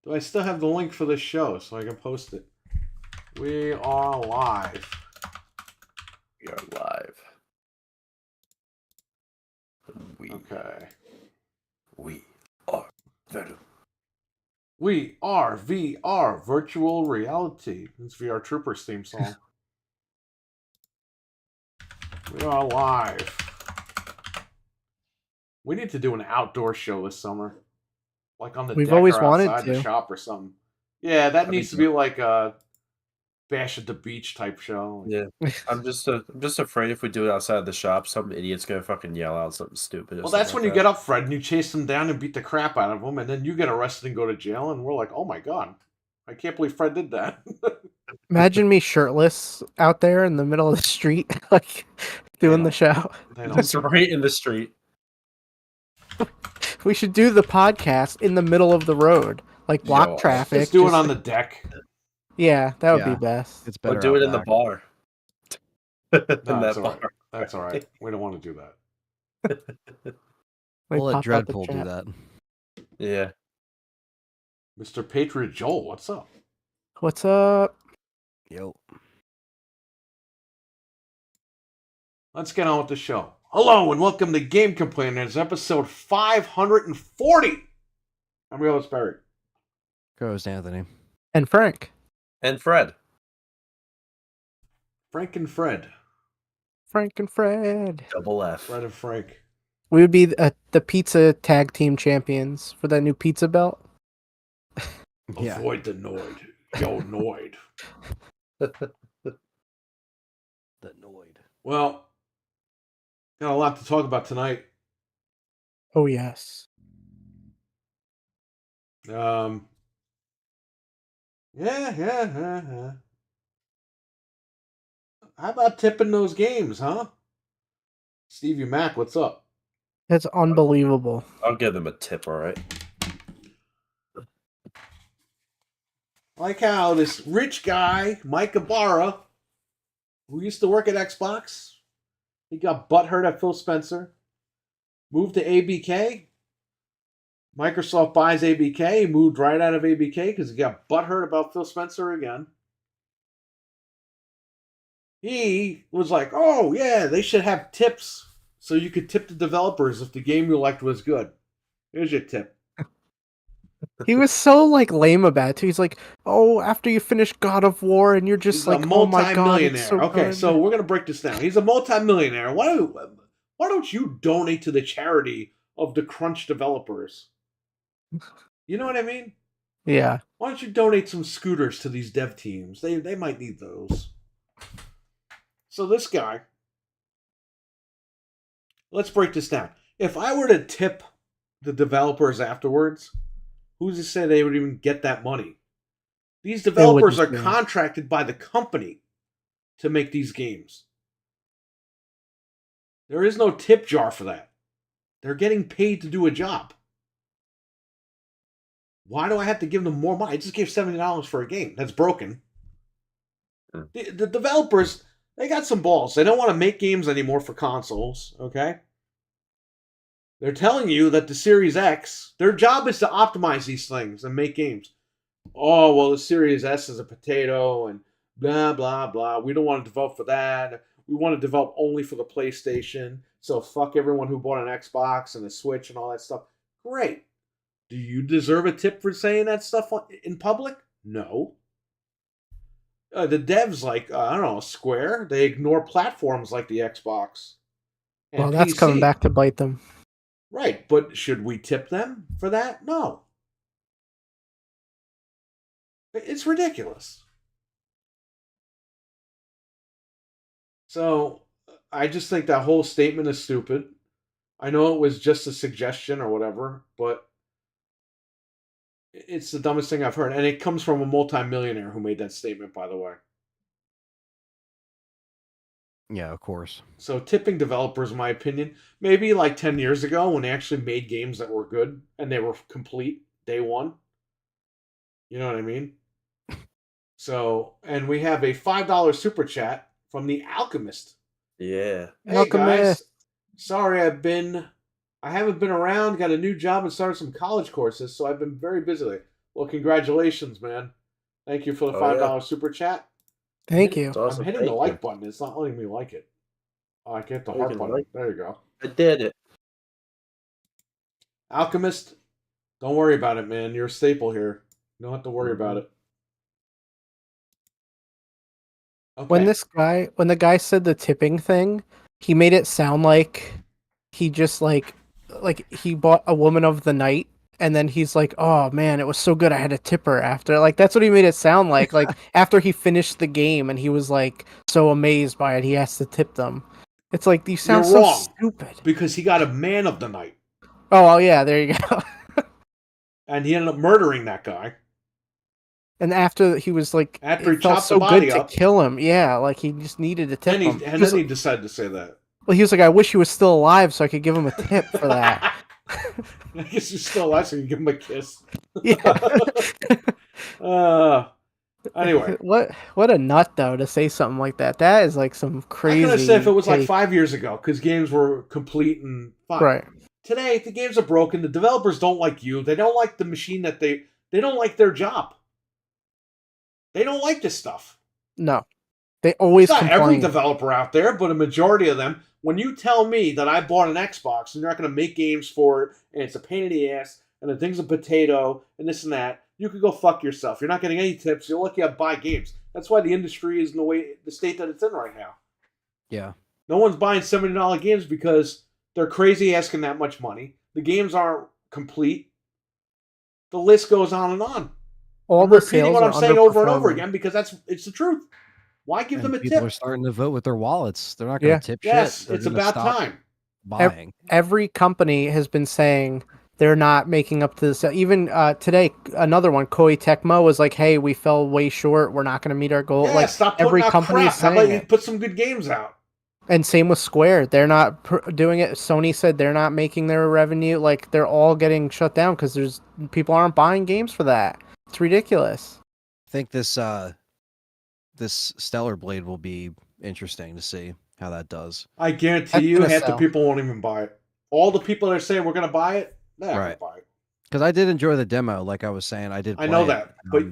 Do I still have the link for this show so I can post it? We are live. We are live. Okay. We are Venom. We are VR, virtual reality. It's VR Troopers theme song. We are live. We need to do an outdoor show this summer. Like on the We've deck always or wanted outside the to. shop or something. Yeah, that That'd needs be to be like a Bash at the Beach type show. Yeah, I'm just afraid if we do it outside of the shop, some idiot's gonna fucking yell out something stupid. Well, that's when you get up, Fred, and you chase them down and beat the crap out of them, and then you get arrested and go to jail, and we're like, oh my god, I can't believe Fred did that. Imagine me shirtless out there in the middle of the street, like doing the show. Just right in the street. We should do the podcast in the middle of the road, like block traffic. Let's do it on the deck. Yeah, that would be best. It's better. Or do it in the bar. That's all right. That's all right. We don't want to do that. We'll let Dreadpool do that. Yeah. Mr. Patriot Joel, what's up? What's up? Yo. Let's get on with the show. Hello and welcome to Game Complainers, episode 540. I'm your host, Barry. Co-host Anthony. And Frank. And Fred. Frank and Fred. Frank and Fred. Double F. Fred and Frank. We would be the pizza tag team champions for that new pizza belt. Yeah. Avoid the Noid. Yo, Noid. The Noid. Well, got a lot to talk about tonight. Oh, yes. Yeah. How about tipping those games, huh? Stevie Mac, what's up? That's unbelievable. I'll give them a tip, all right? I like how this rich guy, Mike Ibarra, who used to work at Xbox, he got butthurt at Phil Spencer, moved to ABK. Microsoft buys ABK, he moved right out of ABK because he got butthurt about Phil Spencer again. He was like, oh yeah, they should have tips so you could tip the developers if the game you liked was good. Here's your tip. He was so lame about it too. He's like, "Oh, after you finish God of War, and you're just He's like, a oh my god, multi-millionaire. it's so Okay, good." so we're gonna break this down. He's a multi-millionaire. Why don't you donate to the charity of the crunch developers? You know what I mean? Yeah. Why don't you donate some scooters to these dev teams? They might need those. So this guy, let's break this down. If I were to tip the developers afterwards, who's to say they would even get that money? These developers are contracted by the company to make these games. There is no tip jar for that. They're getting paid to do a job. Why do I have to give them more money? I just gave $70 for a game that's broken. The developers, they got some balls. They don't want to make games anymore for consoles, okay? They're telling you that the Series X, their job is to optimize these things and make games. Oh, well, the Series S is a potato and blah, blah, blah. We don't want to develop for that. We want to develop only for the PlayStation. So fuck everyone who bought an Xbox and a Switch and all that stuff. Great. Do you deserve a tip for saying that stuff in public? No. The devs like, I don't know, Square, they ignore platforms like the Xbox. Well, that's PC. coming back to bite them. Right, but should we tip them for that? No. It's ridiculous. So, I just think that whole statement is stupid. I know it was just a suggestion or whatever, but it's the dumbest thing I've heard. And it comes from a multimillionaire who made that statement, by the way. Yeah, of course. So tipping developers, in my opinion, maybe like 10 years ago when they actually made games that were good and they were complete day one. You know what I mean? So, and we have a $5 super chat from the Alchemist. Yeah. Hey Alchemist. guys, sorry I haven't been around, got a new job and started some college courses, so I've been very busy. Well, congratulations, man. Thank you for the Oh, $5 super chat. Thank you. It's awesome. I'm hitting the Thank like you. button. It's not letting me like it. Oh, I get the Oh, you heart can button. like- There you go. I did it. Alchemist, don't worry about it, man. You're a staple here. You don't have to worry about it. Okay. When the guy said the tipping thing, he made it sound like he just like he bought a woman of the night, and then he's like, "Oh man, it was so good, I had to tip her after." Like that's what he made it sound like. Like after he finished the game, and he was like so amazed by it, he has to tip them. It's like you sound You're so wrong. stupid. Because he got a man of the night. Oh yeah, there you go. And he ended up murdering that guy. And after he was like, After he it felt chopped the so body good to up. kill him. Yeah, like he just needed to tip him. And then he decided to say that. Well, he was like, I wish he was still alive so I could give him a tip for that. I guess he's still alive, so you can give him a kiss. Yeah. Anyway. What a nut, though, to say something like that. That is like some crazy. I could have said if it was like take. 5 years ago, because games were complete and fine. Right. Today, the games are broken. The developers don't like you. They don't like the machine that they don't like their job. They don't like this stuff. No. They always It's not every complain. developer out there, but a majority of them. When you tell me that I bought an Xbox and you're not going to make games for it, and it's a pain in the ass, and the thing's a potato, and this and that, you could go fuck yourself. You're not getting any tips. You're lucky I buy games. That's why the industry is in the state that it's in right now. Yeah. No one's buying $70 games because they're crazy asking that much money. The games aren't complete. The list goes on and on. I'm repeating what I'm saying over and over again because it's the truth. Why give them a people tip? are starting to vote with their wallets. They're not going to tip shit. Yes, They're it's gonna about stop time. buying. Every company has been saying they're not making up to this. Even today, another one, Koei Tecmo, was like, "Hey, we fell way short. We're not going to meet our goal." Yeah, like stop putting every out company crap. is How saying about you it. put some good games out? And same with Square. They're not doing it. Sony said they're not making their revenue. Like they're all getting shut down because people aren't buying games for that. It's ridiculous. I think this Stellar Blade will be interesting to see how that does. I guarantee That's you, gonna half the sell. people won't even buy it. All the people that are saying we're going to buy it, they're not going to buy it. Because I did enjoy the demo, like I was saying. I did. I know play that, it. but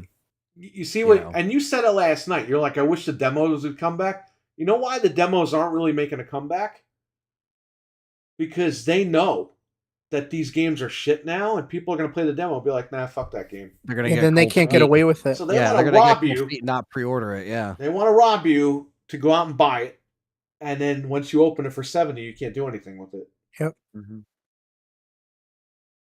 you see what? And you said it last night. You're like, I wish the demos would come back. You know why the demos aren't really making a comeback? Because they know that these games are shit now, and people are going to play the demo and be like, nah, fuck that game. They're gonna And get then they cold can't feet. get away with it. So they Yeah, want they're to gonna rob get cold you. feet, not pre-order it. Yeah, They want to rob you to go out and buy it, and then once you open it for $70, you can't do anything with it. Yep. Mm-hmm.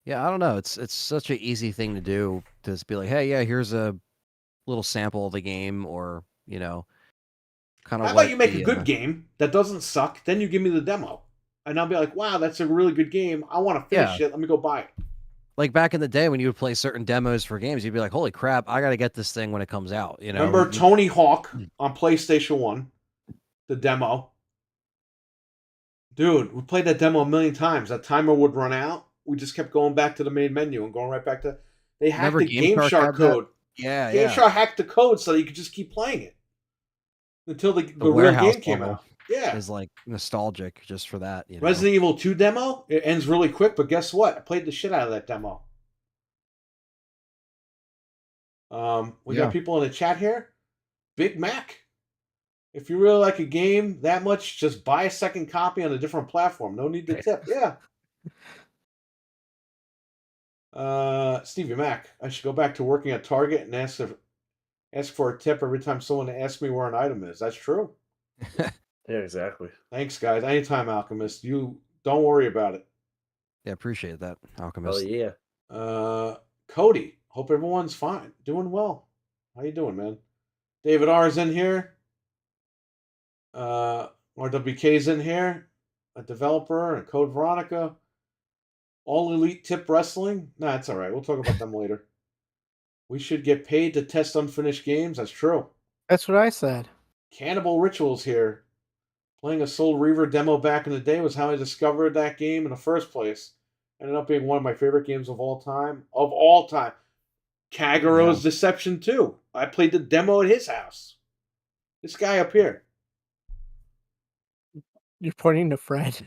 Yeah, I don't know. It's such an easy thing to do to just be like, hey, yeah, here's a little sample of the game, or kind of. How about you make a good game that doesn't suck, then you give me the demo, and I'll be like, wow, that's a really good game. I want to finish it. Let me go buy it. Like back in the day when you would play certain demos for games, you'd be like, holy crap, I got to get this thing when it comes out. Remember Tony Hawk on PlayStation 1? The demo. Dude, we played that demo a million times. That timer would run out. We just kept going back to the main menu and going right back to... They hacked the GameShark code. Yeah, GameShark hacked the code so that you could just keep playing it. Until the real game came out. Yeah. Is like nostalgic just for that. Resident Evil 2 demo, it ends really quick, but guess what? I played the shit out of that demo. We got people in the chat here. Big Mac. If you really like a game that much, just buy a second copy on a different platform. No need to tip. Yeah. Stevie Mac. I should go back to working at Target and ask for a tip every time someone asks me where an item is. That's true. Yeah, exactly. Thanks, guys. Anytime, Alchemist. You don't worry about it. Yeah, appreciate that, Alchemist. Oh yeah. Cody. Hope everyone's fine. Doing well. How you doing, man? David R is in here. RWK's in here. A developer and Code Veronica. All Elite Tip Wrestling. Nah, it's all right. We'll talk about them later. We should get paid to test unfinished games. That's true. That's what I said. Cannibal Rituals here. Playing a Soul Reaver demo back in the day was how I discovered that game in the first place. Ended up being one of my favorite games of all time. Of all time. Kagero's Deception 2. I played the demo at his house. This guy up here. You're pointing to Fred.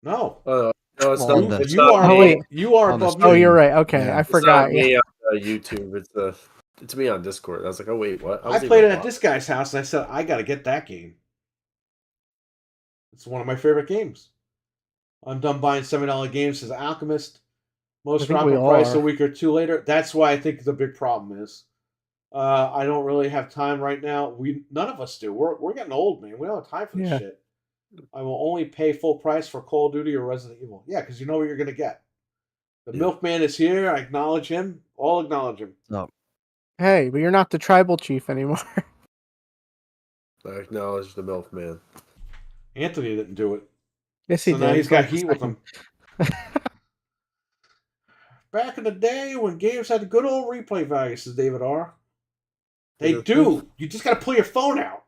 No. No, it's Well, not. You are Oh, wait. You are above me. Oh, you're right. Okay, Yeah. I forgot. Me, YouTube. It's me on Discord. I was like, oh wait, what? I played it at this guy's house, and I said, I got to get that game. It's one of my favorite games. I'm done buying $7 games. Says Alchemist. Most drop in price a week or two later. That's why I think the big problem is. I don't really have time right now. None of us do. We're getting old, man. We don't have time for this shit. I will only pay full price for Call of Duty or Resident Evil. Yeah, because you know what you're going to get. The milkman is here. I acknowledge him. All acknowledge him. No. Hey, but you're not the tribal chief anymore. I acknowledge the milkman. Anthony didn't do it. Yes, he did. Now he's got heat with him. Back in the day when games had good old replay value, says David R. They do. You just got to pull your phone out.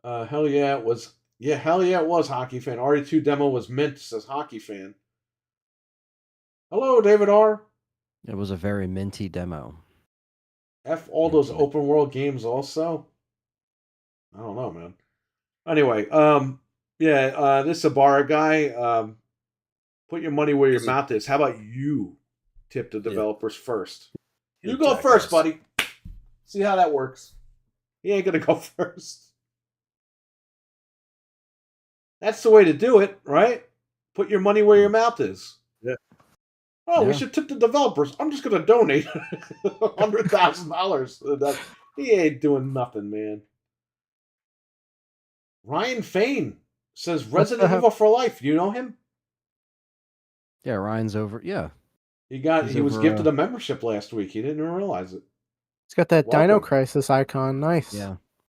Hell yeah, it was. Yeah, hell yeah, it was Hockey Fan. RE2 demo was mint, says Hockey Fan. Hello, David R. It was a very minty demo. F all those open world games also. I don't know, man. Anyway, this Ibarra guy, put your money where your mouth is. How about you tip the developers first? You go first, buddy. See how that works. He ain't gonna go first. That's the way to do it, right? Put your money where your mouth is. Yeah. Oh, we should tip the developers. I'm just gonna donate $100,000. He ain't doing nothing, man. Ryan Fain says Resident Evil for life. You know him? Yeah, Ryan's over. Yeah. He was gifted a membership last week. He didn't even realize it. He's got that Dino Crisis icon. Nice. Yeah.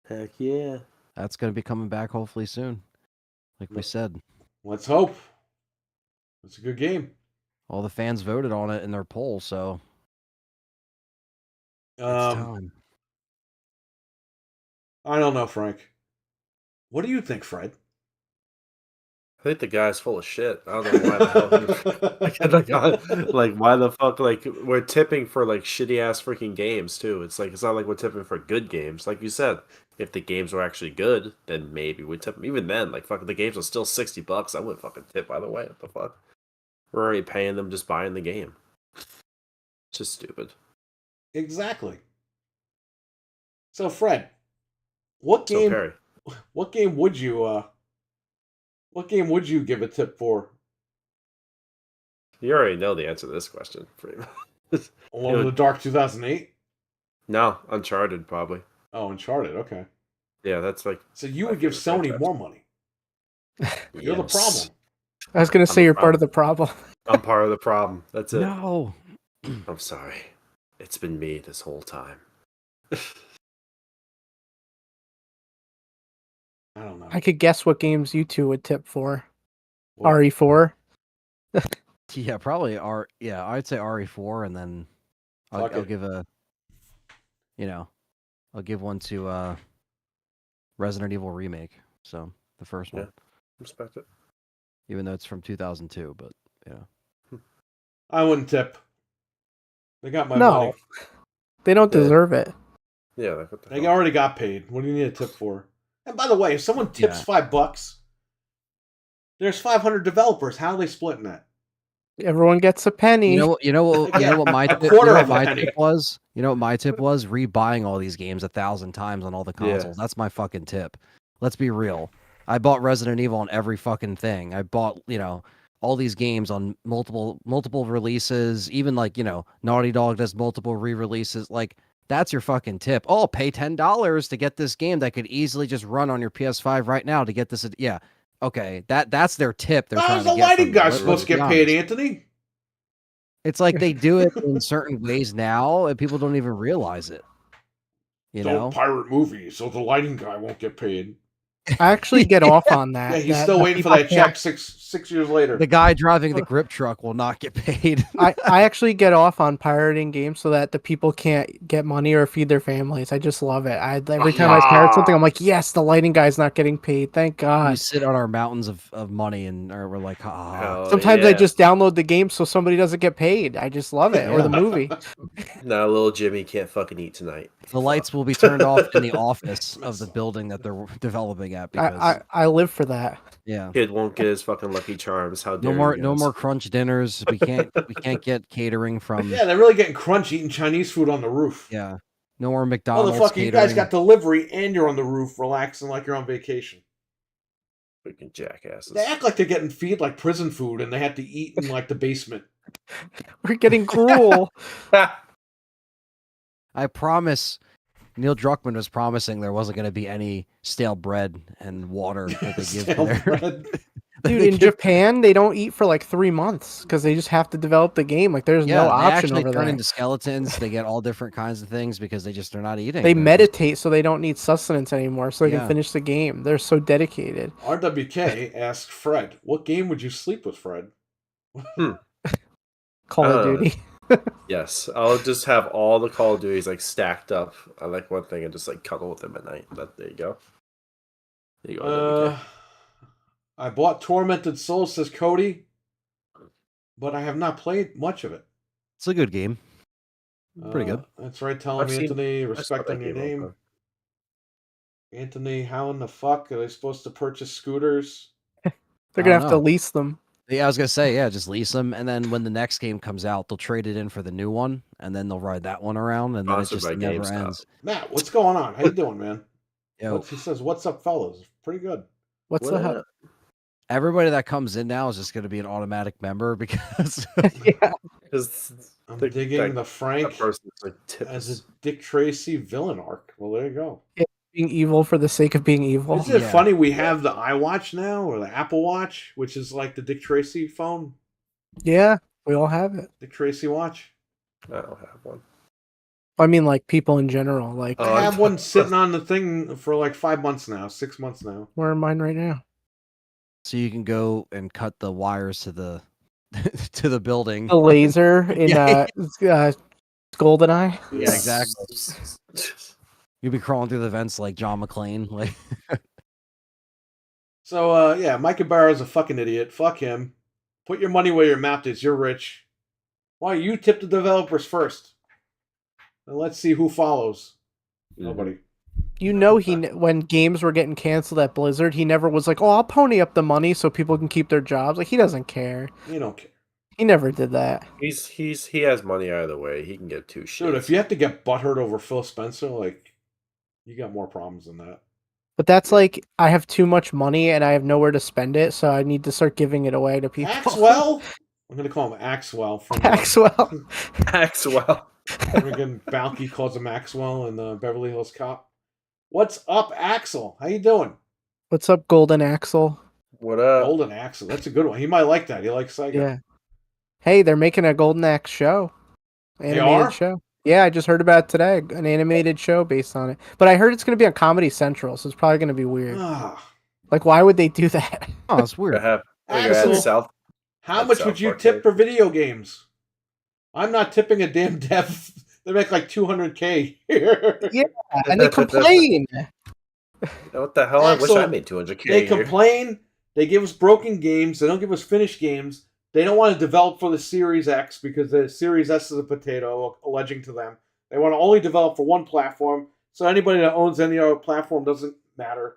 Heck yeah. That's going to be coming back hopefully soon. Like we said. Let's hope. It's a good game. All the fans voted on it in their poll, so it's time. I don't know, Frank. What do you think, Fred? I think the guy's full of shit. I don't know why the hell. Like, why the fuck? Like, we're tipping for like shitty ass freaking games too. It's like it's not like we're tipping for good games. Like you said, if the games were actually good, then maybe we tip them. Even then, like fucking the games are still $60. I wouldn't fucking tip either way. What the fuck? We're already paying them just buying the game. It's just stupid. Exactly. So, Fred, what game would you give a tip for? You already know the answer to this question, pretty much. Alone in the Dark 2008? No, Uncharted probably. Oh, Uncharted. Okay. Yeah, that's like. So you would give Sony more money. You're the problem. I was going to say you're part of the problem. I'm part of the problem. That's it. No. I'm sorry. It's been me this whole time. I don't know. I could guess what games you two would tip for. What? RE4. Yeah, probably I'd say RE4, and then I'll give I'll give one to Resident Evil Remake. So the first one. Respect it. Even though it's from 2002, but I wouldn't tip. They got my money. They don't deserve it. Yeah, they already got paid. What do you need a tip for? And by the way, if someone tips $5, there's 500 developers. How are they splitting that? Everyone gets a penny. You know what my tip was? You know what my tip was? Rebuying all these games 1,000 times on all the consoles. That's my fucking tip. Let's be real. I bought Resident Evil on every fucking thing. I bought, all these games on multiple releases. Even like, Naughty Dog does multiple re-releases. Like, that's your fucking tip. Oh, pay $10 to get this game that could easily just run on your PS5 right now to get this. Yeah. Okay. That's their tip. How's the lighting guy supposed to get paid, Anthony? It's like they do it in certain ways now, and people don't even realize it. Don't pirate movies, so the lighting guy won't get paid. I actually get off on that. Yeah, he's still waiting for that check 6 years later. The guy driving the grip truck will not get paid. I actually get off on pirating games so that the people can't get money or feed their families. I just love it. Every time I pirate something, I'm like, yes, the lighting guy's not getting paid. Thank God. We sit on our mountains of money and we're like, Sometimes I just download the game so somebody doesn't get paid. I just love it. Or the movie. No, little Jimmy can't fucking eat tonight. The lights will be turned off in the office of the building that they're developing getting at because I live for that. Yeah, kid won't get his fucking Lucky Charms. How dare no more crunch dinners. We can't get catering from. Yeah, they're really getting crunch eating Chinese food on the roof. Yeah, no more McDonald's. Motherfucker, you guys got delivery and you're on the roof relaxing like you're on vacation. Freaking jackasses. They act like they're getting feed like prison food and they have to eat in like the basement. We're getting cruel. I promise. Neil Druckmann was promising there wasn't going to be any stale bread and water that they give to their. Dude, in Japan, they don't eat for like 3 months because they just have to develop the game. Like, there's no option over there. They turn into skeletons. They get all different kinds of things because they're not eating. They meditate so they don't need sustenance anymore, so they can finish the game. They're so dedicated. RWK asked Fred, "What game would you sleep with, Fred?" Call of Duty. Yes, I'll just have all the Call of Duties like stacked up. I like one thing and just like cuddle with them at night. But there you go. There you go. I bought Tormented Souls, says Cody, but I have not played much of it. It's a good game. Pretty good. That's right, telling me, Anthony, respecting your name. Anthony, how in the fuck are they supposed to purchase scooters? They're going to have to lease them. Yeah, I was going to say, just lease them, and then when the next game comes out, they'll trade it in for the new one, and then they'll ride that one around, and then it just never ends. Matt, what's going on? How you doing, man? Yo. He says, "What's up, fellas?" Pretty good. What's up? Everybody that comes in now is just going to be an automatic member because I'm digging the Frank as a Dick Tracy villain arc. Well, there you go. Yeah, being evil for the sake of being evil. Isn't it funny we have the iWatch now, or the Apple Watch, which is like the Dick Tracy phone? Yeah, we all have it. Dick Tracy watch? I don't have one. I mean, like, people in general. Like, I have one sitting on the thing for like 5 months now, 6 months now. Wearing mine right now. So you can go and cut the wires to the to the building. The laser in GoldenEye. Yeah, exactly. You'll be crawling through the vents like John McClane. Like. So Mike Ibarra's a fucking idiot. Fuck him. Put your money where your mouth is. You're rich. Why you tip the developers first? And let's see who follows. Nobody. You know, when games were getting canceled at Blizzard, he never was like, "Oh, I'll pony up the money so people can keep their jobs." Like, he doesn't care. He don't care. He never did that. He has money either way. He can get two shits. Dude, if you have to get butthurt over Phil Spencer, like, you got more problems than that. But that's like, I have too much money and I have nowhere to spend it, so I need to start giving it away to people. Axwell? I'm gonna call him Axwell from Axwell. Axwell. Again, Balky calls him Axwell in the Beverly Hills Cop. What's up, Axel? How you doing? What's up, Golden Axel? What up? Golden Axel. That's a good one. He might like that. He likes Psycho. Yeah. Hey, they're making a Golden Axe show. Animated show. Yeah, I just heard about it today. An animated show based on it. But I heard it's going to be on Comedy Central, so it's probably going to be weird. Like, why would they do that? Oh, it's weird. Axel, how much would you tip for video games? I'm not tipping a damn dev. They make like $200K here. Yeah, and they complain. What the hell? Axel, I wish I made $200K. They complain. They give us broken games. They don't give us finished games. They don't want to develop for the Series X because the Series S is a potato, alleging to them. They want to only develop for one platform, so anybody that owns any other platform doesn't matter.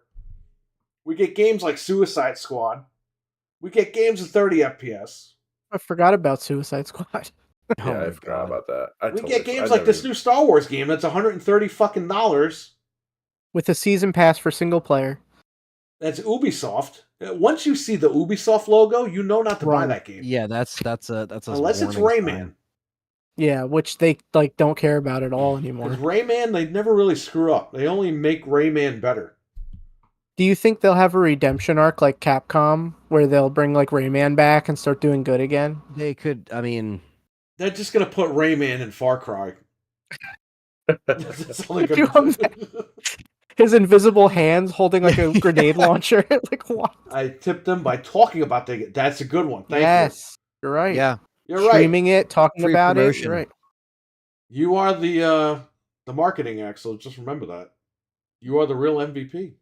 We get games like Suicide Squad. We get games with 30 FPS. I forgot about Suicide Squad. Yeah, I forgot about that. We get games like this new Star Wars game that's $130 fucking dollars with a season pass for single player. That's Ubisoft. Once you see the Ubisoft logo, you know not to buy that game. Yeah, that's unless it's Rayman. Yeah, which they like don't care about at all anymore. Because Rayman, they never really screw up. They only make Rayman better. Do you think they'll have a redemption arc like Capcom, where they'll bring like Rayman back and start doing good again? They could. I mean, they're just gonna put Rayman in Far Cry. That's only his invisible hands holding like a grenade launcher. Like what? I tipped them by talking about that's a good one. Thank you. You're right. Yeah, you're right. Streaming it, talking about it. You're right. You are the marketing Axel. Just remember that. You are the real MVP.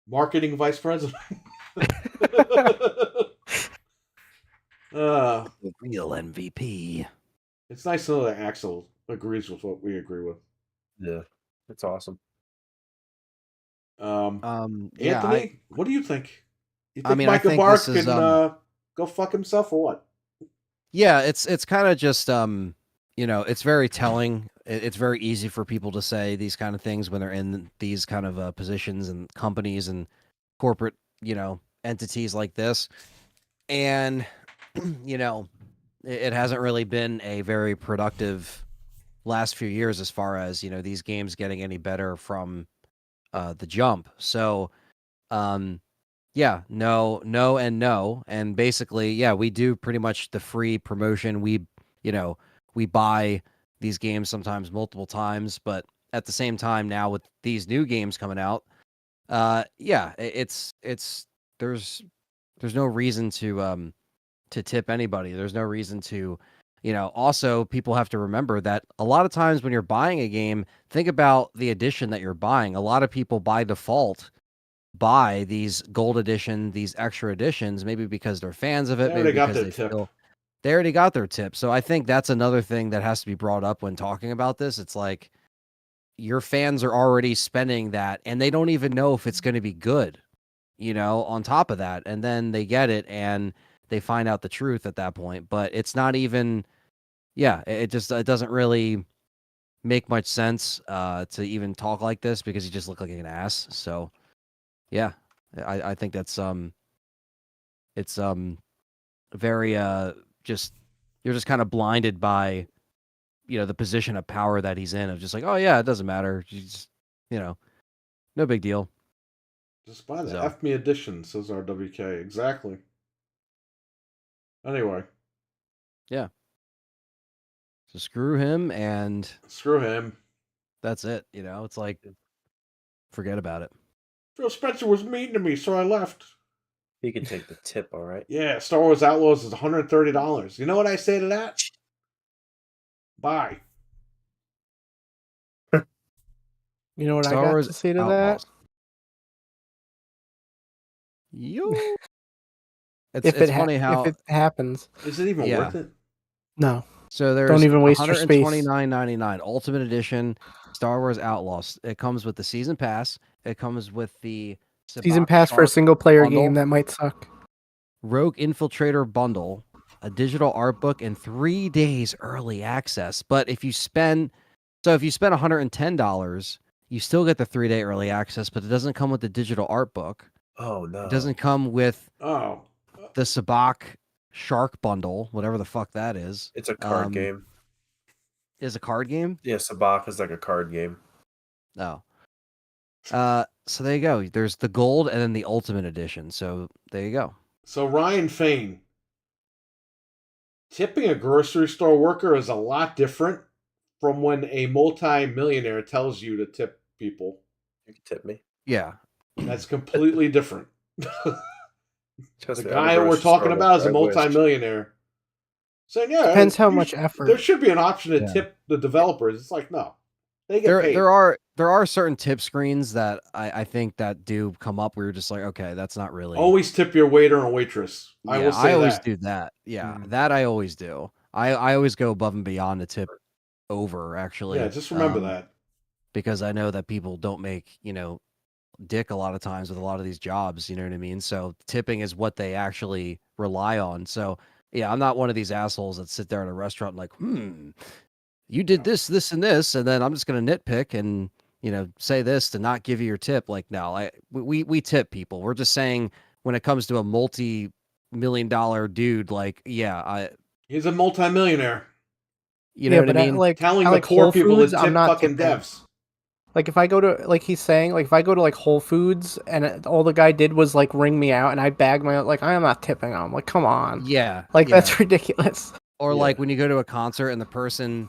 Marketing vice president. The real MVP. It's nice to know that Axel agrees with what we agree with. Yeah, it's awesome. Yeah, Anthony, what do you think? You I think mean, I Micah think Bark this is can go fuck himself or what? yeah, it's kind of just it's very telling. It's very easy for people to say these kind of things when they're in these kind of positions and companies and corporate, entities like this. And it hasn't really been a very productive last few years as far as, these games getting any better from the jump. So, um yeah, no, and no. And basically, yeah, we do pretty much the free promotion. We buy these games sometimes multiple times, but at the same time now with these new games coming out, yeah, it's there's no reason to tip anybody. There's no reason to, also people have to remember that a lot of times when you're buying a game, think about the edition that you're buying. A lot of people by default buy these gold edition, these extra editions, maybe because they're fans of They it, maybe already got because their they tip. feel they already got their tip. So I think that's another thing that has to be brought up when talking about this. It's like your fans are already spending that and they don't even know if it's going to be good, on top of that. And then they get it and they find out the truth at that point. But it's not even, yeah, it doesn't really make much sense to even talk like this because you just look like an ass. So yeah, I think that's it's very just you're just kind of blinded by the position of power that he's in of just like, oh yeah, it doesn't matter, you just no big deal. Just buy the So F me edition, says RWK. Exactly. Anyway, yeah, so screw him and screw him. that's it. It's like forget about it. Phil Spencer was mean to me, so I left. He can take the tip, all right. Yeah, Star Wars Outlaws is $130. You know what I say to that? Bye. You know what I Star got Wars to say to Outlaws. that? Yo, If it's funny if how it happens, Is it even yeah. worth it? no. So Don't there's even waste your space. $129.99 Ultimate Edition Star Wars Outlaws. It comes with the season pass. It comes with the Season Sabacc pass for a Shark single player bundle, game that might suck. Rogue Infiltrator bundle, a digital art book, and 3 days early access. But if you spend $110, you still get the 3-day early access, but it doesn't come with the digital art book. Oh no. It doesn't come with Oh. the Sabacc Shark bundle, whatever the fuck that is. It's a card game. Is a card game? Yeah, Sabacc is like a card game. Oh. So there you go. There's the gold and then the ultimate edition. So there you go. So Ryan Fain, tipping a grocery store worker is a lot different from when a multi-millionaire tells you to tip people. You can tip me. Yeah. That's completely different. Trust The me, I'm a guy we're grocery talking store about is a worker. I wish. multi-millionaire. Saying, yeah, Depends how much effort. There should be an option to Yeah. tip the developers. It's like, no. They get paid. There are certain tip screens that I think that do come up where you're just like, okay, that's not really Always tip your waiter and waitress. I will say I always that. do that. Yeah. Mhm. That I always do. I always go above and beyond to tip over actually. Yeah, just remember that. Because I know that people don't make, dick a lot of times with a lot of these jobs, you know what I mean? So tipping is what they actually rely on. So yeah, I'm not one of these assholes that sit there at a restaurant and like, you did this, and this, and then I'm just gonna nitpick and say this to not give you your tip. Like, no, we tip people. We're just saying when it comes to a multi-million-dollar dude, like, yeah, He's a multi-millionaire. you know what I mean? Telling the like poor Whole people Foods, to I'm tip not fucking tipping. devs. Like if I go to he's saying if I go to like Whole Foods and all the guy did was like ring me out and I bag my I am not tipping him. Like come on. Yeah, Like yeah. that's ridiculous. Or Yeah. like when you go to a concert and the person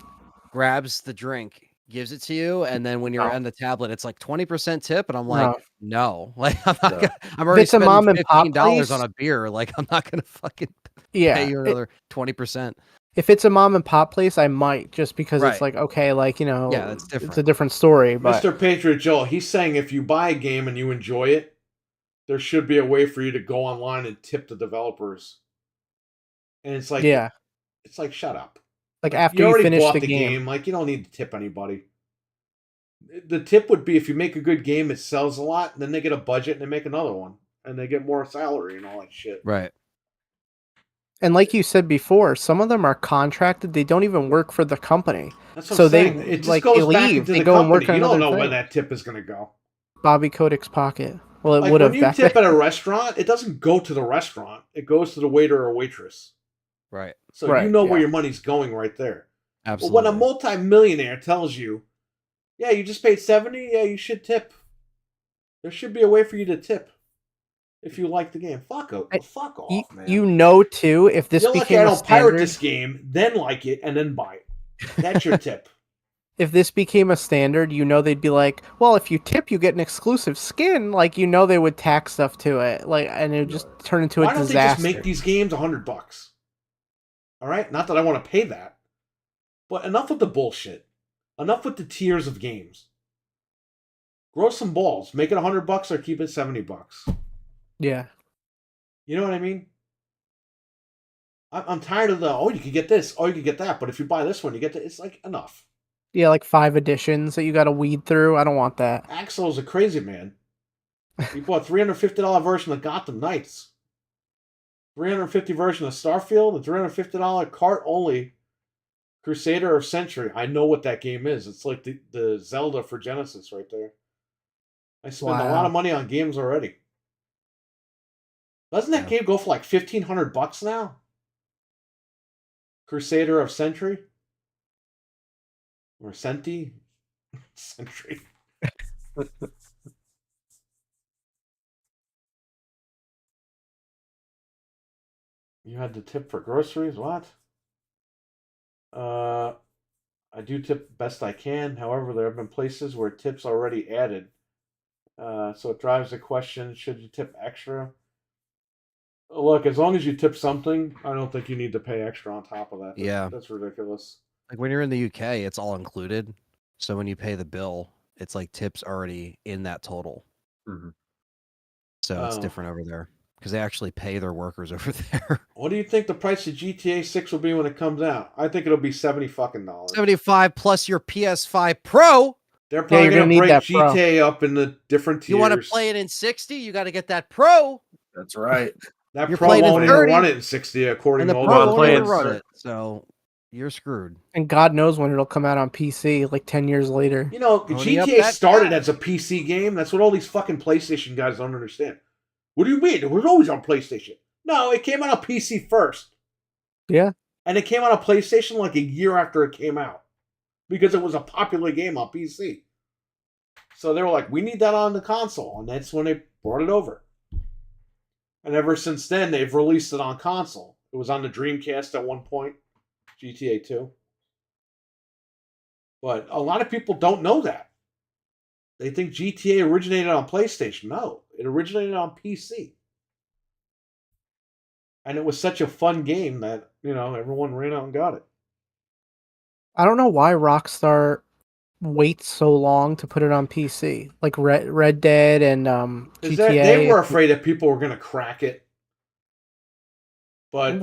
grabs the drink, gives it to you, and then when you're on the tablet, it's like 20% tip, and I'm like, no. Like I'm not gonna, I'm already It's a spending mom and pop $15 place. on a beer. Like I'm not gonna fucking Yeah. pay you another 20%. If it's a mom and pop place, I might just because it's Right. like okay, like Yeah, that's it's a different. different story. But Mr. Patriot Joel, he's saying if you buy a game and you enjoy it, there should be a way for you to go online and tip the developers. And it's like, yeah, it's like shut up. like after you you already finish bought the game. Like you don't need to tip anybody. The tip would be if you make a good game, it sells a lot, and then they get a budget and they make another one, and they get more salary and all that shit. Right. And like you said before, some of them are contracted. They don't even work for the company. That's what So I'm saying. It just like goes they back leave. into They the go and work company. on You don't another know where thing. that tip is going to go. Bobby Kodak's pocket. Well, it Like would have when you back tip then. at a restaurant, it doesn't go to the restaurant. It goes to the waiter or waitress. Right. So Right, you know yeah. where your money's going right there. Absolutely. Well, when a multimillionaire tells you, yeah, you just paid 70, yeah, you should tip. There should be a way for you to tip if you like the game. Fuck off, man. You know, too, if this You're lucky became I a don't pirate standard, this game, then like it, and then buy it. That's your tip. if this became a standard, you know they'd be like, well, if you tip, you get an exclusive skin. Like, you know they would tack stuff to it, like, and it would just turn into a Why don't disaster. they just make these games $100? All right, not that I want to pay that, but enough with the bullshit. Enough with the tiers of games. Grow some balls. Make it $100 or keep it $70. Yeah. You know what I mean? I'm tired of the, oh, you could get this, oh, you could get that, but if you buy this one, you get that. It's like, enough. Yeah, like 5 editions that you got to weed through. I don't want that. Axel's a crazy man. He bought $350 version of Gotham Knights, $350 version of Starfield, and $350 cart only Crusader of Century. I know what that game is. It's like the Zelda for Genesis right there. I spend a lot of money on games already. Doesn't that game go for like $1,500 now? Crusader of Century? Or Century? Century. You had to tip for groceries? What? I do tip best I can. However, there have been places where tips already added. So it drives the question, should you tip extra? Look, as long as you tip something, I don't think you need to pay extra on top of that. That's ridiculous. Like when you're in the UK, it's all included. So when you pay the bill, it's like tips already in that total. Mm-hmm. So it's different over there because they actually pay their workers over there. What do you think the price of GTA 6 will be when it comes out? I think it'll be $70 $75 plus your PS5 Pro. They're probably going to break GTA up into different tiers. You want to play it in 60? You got to get that Pro. That's right. That Pro won't even run it in 60, according to the Pro won't even run it. So you're screwed. And God knows when it'll come out on PC, like 10 years later. You know, GTA started as a PC game. That's what all these fucking PlayStation guys don't understand. What do you mean? It was always on PlayStation. No, it came out on PC first. Yeah. And it came out on PlayStation like a year after it came out. Because it was a popular game on PC. So they were like, we need that on the console. And that's when they brought it over. And ever since then, they've released it on console. It was on the Dreamcast at one point. GTA 2. But a lot of people don't know that. They think GTA originated on PlayStation. No, it originated on PC. And it was such a fun game that, you know, everyone ran out and got it. I don't know why Rockstar waits so long to put it on PC. Like Red Dead and GTA. They were afraid that people were going to crack it. But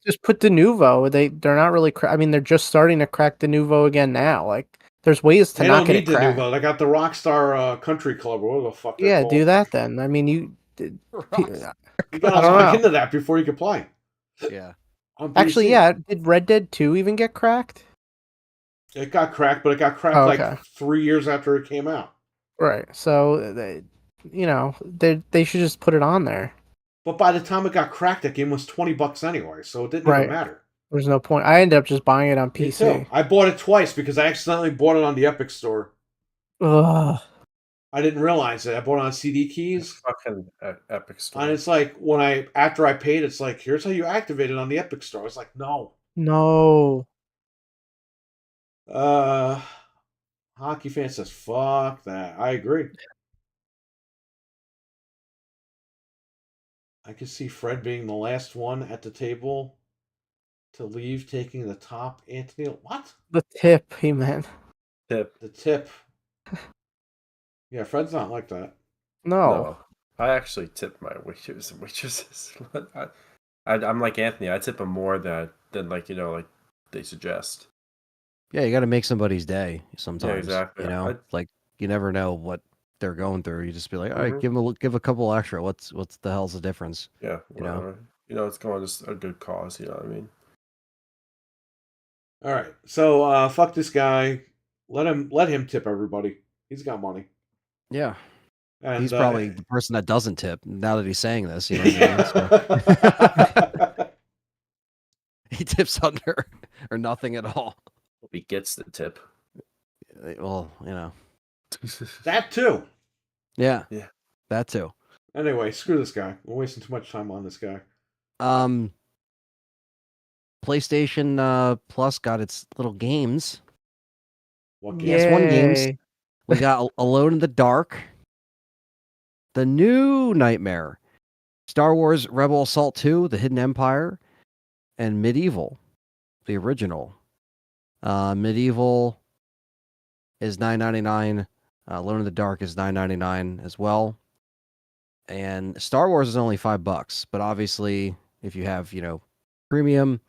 just put Denuvo. They're not really. I mean, they're just starting to crack Denuvo again now. Like, there's ways to not get it cracked. They don't need Denuvo. They got the Rockstar Country Club or whatever the fuck they're called. Do that then. I mean, you got to look into that before you can play. Yeah. Actually, yeah. Did Red Dead 2 even get cracked? It got cracked, but it got cracked like 3 years after it came out. Right. So, they should just put it on there. But by the time it got cracked, that game was $20 anyway, so it didn't even matter. There's no point. I ended up just buying it on PC. Me too. I bought it twice because I accidentally bought it on the Epic Store. Ugh. I didn't realize it. I bought it on CD keys. Fucking Epic Store. And it's like, after I paid, it's like, here's how you activate it on the Epic Store. I was like, no. No. Hockey fan says, fuck that. I agree. I could see Fred being the last one at the table to leave, taking the top. Anthony, what? The tip, he meant. The tip. Yeah, Fred's not like that. No. I actually tip my waiters and waitresses. I'm like Anthony. I tip them more than like, you know, like they suggest. Yeah, you got to make somebody's day sometimes. exactly. You know, like you never know what they're going through. You just be like, all right, give a couple extra. What's the hell's the difference? Yeah, whatever. It's going just a good cause. You know what I mean? All right, so fuck this guy. Let him tip everybody. He's got money. Yeah. And, he's probably the person that doesn't tip now that he's saying this. You know what I mean? He tips under or nothing at all. He gets the tip. Well, that too. Yeah, that too. Anyway, screw this guy. We're wasting too much time on this guy. PlayStation Plus got its little games. What games? PS1 games. We got Alone in the Dark, The New Nightmare, Star Wars Rebel Assault 2, The Hidden Empire, and Medieval, the original. Medieval is $9.99. Alone in the Dark is $9.99 as well. And Star Wars is only $5, but obviously, if you have premium,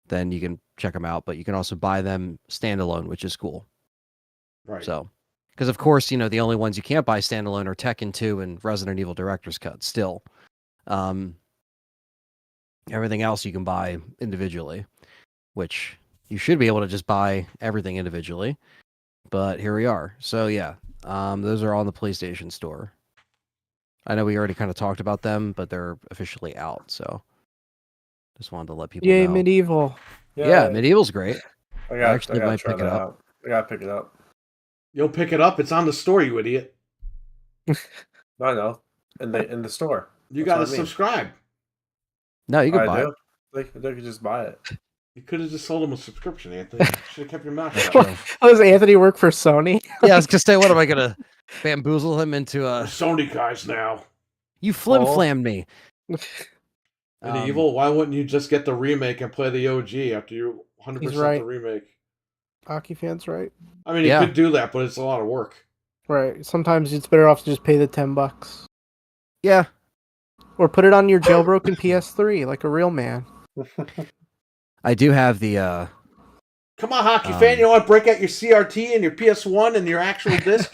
then you can check them out. But you can also buy them standalone, which is cool. Right. So, because of course, the only ones you can't buy standalone are Tekken 2 and Resident Evil Director's Cut. Still, everything else you can buy individually, which you should be able to just buy everything individually. But here we are. So yeah, those are on the PlayStation Store. I know we already kind of talked about them, but they're officially out. So just wanted to let people know. Medieval. Yeah, Medieval's great. I actually might pick it up. I gotta pick it up. You'll pick it up. It's on the store, you idiot. I know. In the store. You got to subscribe. No, you can buy it. They could just buy it. You could have just sold them a subscription, Anthony. You should have kept your mouth shut. Does Anthony work for Sony? Yeah, I was gonna say, what am I gonna bamboozle him into a Sony guys now? You flim-flammed me. Medieval, why wouldn't you just get the remake and play the OG after you 100% the remake? Hockey fans, right? I mean, you could do that, but it's a lot of work. Right. Sometimes it's better off to just pay the $10. Yeah. Or put it on your jailbroken PS3 like a real man. I do have the Come on, hockey fan, you want to break out your CRT and your PS1 and your actual disc?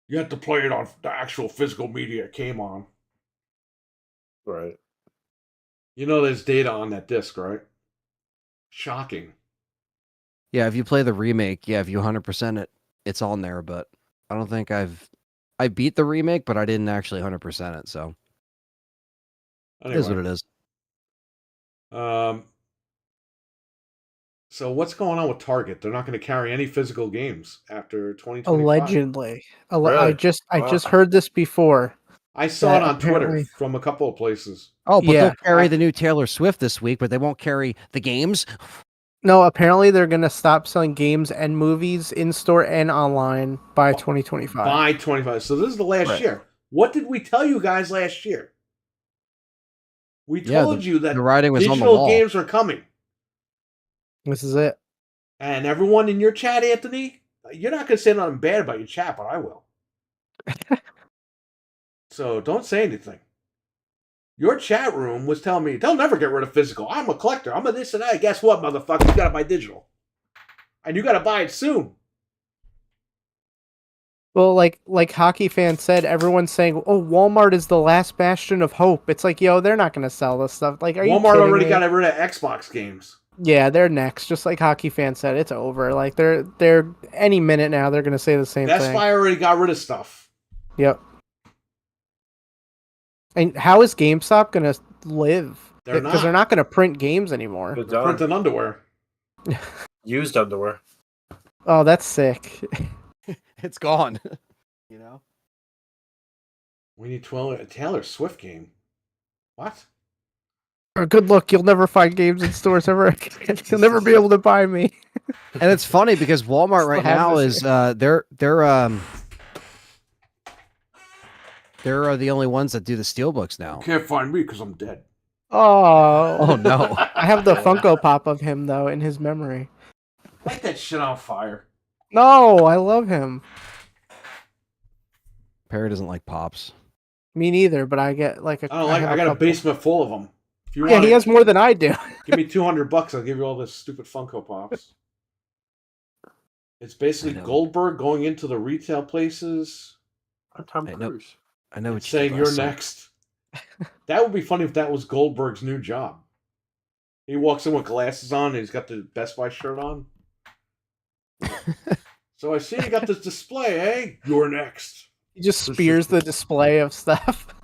You have to play it on the actual physical media it came on. Right. You know there's data on that disc, right? Shocking. Yeah, if you play the remake, if you 100% it, it's on there, but I don't think I beat the remake, but I didn't actually 100% it, so anyway. It is what it is. So what's going on with Target? They're not going to carry any physical games after 2025. Allegedly. Really? I just heard this before. I saw it on Twitter from a couple of places. Oh, but they'll carry the new Taylor Swift this week, but they won't carry the games. No, apparently they're going to stop selling games and movies in-store and online by 2025. By 25. So this is the last year. What did we tell you guys last year? We told you that the writing was digital on the wall. Games are coming. This is it. And everyone in your chat, Anthony, you're not going to say nothing bad about your chat, but I will. So don't say anything. Your chat room was telling me, they'll never get rid of physical. I'm a collector. I'm a this and that. Guess what, motherfucker? You got to buy digital. And you got to buy it soon. Well, like hockey fans said, everyone's saying, "Oh, Walmart is the last bastion of hope." It's like, yo, they're not going to sell this stuff. Like, are Walmart you already got rid of Xbox games. Yeah, they're next. Just like hockey fans said, it's over. Like they're any minute now they're going to say the same thing. Best Buy already got rid of stuff. Yep. And how is GameStop going to live? Because they're not going to print games anymore. They're printing underwear. Used underwear. Oh, that's sick. It's gone. We need a Taylor Swift game. What? Good luck. You'll never find games in stores ever again. You'll never be able to buy me. And it's funny because Walmart right now is they're the only ones that do the steelbooks now. You can't find me because I'm dead. Oh no! I have the Funko Pop of him though in his memory. Light that shit on fire. No, I love him. Perry doesn't like pops. Me neither, but I get like I got a basement full of them. If you Yeah, want he has more than I do. give me $200, I'll give you all this stupid Funko Pops. It's basically Goldberg going into the retail places. Tom Cruise. I know what saying you're next. That would be funny if that was Goldberg's new job. He walks in with glasses on and he's got the Best Buy shirt on. So I see you got this display, eh? You're next. He just spears the display of stuff.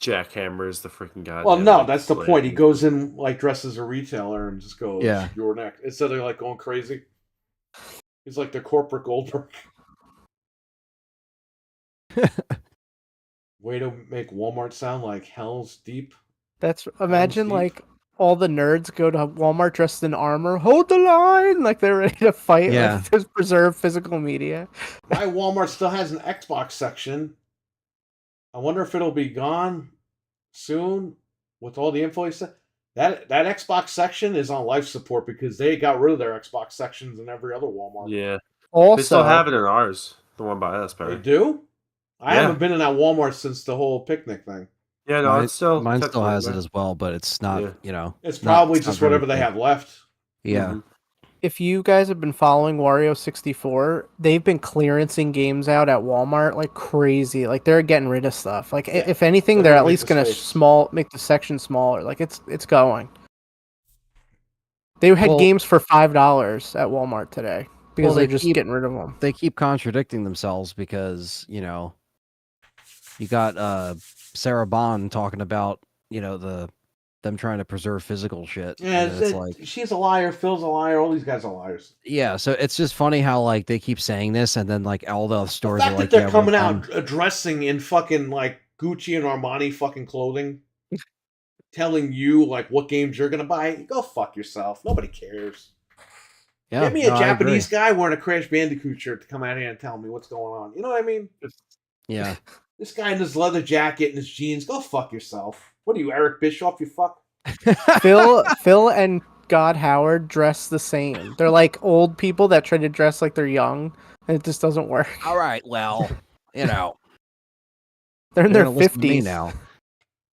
Jackhammers the freaking guy. Well, no, that's the point. He goes in like dressed as a retailer and just goes, Yeah. You're next. Instead of like going crazy. He's like the corporate Goldberg. Way to make Walmart sound like Hell's Deep. Imagine like all the nerds go to Walmart dressed in armor, hold the line, like they're ready to fight, like to preserve physical media. Why Walmart still has an Xbox section? I wonder if it'll be gone soon with all the info. That Xbox section is on life support because they got rid of their Xbox sections in every other Walmart. Yeah. Also, they still have it in ours, the one by us, Barry. They do? I haven't been in that Walmart since the whole picnic thing. Yeah, no, it's still... Mine still has it as well, but it's not, It's probably just whatever they have left. Yeah. Mm-hmm. If you guys have been following Wario 64, they've been clearancing games out at Walmart like crazy. Like they're getting rid of stuff. Like if anything, they're at least gonna make the section smaller. Like it's going. They had games for $5 at Walmart today because they're just getting rid of them. They keep contradicting themselves because you got Sarah Bond talking about them trying to preserve physical shit. Yeah, it's like she's a liar, Phil's a liar, all these guys are liars. Yeah, so it's just funny how like they keep saying this and then like all the stores the fact are like that they're coming out dressing in fucking like Gucci and Armani fucking clothing, telling you like what games you're gonna buy. Go fuck yourself. Nobody cares. Yeah, get me a Japanese guy wearing a Crash Bandicoot shirt to come out here and tell me what's going on. You know what I mean? Yeah. This guy in his leather jacket and his jeans. Go fuck yourself. What are you, Eric Bischoff? You fuck. Phil and God Howard dress the same. They're like old people that try to dress like they're young, and it just doesn't work. All right, well, they're in their 50s now,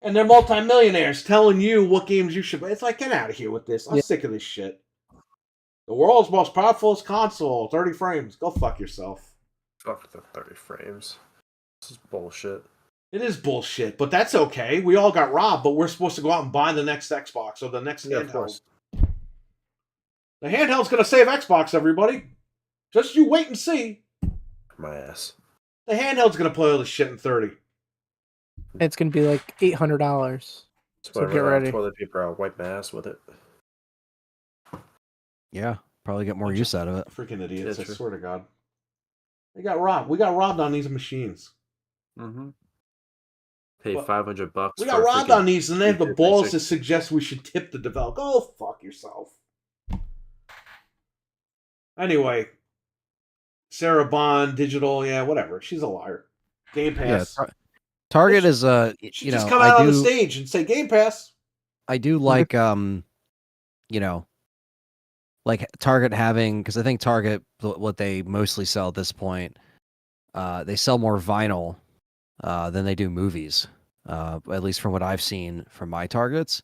and they're multimillionaires telling you what games you should buy. It's like, get out of here with this. I'm sick of this shit. The world's most powerful console, 30 frames. Go fuck yourself. Fuck the 30 frames. This is bullshit. It is bullshit, but that's okay. We all got robbed, but we're supposed to go out and buy the next Xbox or the next handheld. The handheld's going to save Xbox, everybody. Just you wait and see. My ass. The handheld's going to play all this shit in 30. It's going to be like $800. So get ready. Toilet paper, I'll wipe my ass with it. Yeah, probably get more use out of it. Freaking idiots, I swear to God. They got robbed. We got robbed on these machines. Mm-hmm. Pay $500. We got robbed on these, and they have the balls to suggest we should tip the developer. Go fuck yourself. Anyway, Sarah Bond, digital, yeah, whatever. She's a liar. Game Pass. Yeah, Target is she just come out on the stage and say Game Pass. I do like like Target having, because I think Target, what they mostly sell at this point, they sell more vinyl than they do movies, at least from what I've seen from my Targets.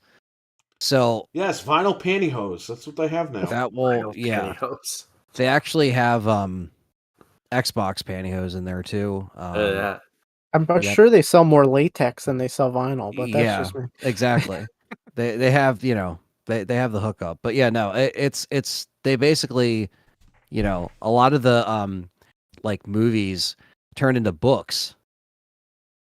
So yes, vinyl pantyhose. That's what they have now. That will, pantyhose. They actually have Xbox pantyhose in there too. Yeah. I'm sure they sell more latex than they sell vinyl, but that's just me. Exactly. they have they have the hookup, but yeah, no, it's they basically a lot of the like movies turned into books.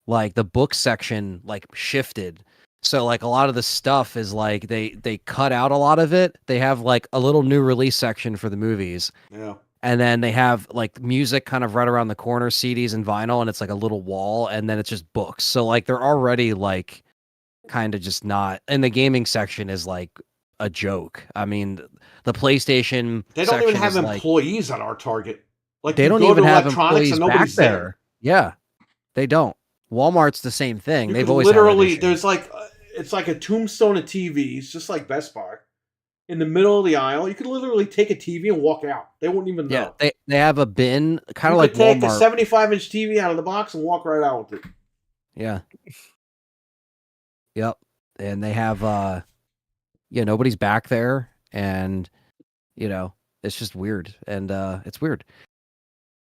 Like the book section like shifted. So like a lot of the stuff is like they cut out a lot of it. They have like a little new release section for the movies. Yeah. And then they have like music kind of right around the corner, CDs and vinyl, and it's like a little wall, and then it's just books. So like they're already like kind of just not, and the gaming section is like a joke. I mean, the PlayStation they don't even have employees at our Target. Like they don't even have employees back there. Yeah, they don't. Walmart's the same thing. They've always literally there's like it's like a tombstone of TVs, just like Best Buy. In the middle of the aisle, you could literally take a TV and walk out. They won't even know. Yeah, they have a bin, kind of like take Walmart. A 75-inch TV out of the box and walk right out with it. Yeah. Yep. and they have nobody's back there, and it's just weird, and it's weird.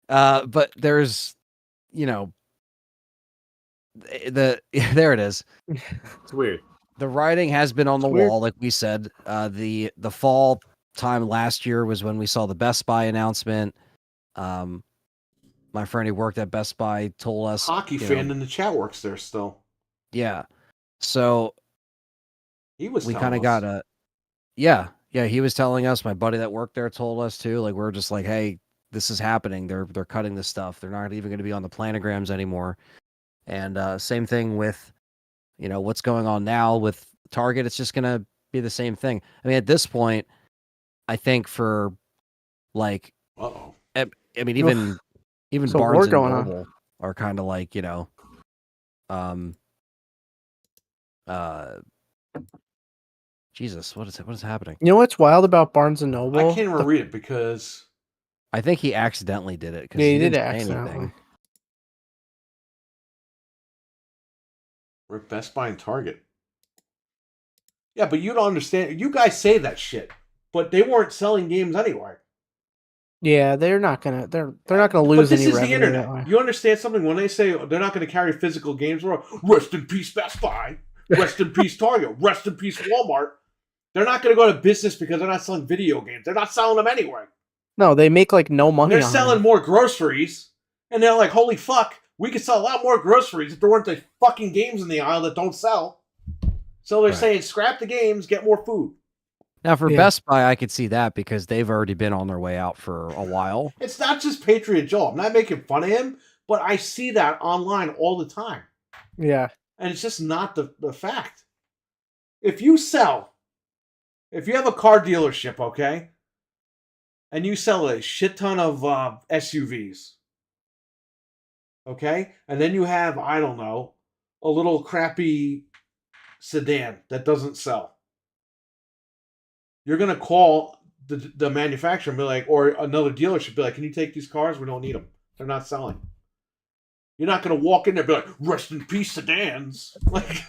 But there's there it is. It's weird. The writing has been on the wall, like we said. The fall time last year was when we saw the Best Buy announcement. My friend who worked at Best Buy told us, hockey fan in the chat works there still. Yeah, so we kind of got a he was telling us. My buddy that worked there told us too. Like, we're just like, hey, this is happening. They're cutting this stuff. They're not even going to be on the planograms anymore. And same thing with what's going on now with Target. It's just going to be the same thing. I mean, at this point, I think for like, I mean, even so Barnes and Noble are kind of like, Jesus, what is happening? You know what's wild about Barnes and Noble? I can't even read it because I think he accidentally did it. Yeah, he did it accidentally. We're at Best Buy and Target. Yeah, but you don't understand. You guys say that shit, but they weren't selling games anyway. Yeah, they're not gonna lose any revenue. But this is the internet. You understand something when they say they're not going to carry physical games? Rest in peace, Best Buy. Rest in peace, Target. Rest in peace, Walmart. They're not going to go to business because they're not selling video games. They're not selling them anyway. No, they make like no money. They're selling more groceries, and they're like, "Holy fuck, we could sell a lot more groceries if there weren't the fucking games in the aisle that don't sell." So they're saying, "Scrap the games, get more food." Now, for Best Buy, I could see that because they've already been on their way out for a while. It's not just Patriot Joe. I'm not making fun of him, but I see that online all the time. Yeah. And it's just not the fact. If you have a car dealership, okay, and you sell a shit ton of SUVs, okay, and then you have, I don't know, a little crappy sedan that doesn't sell, you're going to call the manufacturer and be like, or another dealership, be like, can you take these cars? We don't need them. They're not selling. You're not going to walk in there and be like, rest in peace, sedans. Like,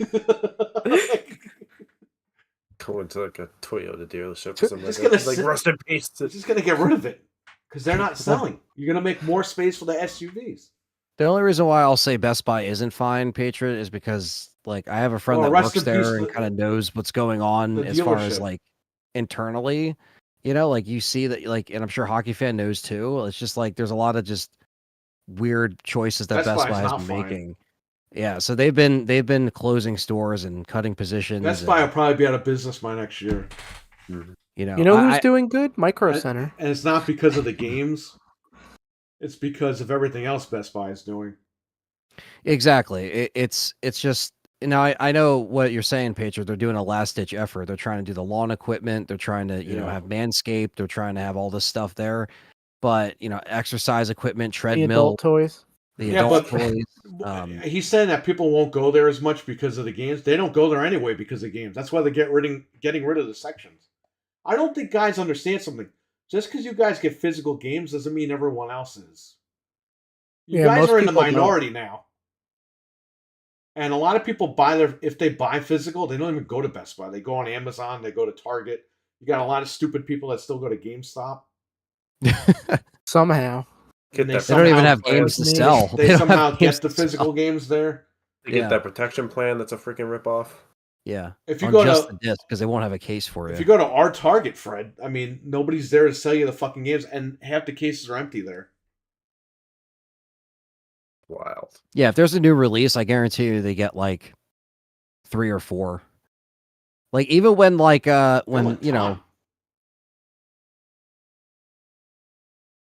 go into like a Toyota dealership or something like rest in peace. Just going to get rid of it because they're not selling. You're going to make more space for the SUVs. The only reason why I'll say Best Buy isn't fine, Patriot, is because like I have a friend that works there and kind of knows what's going on as far as like internally, like you see that, like, and I'm sure Hockey Fan knows too. It's just like there's a lot of just weird choices that Best Buy has been making. Yeah, so they've been closing stores and cutting positions. Best Buy will probably be out of business by next year. Mm-hmm. You know who's doing good? Micro Center. And it's not because of the games. It's because of everything else Best Buy is doing. Exactly. It's just, I know what you're saying, Patriot. They're doing a last-ditch effort. They're trying to do the lawn equipment. They're trying to, have Manscaped. They're trying to have all this stuff there. But, exercise equipment, treadmill. The adult toys. The adult toys. He's saying that people won't go there as much because of the games. They don't go there anyway because of games. That's why they're getting rid of the sections. I don't think guys understand something. Just because you guys get physical games doesn't mean everyone else is. You guys are in the minority now. And a lot of people if they buy physical, they don't even go to Best Buy. They go on Amazon, they go to Target. You got a lot of stupid people that still go to GameStop. Somehow. They don't even have games to sell. They somehow get the physical games there. They get that protection plan that's a freaking ripoff. Yeah. If you go just the disc, because they won't have a case for you. If you go to our Target, Fred, I mean, nobody's there to sell you the fucking games, and half the cases are empty there. Wild. Yeah, if there's a new release, I guarantee you they get like 3 or 4. Like even when Go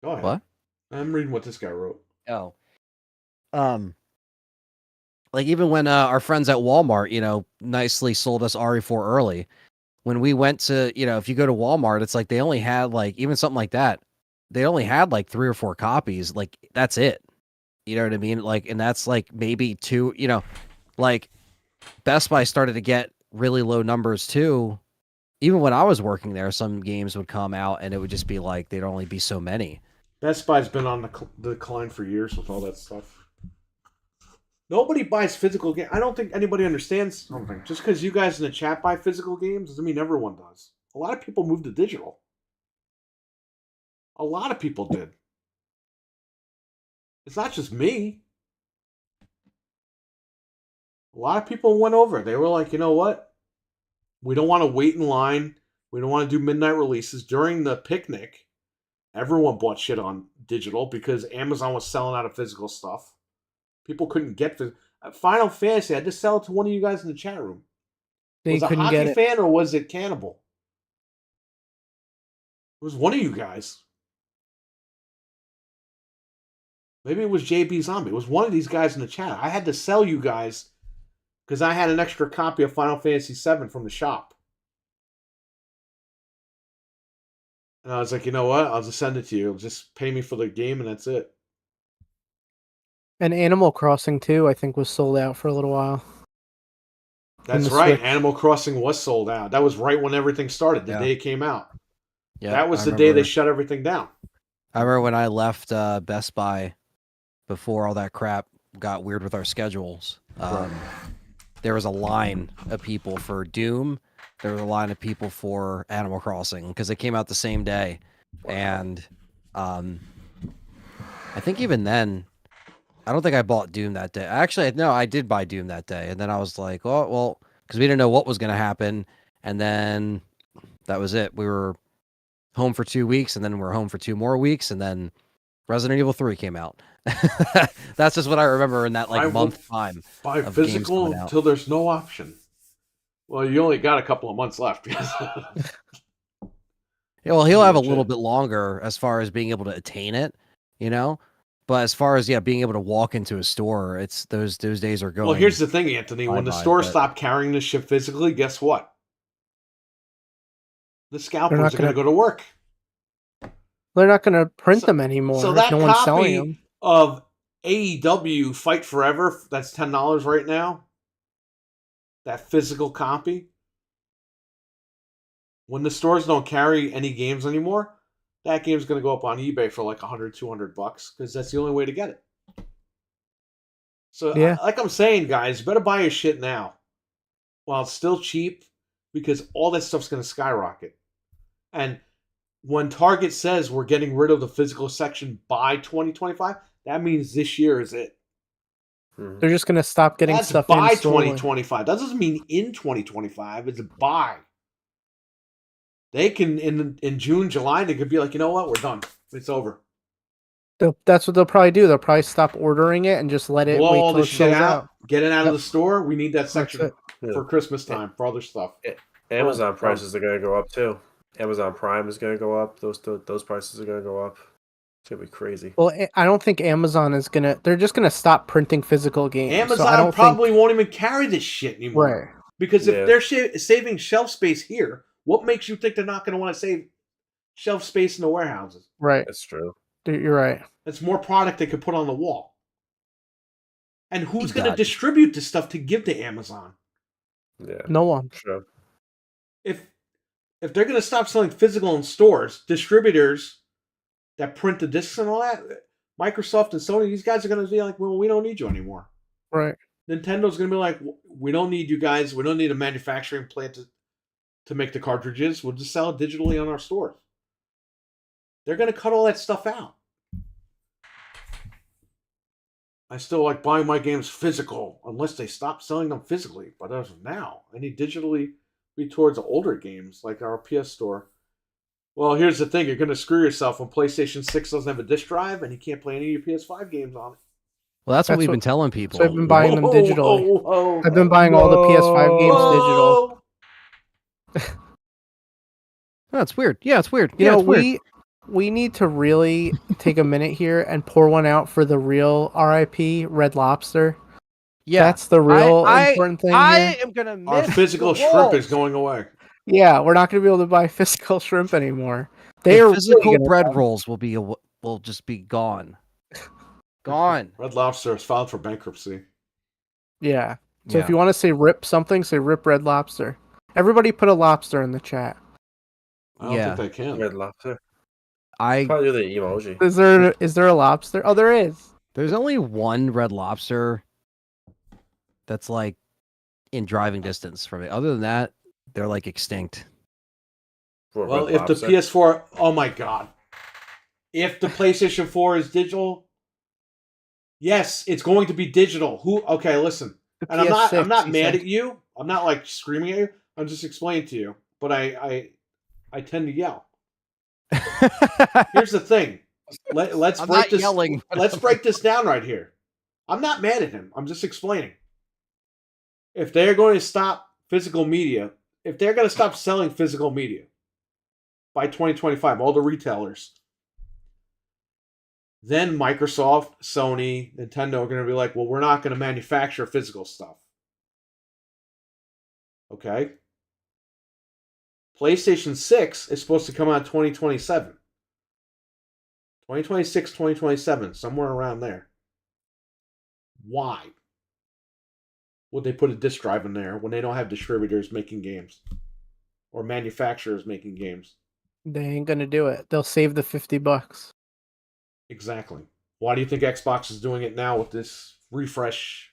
ahead. What? I'm reading what this guy wrote. Oh. Like even when our friends at Walmart, nicely sold us RE4 early. When we went to, if you go to Walmart, it's like they only had like even something like that. They only had like 3 or 4 copies. Like that's it. You know what I mean? Like, and that's like maybe 2, like Best Buy started to get really low numbers too. Even when I was working there, some games would come out and it would just be like, there'd only be so many. Best Buy's been on the decline for years with all that stuff. Nobody buys physical games. I don't think anybody understands something. Just because you guys in the chat buy physical games doesn't mean everyone does. A lot of people moved to digital. A lot of people did. It's not just me. A lot of people went over. They were like, you know what? We don't want to wait in line. We don't want to do midnight releases. During the picnic, everyone bought shit on digital because Amazon was selling out of physical stuff. People couldn't get Final Fantasy. I had to sell it to one of you guys in the chat room. Was it a hockey fan or was it Cannibal? It was one of you guys. Maybe it was JB Zombie. It was one of these guys in the chat. I had to sell you guys because I had an extra copy of Final Fantasy VII from the shop. And I was like, you know what? I'll just send it to you. Just pay me for the game and that's it. And Animal Crossing 2, I think, was sold out for a little while. That's right. Switch. Animal Crossing was sold out. That was right when everything started, the day it came out. Yeah, that was the day they shut everything down. I remember when I left Best Buy before all that crap got weird with our schedules. There was a line of people for Doom. There was a line of people for Animal Crossing because they came out the same day. Wow. And I think even then, I don't think I bought Doom that day. Actually, no, I did buy Doom that day. And then I was like, oh, well, because we didn't know what was going to happen. And then that was it. We were home for 2 weeks, and then we're home for 2 more weeks, and then Resident Evil 3 came out. That's just what I remember in that month time. Buy physical until there's no option. Well, you only got a couple of months left. Yeah, well, he'll have a little bit longer as far as being able to attain it, you know? But as far as being able to walk into a store, it's those days are going. Well, here's the thing, Anthony. When the store stopped carrying this shit physically, guess what? The scalpers are going to go to work. They're not going to print them anymore. So that copy of AEW Fight Forever, that's $10 right now. That physical copy. When the stores don't carry any games anymore, that game's going to go up on eBay for like $100, $200 because that's the only way to get it. So, like I'm saying, guys, you better buy your shit now while it's still cheap because all that stuff's going to skyrocket. And when Target says we're getting rid of the physical section by 2025, that means this year is it. They're just going to stop getting stuff by 2025. That doesn't mean in 2025. It's by. They can, in June, July, they could be like, you know what? We're done. It's over. That's what they'll probably do. They'll probably stop ordering it and just let it blow all the shit out. Get it out of the store. We need that section for Christmas time, for other stuff. Amazon prices are going to go up, too. Amazon Prime is going to go up. Those prices are going to go up. It's going to be crazy. Well, I don't think Amazon is going to... They're just going to stop printing physical games. Amazon probably won't even carry this shit anymore. Right. Because if they're saving shelf space here, what makes you think they're not going to want to save shelf space in the warehouses? Right. That's true. You're right. That's more product they could put on the wall. And who's going to distribute this stuff to give to Amazon? Yeah. No one. Sure. If they're going to stop selling physical in stores, distributors that print the discs and all that, Microsoft and Sony, these guys are going to be like, well, we don't need you anymore. Right. Nintendo's going to be like, we don't need you guys. We don't need a manufacturing plant to make the cartridges. We'll just sell it digitally on our stores. They're going to cut all that stuff out. I still like buying my games physical unless they stop selling them physically. But as of now, I need digitally be towards older games like our PS Store. Well, here's the thing. You're going to screw yourself when PlayStation 6 doesn't have a disc drive and you can't play any of your PS5 games on it. Well, that's what we've been telling people. So I've been buying them digitally. I've been buying all the PS5 games digital. That's weird. Yeah, it's weird. You know, we need to really take a minute here and pour one out for the real RIP Red Lobster. Yeah, that's the real important thing. I am gonna miss our physical shrimp is going away. Yeah, we're not gonna be able to buy physical shrimp anymore. The physical bread rolls will just be gone. Gone. Red Lobster has filed for bankruptcy. Yeah. So if you want to say rip something, say rip Red Lobster. Everybody put a lobster in the chat. I don't think they can. Red Lobster. Probably do the emoji. Is there a lobster? Oh, there is. There's only one Red Lobster that's like in driving distance from it. Other than that, they're like extinct. Well, if the PS4, oh my god, if the PlayStation 4 is digital, yes, it's going to be digital. Okay, listen, and I'm not mad at you. I'm not like screaming at you. I'm just explaining to you. But I tend to yell. Here's the thing. Let's break this. Yelling, let's break this down right here. I'm not mad at him. I'm just explaining. If they're going to stop physical media, if they're going to stop selling physical media by 2025, all the retailers, then Microsoft, Sony, Nintendo are going to be like, well, we're not going to manufacture physical stuff. Okay? PlayStation 6 is supposed to come out in 2027. 2026, 2027, somewhere around there. Why would they put a disc drive in there when they don't have distributors making games or manufacturers making games? They ain't gonna do it. They'll save the $50. Exactly. Why do you think Xbox is doing it now with this refresh?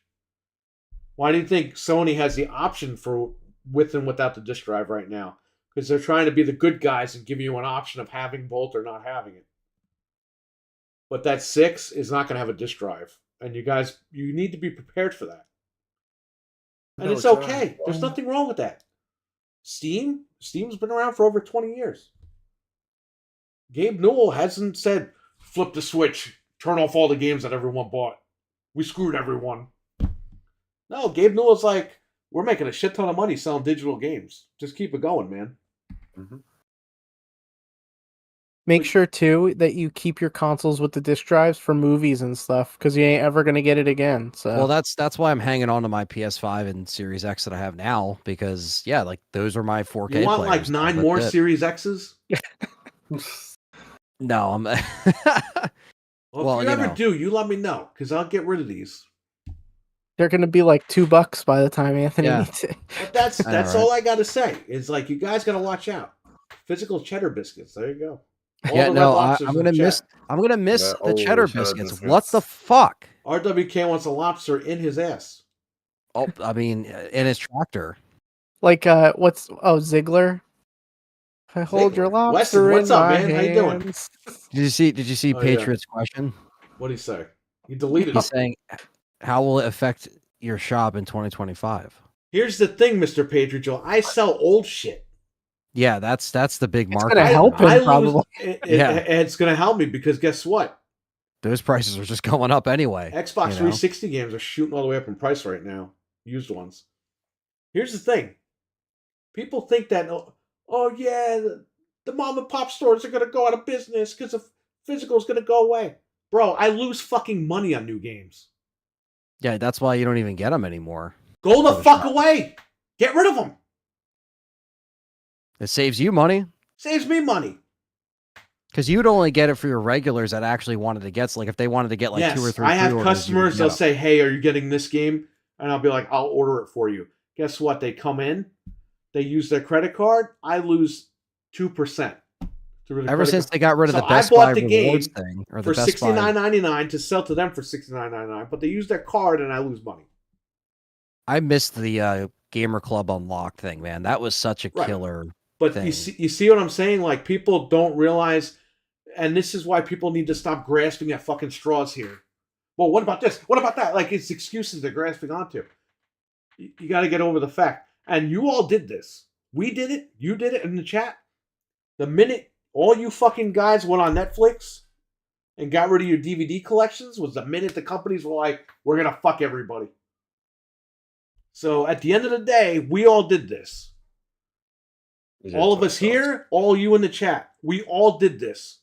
Why do you think Sony has the option for with and without the disc drive right now? Because they're trying to be the good guys and give you an option of having both or not having it. But that 6 is not going to have a disc drive. And you guys, you need to be prepared for that. And it's okay. There's nothing wrong with that. Steam's been around for over 20 years. Gabe Newell hasn't said, flip the switch, turn off all the games that everyone bought. We screwed everyone. No, Gabe Newell's like, we're making a shit ton of money selling digital games. Just keep it going, man. Mm-hmm. Make sure, too, that you keep your consoles with the disc drives for movies and stuff, because you ain't ever going to get it again. So. Well, that's why I'm hanging on to my PS5 and Series X that I have now, because, yeah, like, those are my 4K You want, players. like, 9 more Series X's? No, I'm... Well, if you ever do, you let me know, because I'll get rid of these. They're going to be like $2 by the time Anthony needs it. But that's all I got to say. Is like, you guys got to watch out. Physical cheddar biscuits. There you go. I'm gonna miss the cheddar biscuits. What the fuck? RWK wants a lobster in his ass. Oh, I mean, in his tractor. Like Ziggler. I hold your lobster Weston, what's in up, my man? hands. How you doing? Did you see Patriot's question? What'd he say? He deleted it. He's saying, how will it affect your shop in 2025? Here's the thing, Mr. Patriot Joe. I sell old shit. Yeah, that's the big market. It's going to help him, probably. It's going to help me because guess what? Those prices are just going up anyway. Xbox 360 games are shooting all the way up in price right now. Used ones. Here's the thing. People think that, oh yeah, the mom and pop stores are going to go out of business because the physical is going to go away. Bro, I lose fucking money on new games. Yeah, that's why you don't even get them anymore. Go the fuck away. Get rid of them. It saves you money. Saves me money. Because you'd only get it for your regulars that actually wanted to get, like if they wanted to get like 2 or 3 I have customers, they'll say, hey, are you getting this game? And I'll be like, I'll order it for you. Guess what? They come in, they use their credit card, I lose 2%. Ever since they got rid of the Best Buy rewards thing, or the for $69.99 to sell to them for $69.99, but they use their card and I lose money. I missed the Gamer Club Unlocked thing, man. That was such a killer. But you see what I'm saying? Like, people don't realize, and this is why people need to stop grasping at fucking straws here. Well, what about this? What about that? Like, it's excuses they're grasping onto. You got to get over the fact. And you all did this. We did it. You did it in the chat. The minute all you fucking guys went on Netflix and got rid of your DVD collections was the minute the companies were like, we're going to fuck everybody. So at the end of the day, we all did this. All of us here, all you in the chat, we all did this.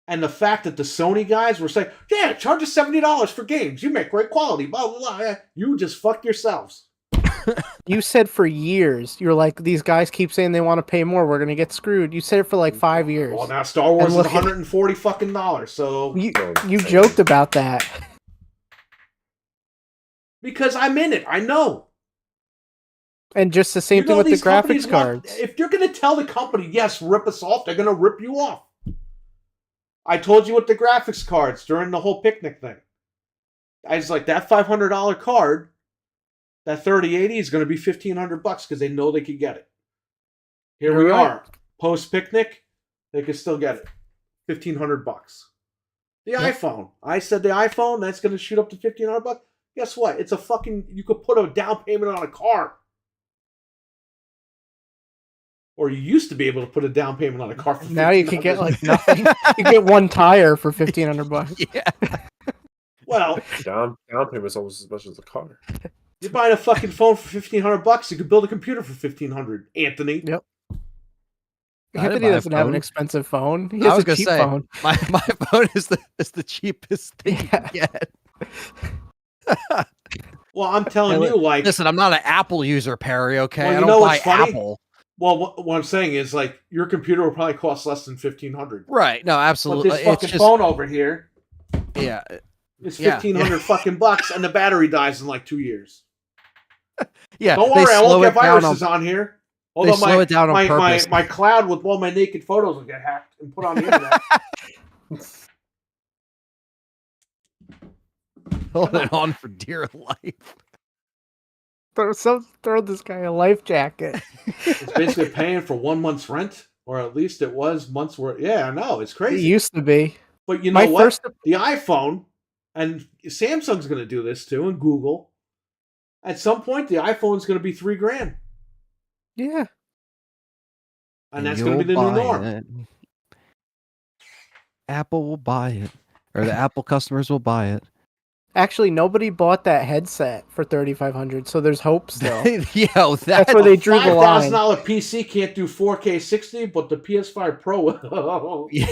And the fact that the Sony guys were saying, yeah, charge us $70 for games. You make great quality, blah, blah, blah. You just fuck yourselves. You said for years, you're like, these guys keep saying they want to pay more. We're going to get screwed. You said it for like 5 years. Well, now Star Wars is $140 fucking dollars. So you joked about that. Because I'm in it. I know. And just the same thing with the graphics cards. If you're going to tell the company, yes, rip us off, they're going to rip you off. I told you with the graphics cards during the whole picnic thing. I was like, that $500 card, that 3080 is going to be $1,500 because they know they could get it. Here we are, post picnic, they could still get it, $1,500. The iPhone, I said the iPhone, that's going to shoot up to $1,500. Guess what? It's a fucking. You could put a down payment on a car. Or you used to be able to put a down payment on a car. For now you can get like nothing. You get one tire for $1,500. Yeah. Well, down payment's almost as much as the car. You're buying a fucking phone for $1,500. You could build a computer for $1,500. Anthony. Yep. Anthony doesn't have an expensive phone. He has I was a gonna cheap say phone. my phone is the cheapest thing you can get. Well, I'm telling you, like, listen, I'm not an Apple user, Perry. Okay, well, I don't buy Apple. Well, what I'm saying is, like, your computer will probably cost less than $1,500. Right? No, absolutely. But this fucking phone over here, yeah, it's $1,500 fucking bucks, and the battery dies in like 2 years. Yeah, don't worry, I won't get viruses on here. Although they slow it down on purpose. My cloud with all my naked photos will get hacked and put on the internet. Hold it on for dear life. Throw this guy a life jacket. It's basically paying for 1 month's rent, or at least it was months worth. Yeah, I know, it's crazy. It used to be. But you know what? The iPhone, and Samsung's going to do this too, and Google. At some point, the iPhone's going to be $3,000. Yeah. And that's going to be the new norm. Apple will buy it, or the Apple customers will buy it. Actually, nobody bought that headset for $3,500, so there's hope still. That's where they drew the line. $5,000 PC can't do 4K 60, but the PS5 Pro will. Yeah,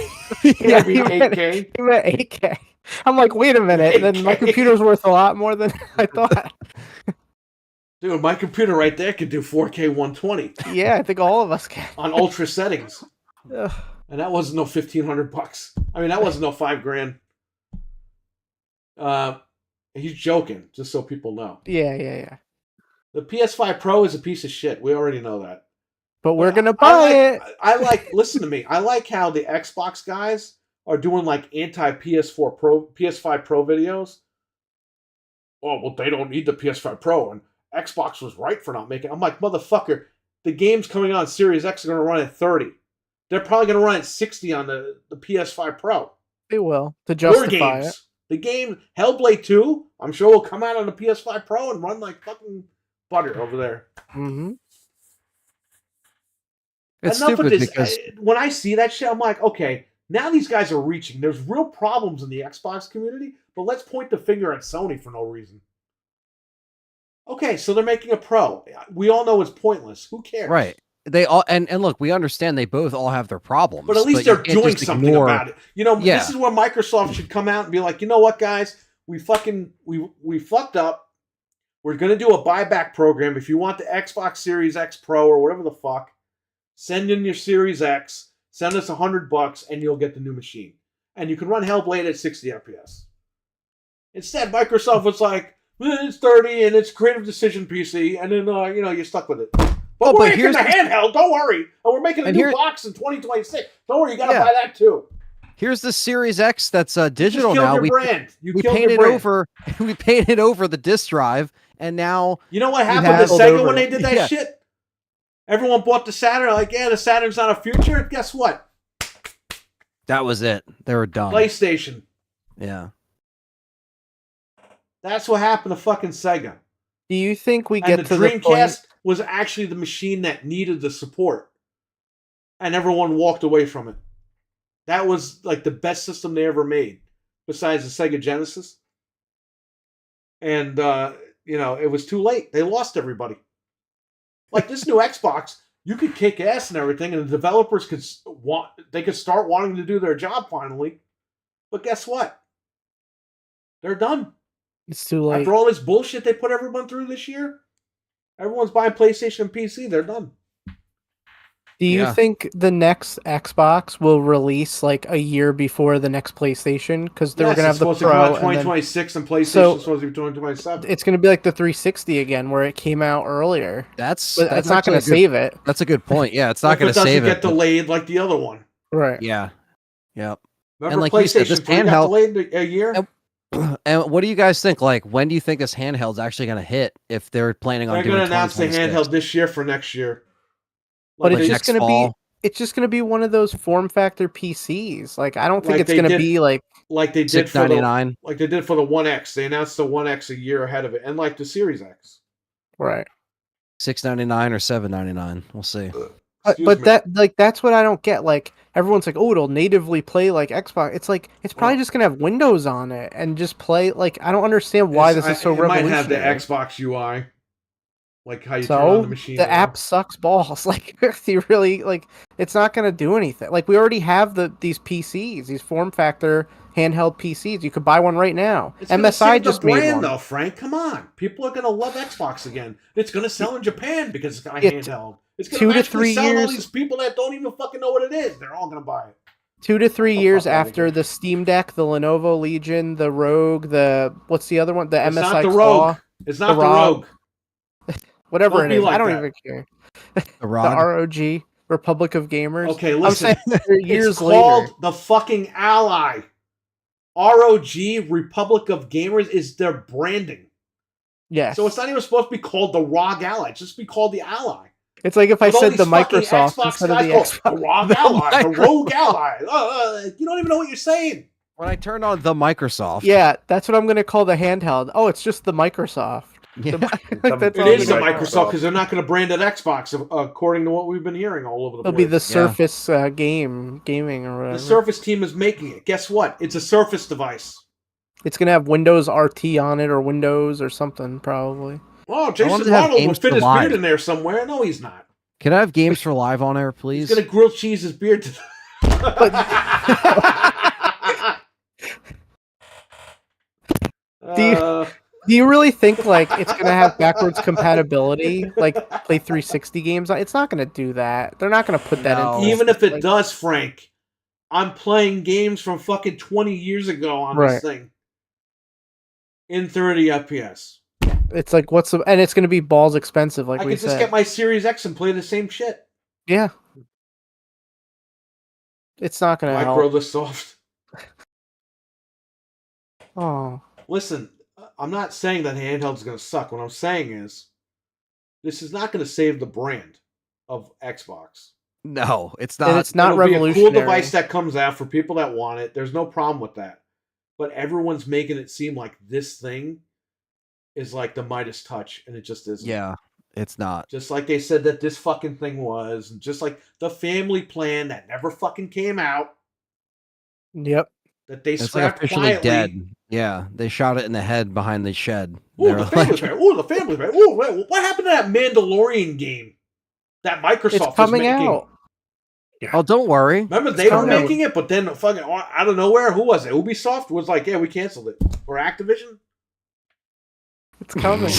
be 8K. He meant 8K. I'm like, wait a minute. 8K. Then my computer's worth a lot more than I thought. Dude, my computer right there can do 4K 120. Yeah, I think all of us can. On ultra settings. And that wasn't no $1,500. I mean, that wasn't no $5,000. He's joking, just so people know. Yeah. The PS5 Pro is a piece of shit. We already know that. But we're going to buy it. Listen to me. I like how the Xbox guys are doing like anti-PS4 Pro, PS5 Pro videos. Oh, well, they don't need the PS5 Pro, and Xbox was right for not making it. I'm like, motherfucker, the games coming on Series X are going to run at 30. They're probably going to run at 60 on the PS5 Pro. They will, to justify it. The game Hellblade 2, I'm sure will come out on the PS5 Pro and run like fucking butter over there. Mm-hmm. It's stupid because when I see that shit, I'm like, okay, now these guys are reaching. There's real problems in the Xbox community, but let's point the finger at Sony for no reason. Okay, so they're making a Pro. We all know it's pointless. Who cares? Right. They all and look, we understand they both all have their problems. But at least they're doing something about it. You know, this is where Microsoft should come out and be like, you know what, guys? We fucked up. We're gonna do a buyback program. If you want the Xbox Series X Pro or whatever the fuck, send in your Series X, send us $100, and you'll get the new machine. And you can run Hellblade at 60 FPS. Instead, Microsoft was like, it's 30 and it's Creative Decision PC, and then you're stuck with it. But we're making the handheld, don't worry. And we're making a new box in 2026. Don't worry, you gotta buy that too. Here's the Series X that's digital now. We painted over the disk drive, and now you know what happened to Sega when they did that shit? Everyone bought the Saturn, like, the Saturn's not a future. Guess what? That was it. They were done. PlayStation. Yeah. That's what happened to fucking Sega. Do you think we get to the Dreamcast was actually the machine that needed the support, and everyone walked away from it? That was like the best system they ever made, besides the Sega Genesis. And it was too late. They lost everybody. Like this new Xbox, you could kick ass and everything, and the developers could start wanting to do their job finally. But guess what? They're done. It's too late. After all this bullshit they put everyone through this year, everyone's buying PlayStation and PC. They're done. Do you think the next Xbox will release like a year before the next PlayStation? Because they're going to have the Pro. It's supposed to come out 2026 and PlayStation's supposed to be 2027. It's going to be like the 360 again, where it came out earlier. That's not going to save it. That's a good point. Yeah, it's not going to save it. It doesn't get delayed like the other one. Right. Yeah. Yep. Remember PlayStation 3 got delayed a year? And what do you guys think? Like, when do you think this handheld's actually going to hit? If they're planning on They're doing going to announce the 2026? handheld this year for next year. But Like it's they- just going to be. It's just going to be one of those form factor PCs. Like I don't think Like it's they going to did- be like like they did for the $699. like they did for the One X. They announced the One X a year ahead of it, and like the Series X. right. $699 or $799. We'll see. Excuse But me. that's what I don't get. Like everyone's like, oh, it'll natively play like Xbox. It's like it's probably just gonna have Windows on it and just play. Like I don't understand why this is so it might have the revolutionary. Xbox UI, like how you turn on So the machine. the now. app sucks balls. Like you really like it's not gonna do anything. Like we already have these PCs, these form factor handheld PCs. You could buy one right now. It's gonna MSI save just the made brand, one. though, Frank. Come on, people are gonna love Xbox again. It's gonna sell in Japan because it's got a Yeah, handheld. It's 2 gonna to actually 3 sell all years- these people that don't even fucking know what it is. They're all gonna buy it. 2 to 3 Get the years fuck outta after here. the Steam Deck, the Lenovo Legion, the Rogue, the what's the other one? The It's MSI not the Claw, Rogue. It's not the ROG. Rogue. whatever Don't it be is. like I don't that. even care. The The ROG. ROG, Republic of Gamers. Okay, I'm listen. saying they're years It's called later. the fucking Ally. ROG, Republic of Gamers, is their branding. Yes. So it's not even supposed to be called the ROG Ally. It's just be called the Ally. It's like if I With all said these the fucking Microsoft Xbox instead of guys the call Xbox. the ROG The Ally, the Rogue Microsoft. Ally. You don't even know what you're saying. When I turned on the Microsoft. Yeah, that's what I'm going to call the handheld. Oh, it's just the Microsoft. Yeah. Like, that's It all is I'm a gonna Microsoft call it. because they're not going to brand it Xbox, according to what we've been hearing all over the It'll place. be the Surface gaming or whatever. The Surface team is making it. Guess what? It's a Surface device. It's going to have Windows RT on it or Windows or something probably. Oh, wanted Jason to have Arnold will games fit for his live. beard in there somewhere. No, he's not. Can I have games for live on air, He's please? going to grill cheese his beard. To... Do you really think like it's going to have backwards compatibility like play 360 games? It's not going to do that. They're not going to put that No. in. Even if it like, does, Frank, I'm playing games from fucking 20 years ago on Right. this thing. In 30 FPS. it's like and it's going to be balls expensive like I we could just said. get my Series X and play the same shit. Yeah. It's not going to Micro help. the soft. Oh. Listen, I'm not saying that handheld's going to suck. What I'm saying is, this is not going to save the brand of Xbox. No, it's And not. it's not It'll be a revolutionary. cool device that comes out for people that want it. There's no problem with that. But everyone's making it seem like this thing is like the Midas touch, and it just isn't. Yeah, it's not. Just like they said that this fucking thing was, and just like the family plan that never fucking came out, Yep. that they It's like scrapped officially quietly. dead. Yeah, they shot it in the head behind the shed. Ooh, They the were family like, plan. Ooh, the family plan. Ooh, wait, what happened to that Mandalorian game that Microsoft It's was coming making? out. oh, don't worry. Remember they were coming. making it, but then fucking out of nowhere, who was it? Ubisoft was like, yeah, we canceled it, or Activision. It's coming.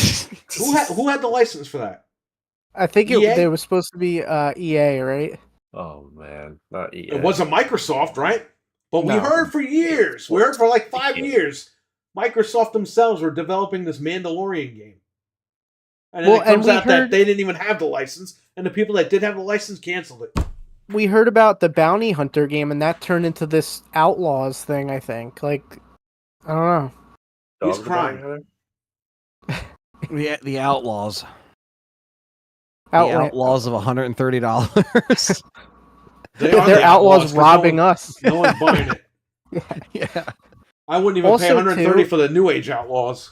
Who had the license for that? I think EA? they was supposed to be EA, right? Oh man, not EA. It wasn't Microsoft, right? But we No. heard for years. We heard for like 5 years. Microsoft themselves were developing this Mandalorian game. And then Well, it comes and we out that heard- they didn't even have the license, and the people that did have the license canceled it. We heard about the Bounty Hunter game, and that turned into this Outlaws thing. I think, like, I don't know. He's Dog crying. Hunter? The Outlaws. The Outland. Outlaws of $130. They are They're the outlaws 'cause robbing us. No one's buying it. Yeah. I wouldn't even pay Also, $130 too- for the New Age Outlaws.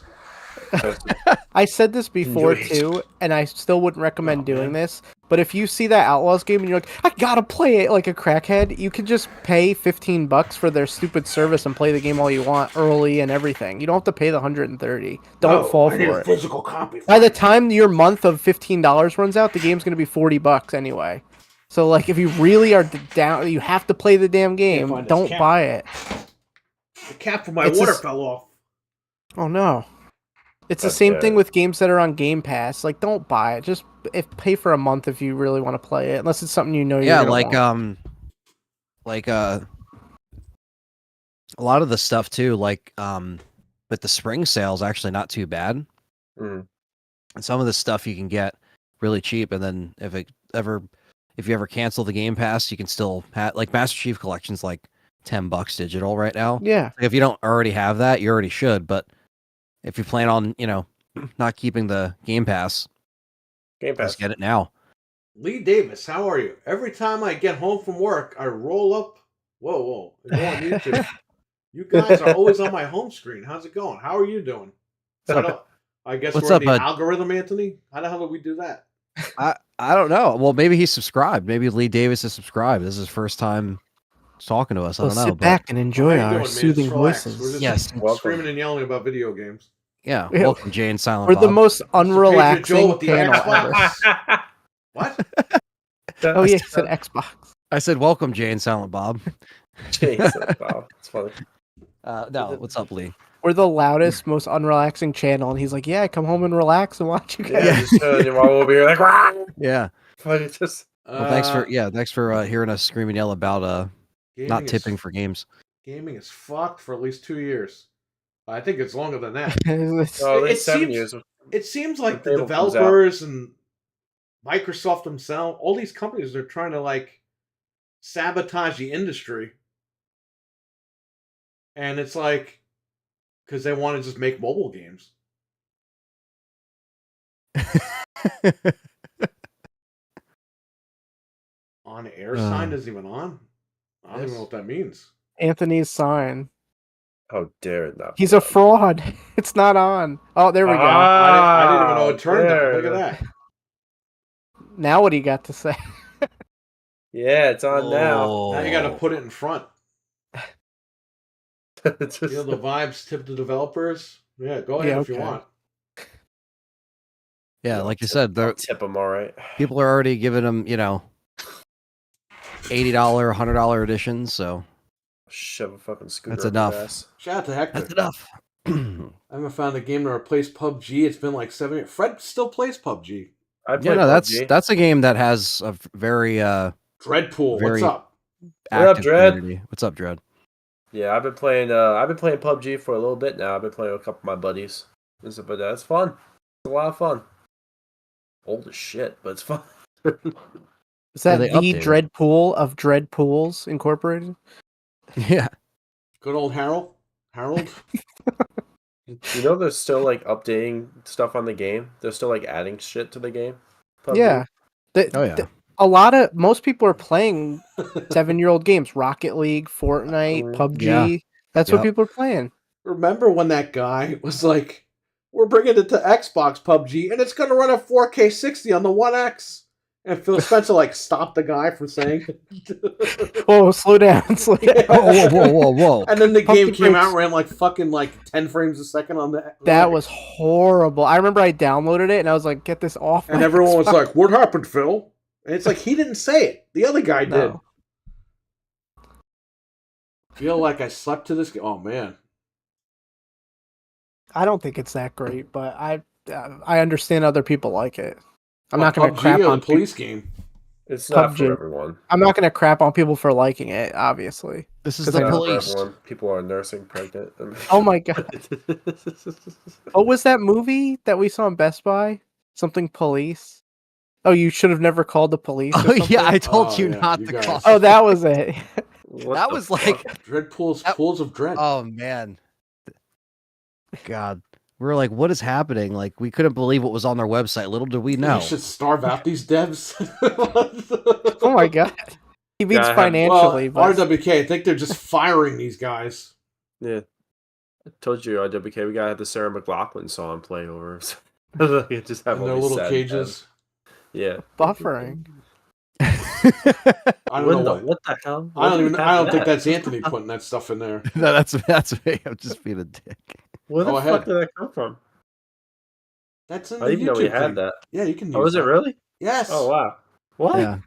I said this before Enjoy it. too, and I still wouldn't recommend Oh, doing man. this. But if you see that Outlaws game and you're like, I gotta play it like a crackhead, you could just pay $15 for their stupid service and play the game all you want early and everything. You don't have to pay the $130. Don't No, fall I need for a it. physical copy. By the time your month of $15 runs out, the game's gonna be $40 anyway. So like, if you really are down, you have to play the damn game. find this Don't cap. buy it. The cap for my It's water a- fell off. Oh no. It's the That's same bad. thing with games that are on Game Pass. Like, don't buy it. Just pay for a month if you really want to play it, unless it's something you know. Yeah, you're gonna like a lot of the stuff too, like with the spring sales actually not too bad. Mm. And some of the stuff you can get really cheap, and then if you ever cancel the Game Pass, you can still have like Master Chief Collection's like $10 digital right now. Yeah. If you don't already have that, you already should. But if you plan on, not keeping the Game Pass, just get it now. Lee Davis, how are you? Every time I get home from work, I roll up. Whoa, and go on YouTube. You guys are always on my home screen. How's it going? How are you doing? I guess What's we're up, in the bud? algorithm, Anthony. How the hell do we do that? I don't know. Well, maybe he's subscribed. Maybe Lee Davis is subscribed. This is his first time talking to us. I don't know. Sit back and enjoy How you our doing, man? soothing Just relax. voices. We're just Yes. screaming and yelling about video games. Yeah. Yeah. Welcome, Jay and Silent We're Bob. the most Patriot Joe unrelaxing with the channel ever. Xbox. What? Oh yeah, he said Xbox. I said, welcome, Jay and Silent Bob. Jay and Silent Bob. It's funny. No, what's up, Lee? We're the loudest, most unrelaxing channel, and he's like, "Yeah, come home and relax and watch you guys." Yeah, just your mom over here like, "Rah!" Yeah. Like, just Well, thanks for hearing us scream and yell about not tipping for games. Gaming is fucked for at least 2 years. I think it's longer than that. at least 7 years. It seems like the Fable comes out. developers and Microsoft themselves, all these companies, are trying to like sabotage the industry. And it's like, because they want to just make mobile games. On air sign isn't even on. I don't even know what that means. Anthony's sign. How dare it not? He's a fraud. It's not on. Oh, there we go. I didn't even know it turned on. Look at that. Now what do you got to say? Yeah, it's on now. Now you got to put it in front. It's You just, know the vibes, tip the developers. Yeah, go ahead if you okay. want. Yeah, like you said, I'll tip them all right. people are already giving them, $80, $100 editions. So Shove a fucking scooter. That's up your enough. ass. Shout out to Hector. that's enough. I haven't found a game to replace PUBG. It's been like 7 years. Fred still plays PUBG. I play Yeah, no, PUBG. that's a game that has a very Dreadpool, Very- what's up? What up, active Dread? community. What's up, Dread? Yeah, I've been playing PUBG for a little bit now. I've been playing with a couple of my buddies. But that's fun. It's a lot of fun. Old as shit, but it's fun. Is that they the updated. Dreadpool of Dreadpools Incorporated? Yeah. Good old Harold. You know, they're still like updating stuff on the game. They're still like adding shit to the game. PUBG. Yeah. Oh yeah. Most people are playing 7-year-old games. Rocket League, Fortnite, PUBG. Yeah. That's what people are playing. Remember when that guy was like, we're bringing it to Xbox PUBG, and it's going to run at 4K 60 on the One X? And Phil Spencer like stopped the guy from saying, Whoa, slow down, slow down. Whoa. And then the Pump game the came brakes. out, ran like fucking like 10 frames a second on the. That was horrible. I remember I downloaded it and I was like, get this off. And my everyone was Xbox. like, what happened, Phil? And it's like, he didn't say it. The other guy did. No. Feel like I slept to this game. Oh, man. I don't think it's that great, but I understand other people like it. I'm not going to PUBG crap or on the police game. It's not PUBG. for everyone. I'm not going to crap on people for liking it, obviously. This is Because the I- Not for police. everyone. People are nursing pregnant. Oh my god. What was that movie that we saw in Best Buy? Something police? Oh, you should have never called the police. Or Oh yeah, I something? told Oh, you yeah, not you to guys. call. Oh, that was it. What That the was fuck? like, Dreadpool's That- Pools of Dread. oh man, God, we were like, what is happening? Like, we couldn't believe what was on their website. Little did we know. You should starve out these devs. Oh my god. He means Yeah, financially, well, but RWK, I think they're just firing these guys. Yeah. I told you, RWK, we gotta have the Sarah McLaughlin song play over. You just have In all their these little sad cages. Yeah. buffering. I don't know Linda, what. what the hell? I don't Where even. did we I don't have think that? that's Anthony putting that stuff in there. No, that's me. I'm just being a dick. Where the Go fuck ahead. did that come from? That's in I the didn't know we YouTube had thing. that. Yeah, you can use Oh, is it that. really? Yes. Oh, wow. What? Yeah,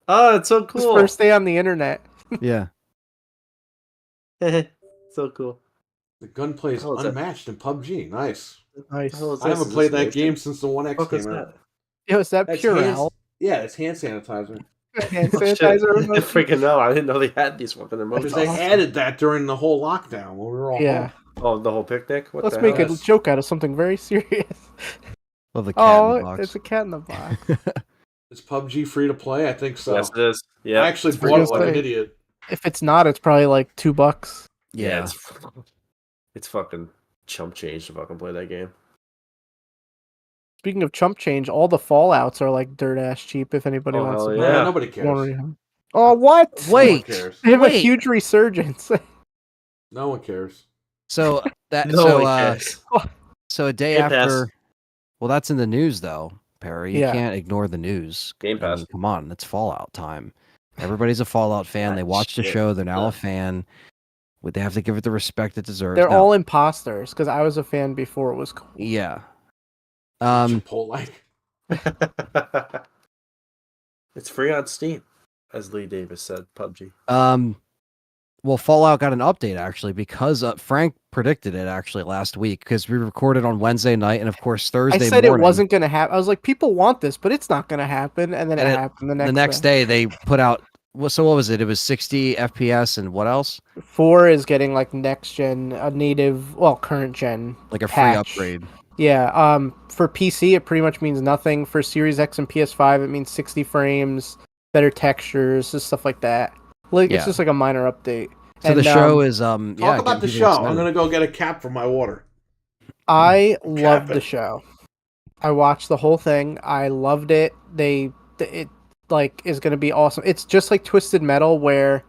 Oh, it's so His cool. first day on the internet. yeah. So cool. The gunplay is Oh, is that- unmatched in PUBG. Nice. Nice. What the hell is I haven't this? Is played this that Nathan? game since the One X What the fuck came is out. that? Yo, is that That's Purell? Yeah, it's hand sanitizer. Hand Oh, shit. sanitizer I emoji? freaking know. I didn't know they had these fucking Because emojis. they awesome. added that during the whole lockdown when we were all Yeah. home. Oh, the whole picnic? What Let's the make hell? a joke out of something very serious. Love the cat in the Oh, box. it's a cat in the box. Is PUBG free to play? I think so. Yes, it is. Yeah. I actually It's free bought to it like an play. idiot. If it's not, it's probably like $2. Yeah, it's fucking chump change to fucking play that game. Speaking of chump change, all the Fallouts are like dirt ass cheap. If anybody wants to, yeah, nobody cares. Oh, what? Wait, no one cares. They have a huge resurgence. No one cares. So that one cares. So a day Game after, Pass. well, that's in the news though, Perry. You Yeah. can't ignore the news. Game Pass. I mean, come on, it's Fallout time. Everybody's a Fallout fan. They watched the show. They're now a fan. They have to give it the respect it deserves. They're all imposters because I was a fan before it was cool. Yeah. Chipotle. It's free on Steam, as Lee Davis said. PUBG. Well, Fallout got an update actually because Frank predicted it actually last week because we recorded on Wednesday night and of course Thursday morning. I said it wasn't going to happen. I was like, people want this, but it's not going to happen. And then it happened the next day. They put out. So what was it? It was 60 FPS and what else? 4 is getting like next gen, a native, current gen, like a patch. Free upgrade. Yeah. For PC, it pretty much means nothing. For Series X and PS5, it means 60 frames, better textures, just stuff like that. It's just like a minor update. So the show is talk about the show. Excited. I'm gonna go get a cap for my water. I loved the show. I watched the whole thing. I loved it. It is gonna be awesome. It's just like Twisted Metal where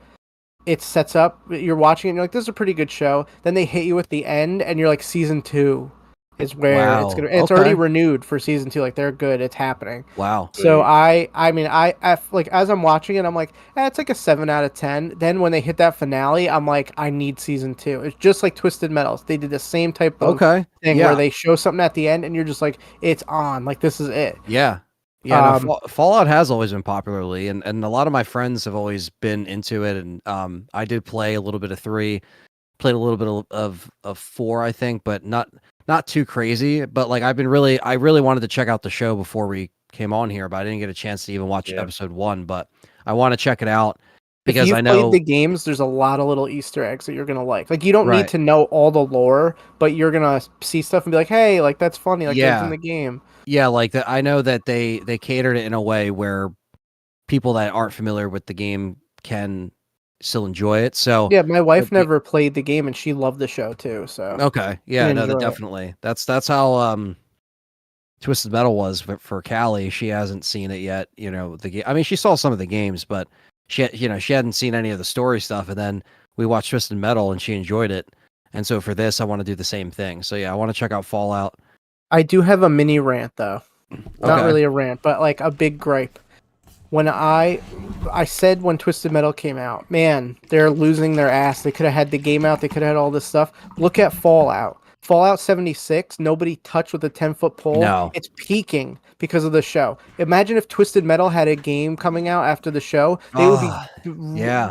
it sets up. You're watching it and you're like, this is a pretty good show. Then they hit you at the end and you're like, season 2 is where it's gonna. It's already renewed for season 2. Like they're good. It's happening. Wow. So I like as I'm watching it, I'm like, it's like a 7 out of 10. Then when they hit that finale, I'm like, I need season 2. It's just like Twisted Metals. They did the same type of thing where they show something at the end, and you're just like, it's on. Like this is it. Yeah. Yeah. Fallout has always been popularly, and a lot of my friends have always been into it. And I did play a little bit of 3, played a little bit of 4, I think, but not too crazy, but like I really wanted to check out the show before we came on here, but I didn't get a chance to even watch episode 1, but I want to check it out because I know played the games, there's a lot of little Easter eggs that you're going to like. Like you don't need to know all the lore, but you're going to see stuff and be like, hey, like that's funny. Like that's in the game. Yeah. Like that. I know that they catered it in a way where people that aren't familiar with the game can still enjoy it. So yeah, my wife never played the game and she loved the show too. So okay, yeah, no, definitely. That's how Twisted Metal was for Callie. She hasn't seen it yet. You know, the game. I mean, she saw some of the games, but she hadn't seen any of the story stuff. And then we watched Twisted Metal and she enjoyed it. And so for this, I want to do the same thing. So yeah, I want to check out Fallout. I do have a mini rant though. Not really a rant, but like a big gripe. When I said when Twisted Metal came out, man, they're losing their ass. They could have had the game out. They could have had all this stuff. Look at Fallout. Fallout 76, nobody touched with a 10-foot pole. No. It's peaking because of the show. Imagine if Twisted Metal had a game coming out after the show. They would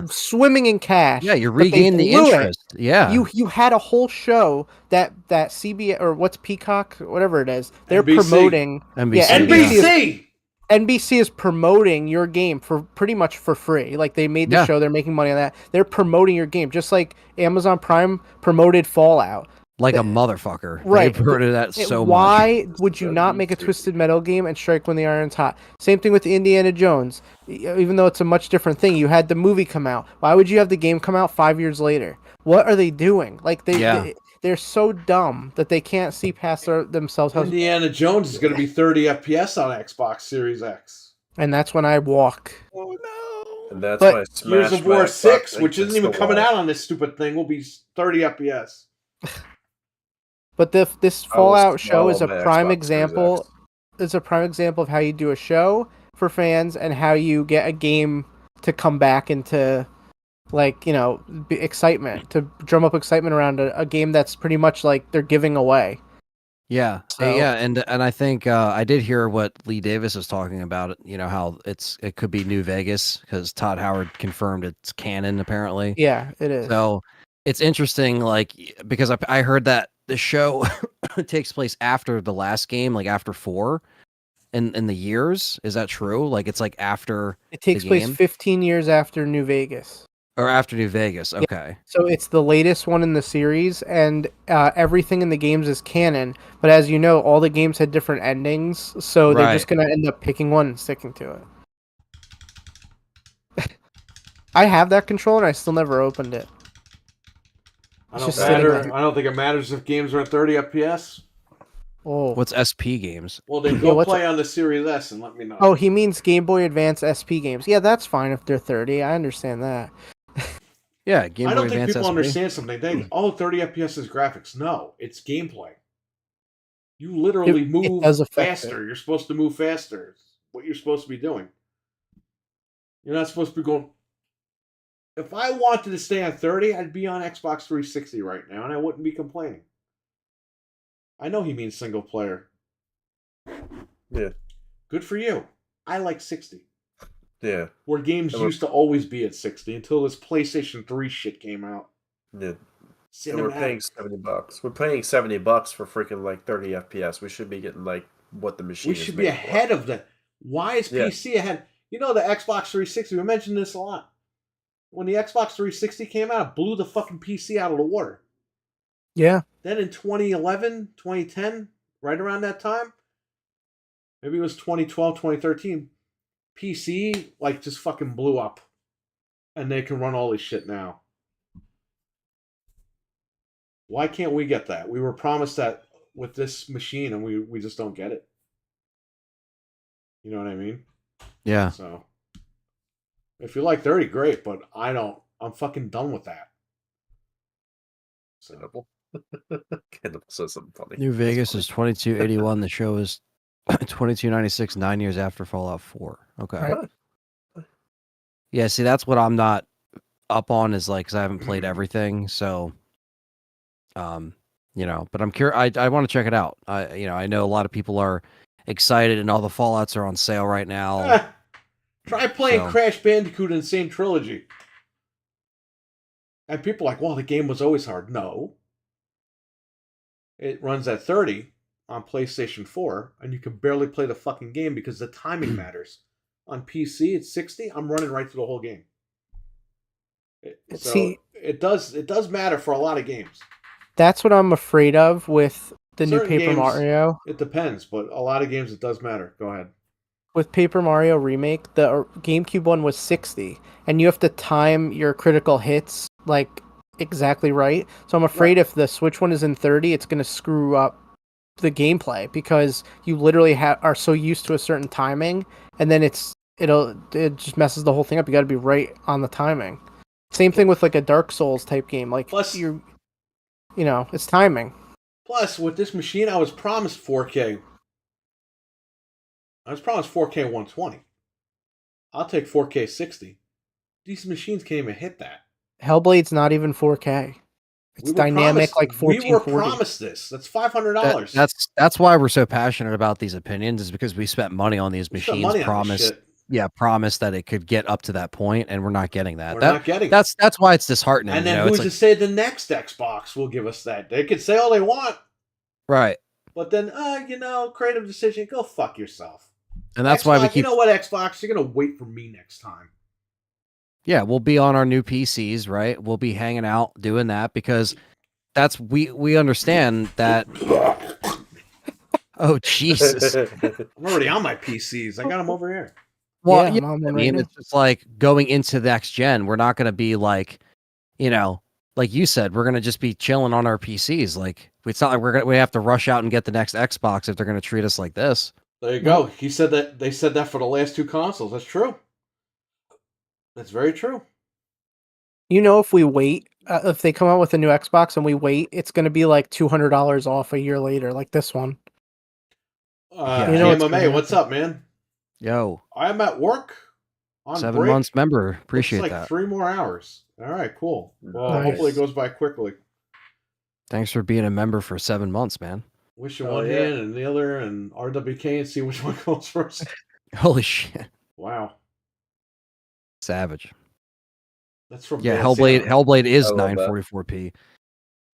be swimming in cash. Yeah, you regain the interest. Yeah. You had a whole show that CBS or what's Peacock, whatever it is. They're NBC. promoting. NBC. Yeah, NBC. NBC is promoting your game for pretty much for free. Like they made the show, they're making money on that. They're promoting your game just like Amazon Prime promoted Fallout. Like a motherfucker. Right. They promoted that so much. Why would you not make a Twisted Metal game and strike when the iron's hot? Same thing with Indiana Jones. Even though it's a much different thing, you had the movie come out. Why would you have the game come out 5 years later? What are they doing? Like they're so dumb that they can't see past themselves. Indiana Jones is going to be 30 FPS on Xbox Series X. And that's when I walk. Oh, no. And that's why Gears of War 6, which isn't even coming out on this stupid thing, will be 30 FPS. But this Fallout show is a prime example. It's a prime example of how you do a show for fans and how you get a game to come back into, like, you know, excitement, to drum up excitement around a game that's pretty much like they're giving away. Yeah, and I think I did hear what Lee Davis was talking about. You know how it could be New Vegas because Todd Howard confirmed it's canon apparently. Yeah, it is. So it's interesting, like because I heard that the show takes place after the last game, like after 4, in the years. Is that true? Like it's like after it takes place 15 years after New Vegas. Or after New Vegas, okay. Yeah. So it's the latest one in the series, and everything in the games is canon. But as you know, all the games had different endings, so they're just going to end up picking one and sticking to it. I have that controller. And I still never opened it. I It's don't just sitting matter. there. I don't think it matters if games are at 30 FPS. Oh, What's SP games? Well, then Yeah, go what's play on the Series S and let me know. oh, he means Game Boy Advance SP games. Yeah, that's fine if they're 30. I understand that. Yeah, Game I Boy don't think Advance people SP. understand something. They think, 30 FPS is graphics. No, it's gameplay. You literally It move does affect faster. You're supposed to move faster. It's what you're supposed to be doing. You're not supposed to be going. If I wanted to stay on 30, I'd be on Xbox 360 right now, and I wouldn't be complaining. I know he means single player. Yeah. Good for you. I like 60. Yeah. Where games used to always be at 60 until this PlayStation 3 shit came out. Yeah. And we're paying $70. We're paying $70 for freaking like 30 FPS. We should be getting like what the machine. We should be ahead of that. Why is PC ahead? You know the Xbox 360. We mentioned this a lot. When the Xbox 360 came out, it blew the fucking PC out of the water. Yeah. Then in 2011, 2010, right around that time, maybe it was 2012, 2013, PC like just fucking blew up, and they can run all this shit now. Why can't we get that? We were promised that with this machine, and we just don't get it. You know what I mean? Yeah. So, if you like 30, great, but I don't. I'm fucking done with that. So, Kendall says something funny. New Vegas is 2281. The show is 2296, 9 years after Fallout 4. Okay. Right. Yeah, see, that's what I'm not up on is like, because I haven't played everything. So, but I'm curious. I want to check it out. I know a lot of people are excited and all the Fallouts are on sale right now. Try playing Crash Bandicoot Insane Trilogy. And people are like, well, the game was always hard. No. It runs at 30 on PlayStation 4, and you can barely play the fucking game because the timing matters. On PC, it's 60. I'm running right through the whole game. It does matter for a lot of games. That's what I'm afraid of with the new Certain Paper games, Mario. It depends, but a lot of games it does matter. Go ahead. With Paper Mario Remake, the GameCube one was 60, and you have to time your critical hits like exactly right. So I'm afraid if the Switch one is in 30, it's going to screw up the gameplay because you literally are so used to a certain timing, and then it just messes the whole thing up. You got to be right on the timing. Same thing with like a Dark Souls type game. Like plus it's timing. Plus, with this machine, I was promised 4K. I was promised 4K 120. I'll take 4K 60. These machines can't even hit that. Hellblade's not even 4K. It's dynamic like 1440. We were promised this. That's $500. That's why we're so passionate about these opinions, is because we spent money on these machines. Promised that it could get up to that point, and we're not getting that. We're not getting that's why it's disheartening. And then who's to say the next Xbox will give us that? They could say all they want. Right. But then, creative decision, go fuck yourself. And that's Xbox, why we keep... You know what, Xbox? You're going to wait for me next time. Yeah, we'll be on our new PCs, right? We'll be hanging out doing that because we understand that... Oh, Jesus. I'm already on my PCs. I got them over here. Well, it's just like going into the next gen. We're not going to be like, like you said, we're going to just be chilling on our PCs. Like, it's not like we have to rush out and get the next Xbox if they're going to treat us like this. There you go. He said that. They said that for the last two consoles. That's true. That's very true. If we wait, if they come out with a new Xbox and we wait, it's going to be like $200 off a year later, like this one. MMA, what's up, man? Yo. I'm at work. On 7 break. months member. Appreciate that. Like 3 more hours. All right, cool. Well, hopefully it goes by quickly. Thanks for being a member for 7 months, man. Wish you one hand and the other and RWK and see which one goes first. Holy shit. Wow. Savage. That's from Hellblade is 944p.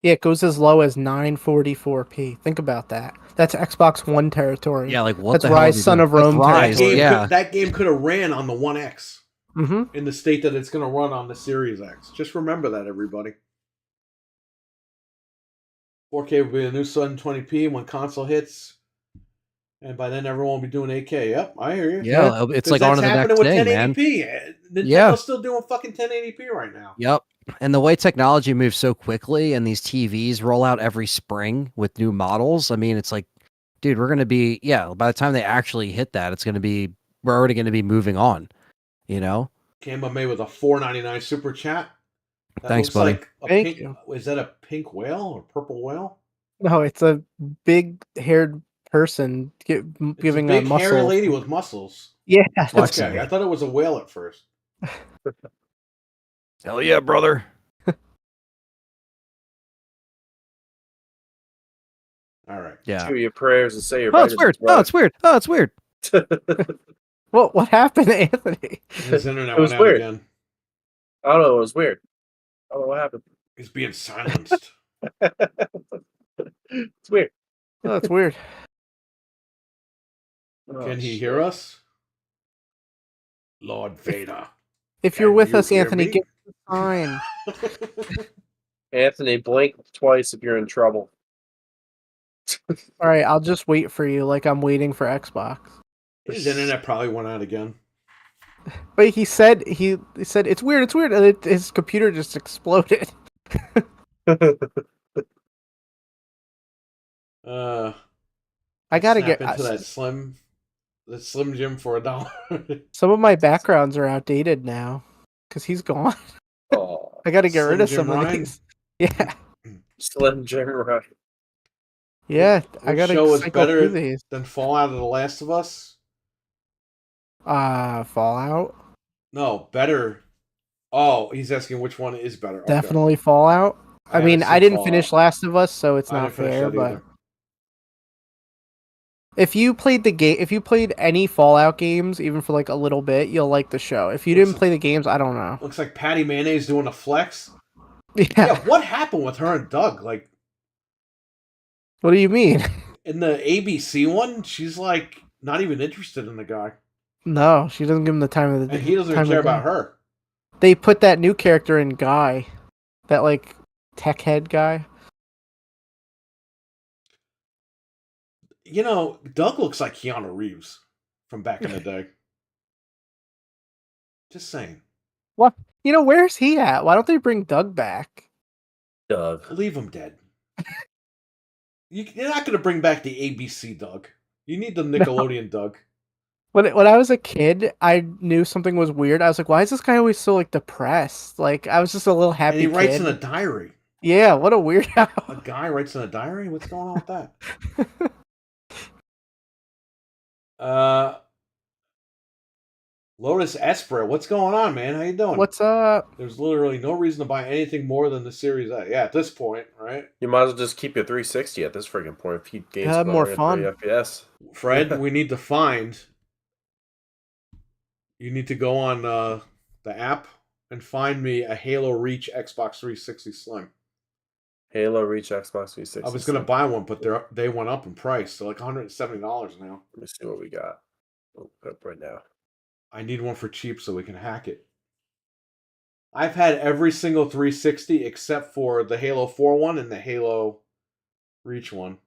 Yeah, it goes as low as 944p. Think about that. That's Xbox One territory. Yeah, like what That's the hell? Rise, Son of Rome territory. That game could have ran on the One X. Mm-hmm. In the state that it's going to run on the Series X. Just remember that, everybody. 4K will be the new 720p when console hits. And by then, everyone will be doing 8K. Yep, I hear you. Yeah, it's like on to the next thing, man. Nintendo's still doing fucking 1080p right now. Yep. And the way technology moves so quickly and these TVs roll out every spring with new models, I mean, it's like, dude, we're going to be, by the time they actually hit that, we're already going to be moving on, you know? Came up made with a $4.99 super chat. That Thanks, looks buddy. like a Thank pink. you. Is that a pink whale or purple whale? No, it's a big-haired person giving a big muscle. hairy lady with muscles. Yeah. Okay, I thought it was a whale at first. Hell yeah, brother. All right. Yeah. Do your prayers and say your it's weird. Oh, it's weird. Oh, it's weird. What happened to Anthony? His internet it was went out weird. again. I don't know. It was weird. I don't know what happened. He's being silenced. It's weird. Oh, it's weird. Can he hear us? Lord Vader. If you're with us, Anthony, give us a sign. Anthony, blink twice if you're in trouble. All right, I'll just wait for you like I'm waiting for Xbox. His internet probably went out again. But he said it's weird, and his computer just exploded. I gotta get into that Slim Jim for $1. Some of my backgrounds are outdated now because he's gone. Oh, I gotta get rid of Jim some Ryan? of these. Yeah. Slim Jim Ryan. Yeah, I gotta show is cycle better through these. than Fallout of The Last of Us? Fallout. No, better. Oh, he's asking which one is better. Okay. Definitely Fallout. I mean, I didn't finish Last of Us, so it's not fair. But if you played the game, if you played any Fallout games, even for like a little bit, you'll like the show. If you didn't play the games, I don't know. Looks like Patty Mayonnaise doing a flex. Yeah. What happened with her and Doug? Like, what do you mean? In the ABC one, she's like not even interested in the guy. No, she doesn't give him the time of the day. And he doesn't even care about her. They put that new character in Guy, that like tech head guy. You know, Doug looks like Keanu Reeves from back in the day. Just saying. What? You know, where's he at? Why don't they bring Doug back? Doug. Leave him dead. You're not going to bring back the ABC Doug. You need the Nickelodeon Doug. When I was a kid, I knew something was weird. I was like, why is this guy always so like depressed? Like, I was just a little happy And he writes kid. in a diary. Yeah, what a weirdo. A guy writes in a diary? What's going on with that? Lotus Esprit, what's going on, man? How you doing? What's up? There's literally no reason to buy anything more than the Series A. Yeah, at this point, right? You might as well just keep your 360 at this friggin' point. If you games have more fun. FPS. Fred, we need to find. You need to go on the app and find me a Halo Reach Xbox 360 Slim. Halo Reach Xbox 360. I was gonna buy one, but they went up in price. They're like $170 now. Let me see what we got. I'll put up right now. I need one for cheap so we can hack it. I've had every single 360 except for the Halo 4 one and the Halo Reach one.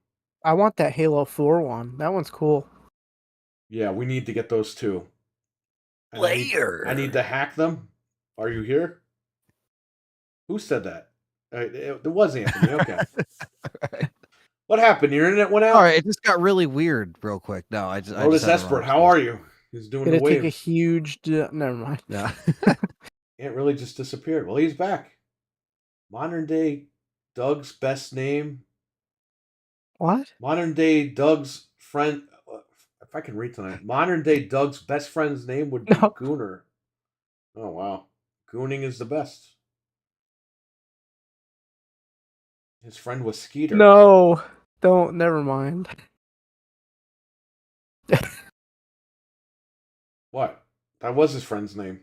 I want that Halo 4 one. That one's cool. Yeah, we need to get those two. And Player. I need to hack them. Are you here? Who said that? It was Anthony. Okay. Right. What happened? Your internet went out? All right, it just got really weird real quick. No, I just. Lotus Esprit, how are you? He's doing the waves. Take a huge. Never mind. Yeah. It really just disappeared. Well, he's back. Modern day Doug's best name. What? Modern day Doug's friend. If I can read tonight, modern day Doug's best friend's name would be Gooner. Oh wow, Gooning is the best. His friend was Skeeter. No, don't. Never mind. What? That was his friend's name.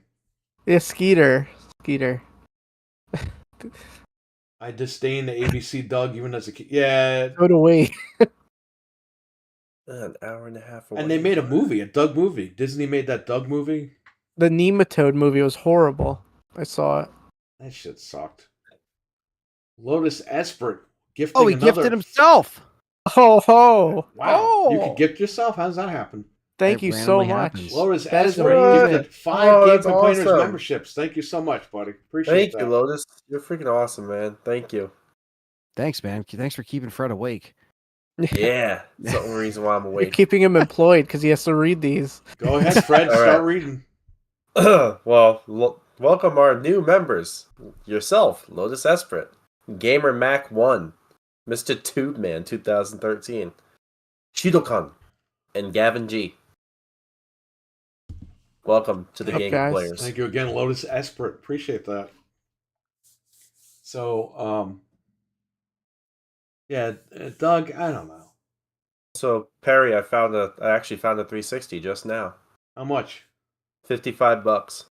Yeah, Skeeter. I disdain the ABC Doug even as a kid. Yeah. Go to wait. An hour and a half. And they made a movie, a Doug movie. Disney made that Doug movie. The Nematode movie was horrible. I saw it. That shit sucked. Lotus Esprit gifting. Oh, he gifted himself. Ho ho! Wow, Oh. you could gift yourself? How does that happen? Thank you so randomly much. happens. Lotus That is Esprit amazing. gifted 5 Game that's Complainers awesome. memberships. Thank you so much, buddy. Appreciate Thank you, that. Lotus. You're freaking awesome, man. Thank you. Thanks, man. Thanks for keeping Fred awake. Yeah, that's the only reason why I'm You're awake. keeping him employed because he has to read these. Go ahead, Fred. All Start right. reading. Well, welcome our new members. Yourself, Lotus Esprit, Gamer Mac 1, Mr. Tube Man 2013, Shidokan, and Gavin G. Welcome to the What's up, Game guys? Players. Thank you again, Lotus Esprit. Appreciate that. So, yeah, Doug, I don't know. So Perry, I actually found a 360 just now. How much? $55.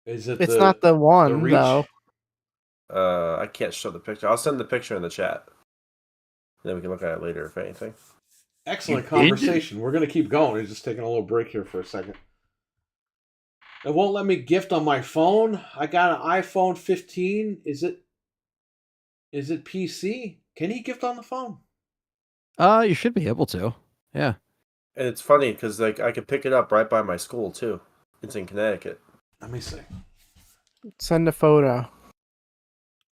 Is it It's not the one, Reach? though. I can't show the picture. I'll send the picture in the chat. Then we can look at it later, if anything. Excellent conversation. We're going to keep going. We're just taking a little break here for a second. It won't let me gift on my phone. I got an iPhone 15. Is it PC? Can he gift on the phone? You should be able to. Yeah. And it's funny because like I could pick it up right by my school too. It's in Connecticut. Let me see. Send a photo.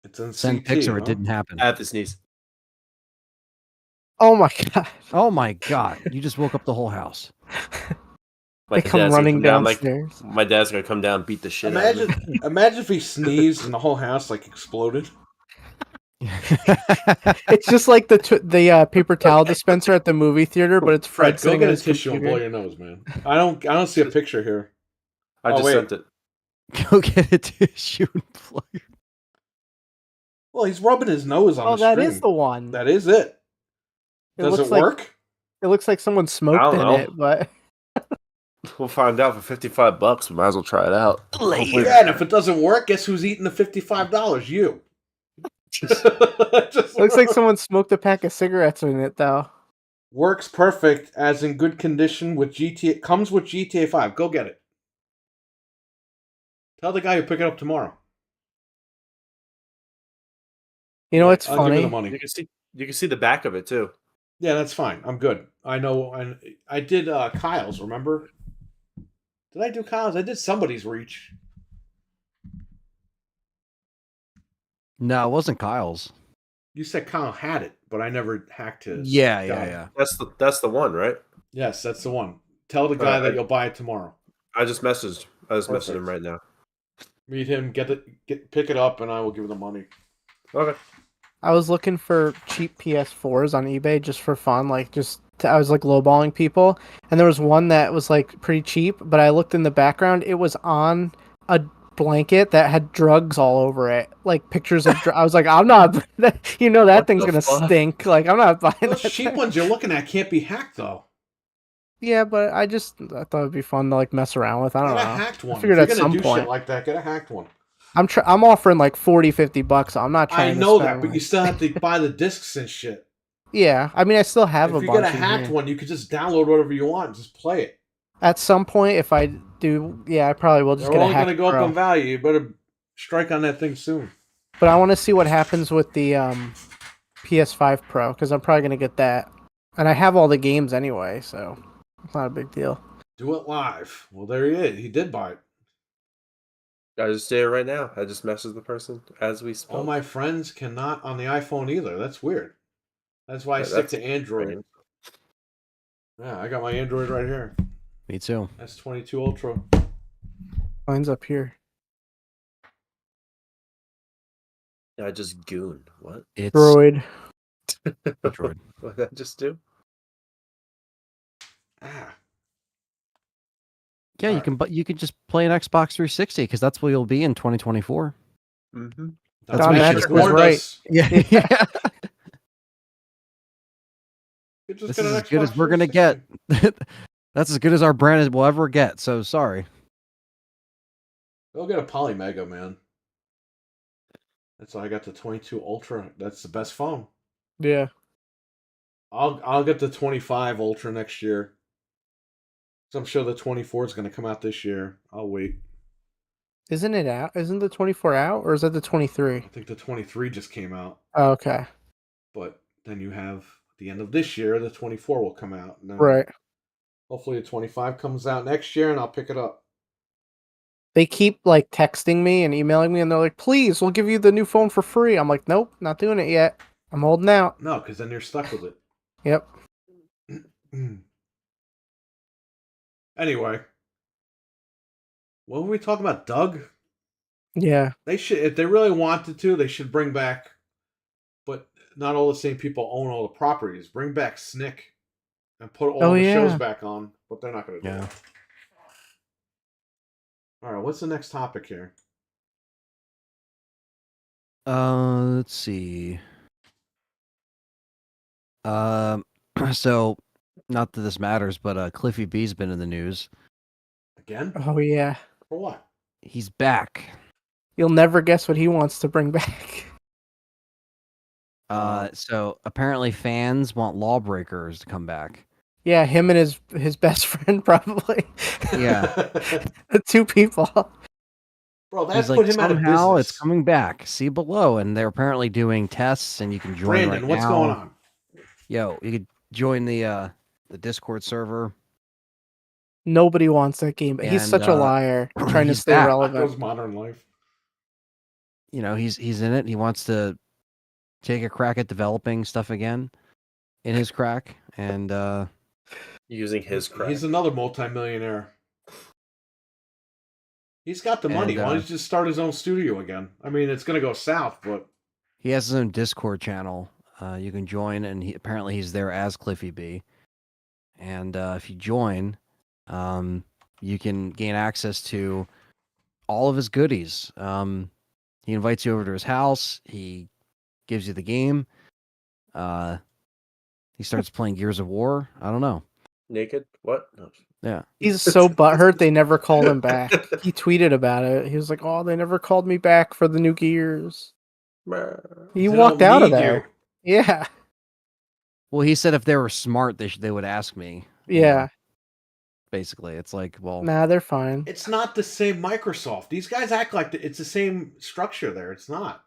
It's in Send CT, pics or huh? it didn't happen. I have to sneeze. Oh my god. Oh my god. You just woke up the whole house. They come running downstairs. My dad's gonna come down and beat the shit out of me. Imagine if he sneezed and the whole house like exploded. It's just like the paper towel dispenser at the movie theater, but it's Fred Go sitting get on a his tissue and computer. blow your nose, man. I don't see a picture here. I just wait. sent it. Go get a tissue and blow your... Well, he's rubbing his nose on Oh, the that screen. is the one. That is it. Does it work? It looks like someone smoked in know. it, but We'll find out for $55. We might as well try it out. Yeah, and if it doesn't work, guess who's eating the $55? You. it looks like someone smoked a pack of cigarettes in it, though. Works perfect, as in good condition with GTA. Comes with GTA 5. Go get it. Tell the guy you pick it up tomorrow. You know what's I'll give you funny? the money. You can see the back of it too. Yeah, that's fine. I'm good. I know. And I did Kyle's. Remember? Did I do Kyle's? I did somebody's Reach. No, it wasn't Kyle's. You said Kyle had it, but I never hacked his. Yeah. That's the one, right? Yes, that's the one. Tell the guy that you'll buy it tomorrow. I just messaged him right now. Meet him, pick it up, and I will give him the money. Okay. I was looking for cheap PS4s on eBay just for fun, I was like lowballing people, and there was one that was like pretty cheap, but I looked in the background, it was on a blanket that had drugs all over it, like pictures of I was like, I'm not that thing's gonna stink, like I'm not buying Those that cheap thing. ones you're looking at can't be hacked though. Yeah, but I thought it'd be fun to like mess around with. I don't know. Get a hacked one. I figured if at you're gonna some do point shit like that, get a hacked one. I'm offering like $40-$50. So I'm not trying. I to know spend, that, but you still have to buy the discs and shit. Yeah, I mean, I still have If a you bunch. get a hacked one, you could just download whatever you want and just play it. At some point, if I do, I probably will just They're get a only hacked going to go Pro. up in value. You better strike on that thing soon. But I want to see what happens with the PS5 Pro, because I'm probably going to get that. And I have all the games anyway, so it's not a big deal. Do it live. Well, there he is. He did buy it. I just did it right now. I just messaged the person as we spoke. All my friends cannot on the iPhone either. That's weird. That's why I stick to Android. Strange. Yeah, I got my Android right here. Me too. S22 Ultra. Mine's up here. I just goon. What? It's Droid. Droid. What did I just do? Ah. Yeah, you can just play an Xbox 360 because that's what you'll be in 2024. Mm-hmm. That's Don what Magic Magic was warned right. us. Yeah. You just This get is an as good as Xbox we're gonna 360. get. That's as good as our brand will ever get. So sorry. Go get a Polymega, man. That's why I got the 22 Ultra. That's the best phone. Yeah. I'll get the 25 Ultra next year. So I'm sure the 24 is going to come out this year. I'll wait. Isn't it out? Isn't the 24 out, or is that the 23? I think the 23 just came out. Oh, okay. But then you have the end of this year, the 24 will come out. And then Right. Hopefully the 25 comes out next year and I'll pick it up. They keep like texting me and emailing me, and they're like, "Please, we'll give you the new phone for free." I'm like, "Nope, not doing it yet. I'm holding out." No, because then you're stuck with it. Yep. Anyway, what were we talking about? Doug? Yeah. They should, if they really wanted to, they should bring back. But not all the same people own all the properties. Bring back Snick and put all the shows back on, but they're not going to do it. All right, what's the next topic here? Let's see. So not that this matters, but Cliffy B's been in the news again. Oh yeah. For what? He's back. You'll never guess what he wants to bring back. So apparently fans want Lawbreakers to come back. Yeah, him and his best friend probably. Yeah. The two people. Bro, that's put him out of business. Somehow it's coming back. See below, and they're apparently doing tests, and you can join Brandon, what's going on? Yo, you could join the Discord server. Nobody wants that game. He's such a liar, trying to stay relevant. Modern Life. You know, he's in it. He wants to take a crack at developing stuff again in his crack, and using his crack. He's another multimillionaire. He's got the money. Why don't you just start his own studio again? I mean, it's going to go south, but he has his own Discord channel. You can join, and apparently he's there as Cliffy B. And if you join, you can gain access to all of his goodies. He invites you over to his house. He gives you the game. He starts playing Gears of War. I don't know. Naked? What? No. Yeah. He's so butthurt they never called him back. He tweeted about it. He was like, "Oh, they never called me back for the new Gears." He walked out of there. Yeah. Well, he said if they were smart, they would ask me. Yeah. Basically, it's like, well, nah, they're fine. It's not the same Microsoft. These guys act like it's the same structure there. It's not.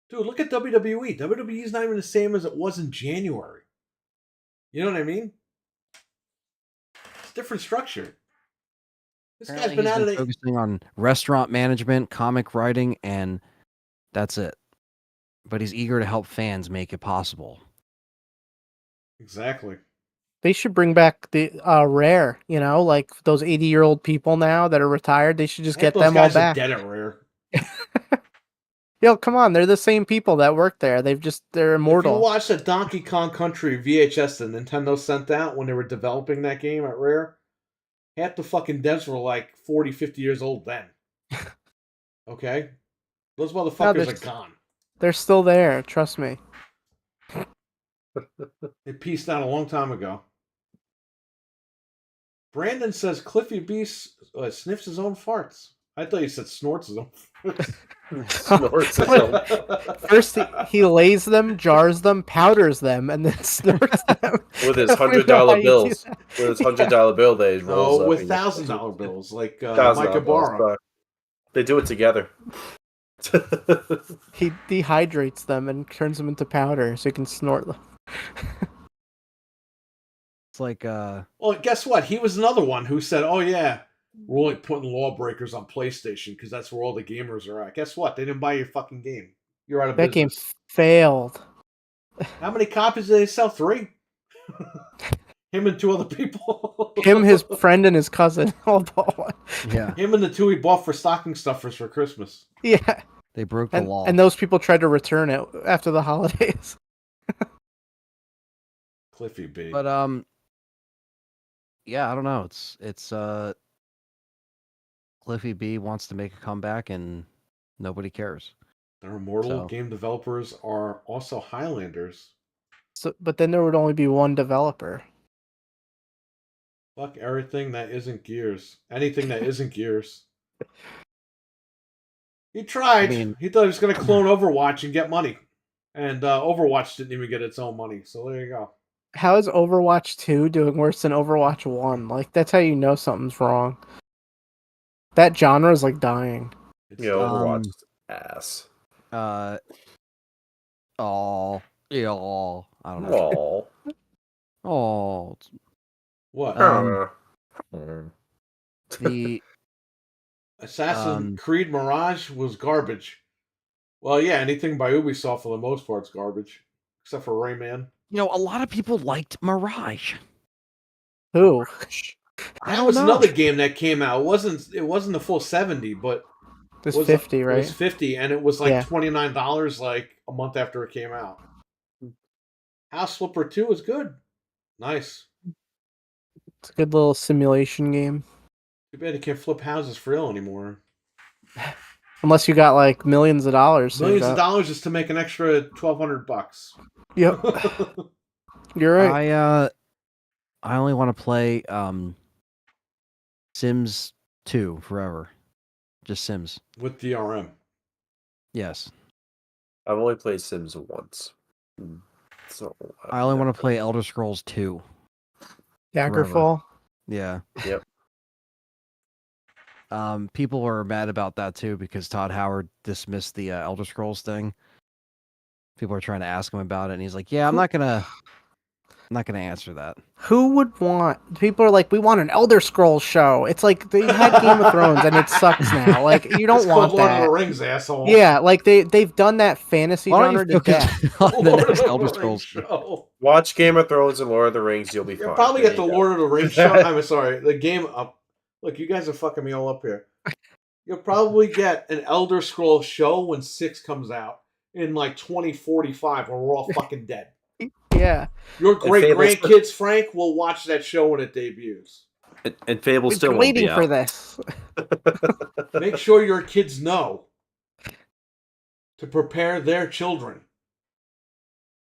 Dude, look at WWE. WWE is not even the same as it was in January. You know what I mean? It's a different structure. This guy's been out of it. Focusing on restaurant management, comic writing, and that's it. But he's eager to help fans make it possible. Exactly. They should bring back the Rare, you know, like those 80-year-old people now that are retired. They should just get them all back. Dead at Rare. Yo, come on, they're the same people that work there. They're immortal. If you watch the Donkey Kong Country VHS that Nintendo sent out when they were developing that game at Rare, half the fucking devs were like 40, 50 years old then. Okay? Those motherfuckers are gone. They're still there, trust me. They pieced out a long time ago. Brandon says Cliffy B sniffs his own farts. I thought you said snorts his own farts. Snorts his own. First, he lays them, jars them, powders them, and then snorts them. With his $100 bills. With his $100 bill that he rolls up. With $1,000 bills, like Mike Ibarra. They do it together. He dehydrates them and turns them into powder so he can snort them. It's like Well, guess what? He was another one who said, "Oh yeah, we're only putting Lawbreakers on PlayStation because that's where all the gamers are at." Guess what? They didn't buy your fucking game. You're out of business. That game failed. How many copies did they sell? 3. Him and 2 other people. Him, his friend, and his cousin all bought one. Yeah. Him and the 2 he bought for stocking stuffers for Christmas. Yeah. They broke the law. And those people tried to return it after the holidays. Cliffy B. But yeah, I don't know. It's Cliffy B wants to make a comeback and nobody cares. Their immortal game developers are also Highlanders. So, but then there would only be one developer. Fuck everything that isn't Gears. Anything that isn't Gears. He tried. He thought he was going to clone Overwatch and get money. And Overwatch didn't even get its own money. So there you go. How is Overwatch 2 doing worse than Overwatch 1? Like, that's how you know something's wrong. That genre is like dying. Yeah, Overwatch is ass. Yeah, I don't know. What? The Assassin's Creed Mirage was garbage. Well, yeah, anything by Ubisoft for the most part is garbage, except for Rayman. a lot of people liked Mirage. Who? I That don't was know. another game that came out. It wasn't the full 70, but It was 50, right? It was 50, and it was like Yeah. $29 like a month after it came out. House Flipper 2 is good. Nice. It's a good little simulation game. Too bad you can't flip houses for real anymore. Unless you got like millions of dollars. Millions of dollars just to make an extra $1,200. Yep. You're right. I only want to play Sims 2 forever. Just Sims. With DRM. Yes. I've only played Sims once. So I only want to play Elder Scrolls 2. Daggerfall. Yeah. Yep. People were mad about that too because Todd Howard dismissed the Elder Scrolls thing. People are trying to ask him about it, and he's like, "Yeah, I'm not gonna answer that." Who would want? People are like, we want an Elder Scrolls show. It's like they had Game of Thrones, and it sucks now. Like you don't want Lord that. of the Rings, asshole. Yeah, like they've done that fantasy genre to death. On the next Elder Scrolls show. Watch Game of Thrones and Lord of the Rings. You'll be fine. You'll probably get the Lord of the Rings show. I'm sorry, the game up. Look, you guys are fucking me all up here. You'll probably get an Elder Scrolls show when 6 comes out in like 2045 when we're all fucking dead. Yeah. Your great grandkids, Frank, will watch that show when it debuts. And Fable still won't waiting be for out. this. Make sure your kids know to prepare their children.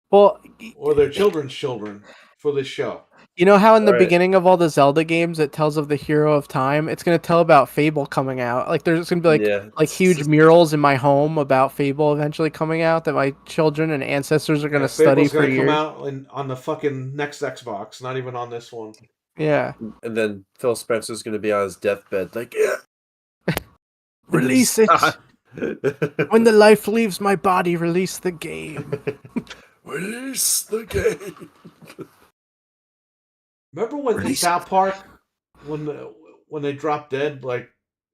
Well, or their children's children for this show. You know how in the beginning of all the Zelda games it tells of the hero of time? It's going to tell about Fable coming out. Like there's going to be like huge murals in my home about Fable eventually coming out that my children and ancestors are going to study for years. Come out on the fucking next Xbox, not even on this one. Yeah. And then Phil Spencer's going to be on his deathbed like, yeah. Release it. When the life leaves my body, release the game. Release the game. Remember when South Park, when they drop dead, like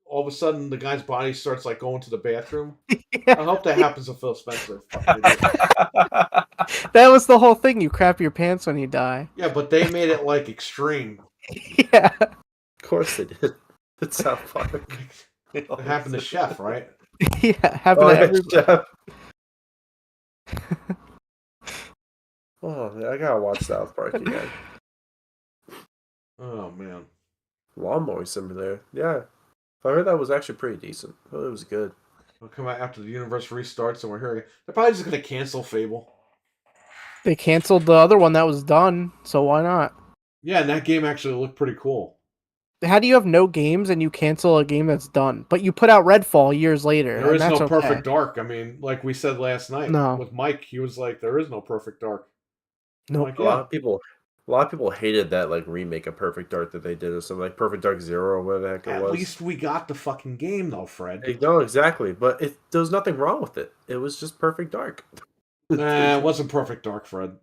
all of a sudden the guy's body starts like going to the bathroom? Yeah. I hope that happens to Phil Spencer. That was the whole thing. You crap your pants when you die. Yeah, but they made it like extreme. Yeah. Of course they did. It's South Park. It happened to Chef, right? Yeah, happened to everybody. Chef. Oh, I gotta watch South Park again. Oh man, Lawnmower Simulator. Yeah, I heard that was actually pretty decent. I thought it was good. It'll come out after the universe restarts, and we're hearing they're probably just gonna cancel Fable. They canceled the other one that was done, so why not? Yeah, and that game actually looked pretty cool. How do you have no games and you cancel a game that's done? But you put out Redfall years later. There is no Perfect Dark. I mean, like we said last night with Mike, he was like, "There is no Perfect Dark." No, like, a lot of people hated that like remake of Perfect Dark that they did, or something like Perfect Dark Zero or whatever the heck it was. At least we got the fucking game though, Fred. No, exactly, but there was nothing wrong with it. It was just Perfect Dark. Nah, it wasn't Perfect Dark, Fred.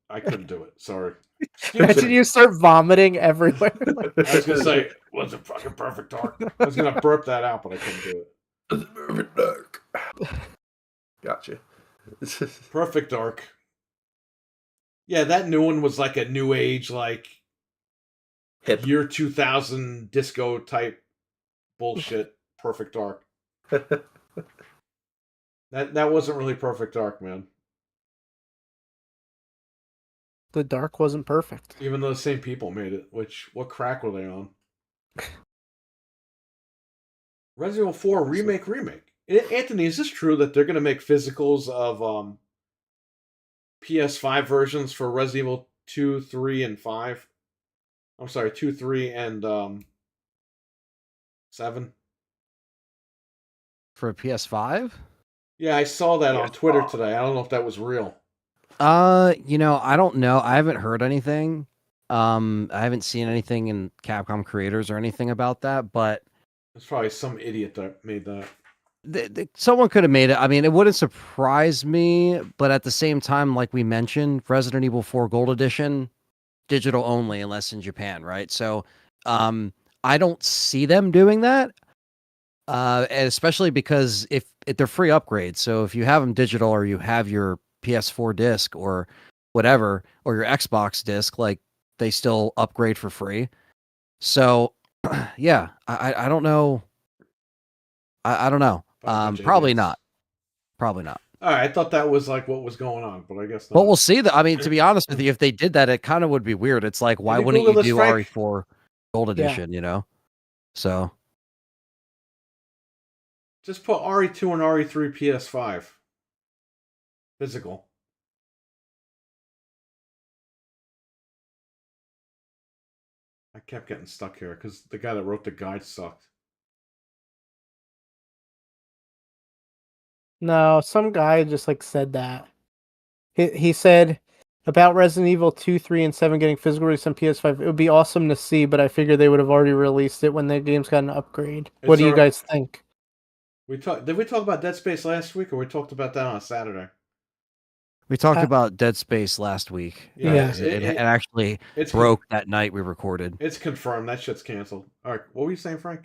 I couldn't do it. Sorry. Imagine you start vomiting everywhere. I was gonna say, was it fucking Perfect Dark? I was gonna burp that out, but I couldn't do it. Was it Perfect Dark? Gotcha. Perfect Dark. Yeah, that new one was like a new age, like hip year 2000 disco type bullshit. Perfect Dark. That wasn't really Perfect Dark, man. The dark wasn't perfect. Even though the same people made it, what crack were they on? Resident Evil 4 remake. Anthony, is this true that they're going to make physicals of PS5 versions for Resident Evil 2, 3, and 5? I'm sorry, 2, 3, and 7? For a PS5? Yeah, I saw that on Twitter today. I don't know if that was real. I don't know. I haven't heard anything. I haven't seen anything in Capcom Creators or anything about that, but it's probably some idiot that made that. someone could have made it. I mean, it wouldn't surprise me, but at the same time, like we mentioned, Resident Evil 4 Gold Edition, digital only, unless in Japan, right? So, I don't see them doing that, and especially because if they're free upgrades. So if you have them digital or you have your PS4 disc or whatever, or your Xbox disc, like they still upgrade for free. So, yeah, I don't know. I don't know. Probably not. Probably not. All right, I thought that was like what was going on, but I guess not. But we'll see. I mean, to be honest with you, if they did that, it kind of would be weird. It's like, why wouldn't you do RE4 Gold Edition? You know, so just put RE2 and RE3 PS5 physical. I kept getting stuck here because the guy that wrote the guide sucked. No, some guy just like said that. He said about Resident Evil 2, 3, and 7 getting physical release on PS5. It would be awesome to see, but I figure they would have already released it when the game's got an upgrade. What do you guys think? Did we talk about Dead Space last week, or we talked about that on a Saturday? We talked about Dead Space last week. Yeah. It actually broke that night we recorded. It's confirmed. That shit's canceled. All right, what were you saying, Frank?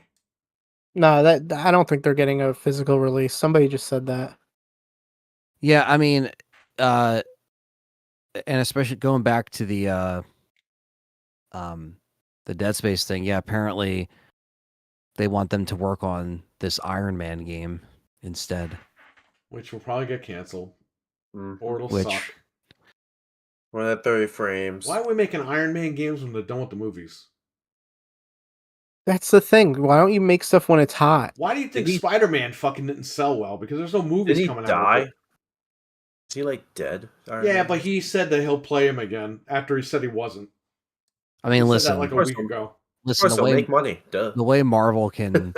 No, I don't think they're getting a physical release. Somebody just said that. Yeah, I mean, and especially going back to the Dead Space thing. Yeah, apparently they want them to work on this Iron Man game instead, which will probably get canceled, or it'll suck. Run at 30 frames. Why are we making Iron Man games when they're done with the movies? That's the thing. Why don't you make stuff when it's hot? Why do you think Spider-Man fucking didn't sell well? Because there's no movies coming out. Is he like dead? But he said that he'll play him again after he said he wasn't. I mean, listen, said that like a week ago. Listen, the way make money. Duh. The way Marvel can,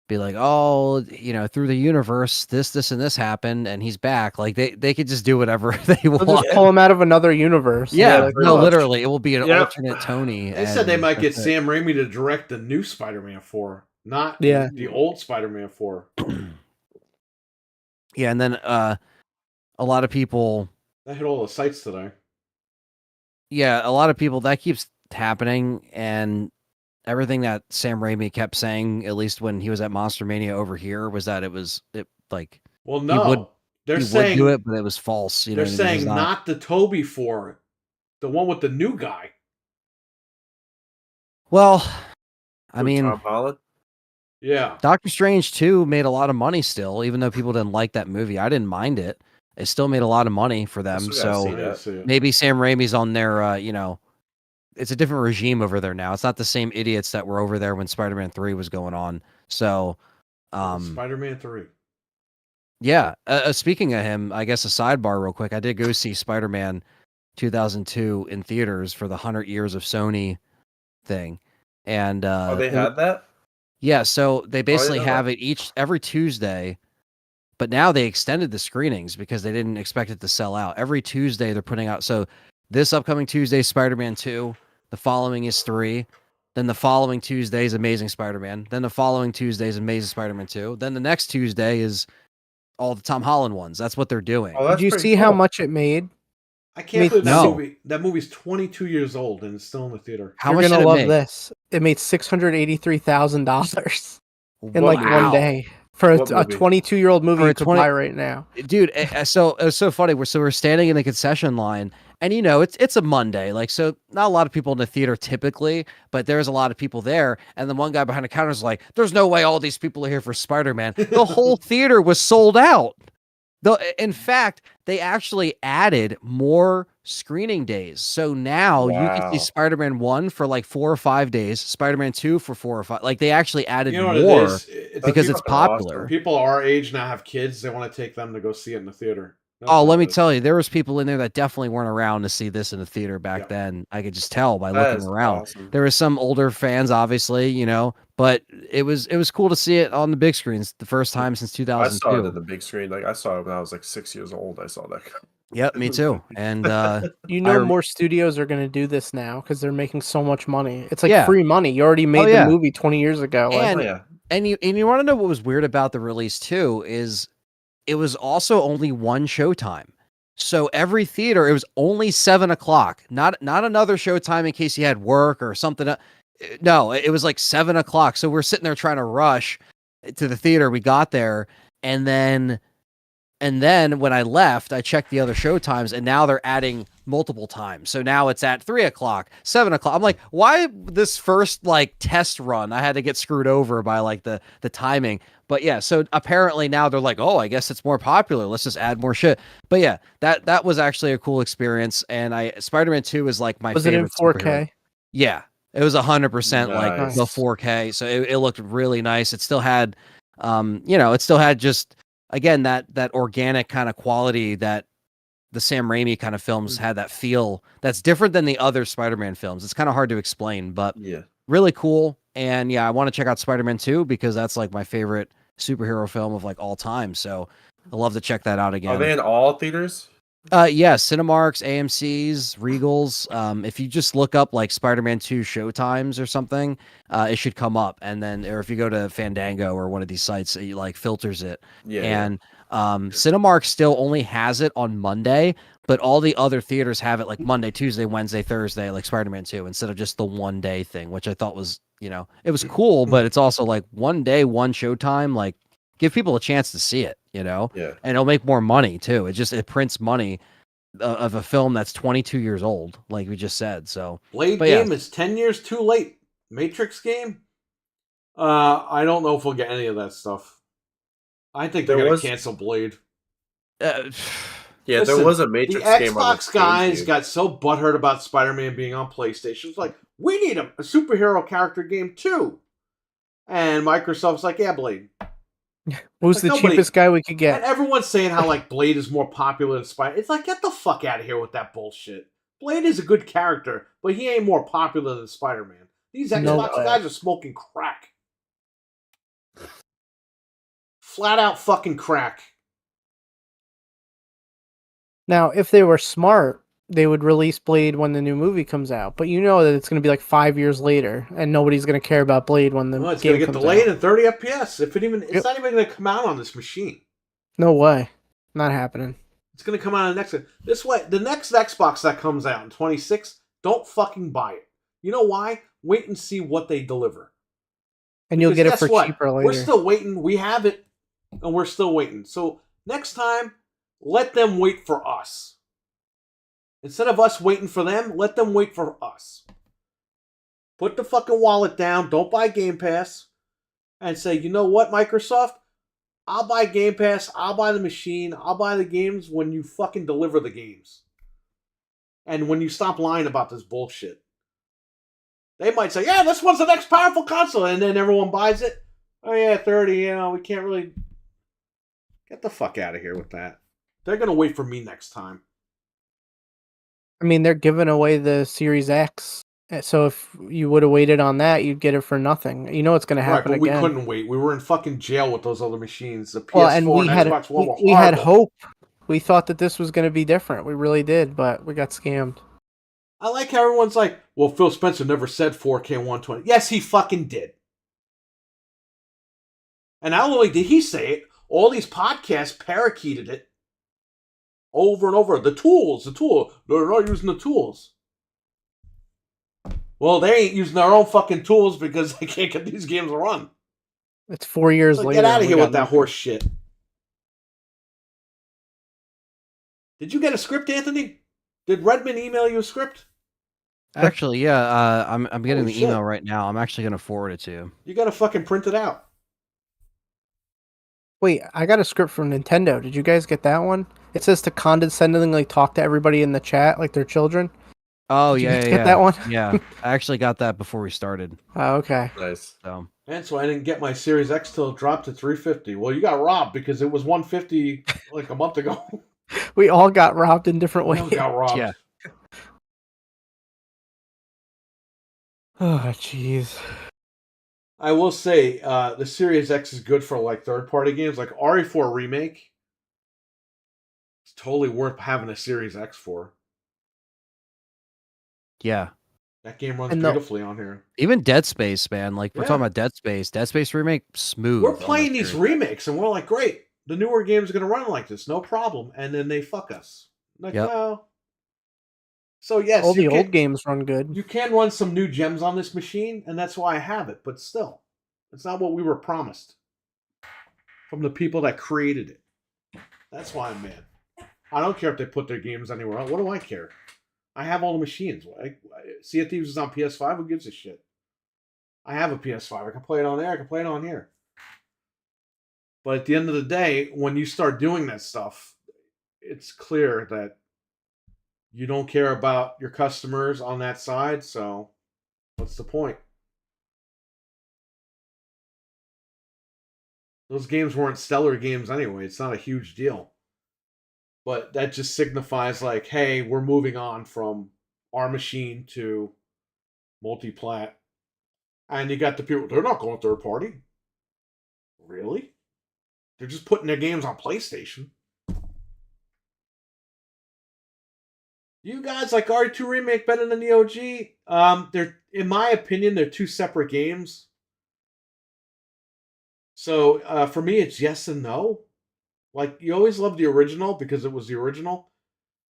be like, oh, through the universe, this and this happened, and he's back. Like they could just do whatever they want. They'll just pull him out of another universe. Yeah, literally, it will be an alternate Tony. They said they might get Sam Raimi to direct the new Spider-Man 4, not the old Spider-Man 4. Yeah, and then a lot of people that hit all the sites today. Yeah, a lot of people that keeps happening, and everything that Sam Raimi kept saying, at least when he was at Monster Mania over here, was that well, no, they're saying would do it, but it was false. They're saying not the Toby 4, the one with the new guy. Well, I mean, Tom Holland. Yeah, Doctor Strange 2 made a lot of money still, even though people didn't like that movie. I didn't mind it. It still made a lot of money for them. So maybe Sam Raimi's on their, it's a different regime over there now. It's not the same idiots that were over there when Spider-Man 3 was going on. So, Spider-Man 3. Yeah. Speaking of him, I guess a sidebar real quick. I did go see Spider-Man 2002 in theaters for the 100 years of Sony thing. And they had that? Yeah, so they basically have it every Tuesday. But now they extended the screenings because they didn't expect it to sell out. Every Tuesday they're putting out. So this upcoming Tuesday, Spider-Man 2. The following is 3. Then the following Tuesday is Amazing Spider-Man. Then the following Tuesday is Amazing Spider-Man 2. Then the next Tuesday is all the Tom Holland ones. That's what they're doing. Did you see how much it made? I can't believe that movie. That movie's 22 years old and it's still in the theater. How much did it make? This. It made $683,000 in like 1 day. For a 22-year-old movie you could buy right now. Dude, so it was so funny. We're standing in the concession line, and it's a Monday. Like, so not a lot of people in the theater typically, but there's a lot of people there. And then one guy behind the counter is like, there's no way all these people are here for Spider-Man. The whole theater was sold out. In fact, they actually added more screening days. So now you can see Spider-Man 1 for like 4 or 5 days, Spider-Man 2 for 4 or 5. Like they actually added more because it's popular. Awesome. People our age now have kids. They want to take them to go see it in the theater. Let me tell you, there was people in there that definitely weren't around to see this in the theater back then. I could just tell by looking around. Awesome. There was some older fans, obviously, but it was cool to see it on the big screens the first time since 2002. I saw it on the big screen. Like I saw it when I was like 6 years old. I saw that. Yep, me too. And more studios are going to do this now because they're making so much money. It's like free money. You already made the movie 20 years ago. And And you want to know what was weird about the release too is it was also only one showtime. So every theater, it was only 7:00. Not another showtime in case you had work or something. No, it was like 7:00. So we're sitting there trying to rush to the theater. We got there, and then when I left, I checked the other show times, and now they're adding multiple times. So now it's at 3:00, 7:00. I'm like, why this first like test run? I had to get screwed over by like the timing. But yeah, so apparently now they're like, oh, I guess it's more popular. Let's just add more shit. But yeah, that was actually a cool experience. And Spider-Man 2 is like my Was favorite. it in 4K? Superhero. Yeah, it was 100% like Nice. the 4K. So it looked really nice. It still had, it still had just again that organic kind of quality that the Sam Raimi kind of films had, that feel that's different than the other Spider-Man films. It's kind of hard to explain, but Yeah. really cool. And yeah, I want to check out Spider-Man 2 because that's like my favorite superhero film of like all time. So I love to check that out again. Are they in all theaters? Yeah, Cinemarks, AMC's, Regals. If you just look up like Spider-Man 2 showtimes or something, it should come up. And then, or if you go to Fandango or one of these sites, it like filters it. Yeah. And Cinemark still only has it on Monday, but all the other theaters have it like Monday, Tuesday, Wednesday, Thursday, like Spider-Man 2, instead of just the one day thing, which I thought was, it was cool, but it's also like one day, one showtime, like give people a chance to see it, Yeah. and it'll make more money too. It prints money of a film that's 22 years old, like we just said. So Blade but game yeah. is 10 years too late. Matrix game? I don't know if we'll get any of that stuff. I think they're going to cancel Blade. Yeah, Listen, there was a Matrix game on the Xbox guys got so butthurt about Spider-Man being on PlayStation. It's like, we need a superhero character game too. And Microsoft's like, yeah, Blade. Who's the cheapest guy we could get? And everyone's saying how like Blade is more popular than Spider. It's like, get the fuck out of here with that bullshit. Blade is a good character, but he ain't more popular than Spider-Man. These Xbox guys are smoking crack. Flat out fucking crack. Now, if they were smart, they would release Blade when the new movie comes out. But you know that it's going to be like 5 years later, and nobody's going to care about Blade when the game comes out. It's going to get delayed in 30 FPS. It's not even going to come out on this machine. No way. Not happening. It's going to come out on the next... the next Xbox that comes out in 26, don't fucking buy it. You know why? Wait and see what they deliver. And you'll get it for cheaper later. We're still waiting. We have it, and we're still waiting. So next time, let them wait for us. Instead of us waiting for them, let them wait for us. Put the fucking wallet down. Don't buy Game Pass. And say, you know what, Microsoft? I'll buy Game Pass. I'll buy the machine. I'll buy the games when you fucking deliver the games. And when you stop lying about this bullshit. They might say, yeah, this one's the next powerful console. And then everyone buys it. Oh yeah, 30, we can't really... Get the fuck out of here with that. They're going to wait for me next time. I mean, they're giving away the Series X. So if you would have waited on that, you'd get it for nothing. You know what's going to happen again. We couldn't wait. We were in fucking jail with those other machines. The PS4 and Xbox One were horrible. We had hope. We thought that this was going to be different. We really did, but we got scammed. I like how everyone's like, well, Phil Spencer never said 4K 120. Yes, he fucking did. And not only did he say it, all these podcasts parakeeted it. Over and over. The tool. They're not using the tools. Well, they ain't using their own fucking tools because they can't get these games to run. It's 4 years later. Get out of here with that horse shit. Did you get a script, Anthony? Did Redmond email you a script? Actually, yeah. I'm getting the email right now. I'm actually going to forward it to you. You got to fucking print it out. Wait, I got a script from Nintendo. Did you guys get that one? It says to condescendingly talk to everybody in the chat like they're children. Oh, Did yeah, you get that one? Yeah, I actually got that before we started. Oh, okay. Nice. And so I didn't get my Series X till it dropped to 350. Well, you got robbed because it was 150 like a month ago. We all got robbed in different ways. We all got robbed. Yeah. Oh, jeez. I will say, the Series X is good for like third-party games, like RE4 Remake. It's totally worth having a Series X for. Yeah. That game runs beautifully on here. Even Dead Space, man. Like, we're talking about Dead Space. Dead Space remake, smooth. We're playing these remakes, and we're like, great. The newer games are going to run like this, no problem. And then they fuck us. Like, no. So, yes. All the old games run good. You can run some new gems on this machine, and that's why I have it. But still, it's not what we were promised from the people that created it. That's why I'm mad. I don't care if they put their games anywhere else. What do I care? I have all the machines. Sea of Thieves is on PS5. Who gives a shit? I have a PS5. I can play it on there. I can play it on here. But at the end of the day, when you start doing that stuff, it's clear that you don't care about your customers on that side. So what's the point? Those games weren't stellar games anyway. It's not a huge deal. But that just signifies like, hey, we're moving on from our machine to multi-plat. And you got the people, they're not going third party. Really? They're just putting their games on PlayStation. You guys like RE2 Remake better than the OG? They're, in my opinion, they're two separate games. So for me, it's yes and no. Like, you always loved the original because it was the original.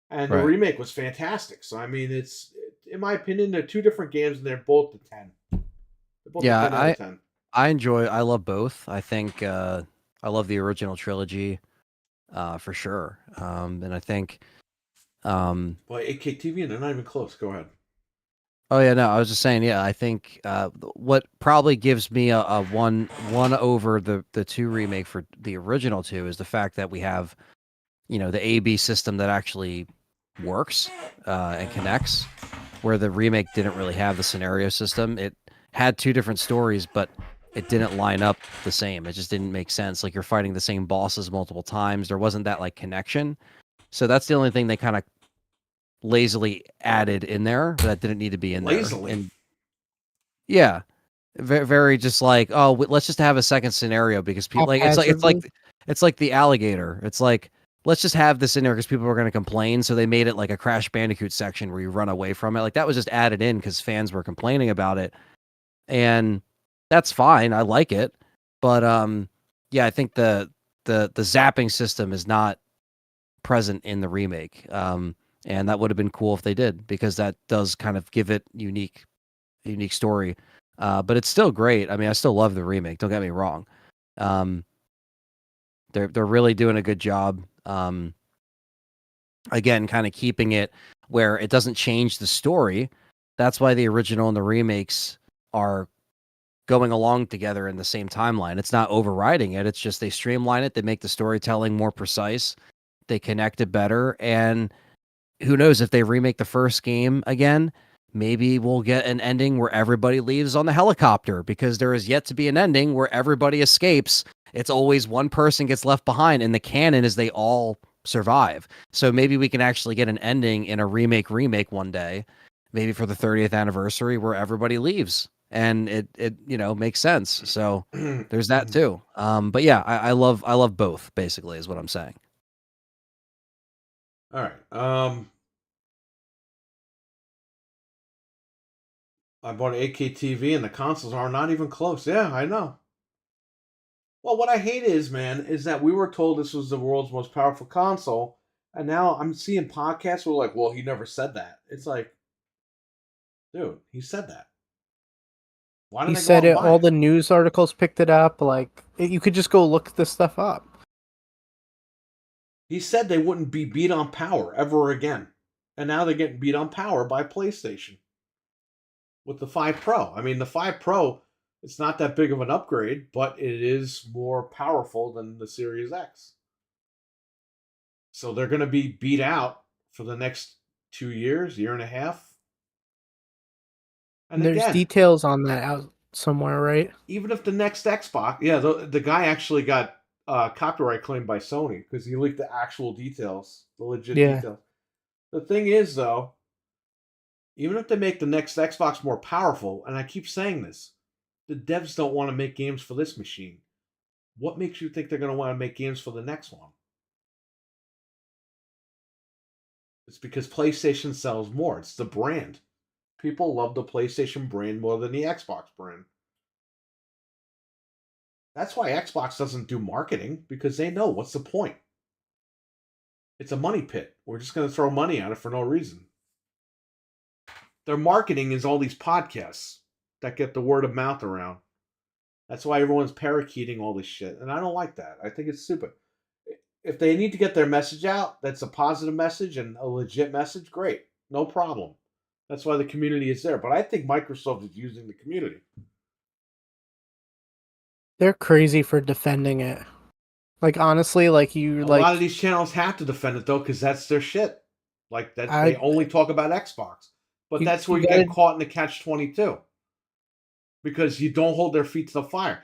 And the remake was fantastic. So, I mean, it's, in my opinion, they're two different games and they're both the 10. They're both the 10 out of 10. I love both. I think I love the original trilogy for sure. And I think... Well, 8K TV, and they're not even close. Go ahead. Oh, yeah, no, I was just saying, yeah, I think what probably gives me a one over the 2 remake for the original 2 is the fact that we have, the A/B system that actually works and connects, where the remake didn't really have the scenario system. It had 2 different stories, but it didn't line up the same. It just didn't make sense. Like, you're fighting the same bosses multiple times. There wasn't that, like, connection. So that's the only thing they kind of lazily added in there that didn't need to be in there. And yeah, very just like, oh, let's just have a second scenario because people like it's like the alligator. It's like, let's just have this in there because people are going to complain. So they made it like a Crash Bandicoot section where you run away from it. Like, that was just added in because fans were complaining about it, and that's fine. I like it, but yeah, I think the zapping system is not present in the remake. And that would have been cool if they did, because that does kind of give it unique story. But it's still great. I mean, I still love the remake. Don't get me wrong. They're really doing a good job. Again, kind of keeping it where it doesn't change the story. That's why the original and the remakes are going along together in the same timeline. It's not overriding it. It's just they streamline it. They make the storytelling more precise. They connect it better. And who knows, if they remake the first game again, maybe we'll get an ending where everybody leaves on the helicopter, because there is yet to be an ending where everybody escapes. It's always one person gets left behind, and the canon is they all survive. So maybe we can actually get an ending in a remake one day, maybe for the 30th anniversary, where everybody leaves. And it makes sense. So there's that too. But yeah, I love both, basically, is what I'm saying. All right. I bought an 8K TV and the consoles are not even close. Yeah, I know. Well, what I hate is that we were told this was the world's most powerful console, and now I'm seeing podcasts where like, well, he never said that. It's like, dude, he said that. Why did he said it? All the news articles picked it up. Like, you could just go look this stuff up. He said they wouldn't be beat on power ever again, and now they're getting beat on power by PlayStation with the 5 Pro. I mean, the 5 Pro, it's not that big of an upgrade, but it is more powerful than the Series X. So they're going to be beat out for the next 2 years, year and a half. And there's details on that out somewhere, right? Even if the next Xbox, yeah, the guy actually got copyright claimed by Sony because he leaked the actual details, the legit details. The thing is, though, even if they make the next Xbox more powerful, and I keep saying this, the devs don't want to make games for this machine. What makes you think they're going to want to make games for the next one? It's because PlayStation sells more. It's the brand. people love the PlayStation brand more than the Xbox brand. That's why Xbox doesn't do marketing, because they know what's the point. It's a money pit. We're just going to throw money at it for no reason. Their marketing is all these podcasts that get the word of mouth around. That's why everyone's parakeeting all this shit. And I don't like that. I think it's stupid. If they need to get their message out, that's a positive message and a legit message, great. No problem. That's why the community is there. But I think Microsoft is using the community. They're crazy for defending it. Like, honestly, like you a like lot of these channels have to defend it though, because that's their shit. Like that, they only talk about Xbox. But that's where you get caught in the catch-22. Because you don't hold their feet to the fire.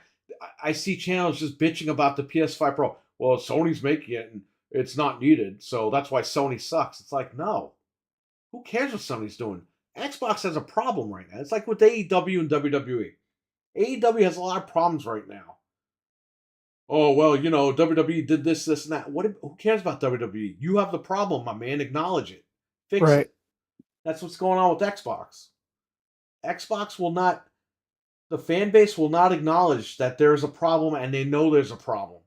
I see channels just bitching about the PS5 Pro. Well, Sony's making it and it's not needed, so that's why Sony sucks. It's like, no. Who cares what Sony's doing? Xbox has a problem right now. It's like with AEW and WWE. AEW has a lot of problems right now. Oh, well, WWE did this, and that. Who cares about WWE? You have the problem, my man. Acknowledge it. Fix it. That's what's going on with Xbox. Xbox will not... The fan base will not acknowledge that there's a problem, and they know there's a problem.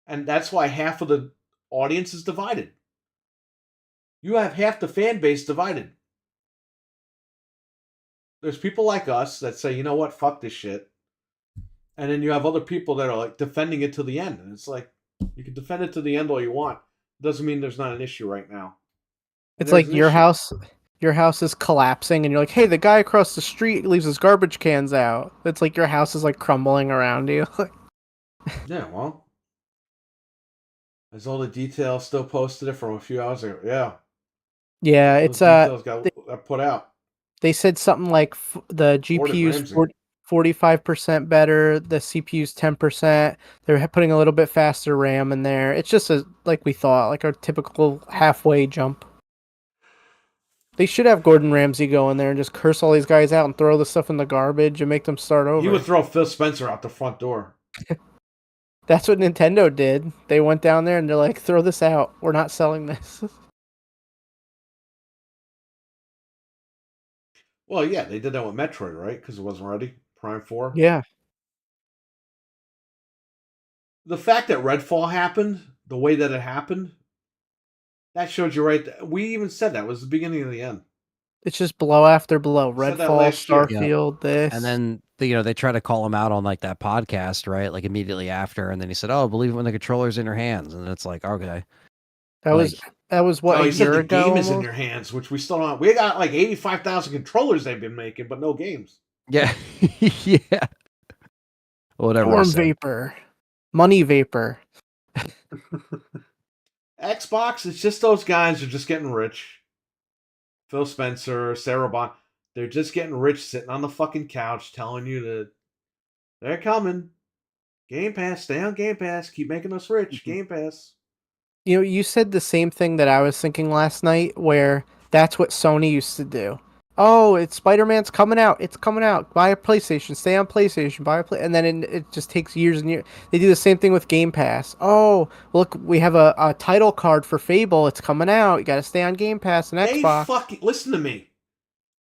And that's why half of the audience is divided. You have half the fan base divided. There's people like us that say, you know what, fuck this shit. And then you have other people that are like defending it to the end. And it's like, you can defend it to the end all you want. It doesn't mean there's not an issue right now. It's like your house is collapsing and you're like, hey, the guy across the street leaves his garbage cans out. It's like your house is like crumbling around you. Yeah, well. There's all the details still posted it from a few hours ago. Yeah. Yeah, those it's details got put out. They said something like the GPU's 45% better, the CPU's 10%. They're putting a little bit faster RAM in there. It's just like we thought, like a typical halfway jump. They should have Gordon Ramsay go in there and just curse all these guys out and throw the stuff in the garbage and make them start over. He would throw Phil Spencer out the front door. That's what Nintendo did. They went down there and they're like, throw this out. We're not selling this. Well, yeah, they did that with Metroid, right? Because it wasn't ready. Prime 4. Yeah. The fact that Redfall happened, the way that it happened, that showed you right. We even said that was the beginning of the end. It's just blow after blow. Redfall, Starfield, this. And then they try to call him out on like that podcast, right? Like immediately after, and then he said, "Oh, believe it when the controller's in your hands," and it's like, okay, that was what a year ago. The game is in your hands, which we still don't. We got like 85,000 controllers they've been making, but no games. Yeah, yeah. Whatever. Storm vapor, money vapor. Xbox, it's just those guys are just getting rich. Phil Spencer, Sarah Bond, they're just getting rich sitting on the fucking couch telling you that they're coming. Game Pass, stay on Game Pass, keep making us rich. Game Pass. You said the same thing that I was thinking last night, where that's what Sony used to do. Oh, it's Spider-Man's coming out. It's coming out. Buy a PlayStation. Stay on PlayStation. And then it just takes years and years. They do the same thing with Game Pass. Oh, look, we have a title card for Fable. It's coming out. You got to stay on Game Pass and Xbox. Listen to me.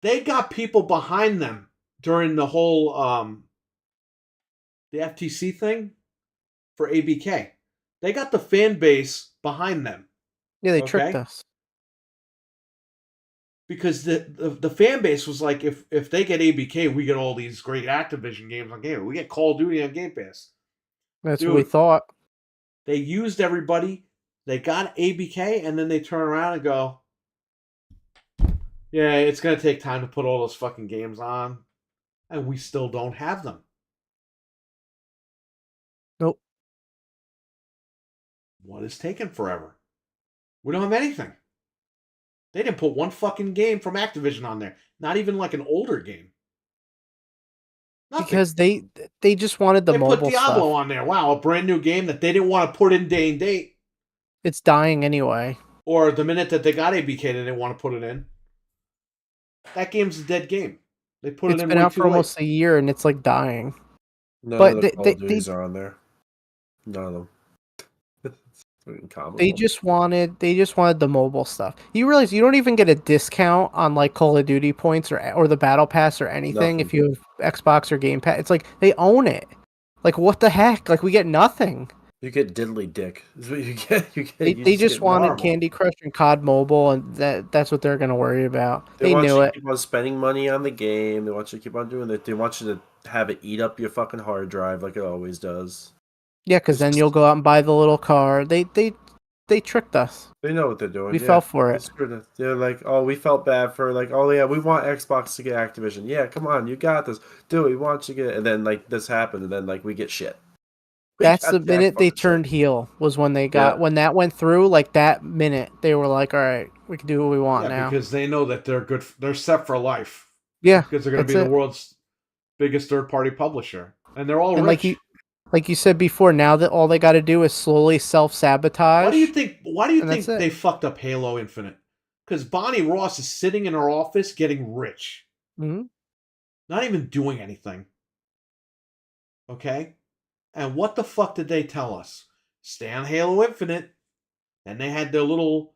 They got people behind them during the whole the FTC thing for ABK. They got the fan base behind them. Yeah, they tricked us. Because the fan base was like, if they get ABK, we get all these great Activision games on Game Pass. We get Call of Duty on Game Pass. That's what we thought. They used everybody. They got ABK, and then they turn around and go, yeah, it's going to take time to put all those fucking games on. And we still don't have them. Nope. What is taking forever? We don't have anything. They didn't put one fucking game from Activision on there. Not even like an older game. Nothing. Because they just wanted the mobile stuff. They put Diablo on there. Wow, a brand new game that they didn't want to put in day and date. It's dying anyway. Or the minute that they got ABK, they didn't want to put it in. That game's a dead game. They put it in. It's been out for almost a year and it's like dying. None of the Call of Duties are on there. None of them. They just wanted the mobile stuff. You realize you don't even get a discount on like Call of Duty points or the Battle Pass or anything if you have Xbox or Game Pass. It's like they own it. Like what the heck? Like we get nothing. You get diddly dick. Is what you get. They just wanted Candy Crush and COD Mobile, and that's what they're gonna worry about. They want knew you it. to keep on spending money on the game. They want you to keep on doing it. They want you to have it eat up your fucking hard drive like it always does. Yeah, because then you'll go out and buy the little car. They tricked us. They know what they're doing. We fell for it. They're like, oh, we felt bad for like, oh yeah, we want Xbox to get Activision. Yeah, come on, you got this. Dude, we want you to get, and then like this happened, and then like we get shit. That's the minute they turned heel, was when they got when that went through. Like that minute, they were like, "All right, we can do what we want now." Because they know that they're good. They're set for life. Yeah, because they're going to be the world's biggest third-party publisher, and they're all rich. Like you said before, now that all they got to do is slowly self-sabotage. Why do you think they fucked up Halo Infinite? Because Bonnie Ross is sitting in her office getting rich, not even doing anything. Okay. And what the fuck did they tell us? Stay on Halo Infinite. And they had their little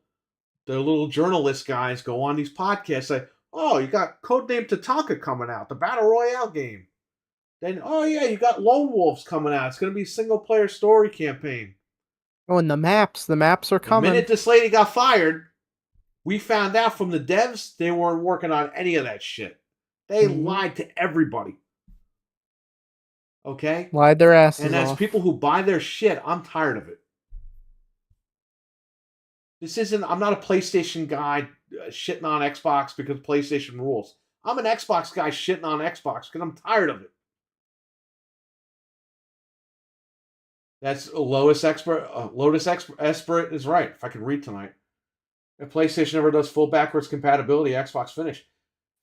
journalist guys go on these podcasts say, oh, you got Codename Tatanka coming out, the Battle Royale game. Then, oh yeah, you got Lone Wolves coming out. It's going to be a single-player story campaign. Oh, and the maps are coming. The minute this lady got fired, we found out from the devs they weren't working on any of that shit. They lied to everybody. Okay? Lied their asses off. And as people who buy their shit, I'm tired of it. I'm not a PlayStation guy shitting on Xbox because PlayStation rules. I'm an Xbox guy shitting on Xbox because I'm tired of it. That's Lotus Expert is right. If I can read tonight. If PlayStation ever does full backwards compatibility, Xbox finished.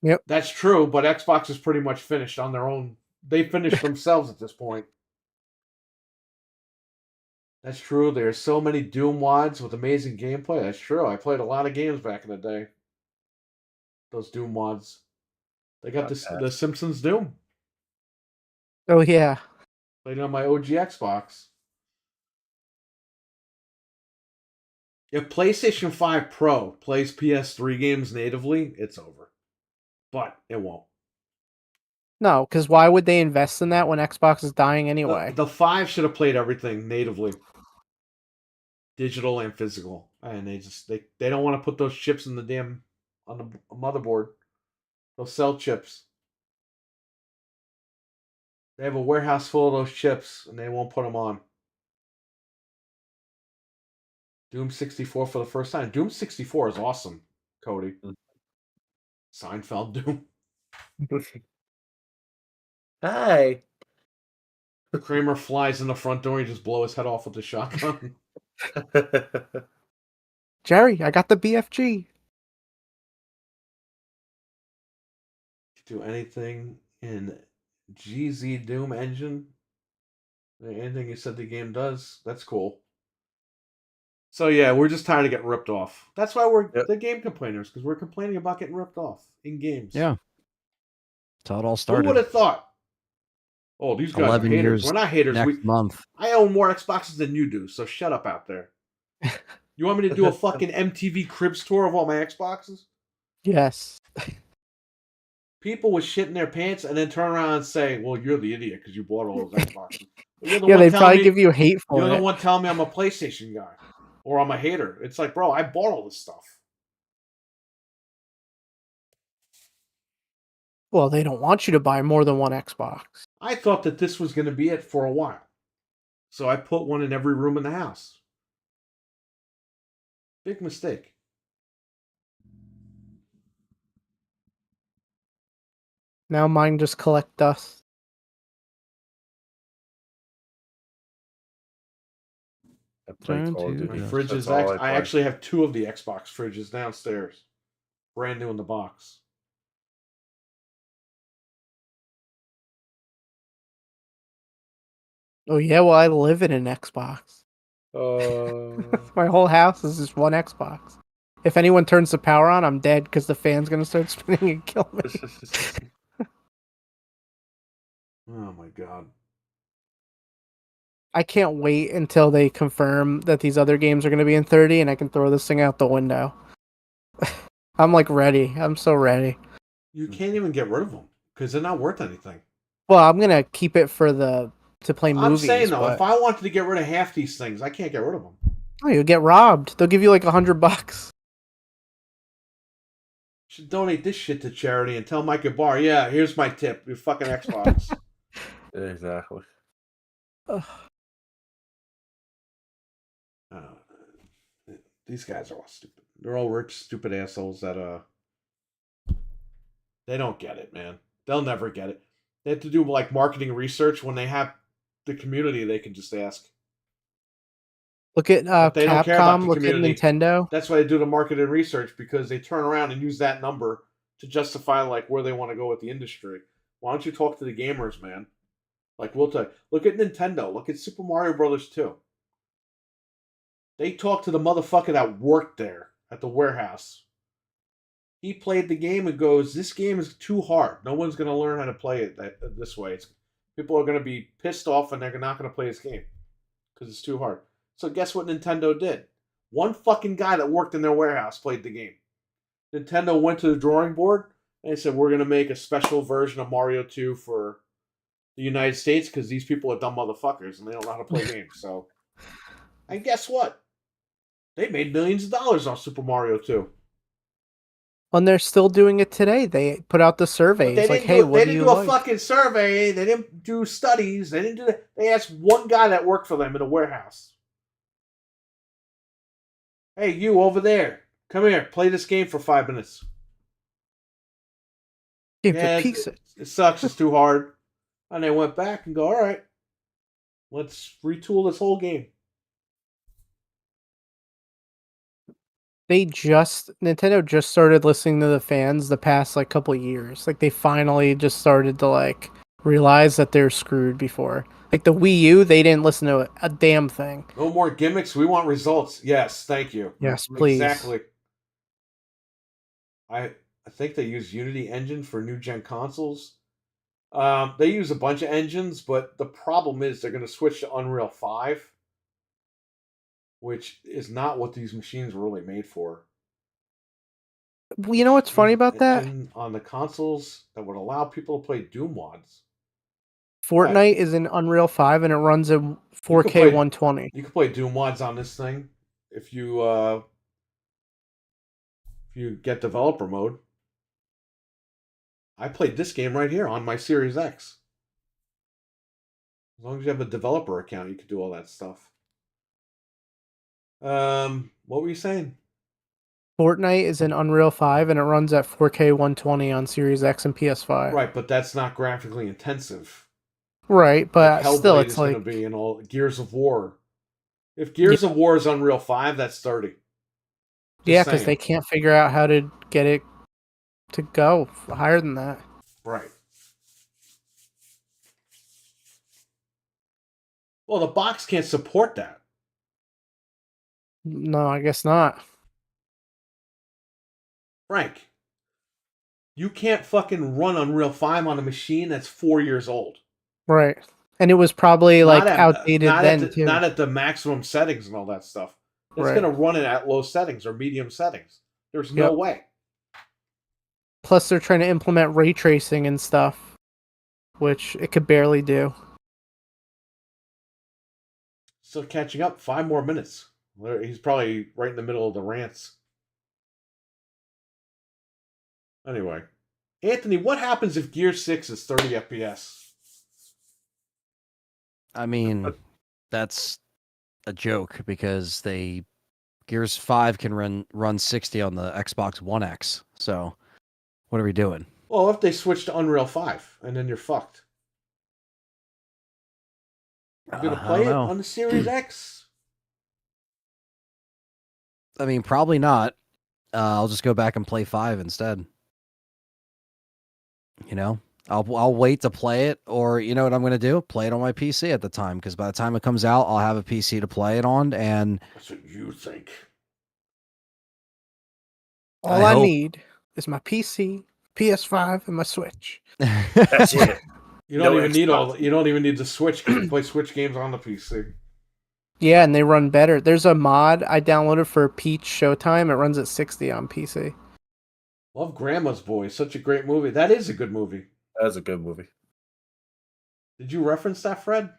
Yep. That's true, but Xbox is pretty much finished on their own. They finished themselves at this point. That's true. There's so many Doom wads with amazing gameplay. That's true. I played a lot of games back in the day. Those Doom wads. They got the Simpsons Doom. Oh, yeah. Played it on my OG Xbox. If PlayStation 5 Pro plays PS3 games natively, it's over. But it won't. No, because why would they invest in that when Xbox is dying anyway? The 5 should have played everything natively. Digital and physical. And they don't want to put those chips in the on the motherboard. Those cell chips. They have a warehouse full of those chips and they won't put them on. Doom 64 for the first time. Doom 64 is awesome, Cody. Seinfeld Doom. Hi. Kramer flies in the front door and just blow his head off with the shotgun. Jerry, I got the BFG. Do anything in GZ Doom engine? Anything you said the game does? That's cool. So yeah, we're just tired of getting ripped off. That's why we're the game complainers, because we're complaining about getting ripped off in games. Yeah. That's how it all started. Who would have thought? Oh, these guys are haters. We're not haters. Next month. I own more Xboxes than you do, so shut up out there. You want me to do a fucking MTV Cribs tour of all my Xboxes? Yes. People would shit in their pants and then turn around and say, well, you're the idiot because you bought all those Xboxes. Yeah, they'd probably give you hate for it. You're the one telling me I'm a PlayStation guy. Or I'm a hater. It's like, bro, I bought all this stuff. Well, they don't want you to buy more than one Xbox. I thought that this was going to be it for a while. So I put one in every room in the house. Big mistake. Now mine just collect dust. My fridge is I actually have 2 of the Xbox fridges downstairs. Brand new in the box. Oh yeah, well I live in an Xbox. My whole house is just one Xbox. If anyone turns the power on, I'm dead because the fan's gonna start spinning and kill me. Oh my god. I can't wait until they confirm that these other games are going to be in 30 and I can throw this thing out the window. I'm like ready. I'm so ready. You can't even get rid of them because they're not worth anything. Well, I'm going to keep it to play movies. I'm saying though, but... if I wanted to get rid of half these things, I can't get rid of them. Oh, you'll get robbed. They'll give you like $100. Should donate this shit to charity and tell Mike Barr, yeah, here's my tip. Your fucking Xbox. Exactly. These guys are all stupid. They're all rich, stupid assholes that they don't get it, man. They'll never get it. They have to do like marketing research when they have the community. They can just ask. Look at they don't care about Capcom. the Look at community. Nintendo. That's why they do the marketing research, because they turn around and use that number to justify like where they want to go with the industry. Why don't you talk to the gamers, man? Like we'll tell you. Look at Nintendo. Look at Super Mario Brothers 2. They talked to the motherfucker that worked there at the warehouse. He played the game and goes, "This game is too hard. No one's going to learn how to play it this way. People are going to be pissed off and they're not going to play this game because it's too hard." So guess what Nintendo did? One fucking guy that worked in their warehouse played the game. Nintendo went to the drawing board and they said, "We're going to make a special version of Mario 2 for the United States because these people are dumb motherfuckers and they don't know how to play games." So, and guess what? They made millions of dollars off Super Mario 2. And they're still doing it today. They put out the surveys. They like, didn't hey, do, what they do didn't you do a like? fucking survey. They didn't do studies. They didn't do that. They asked one guy that worked for them in a warehouse. "Hey, you over there, come here, play this game for 5 minutes." Game's Yeah, a piece of... it sucks. It's too hard. And they went back and go, "All right, let's retool this whole game." Nintendo just started listening to the fans the past like couple years. Like they finally just started to like realize that they're screwed before. Like the Wii U, they didn't listen to a damn thing. No more gimmicks. We want results. Yes, thank you. Yes, please. Exactly. I think they use Unity engine for new gen consoles. They use a bunch of engines, but the problem is they're going to switch to Unreal 5, which is not what these machines were really made for. You know what's funny about that? On the consoles that would allow people to play Doom mods. Fortnite is in Unreal 5 and it runs in 4K 120. You can play Doom mods on this thing if you get developer mode. I played this game right here on my Series X. As long as you have a developer account, you can do all that stuff. What were you saying? Fortnite is in Unreal 5 and it runs at 4K 120 on Series X and PS5. Right, but that's not graphically intensive. Right, but like still, Hellblade it's is like going to be in all Gears of War. If Gears of War is Unreal 5, that's 30. Yeah, because they can't figure out how to get it to go higher than that. Right. Well, the box can't support that. No, I guess not. Frank, you can't fucking run Unreal 5 on a machine that's 4 years old. Right. And it was probably outdated then, too. Not at the maximum settings and all that stuff. It's Right. going to run it at low settings or medium settings. There's no way. Plus, they're trying to implement ray tracing and stuff, which it could barely do. Still catching up. 5 more minutes. He's probably right in the middle of the rants. Anyway. Anthony, what happens if Gear 6 is 30 FPS? I mean, that's a joke because Gears 5 can run 60 on the Xbox One X. So, what are we doing? Well, if they switch to Unreal 5, and then you're fucked. You're going to play it on the Series X? I mean, probably not. I'll just go back and play 5 instead. You know? I'll wait to play it, or you know what I'm going to do? Play it on my PC at the time, because by the time it comes out, I'll have a PC to play it on, and... That's what you think. All I need is my PC, PS5, and my Switch. That's it. You don't even need you don't even need the Switch because you play Switch games on the PC. Yeah, and they run better. There's a mod I downloaded for Peach Showtime. It runs at 60 on PC. Love Grandma's Boy. Such a great movie. That is a good movie. That's a good movie. Did you reference that, Fred?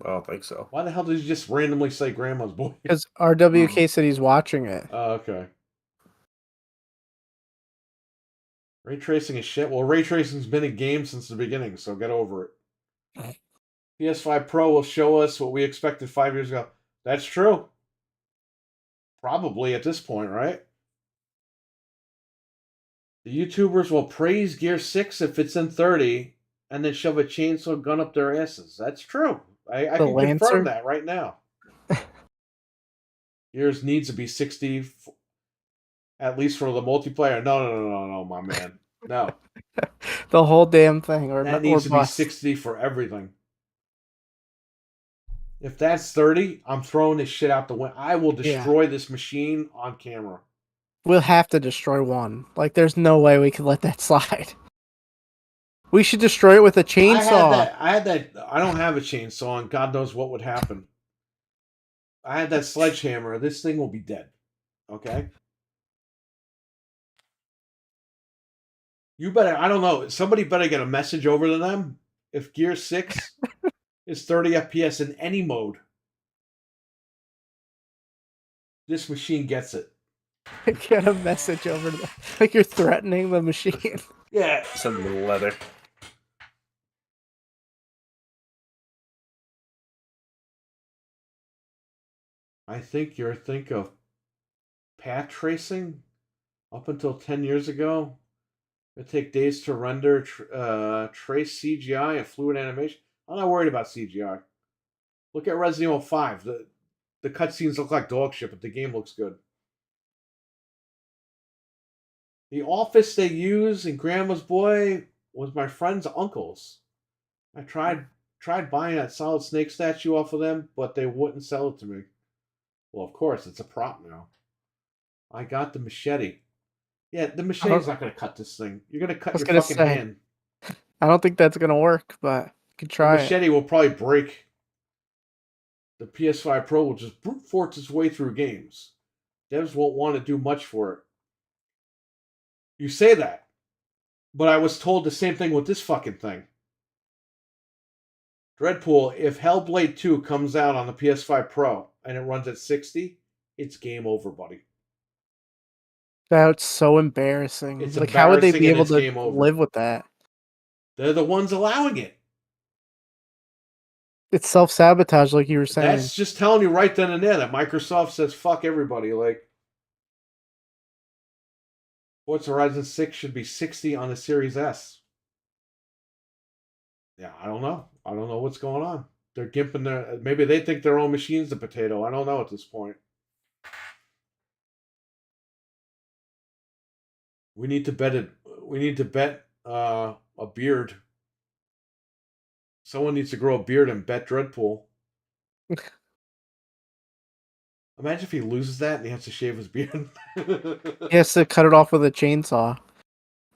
I don't think so. Why the hell did you just randomly say Grandma's Boy? Because RWK said he's watching it. Oh, okay. Ray tracing is shit. Well, ray tracing's been a game since the beginning, so get over it. PS5 Pro will show us what we expected 5 years ago. That's true. Probably at this point, right? The YouTubers will praise Gear 6 if it's in 30 and then shove a chainsaw gun up their asses. That's true. I can confirm that right now. Gears needs to be 60 at least for the multiplayer. No, my man. No. The whole damn thing. That needs to be 60 for everything. If that's 30, I'm throwing this shit out the window. I will destroy this machine on camera. We'll have to destroy one. Like, there's no way we can let that slide. We should destroy it with a chainsaw. I had that. I don't have a chainsaw, and God knows what would happen. I had that sledgehammer. This thing will be dead. Okay? You better, I don't know, somebody better get a message over to them. If Gear 6 is 30 FPS in any mode, this machine gets it. Get a message over to them. Like you're threatening the machine. Yeah. Send them a letter. I think you're thinking of path tracing up until 10 years ago. It take days to render, trace CGI and fluid animation. I'm not worried about CGI. Look at Resident Evil 5. The cutscenes look like dog shit, but the game looks good. The office they use in Grandma's Boy was my friend's uncle's. I tried buying that Solid Snake statue off of them, but they wouldn't sell it to me. Well, of course, it's a prop now. I got the machete. Yeah, the machete's not going to cut this thing. You're going to cut your fucking hand. I don't think that's going to work, but you can try. The machete will probably break. The PS5 Pro will just brute force its way through games. Devs won't want to do much for it. You say that, but I was told the same thing with this fucking thing. Dreadpool, if Hellblade 2 comes out on the PS5 Pro and it runs at 60, it's game over, buddy. That's so embarrassing. It's like, how would they be able to live with that? They're the ones allowing it. It's self-sabotage, like you were saying. That's just telling you right then and there that Microsoft says, fuck everybody. Like, Forza Horizon 6 should be 60 on the Series S. Yeah, I don't know. I don't know what's going on. They're gimping their... Maybe they think their own machine's the potato. I don't know at this point. We need to bet it. We need to bet a beard. Someone needs to grow a beard and bet Dreadpool. Imagine if he loses that and he has to shave his beard. He has to cut it off with a chainsaw.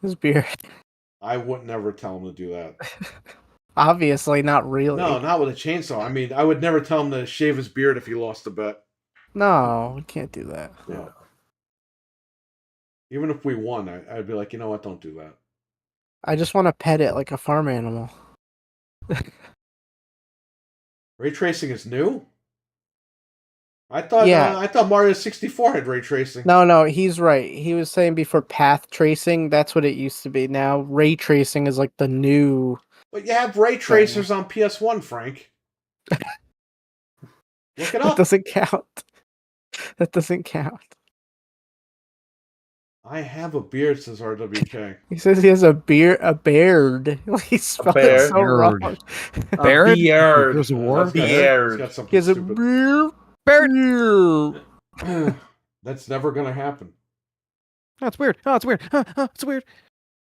His beard. I would never tell him to do that. Obviously, not really. No, not with a chainsaw. I mean, I would never tell him to shave his beard if he lost the bet. No, we can't do that. Yeah. Even if we won, I'd be like, you know what? Don't do that. I just want to pet it like a farm animal. Ray tracing is new? I thought Mario 64 had ray tracing. No, he's right. He was saying before path tracing, that's what it used to be. Now ray tracing is like the new. But you have ray tracers on PS1, Frank. Look it up. That doesn't count. That doesn't count. I have a beard, says RWK. He says he has a beard. He spelled it so wrong. Beard? Beard. There's a war? Beard. He has a beard. That's never going to happen. That's weird. Oh, it's weird. It's weird.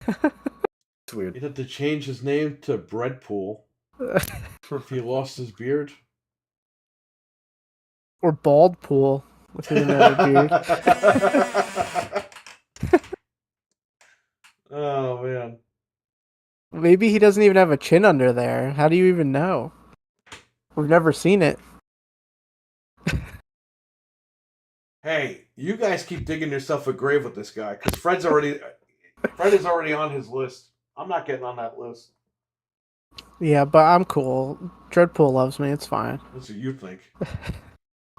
It's weird. He'd have to change his name to Breadpool if he lost his beard. Or Bald Pool with another beard. Oh, man. Maybe he doesn't even have a chin under there. How do you even know? We've never seen it. Hey, you guys keep digging yourself a grave with this guy because Fred is already on his list. I'm not getting on that list. Yeah, but I'm cool. Dreadpool loves me. It's fine. That's what you think.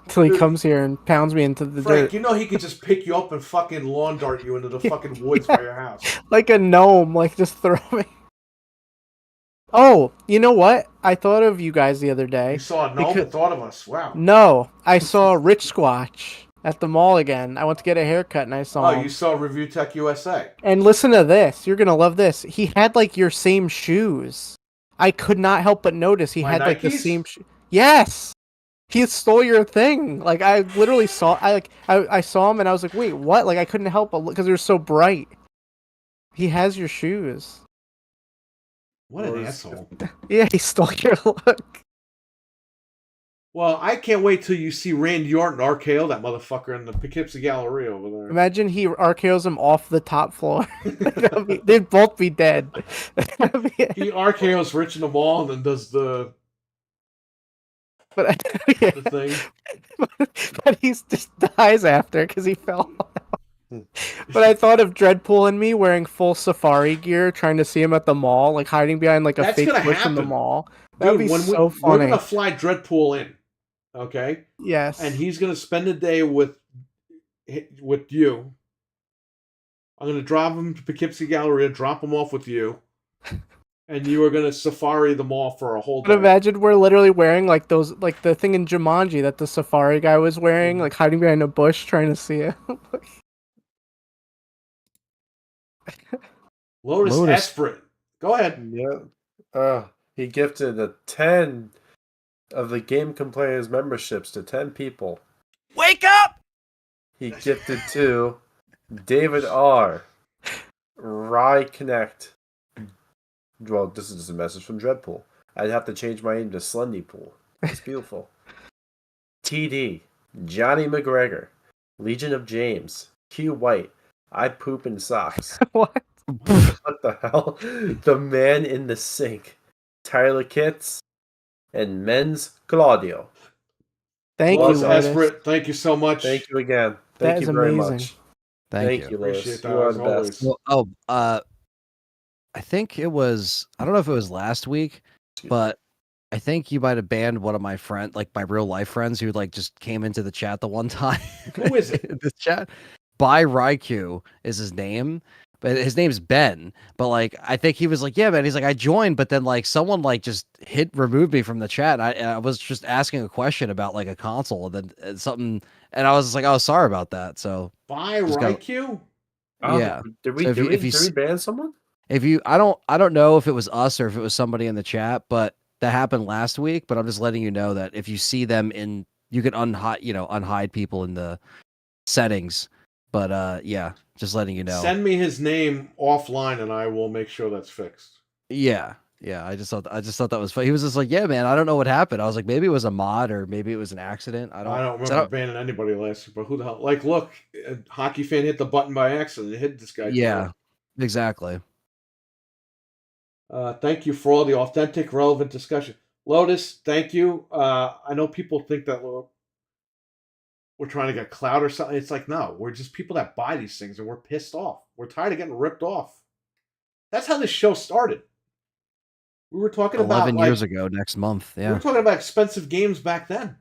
Till he comes here and pounds me into the Frank, dirt. you know he could just pick you up and fucking lawn dart you into the fucking woods by your house. Like a gnome, like just throw me. Oh, you know what? I thought of you guys the other day. You saw a gnome and thought of us. Wow. No, I saw Rich Squatch at the mall again. I went to get a haircut and I saw him. You saw Review Tech USA. And listen to this. You're going to love this. He had like your same shoes. I could not help but notice he had like the same Yes. He stole your thing. Like I literally saw I saw him and I was like, "Wait, what?" Like I couldn't help but look because they were so bright. He has your shoes. What an asshole. Yeah, he stole your look. Well, I can't wait till you see Randy Orton RKO that motherfucker in the Poughkeepsie Galleria over there. Imagine he RKOs him off the top floor. They'd both be dead. He RKOs Rich in the mall and then does the thing. But he just dies after because he fell. But I thought of Dreadpool and me wearing full safari gear, trying to see him at the mall, like hiding behind like a fake bush in the mall. That would be so funny. We're gonna fly Dreadpool in, okay? Yes. And he's gonna spend the day with you. I'm gonna drive him to Poughkeepsie Galleria, drop him off with you, and you are gonna safari the mall for a whole day. But imagine we're literally wearing like those, like the thing in Jumanji that the safari guy was wearing, like hiding behind a bush trying to see him. Lotus Esprit. Go ahead. Yeah. He gifted 10 of the Game Complayers memberships to 10 people. Wake up! He gifted to David R. Rye Connect. Well, this is just a message from Dreadpool. I'd have to change my name to Slendypool. It's beautiful. TD. Johnny McGregor. Legion of James. Q White. I poop in socks. What? What the hell? The Man in the Sink. Tyler Kitts. And Men's Claudio. Thank you, Lotus. Esprit, thank you so much. Thank you again. That is very amazing. Much. Thank you, Lotus. Appreciate that. You are the best. Well, I think it was, I don't know if it was last week, but I think you might have banned one of my friends, like my real life friends who like just came into the chat the one time. Who is it? The chat? By Raikou is his name, but his name's Ben. But like, I think he was like, yeah, man. He's like, I joined, but then like someone like just removed me from the chat. And I was just asking a question about like a console, and then something, and I was just like, oh, sorry about that. So by Raikou. Yeah. Did we ban someone? If you, I don't know if it was us or if it was somebody in the chat, but that happened last week. But I'm just letting you know that if you see them in, you can unhide people in the settings. But yeah, just letting you know. Send me his name offline, and I will make sure that's fixed. Yeah. I just thought that was funny. He was just like, yeah, man, I don't know what happened. I was like, maybe it was a mod or maybe it was an accident. I don't remember banning anybody last week. But who the hell? Like, look, a hockey fan hit the button by accident. It hit this guy. Yeah, exactly. Thank you for all the authentic, relevant discussion. Lotus, thank you. I know people think that we're trying to get clout or something. It's like, no, we're just people that buy these things and we're pissed off. We're tired of getting ripped off. That's how this show started. We were talking 11 years ago next month. Yeah. We were talking about expensive games back then.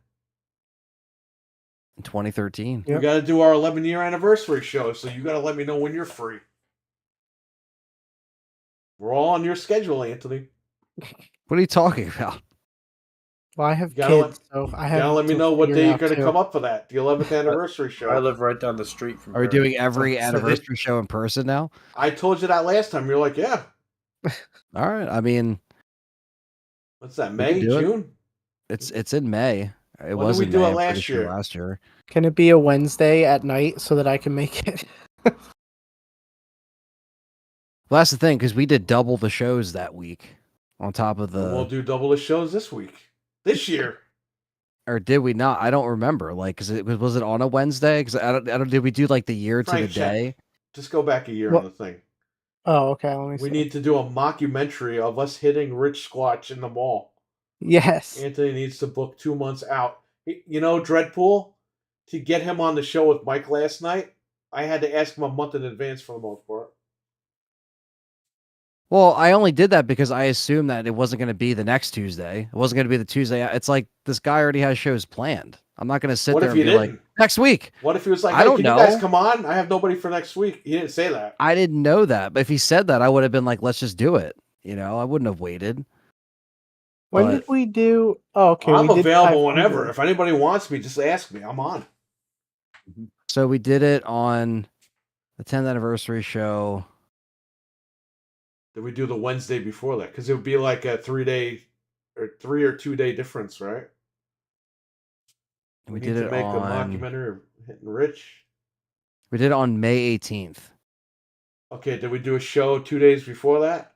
In 2013. We got to do our 11-year anniversary show, so you got to let me know when you're free. We're all on your schedule, Anthony. What are you talking about? Well, I have kids, so I have. You gotta let me know what day you're gonna come up for that. The 11th anniversary show. I live right down the street from. Are we doing every anniversary show in person now? I told you that last time. You're like, yeah. All right. I mean, what's that? May, June? It's in May. It when was. Did we do May, it last year? Last year. Can it be a Wednesday at night so that I can make it? Well, that's the thing, because we did double the shows that week on top of the. We'll do double the shows this year. Or did we not? I don't remember. Like, was it on a Wednesday? Because I don't. Did we do like the year Frank, to the day? Just go back a year on the thing. Oh, okay. Let me We see. need to do a mockumentary of us hitting Rich Squatch in the mall. Yes. Anthony needs to book 2 months out. You know, Dreadpool, to get him on the show with Mike last night, I had to ask him a month in advance for the most part. Well, I only did that because I assumed that it wasn't going to be the next Tuesday. It wasn't going to be the Tuesday. It's like this guy already has shows planned. I'm not going to sit What there if and you be didn't? like, next week. What if he was like, I hey, don't can know. you guys come on? I have nobody for next week. He didn't say that. I didn't know that. But if he said that, I would have been like, let's just do it. You know, I wouldn't have waited. When But- did we do? Oh, okay. I'm we did available 500. whenever. If anybody wants me, just ask me. I'm on. So we did it on the 10th anniversary show. Did we do the Wednesday before that? Because it would be like a 3 or 2 day difference, right? We need did to it make a on. mockumentary of hitting Rich. We did it on May 18th. Okay, did we do a show 2 days before that?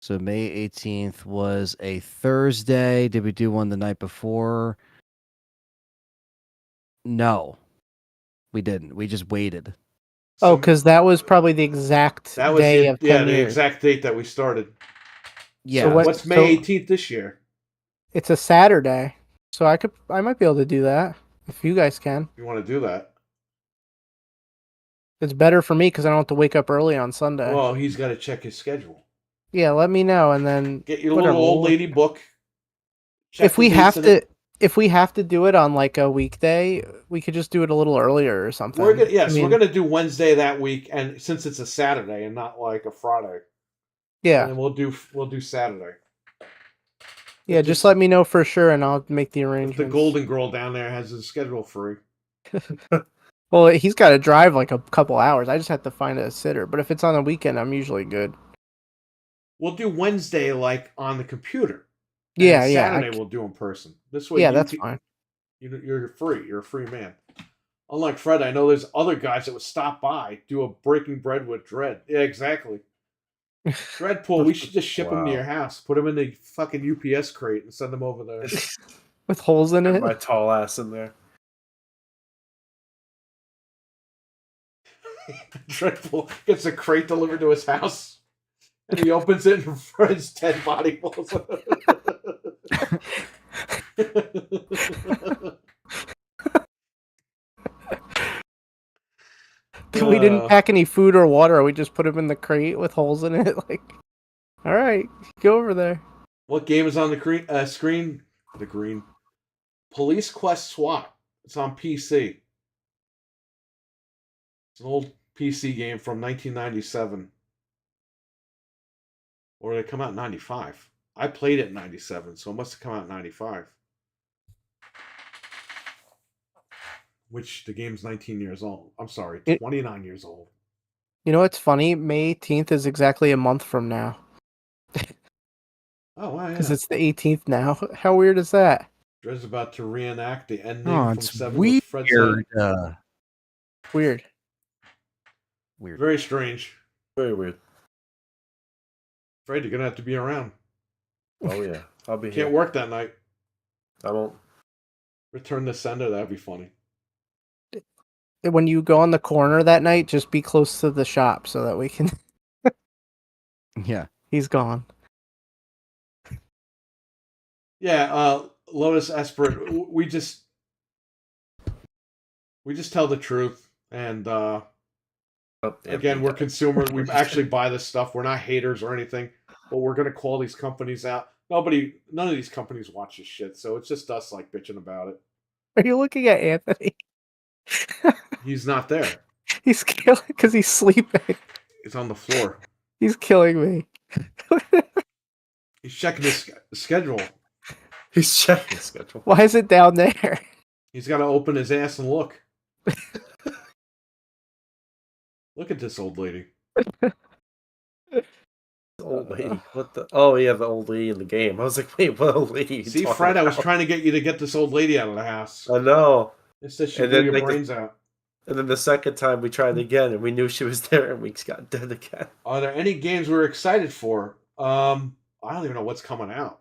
So May 18th was a Thursday. Did we do one the night before? No, we didn't. We just waited. Oh, because that was probably the exact that was day of 10 the years. exact date that we started. Yeah. So What's May 18th this year? It's a Saturday, so I might be able to do that if you guys can. You want to do that? It's better for me because I don't have to wake up early on Sunday. Well, he's got to check his schedule. Yeah, let me know and then Get your whatever, little old lady book. Check If the we dates have in to, it. if we have to do it on like a weekday, we could just do it a little earlier or something. We're gonna, yes, I mean, we're gonna do Wednesday that week, and since it's a Saturday and not like a Friday, yeah, and we'll do Saturday. yeah. Just let me know for sure, and I'll make the If arrangements. the Golden Girl down there has his schedule free. Well, he's got to drive like a couple hours. I just have to find a sitter. But if it's on the weekend, I'm usually good. We'll do Wednesday like on the computer. Yeah, and yeah. Saturday we'll do in person. This way, Yeah, that's fine. You're free. You're a free man. Unlike Fred, I know there's other guys that would stop by, do a breaking bread with Dread. Yeah, exactly. Dreadpool, we should just ship him to your house, put him in the fucking UPS crate, and send him over there. With holes in it. My tall ass in there. Dreadpool gets a crate delivered to his house, and he opens it, and Fred's dead body falls. We didn't pack any food or water. We just put him in the crate with holes in it. Like, all right, go over there. What game is on the screen? The green. Police Quest SWAT. It's on PC. It's an old PC game from 1997. Or did it come out in 95? I played it in 97, so it must have come out in 95. Which the game's 19 years old. I'm sorry, 29 years old. You know what's funny? May 18th is exactly a month from now. Oh, wow, yeah. Because it's the 18th now. How weird is that? Dre's about to reenact the ending Oh, from it's 7 weird. with Fred said. Weird. Weird. Very strange. Very weird. Fred, you're going to have to be around. Oh, yeah. I'll be Can't here. work that night. I won't. Return the sender, that'd be funny. When you go on the corner that night, just be close to the shop so that we can... Yeah. He's gone. Yeah, Lotus Esperate, we just tell the truth, and again, we're consumers. We actually buy this stuff. We're not haters or anything, but we're gonna call these companies out. None of these companies watch this shit, so it's just us like bitching about it. Are you looking at Anthony? He's not there. He's killing because he's sleeping. He's on the floor. He's killing me. He's checking his schedule. He's checking his schedule. Why is it down there? He's got to open his ass and look. Look at this old lady. Old lady. What the? Oh, yeah, the old lady in the game. I was like, wait, what old lady? Are you See, talking Fred, I was about? trying to get you to get this old lady out of the house. I know. It says she And blew then, your like, brains out. And then the second time we tried again, and we knew she was there, and we got dead again. Are there any games we're excited for? I don't even know what's coming out.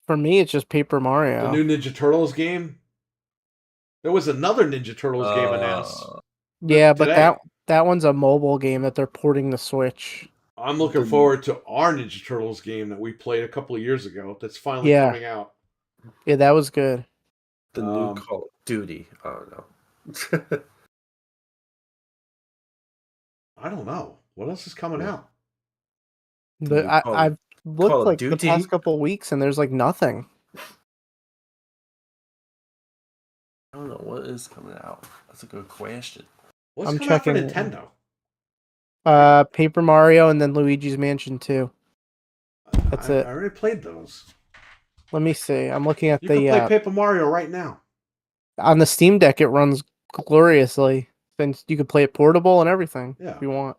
For me, it's just Paper Mario. The new Ninja Turtles game. There was another Ninja Turtles game announced. Yeah, but today. that one's a mobile game that they're porting to Switch. I'm looking forward to our Ninja Turtles game that we played a couple of years ago. That's finally coming out. Yeah, that was good. The new Call of Duty. I don't know. I don't know. What else is coming out? But I've looked like the past couple of weeks and there's like nothing. I don't know what is coming out. That's a good question. What's coming out for Nintendo? Paper Mario and then Luigi's Mansion 2. That's it. I already played those. Let me see. I'm looking at you can play Paper Mario right now. On the Steam Deck, it runs gloriously. Since you could play it portable and everything if you want.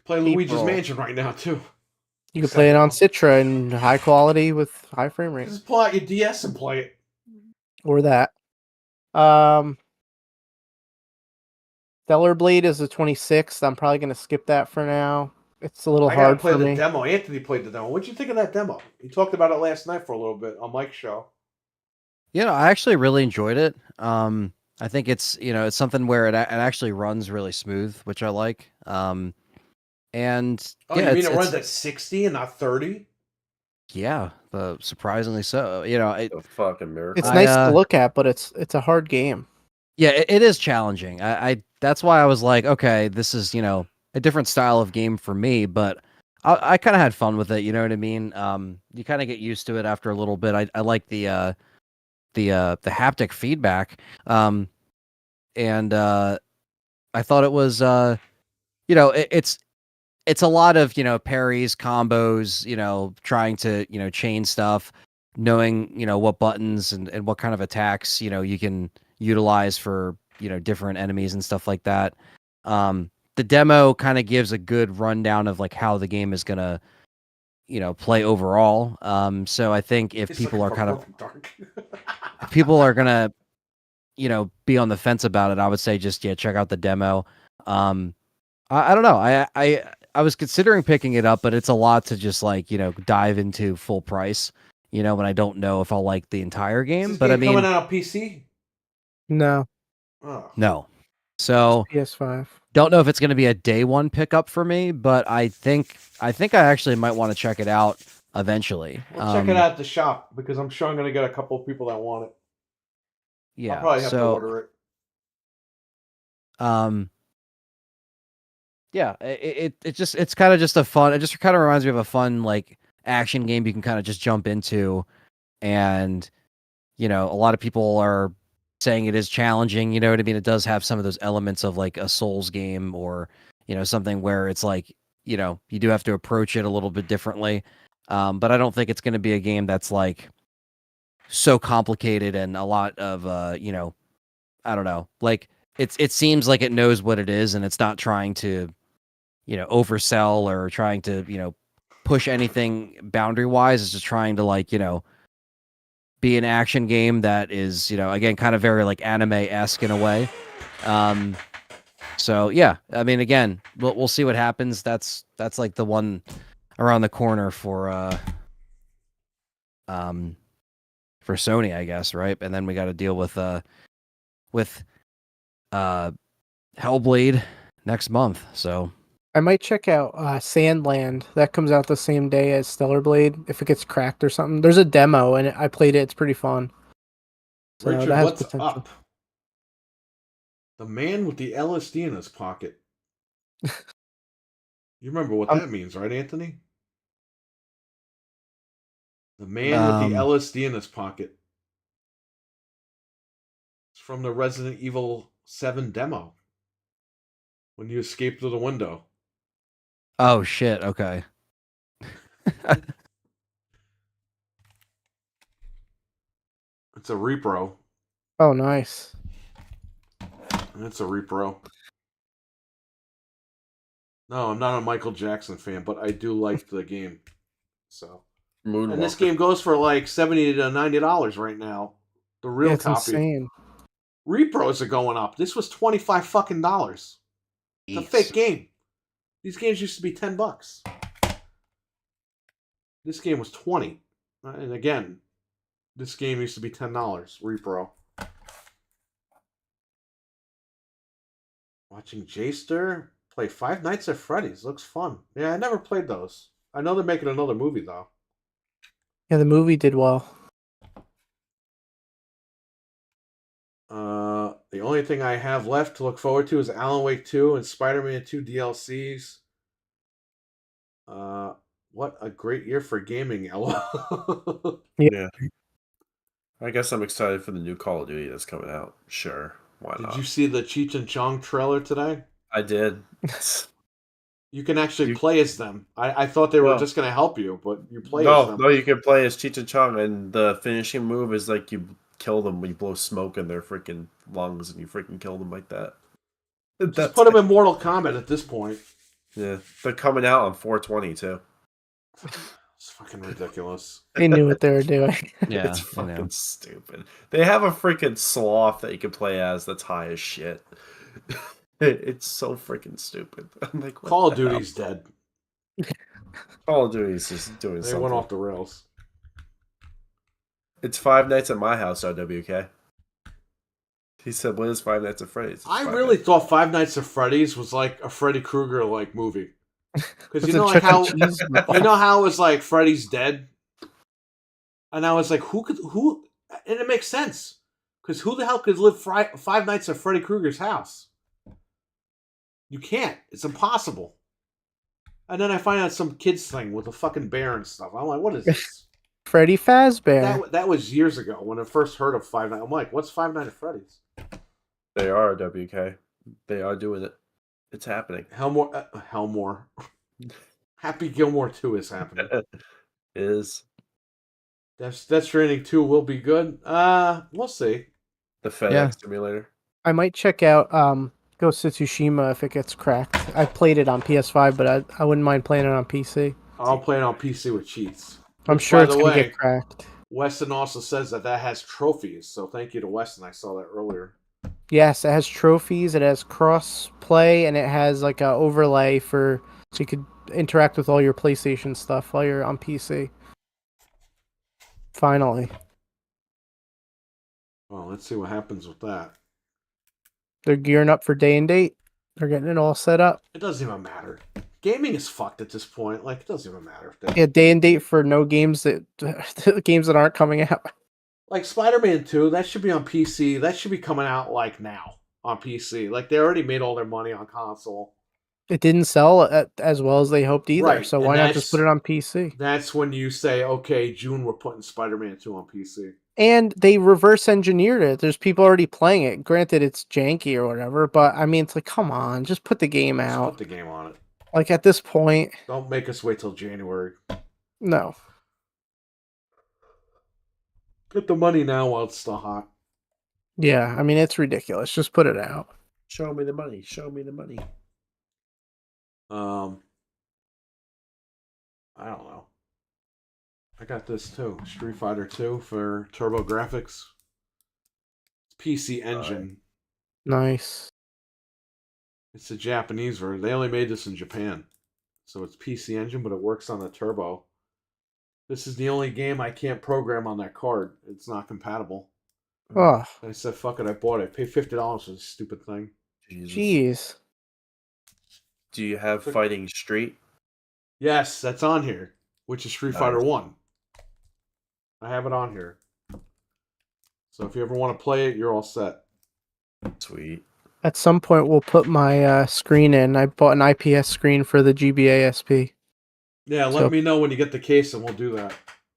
Play Luigi's Mansion right now too. You can play it on Citra in high quality with high frame rate. Just pull out your DS and play it. Or that. Stellar Blade is the 26th. I'm probably going to skip that for now. It's a little hard for me. I gotta play the demo. Anthony played the demo. What'd you think of that demo? He talked about it last night for a little bit on Mike's show. You know, I actually really enjoyed it. I think it's it's something where it actually runs really smooth, which I like. And you mean it runs at 60 and not 30? Yeah, surprisingly so. You know, a fucking miracle. It's nice to look at, but it's a hard game. Yeah, it is challenging. I that's why I was like, okay, this is a different style of game for me, but I kind of had fun with it. You know what I mean? You kind of get used to it after a little bit. I like the haptic feedback, and I thought it was it's a lot of parries, combos, trying to chain stuff, knowing what buttons and what kind of attacks you can utilize for different enemies and stuff like that. The demo kind of gives a good rundown of like how the game is gonna play overall. So I think if people are kind of if people are gonna be on the fence about it, I would say just check out the demo. I don't know. I was considering picking it up, but it's a lot to just like dive into full price. When I don't know if I'll like the entire game. But I mean, coming out on PC? No. Oh. No. So PS5. Don't know if it's going to be a day one pickup for me, but I think I actually might want to check it out eventually. We'll check it out at the shop because I'm sure I'm going to get a couple of people that want it. Yeah, I'll probably have to order it. Yeah, it's kind of just a fun. It just kind of reminds me of a fun like action game you can kind of just jump into, and a lot of people are saying it is challenging. You know what I mean? It does have some of those elements of like a Souls game or something where it's like you do have to approach it a little bit differently. But I don't think it's going to be a game that's like so complicated and a lot of I don't know, like it seems like it knows what it is and it's not trying to oversell or trying to push anything boundary wise. It's just trying to like be an action game that is again kind of very like anime-esque in a way. So yeah, I mean, again, we'll see what happens. That's like the one around the corner for Sony, I guess, right? And then we got to deal with Hellblade next month. So I might check out Sandland. That comes out the same day as Stellar Blade if it gets cracked or something. There's a demo and I played it. It's pretty fun. So Richard, what's up? The man with the LSD in his pocket. You remember what that means, right, Anthony? The man with the LSD in his pocket. It's from the Resident Evil 7 demo. When you escape through the window. Oh, shit. Okay. It's a repro. Oh, nice. It's a repro. No, I'm not a Michael Jackson fan, but I do like the game. So, and this game goes for like $70 to $90 right now. The real copy. Insane. Repros are going up. This was $25 fucking dollars. It's a fake game. These games used to be $10. This game was $20. And again, this game used to be $10. Repro. Watching Jayster play Five Nights at Freddy's. Looks fun. Yeah, I never played those. I know they're making another movie, though. Yeah, the movie did well. The only thing I have left to look forward to is Alan Wake 2 and Spider-Man 2 DLCs. What a great year for gaming, LOL. Yeah. I guess I'm excited for the new Call of Duty that's coming out. Sure. Why not? Did you see the Cheech and Chong trailer today? I did. You can actually play as them. I thought they were just going to help you, but you play as them. No, you can play as Cheech and Chong, and the finishing move is like you kill them when you blow smoke in their freaking lungs, and you freaking kill them like that. Just put them in Mortal Kombat at this point. Yeah, they're coming out on 420 too. It's fucking ridiculous. They knew what they were doing. Yeah, It's fucking stupid. They have a freaking sloth that you can play as that's high as shit. It's so freaking stupid. I'm like, Call of Duty's dead. Call of Duty's just doing something. They went off the rails. It's Five Nights at my house, RWK. He said, "When is Five Nights at Freddy's?" I really thought Five Nights at Freddy's was like a Freddy Krueger like movie. Because you know how it was like Freddy's dead, and I was like, who? And it makes sense because who the hell could live Five Nights at Freddy Krueger's house? You can't. It's impossible. And then I find out some kids thing with a fucking bear and stuff. I'm like, what is this? Freddy Fazbear. That was years ago when I first heard of Five Nights. I'm like, what's Five Nights at Freddy's? They are WK. They are doing it. It's happening. Helmore. Happy Gilmore 2 is happening. Is. Death Stranding 2 will be good. We'll see. The FedEx simulator. I might check out Ghost of Tsushima if it gets cracked. I played it on PS5, but I wouldn't mind playing it on PC. I'll play it on PC with cheats. I'm sure it's going to get cracked. Weston also says that has trophies, so thank you to Weston. I saw that earlier. Yes, it has trophies, it has cross-play, and it has like an overlay so you could interact with all your PlayStation stuff while you're on PC. Finally. Well, let's see what happens with that. They're gearing up for day and date. They're getting it all set up. It doesn't even matter. Gaming is fucked at this point. Like, it doesn't even matter. Yeah, day and date for no games games that aren't coming out. Like Spider-Man 2, that should be on PC. That should be coming out like now on PC. Like, they already made all their money on console. It didn't sell as well as they hoped either. Right. So why not just put it on PC? That's when you say, okay, June, we're putting Spider-Man 2 on PC. And they reverse engineered it. There's people already playing it. Granted, it's janky or whatever, but I mean, it's like, come on, just put the game out. Just put the game on it. Like, at this point... Don't make us wait till January. No. Get the money now while it's still hot. Yeah, I mean, it's ridiculous. Just put it out. Show me the money. Show me the money. I don't know. I got this too. Street Fighter 2 for TurboGrafx. It's PC Engine. Nice. It's a Japanese version. They only made this in Japan. So it's PC Engine, but it works on the Turbo. This is the only game I can't program on that card. It's not compatible. Oh. I said, fuck it, I bought it. I paid $50 for this stupid thing. Jeez. Do you have Fighting Street? Yes, that's on here. Which is Street Fighter 1. I have it on here. So if you ever want to play it, you're all set. Sweet. At some point, we'll put my screen in. I bought an IPS screen for the GBA SP. Yeah, let me know when you get the case, and we'll do that.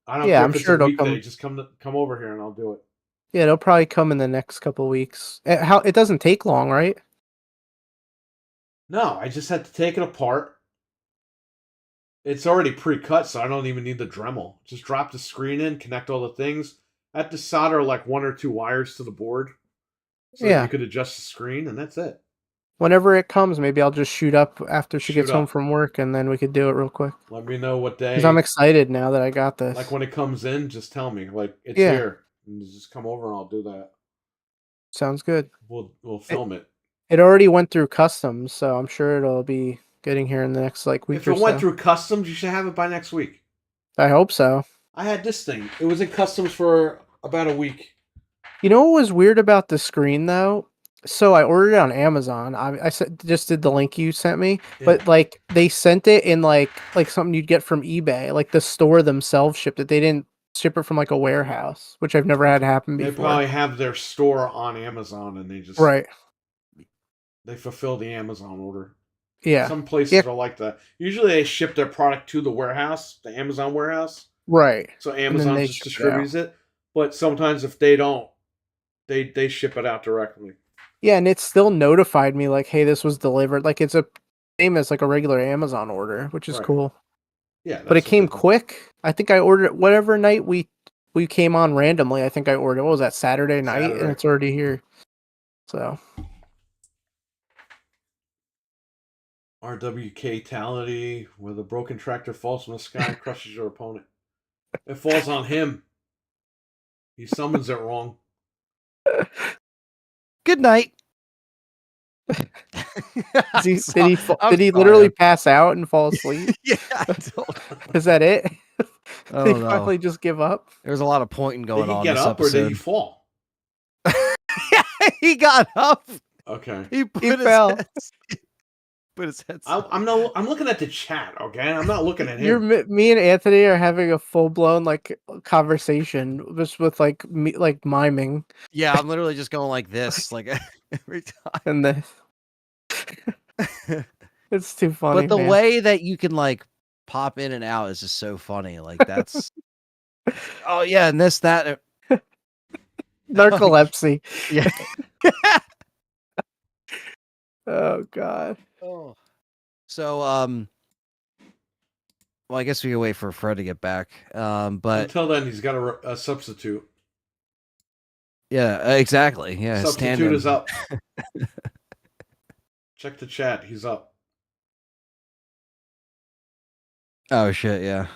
I don't care if it's a weekday. Just come over here, and I'll do it. Yeah, it'll probably come in the next couple weeks. It doesn't take long, right? No, I just had to take it apart. It's already pre-cut, so I don't even need the Dremel. Just drop the screen in, connect all the things. I have to solder like 1 or 2 wires to the board. So that you could adjust the screen, and that's it. Whenever it comes, maybe I'll just shoot up after she gets home from work, and then we could do it real quick. Let me know what day. Because I'm excited now that I got this. Like when it comes in, just tell me. Like, it's here. And just come over and I'll do that. Sounds good. We'll film it. It already went through customs, so I'm sure it'll be getting here in the next week or so. If it went through customs, you should have it by next week. I hope so. I had this thing. It was in customs for about a week. You know what was weird about the screen, though? So I ordered it on Amazon. Just did the link you sent me, but like they sent it in like something you'd get from eBay. Like the store themselves shipped it. They didn't ship it from like a warehouse, which I've never had happen They before. probably have their store on Amazon and they just they fulfill the Amazon order. Yeah. Some places are like that. Usually they ship their product to the warehouse, the Amazon warehouse. Right. So Amazon just distributes it. But sometimes if they don't, they ship it out directly. Yeah, and it still notified me like, hey, this was delivered. Like it's a same as like a regular Amazon order, which is cool. Yeah, but it came quick. I think I ordered it whatever night we came on randomly. I think I ordered. What was that, Saturday night? And it's already here. So RWK Tality, where the broken tractor falls from the sky and crushes your opponent. It falls on him. He summons it wrong. Good night. Did he literally pass out and fall asleep? Yeah, I don't know. Is that it? Did he finally just give up? There's a lot of pointing going on. Did he get up or did he fall? He got up. Okay. He fell. Put his head. I'm looking at the chat. Okay, I'm not looking at him. Me and Anthony are having a full blown like conversation just with like me like miming. Yeah, I'm literally just going like this like every time. And it's too funny. But the way that you can like pop in and out is just so funny. Like that's oh yeah, and this that narcolepsy. Yeah. Oh god. Oh. So well, I guess we can wait for Fred to get back. But until then, he's got a substitute. Yeah, exactly. Yeah, substitute is up. Check the chat. He's up. Oh shit! Yeah.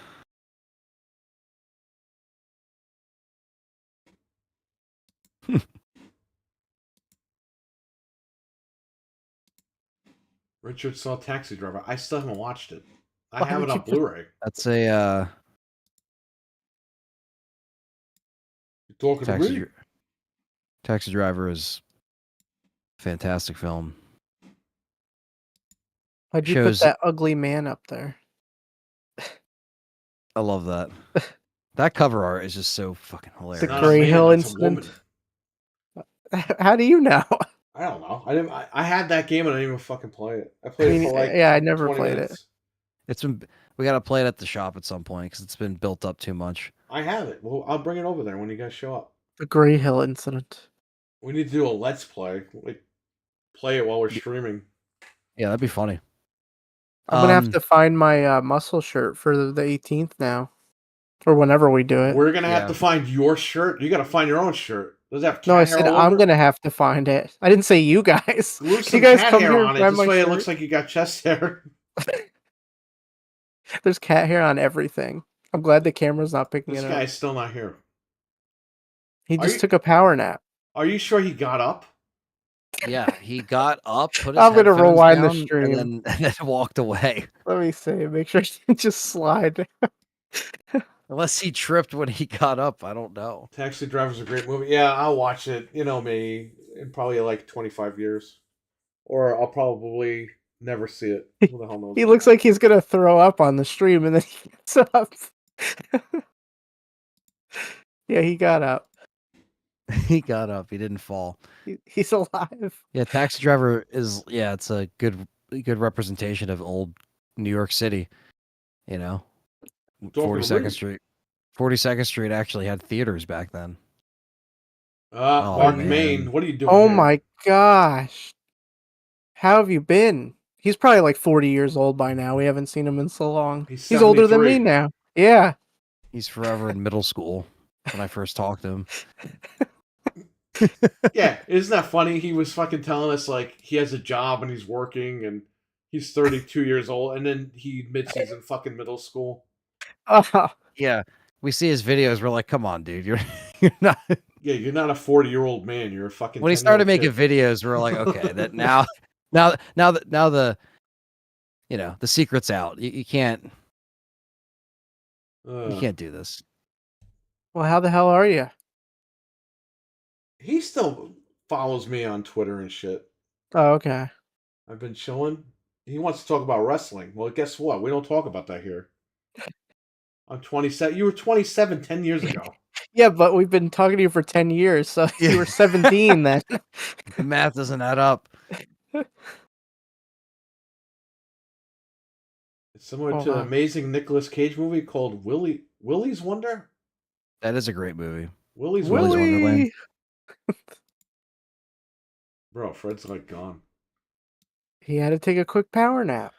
Richard saw Taxi Driver. I still haven't watched it. I have it on Blu-ray. That's a You talking to me? Taxi Driver is a fantastic film. Why'd you put that ugly man up there? I love that. That cover art is just so fucking hilarious. The Gray Hill incident. How do you know? I don't know. I had that game and I didn't even fucking play it. I played it for like I never played it. We gotta play it at the shop at some point because it's been built up too much. I have it. Well, I'll bring it over there when you guys show up. The Gray Hill incident. We need to do a let's play. Like play it while we're streaming. Yeah, that'd be funny. I'm gonna have to find my muscle shirt for the 18th now, or whenever we do it. We're gonna have to find your shirt. You gotta find your own shirt. Does it have cat No, I said I'm gonna have to find it. I didn't say you guys. Glue some cat hair on it. This way it looks like you got chest hair. There's cat hair on everything. I'm glad the camera's not picking it up. This guy's still not here. He just took a power nap. Are you sure he got up? Yeah, he got up, put his I'm gonna rewind down, the stream and then walked away. Let me see. Make sure he didn't just slide. Unless he tripped when he got up, I don't know. Taxi Driver's a great movie. Yeah, I'll watch it. You know me, in probably like 25 years, or I'll probably never see it. Who the hell knows? He looks like he's gonna throw up on the stream, and then he gets up. Yeah, he got up. He got up. He didn't fall. He's alive. Yeah, Taxi Driver is it's a good representation of old New York City. You know, 42nd Street. 42nd Street actually had theaters back then. Mark Maine, what are you doing? Oh here? my gosh, how have you been? He's probably like 40 years old by now. We haven't seen him in so long. He's older than me now. Yeah, he's forever in middle school. When I first talked to him. Yeah, isn't that funny? He was fucking telling us like he has a job and he's working and he's 32 years old, and then he admits he's in fucking middle school. Yeah, we see his videos. We're like, come on, dude, you're not. Yeah, you're not a 40-year-old man. You're a fucking. When he started making videos, we're like, okay, that now the the secret's out. You can't do this. Well, how the hell are you? He's still follows me on Twitter and shit. Oh, okay. I've been chilling. He wants to talk about wrestling. Well, guess what? We don't talk about that here. I'm 27. You were 27 10 years ago. Yeah, but we've been talking to you for 10 years, so you were 17 then. The math doesn't add up. It's similar to the amazing Nicolas Cage movie called Willy's Wonder. That is a great movie. Willy's Wonderland. Bro, Fred's like gone. He had to take a quick power nap.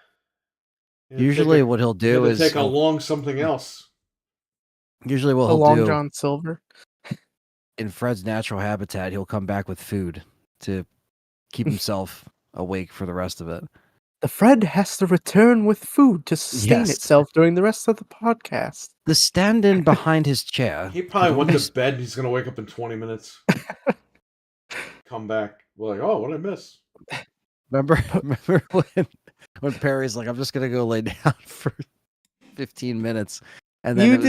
Usually what he'll do is take a long something else. Usually what A he'll long do John Silver. in Fred's natural habitat, he'll come back with food to keep himself awake for the rest of it. The Fred has to return with food to sustain Yes. itself during the rest of the podcast. The stand-in behind his chair. He probably went to bed. He's gonna wake up in 20 minutes. Come back. We're like, oh, what did I miss? Remember when Perry's like, I'm just gonna go lay down for 15 minutes, and then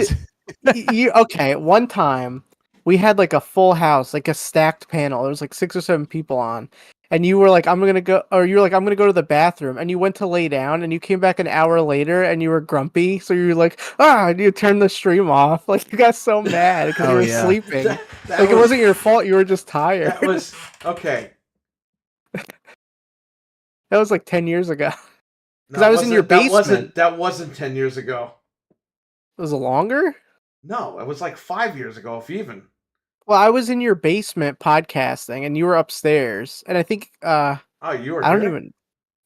okay, one time we had like a full house, like a stacked panel. There was like 6 or 7 people on, and you were like, I'm gonna go to the bathroom, and you went to lay down, and you came back an hour later, and you were grumpy, so you were like, and you turned the stream off. Like, you got so mad because you were sleeping. It wasn't your fault. You were just tired. That was okay. That was like 10 years ago. Because I was in your basement. That wasn't 10 years ago. Was it longer? No, it was like 5 years ago, if even. Well, I was in your basement podcasting, and you were upstairs, and I think oh, you were. I don't even.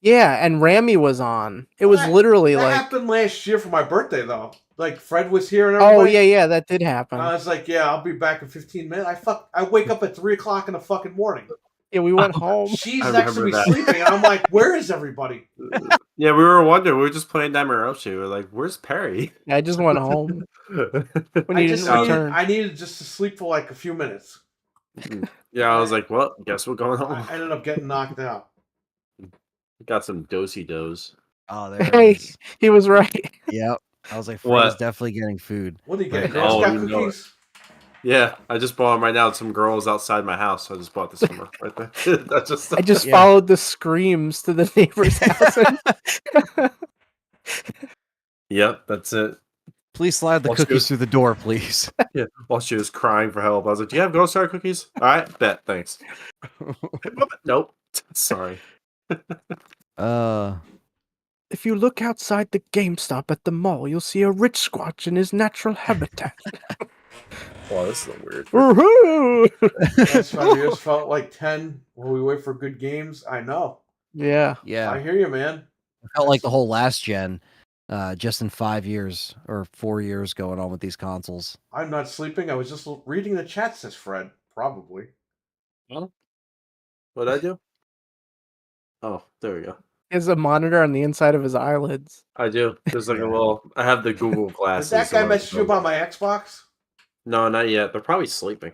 Yeah, and Rami was on. It was literally that like happened last year for my birthday, though. Like Fred was here and everybody. Oh yeah, that did happen. And I was like, yeah, I'll be back in 15 minutes. I wake up at 3:00 in the fucking morning. Yeah, we went home. She's next to me sleeping, and I'm like, where is everybody? Yeah, we were wondering. We were just playing Damaroshi. We were like, where's Perry? I just went home. When you didn't return. I needed just to sleep for like a few minutes. Yeah, I was like, well, guess we're going home. I ended up getting knocked out. Got some dosey-dos. Oh, there he was right. Yep. I was like, Fred's definitely getting food. What did he get? Oh, got cookies? Yeah, I just bought them right now. Some girls outside my house. I just bought this from her right there. I just followed the screams to the neighbor's house. Yep, that's it. Please slide the cookies through the door, please. Yeah, while she was crying for help, I was like, "Do you have Ghost Star cookies?" All right, bet. Thanks. Nope. Sorry. If you look outside the GameStop at the mall, you'll see a rich squatch in his natural habitat. Wow, this is a weird. That's funny. You just felt like 10 while we wait for good games. I know. Yeah. I hear you, man. I felt like the whole last gen, just in 5 years or 4 years going on with these consoles. I'm not sleeping. I was just reading the chat, says Fred. Probably. Huh? What'd I do? Oh, there we go. He has a monitor on the inside of his eyelids. I do. There's like a little. I have the Google glasses. Did that guy message you about my Xbox? No, not yet. They're probably sleeping.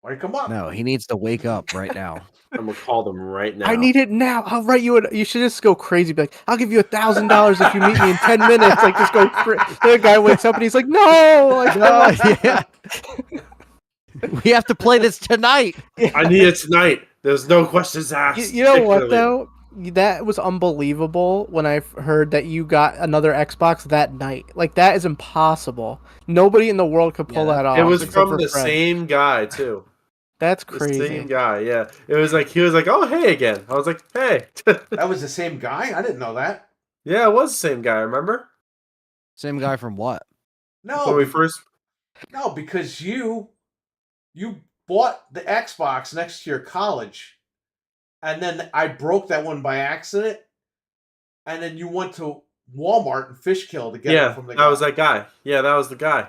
Why come on? No, he needs to wake up right now. I'm gonna call them right now. I need it now. I'll write you. You should just go crazy. Be like, I'll give you $1,000 if you meet me in 10 minutes. Like, just go. The guy wakes up and he's like, no. Like, no. Yeah. We have to play this tonight. I need it tonight. There's no questions asked. You know what though? That was unbelievable when I heard that you got another Xbox that night. Like, that is impossible. Nobody in the world could pull that off. It was from the same guy too. That's crazy. The same guy, yeah. It was like he was like, "Oh, hey again." I was like, "Hey." That was the same guy? I didn't know that. Yeah, it was the same guy. Remember? Same guy from what? No, when we first. No, because you bought the Xbox next to your college. And then I broke that one by accident. And then you went to Walmart and Fishkill to get it from the guy. That was that guy. Yeah, that was the guy.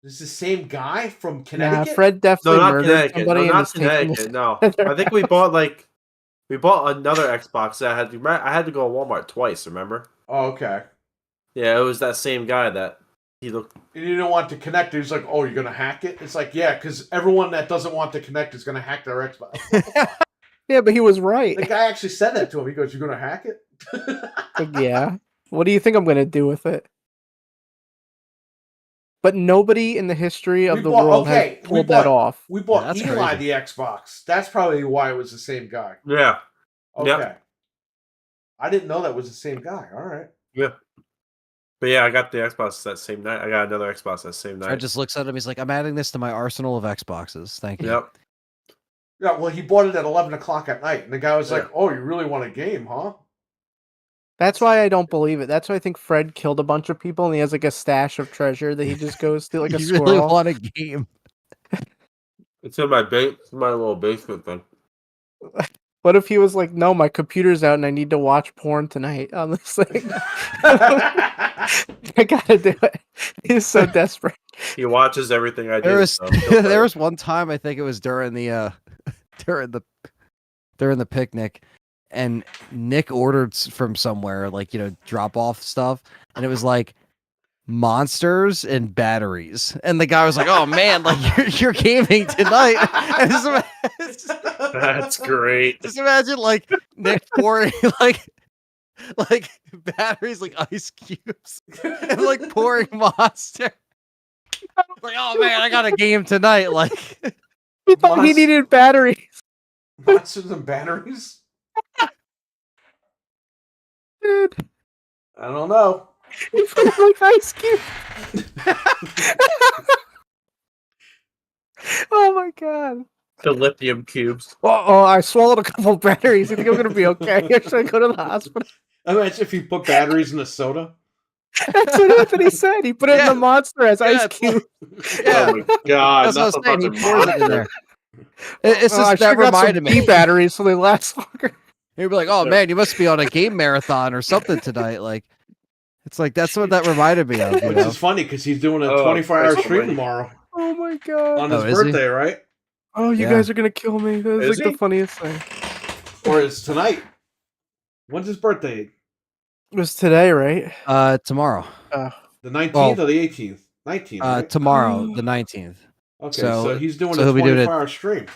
This is the same guy from Connecticut? Yeah, Fred definitely murdered somebody. No, not Connecticut. No, I think we bought another Xbox that I had to go to Walmart twice. Remember? Oh, okay. Yeah, it was that same guy that he looked. And you didn't want to connect. He's like, "Oh, you're gonna hack it?" It's like, yeah, because everyone that doesn't want to connect is gonna hack their Xbox. Yeah, but he was right. The guy actually said that to him. He goes, "You're gonna hack it?" Like, yeah. What do you think I'm gonna do with it? But nobody in the history of the world has pulled that off. We bought that's Eli crazy. the Xbox. That's probably why it was the same guy. Yeah. Okay. Yep. I didn't know that was the same guy. All right. Yeah. But yeah, I got the Xbox that same night. I got another Xbox that same night. Fred just looks at him. He's like, "I'm adding this to my arsenal of Xboxes. Thank you." Yep. Yeah, well, he bought it at 11 o'clock at night, and the guy was like, "Oh, you really want a game, huh?" That's why I don't believe it. That's why I think Fred killed a bunch of people, and he has like a stash of treasure that he just goes to like a You squirrel. really want a game? It's in my little basement thing. What if he was like, "No, my computer's out, and I need to watch porn tonight on this thing. I gotta do it." He's so desperate. He watches everything I do. There was so there was one time, I think it was during the during the picnic, and Nick ordered from somewhere, like, drop off stuff, and it was like monsters and batteries, and the guy was like, "Oh man, like you're gaming tonight." And That's great. just imagine like Nick pouring like batteries, like ice cubes, and like pouring monster. Like, oh man, I got a game tonight. Like, He thought he needed batteries. Monsters and batteries? Dude, I don't know. he put like ice cube. Oh my god. The lithium cubes. Oh, I swallowed a couple batteries. You think I'm gonna be okay? Should I go to the hospital? Imagine if you put batteries in a soda. That's what Anthony said. He put it in the monster as ice it's cube. yeah, Oh my god. that's what I was not saying. He the pours it in there. It's I just that should've got some reminded me. D batteries so they last longer. He'd be like, "Oh man, you must be on a game marathon or something tonight." Like, it's like that's what that reminded me of. Which is funny because he's doing a 24-hour Christ stream almighty. tomorrow Oh my god. on his is he? birthday, right? Oh, you Yeah. guys are gonna kill me. That's Is like the he? funniest thing. Or it's tonight. When's his birthday? It was today, right? Tomorrow. The 19th Well, or the 18th? 19th, right? Tomorrow, the 19th. Okay, so- so he's doing so a he'll be doing it- 24-hour stream.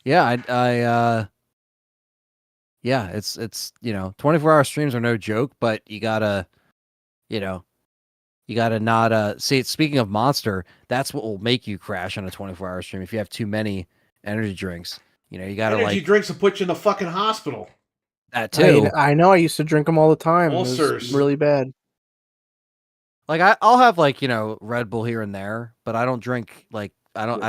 Yeah, yeah, it's 24-hour streams are no joke, but you gotta not see. Speaking of Monster, that's what will make you crash on a 24-hour stream if you have too many energy drinks. You gotta Energy drinks will put you in the fucking hospital. that too. I know. I used to drink them all the time. It was Ulcers. really bad. Like I'll have Red Bull here and there, but I don't drink I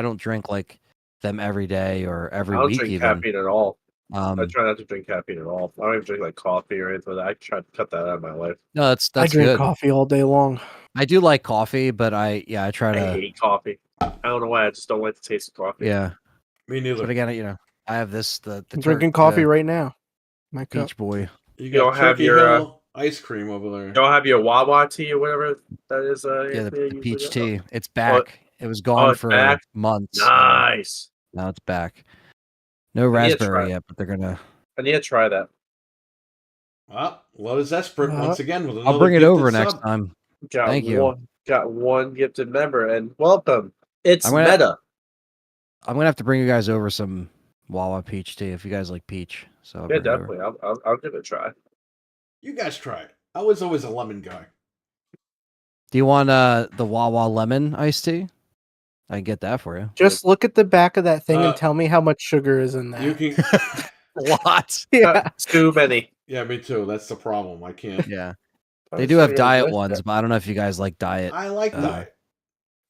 don't drink like them every day or every I don't week drink even. caffeine at all. I Um, try not to drink caffeine at all. I don't even drink like coffee or anything like that. I try to cut that out of my life. no, that's I drink good. coffee all day long. I do like coffee, but I try I to hate coffee. I don't know why. I just don't like the taste of coffee. yeah. Me neither. But again, I have the I'm drinking coffee right now. My cup. Beach Boy. You don't got have Turkey your, Hill ice cream over there. You don't have your Wawa tea or whatever that is. Yeah, the Anthony, peach usually? tea. It's back. It was gone it's for back? months. Nice. Now it's back. No need to raspberry try. yet, but they're gonna. I need to try that. Well, Love is Desperate once again with another I'll bring it gifted over sub. next time. Got Thank you. Got one gifted member, and welcome. It's I'm gonna- Meta. I'm gonna have to bring you guys over some Wawa peach tea if you guys like peach. So I'll Yeah, bring it over. definitely. I'll give it a try. You guys try it. I was always a lemon guy. Do you want the Wawa lemon iced tea? I can get that for you. Just look at the back of that thing Uh, and tell me how much sugar is in You that. can. What? Yeah. Too many. Yeah, me too. That's the problem. I can't. Yeah, they do have diet ones, but I don't know if you guys like diet. I like diet.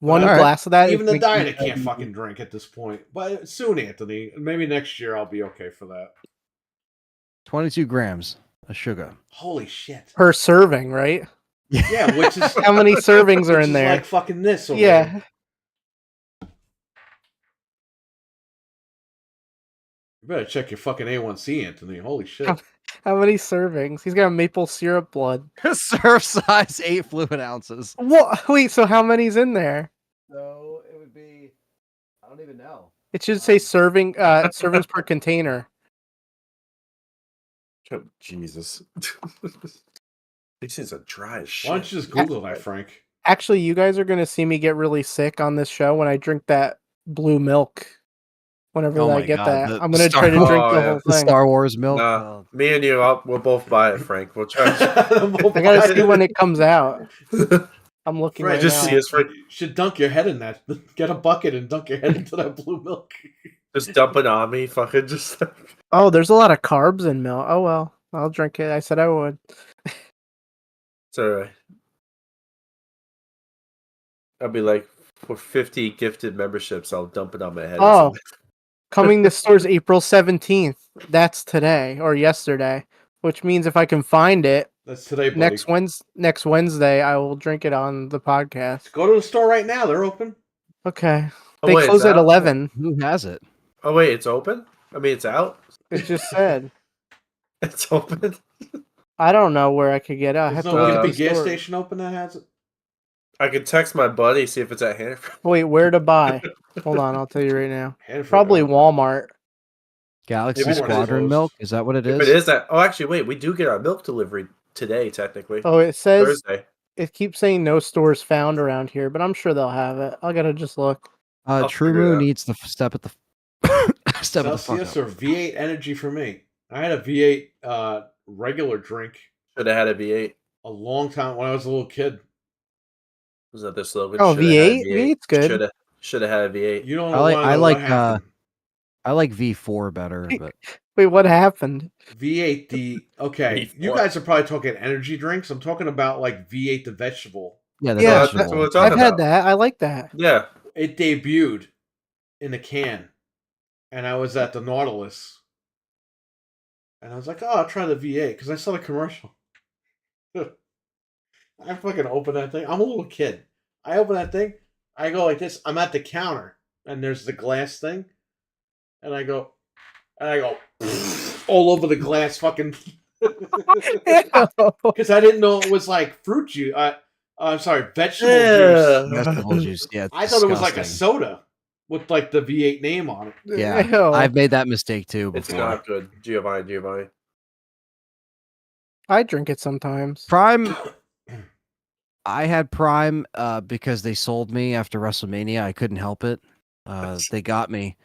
One All right. glass of that. Even is the diet, I making me can't fucking drink at this point. But soon, Anthony. Maybe next year I'll be okay for that. 22 grams of sugar. Holy shit. per serving, right? Yeah, which is How many servings are which in is there? like fucking this. Over Yeah. here. You better check your fucking A1C, Anthony. Holy shit. How many servings? He's got maple syrup blood. Serve size 8 fluid ounces. What? Wait, so how many's in there? So it would be, I don't even know. It should say servings per container. Oh, Jesus. These things are dry as shit. Why don't you just Google that, Frank? Actually, you guys are gonna see me get really sick on this show when I drink that blue milk. Whenever Oh I my get God, that, the I'm gonna Star- try to drink Oh, the yeah. whole The thing. Star Wars milk. Nah, me and you, we'll both buy it, Frank. We'll try. I gotta see when it comes out. I'm looking Fred, right just now. see his friend you should dunk your head in that. Get a bucket and dunk your head into that blue milk. just dumping on me, fucking just. Oh, there's a lot of carbs in milk. Oh well, I'll drink it. I said I would. It's alright. I'll be like, for 50 gifted memberships, I'll dump it on my head. Oh, coming to stores April 17th. That's today or yesterday, which means if I can find it That's today, buddy. next Wednesday, I will drink it on the podcast. Go to the store right now. They're open. Okay. Oh, They wait, close it's at out? 11. Who has it? Oh wait, it's open? I mean, it's out? It just said. It's open? I don't know where I could get it. I have There's to no look at Gimpy the gas store. station open that has it. I could text my buddy, see if it's at Hannaford. Wait, where to buy? Hold on, I'll tell you right now. Hanford, Probably Walmart. Walmart Galaxy is Squadron closed. milk? Is that what it If is? it is that, oh, actually, wait, we do get our milk delivery today, technically. Oh, it says Thursday. it keeps saying no stores found around here, but I'm sure they'll have it. I gotta just look. I'll True figure it Moon out. needs to step at the step at the fuck Celsius up. or V8 Energy for me. I had a V8 regular drink Should have had a V8. a long time when I was a little kid. Was that their slogan? Oh, Shoulda had a V8? V8's good. Should have had a V8. You don't I like- wanna I know like, what happened. I like V4 better, but Wait, what happened? V8 okay. You V4. guys are probably talking energy drinks. I'm talking about like V8 the vegetable. yeah, the Yeah, that's vegetable. what we're talking I've had about. that. I like that. Yeah. It debuted in a can, and I was at the Nautilus, and I was like, "Oh, I'll try the V8" because I saw the commercial. I fucking open that thing. I'm a little kid. I open that thing. I go like this. I'm at the counter, and there's the glass thing, and I go, all over the glass, fucking. Because I didn't know it was like fruit juice. I'm sorry, vegetable juice. Vegetable juice. Yeah, it's I thought it was like a disgusting. soda with like the V8 name on it. Yeah, Ew. I've made that mistake too It's before. not good. Giovanni. I drink it sometimes. Prime. I had Prime because they sold me after WrestleMania. I couldn't help it. They got me,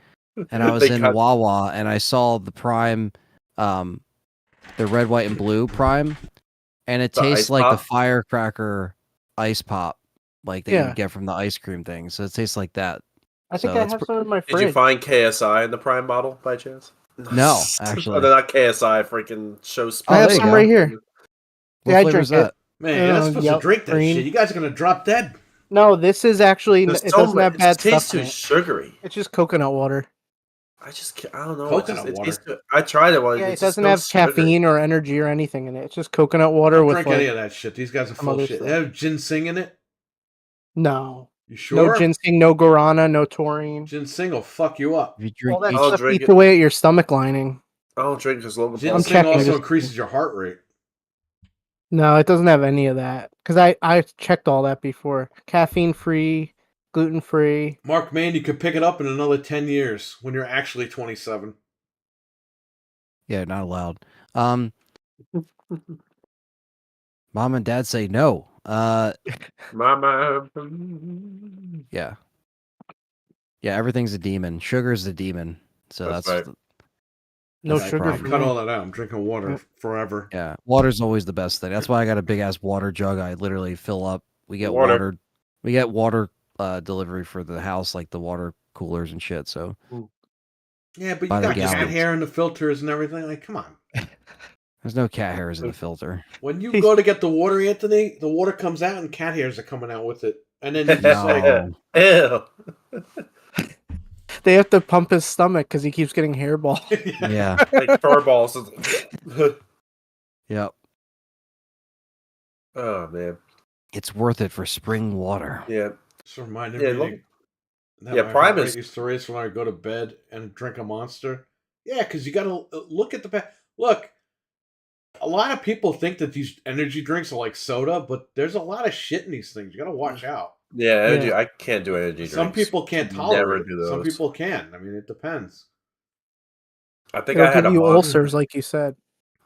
and I was They in got- Wawa, and I saw the Prime, the red, white, and blue Prime, and it The tastes ice like the pop? firecracker ice pop, like that you Yeah. would get from the ice cream thing. So it tastes like that. I think So I that's have some in my Did you fridge. find KSI in the Prime bottle by chance? No, Oh, actually. they're not KSI, freaking show I have there you some go. right here. What Yeah, I flavor is drink it. that? Man, you're not supposed to yellow, drink that green. shit. You guys are gonna drop dead. No, this is actually There's it so doesn't much- have bad it tastes stuff in too it. sugary. It's just coconut water. I just can't, I don't know. Coconut it water? tastes too- I tried it once. Yeah, it it's just doesn't no have sugary. caffeine or energy or anything in it. It's just coconut water Don't with drink like any of that shit. These guys are some full other of shit. stuff. They have ginseng in it. no, You sure? no ginseng, no guarana, no taurine. Ginseng will fuck you up. If you All drink that each, I'll stuff drink eats it. away at your stomach lining. I don't drink because Logan Paul. Ginseng checking also this. increases your heart rate. No, it doesn't have any of that because I checked all that before. Caffeine free, gluten free. Mark, man, you could pick it up in another 10 years when you're actually 27. yeah, not allowed. Mom and Dad say no. Mama. Yeah. Yeah, everything's a demon. Sugar's a demon. So That's that's, right. No That's the sugar problem. for Cut me. all that out. I'm drinking water Yeah. forever. yeah. Water's always the best thing. That's why I got a big ass water jug. I literally fill up. We get Water. water. We get water delivery for the house, like the water coolers and shit. So Yeah, but you By the got cat gallons. hair in the filters and everything. Like, come on. there's no cat hairs in the filter. When you go to get the water, Anthony, the water comes out and cat hairs are coming out with it. And then you just like, No. Ew. They have to pump his stomach because he keeps getting hairball. Yeah. Like fur balls. Yep. Oh man. It's worth it for spring water. Yeah. Just reminded Yeah, me look- that yeah, my Prime heart rate is- used to race when I go to bed and drink a Monster. Yeah, because you got to look at the look. A lot of people think that these energy drinks are like soda, but there's a lot of shit in these things. You got to watch out. Yeah, energy. Yeah. I can't do energy drinks. Some people can't Never tolerate it. do Some those. people can. I mean, it depends. I think It'll I had give a you monster. ulcers, like you said.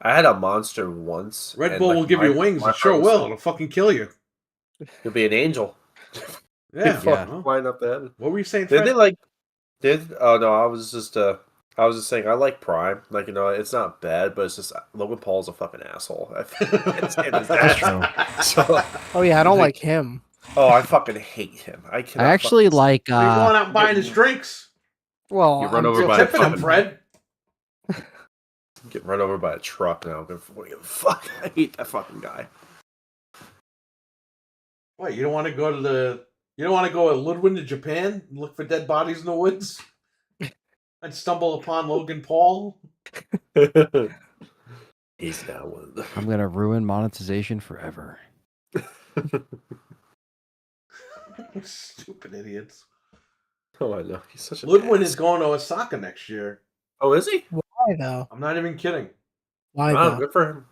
I had a monster once. Red and, Bull like, will give you wings. my It sure heart will. was It'll fucking kill you. You'll be an angel. Yeah. Yeah. well, Flying up the head. what were you saying, Did Fred? they like? Oh no, I was just saying I like Prime. Like, you know, it's not bad, but it's just Logan Paul's a fucking asshole. That's true. So, Oh yeah, I don't Like- like him. Oh, I fucking hate him. I cannot. I actually like. He's going out and buying his drinks. Well, You run over Still by a tipping him, fucking Fred. Get run over by a truck now. Fuck, I hate that fucking guy. What, you don't want to go to the... You don't want to go at Ludwig to Japan and look for dead bodies in the woods? And stumble upon Logan Paul? He's down with them. I'm gonna ruin monetization forever. Stupid idiots. Oh, I know. He's such a Ludwig ass. is going to Osaka next year. Oh, is he? why though? I'm not even kidding. Why Oh, though? good for him.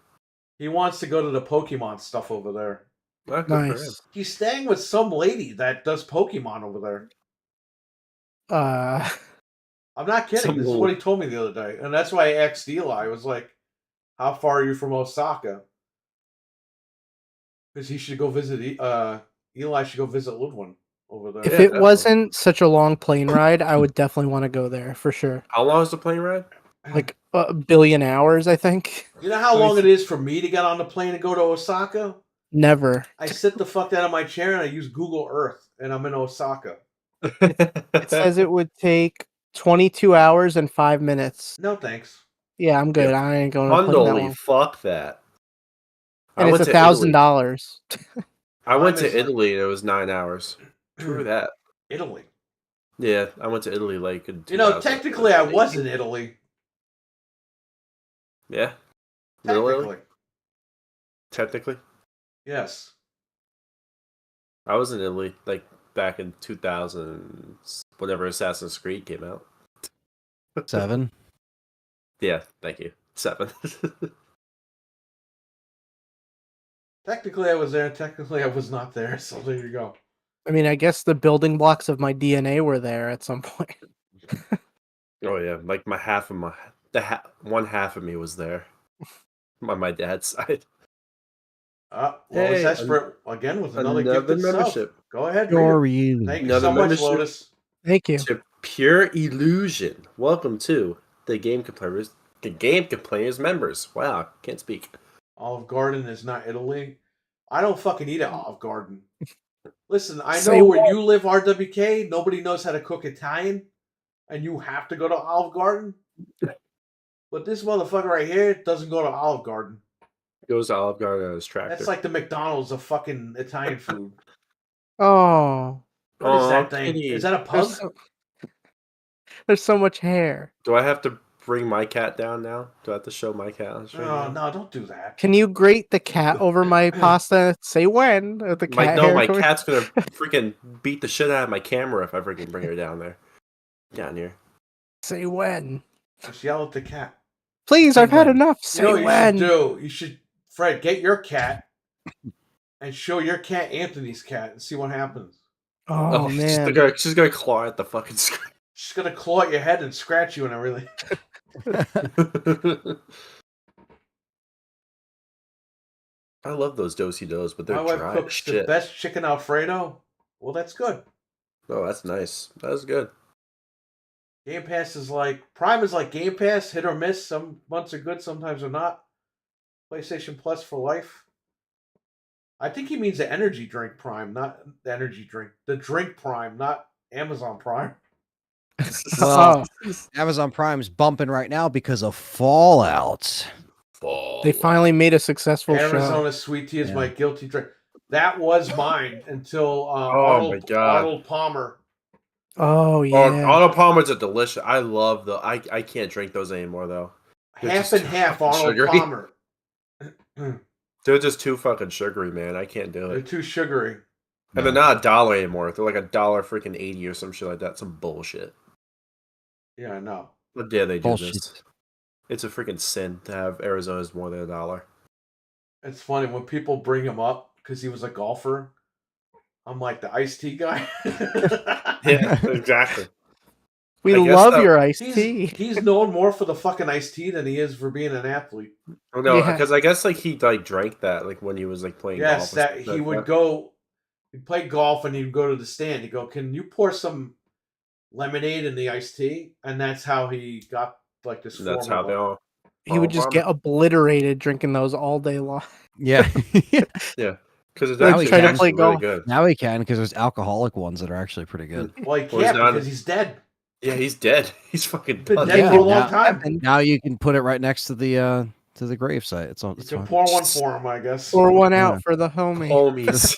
He wants to go to the Pokemon stuff over there. Oh, good for him. Nice. He's staying with some lady that does Pokemon over there. I'm not kidding. Some This is what he told me the other day. And that's why I asked Eli. I was like, how far are you from Osaka? Because he should go visit... Eli should go visit Ludwig over there. if Yeah, it definitely. wasn't such a long plane ride, I would definitely want to go there for sure. How long is the plane ride? Like a billion hours, I think. You know how long it is for me to get on the plane and go to Osaka? Never. I sit the fuck out of my chair and I use Google Earth, and I'm in Osaka. It says it would take 22 hours and 5 minutes. No thanks. Yeah, I'm good. Yeah. I ain't going to plane that Bundly, long. fuck that. And it's $1,000. I went to Mine is Italy and it was 9 hours. Screw that. Italy. Yeah, I went to Italy like in You know, 2000. technically I was in Italy. Yeah. Technically. Really? Technically? Yes. I was in Italy like back in 2000, whenever Assassin's Creed came out. 7. Yeah, thank you. 7. Technically I was there, technically I was not there, so there you go. I mean, I guess the building blocks of my DNA were there at some point. Oh yeah, like one half of me was there. On my dad's side. Well, Hey, Desperate again with another gifted membership. sub. Go ahead. Your Read it. you. Thank you Another so much, membership. Lotus. Thank you. To Pure Illusion. Welcome to the Game Complainers. The Game Complainers members. Wow, can't speak. Olive Garden is not Italy. I don't fucking eat at Olive Garden. Listen, I Say know where what? you live, RWK. Nobody knows how to cook Italian, and you have to go to Olive Garden. But this motherfucker right here doesn't go to Olive Garden. Goes to Olive Garden on his tractor. That's like the McDonald's of fucking Italian food. Oh, What is Aw, that thing? kitty. Is that a pug? there's so much hair. Do I have to bring my cat down now? Do I have to show my cat on stream? Oh, no, don't do that. Can you grate the cat over my pasta and say when? The cat hair My coming- cat's gonna freaking beat the shit out of my camera if I freaking bring her down there. Down here. Say when. Just yell at the cat. Please, Say I've had when. enough. You Say know what when. you should do? You should, Fred, get your cat and show your cat Anthony's cat and see what happens. Oh, man. She's gonna claw at the fucking screen. She's gonna claw at your head and scratch you and everything. I love those do-si-dos, but they're My wife dry as cooks the shit. best chicken Alfredo. Well, that's good. Oh, that's nice. That's good. Game Pass is like Prime is like Game Pass, hit or miss. Some months are good, sometimes are not. PlayStation Plus for life. I think he means the energy drink Prime, not the energy drink. The drink Prime, not Amazon Prime. Well, Oh, Amazon Prime's bumping right now because of Fallout. they finally made a successful show. Arizona Sweet Tea is Yeah. my guilty drink. That was mine until my God. Arnold Palmer. Oh, Oh, yeah. Arnold Palmer's a delicious. I love the. I can't drink those anymore though. They're Half just and too half fucking Arnold sugary. Palmer. They're just too fucking sugary, man. I can't do They're it. too sugary. And they're not $1 anymore. They're like $1.80 or some shit like that. Some bullshit. Yeah, I know. What dare they do Bullshit. this? It's a freaking sin to have Arizona's more than $1. It's funny when people bring him up because he was a golfer. I'm like the iced tea guy. Yeah, exactly. We I guess love that- your iced tea. He's known more for the fucking iced tea than he is for being an athlete. Oh, no, Yeah. because I guess like he like drank that like when he was like playing Yes, golf. or that something he like would that. go. He'd play golf and he'd go to the stand. He'd go, "Can you pour some lemonade in the iced tea?" And that's how he got like this. That's how they formula. all. He would Oh, just Palmer. get obliterated drinking those all day long. Yeah. Yeah. Because it's Like, actually, try to actually play really golf. good. Now he can because there's alcoholic ones that are actually pretty good. Well, he Well, he's can't not- because he's dead. Yeah, he's dead. He's fucking Been done. dead Yeah, for a long now- time. Now you can put it right next to the gravesite. It's You it's can fine. pour one for him, I guess. Pour one Yeah. out for the homie. Homies.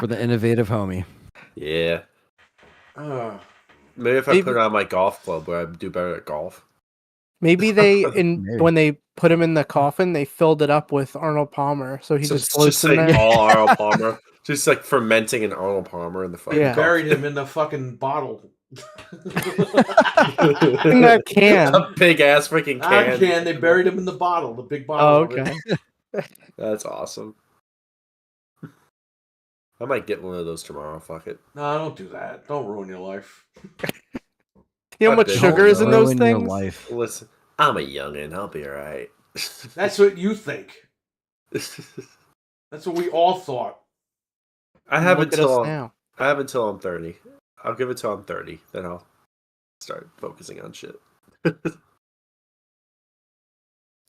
For the innovative homie. Yeah. Uh, Maybe if I Maybe- put it on my golf club, where I do better at golf. Maybe they Maybe. when they put him in the coffin, they filled it up with Arnold Palmer, so he So just it's floats just in like there. all Arnold Palmer, just like fermenting an Arnold Palmer in the fucking. Yeah. buried him in the fucking bottle. In that can. A big ass freaking can. They buried him in the bottle, the big bottle. Oh, of it. okay. That's awesome. I might get one of those tomorrow. Fuck it. No, don't do that. Don't ruin your life. You know how much Don't sugar is in those Ruin your things? life. Listen, I'm a youngin'. I'll be alright. That's what you think. That's what we all thought. I have Look at until us now. I have until I'm 30. I'll give it till I'm 30. Then I'll start focusing on shit.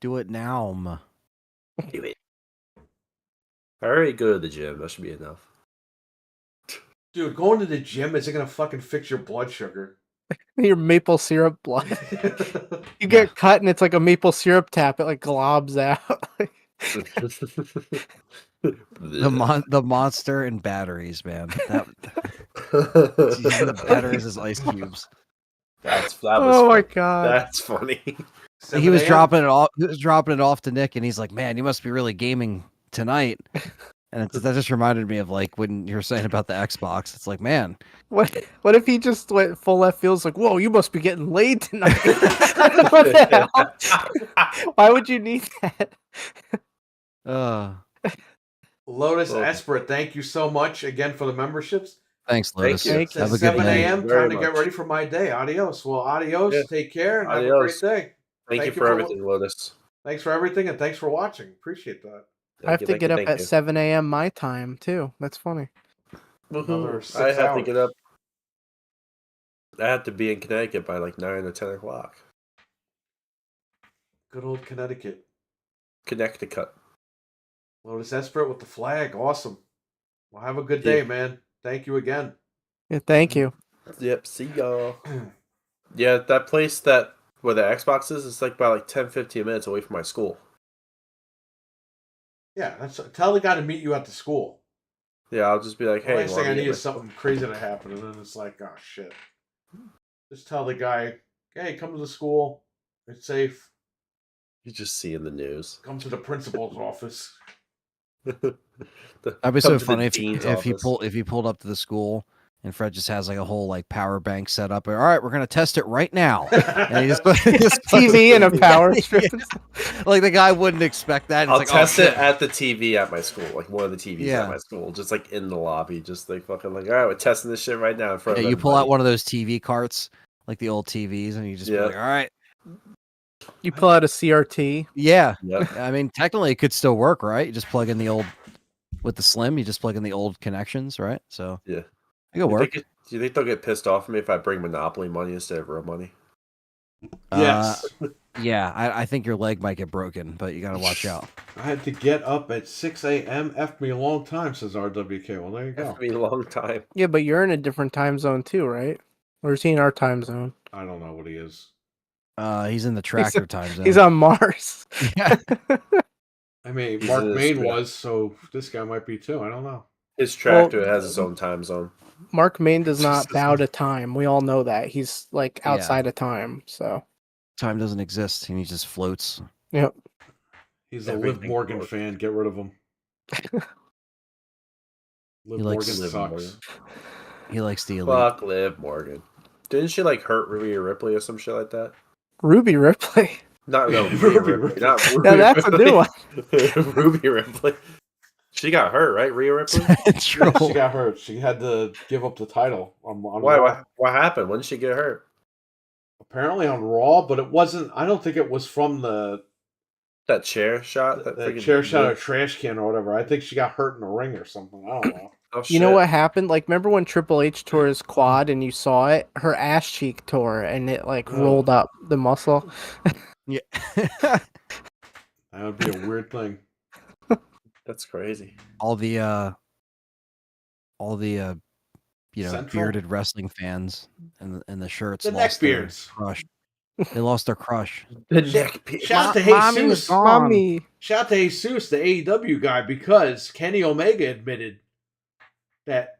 Do it now. Do it. I already go to the gym. That should be enough. Dude, going to the gym isn't going to fucking fix your blood sugar. Your maple syrup blood. You get cut and it's like a maple syrup tap. It like globs out. The monster and batteries, man. That using the batteries as ice cubes. that was Oh my funny. god. That's funny. He was 7 a.m.? dropping it off. He was dropping it off to Nick, and he's like, "Man, you must be really gaming tonight." And that just reminded me of like when you were saying about the Xbox. It's like, man, What if he just went full left field? Like, whoa, you must be getting laid tonight. What the hell? Why would you need that? Lotus Well, Esprit, thank you so much again for the memberships. thanks, Lotus. you. Thank you. Have a It's good 7 day. a.m. Very Trying to get much. ready for my day. Adios. Well, adios. Yeah. Take care and have a Adios. great day. Thank you Thank you for for- everything, Lotus. Thanks for everything and thanks for watching. Appreciate that. I have Thank to you, get up thank at you. 7 a.m. my time too. That's funny. Another Woohoo. 6 I have to hours. get up. I have to be in Connecticut by like 9 or 10 o'clock. Good old Connecticut. Connecticut. Lotus Esprit with the flag. Awesome. Well, have a good Yeah. day, man. Thank you again. Yeah, thank you. Yep, see y'all. Yeah, that place that where the Xbox is, it's like about like 10-15 minutes away from my school. Yeah, tell the guy to meet you at the school. Yeah, I'll just be like, The hey, last thing I wanna need get is something crazy to happen, and then it's like, oh shit. Just tell the guy, hey, come to the school. It's safe. You just see in the news. Come to the principal's office. That'd be Come so to the funny if dean's he office. pulled up to the school and Fred just has like a whole like power bank set up. All right, we're gonna test it right now. And he just TV and a power strip. Like the guy wouldn't expect that. It's I'll like, test oh, it shit. at the TV at my school, like one of the TVs Yeah. at my school, just like in the lobby, just like fucking like, all right, we're testing this shit right now in front Yeah, of you pull out everybody. one of those TV carts, like the old TVs, and you just be Yeah. like, all right, You pull out a CRT. yeah. Yep. I mean, technically, it could still work, right? You just plug in the old with the Slim. You just plug in the old connections, right? So Yeah. it could work. Do you think they'll get pissed off at me if I bring Monopoly money instead of real money? Yes. Yeah, I think your leg might get broken, but you got to watch out. I had to get up at 6 a.m. F me a long time, says RWK. Well, there you go. It's been a long time. Yeah, but you're in a different time zone too, right? Or is he in our time zone? I don't know what he is. He's in the tractor time zone. He's on Mars. Yeah. I mean, He's Mark in his Main trap. was, so this guy might be too. I don't know. His tractor has its own time zone. Mark Main does not bow to time. We all know that. He's like Yeah. outside of time. So Time doesn't exist, and he just floats. yep. He's a Liv Everything Morgan works. fan. Get rid of him. Liv He likes Morgan Liv sucks. Morgan. He likes the elite. Fuck Liv Morgan. Didn't she like hurt Rhea Ripley or some shit like that? Ruby Ripley. Not no, Ruby Rhea Ripley. Ripley. Not Ruby Now that's a Ripley. new one. Ruby Ripley. She got hurt, right? Rhea Ripley. True. Yeah, she got hurt. She had to give up the title on Why? Raw. What happened? When did she get hurt? Apparently on Raw, but it wasn't. I don't think it was from the That chair shot. That that freaking chair shot or trash can or whatever. I think she got hurt in the ring or something. I don't know. Oh, You know shit. what happened? Like, remember when Triple H tore his quad and you saw it? Her ass cheek tore and it like rolled up the muscle. Yeah. That would be a weird thing. That's crazy. All the Central? bearded wrestling fans and the shirts The lost their neckbeards. crush. They lost their crush. The neck Shout out to Mommy is Jesus. gone. Mommy. Shout out to Jesus, the AEW guy, because Kenny Omega admitted that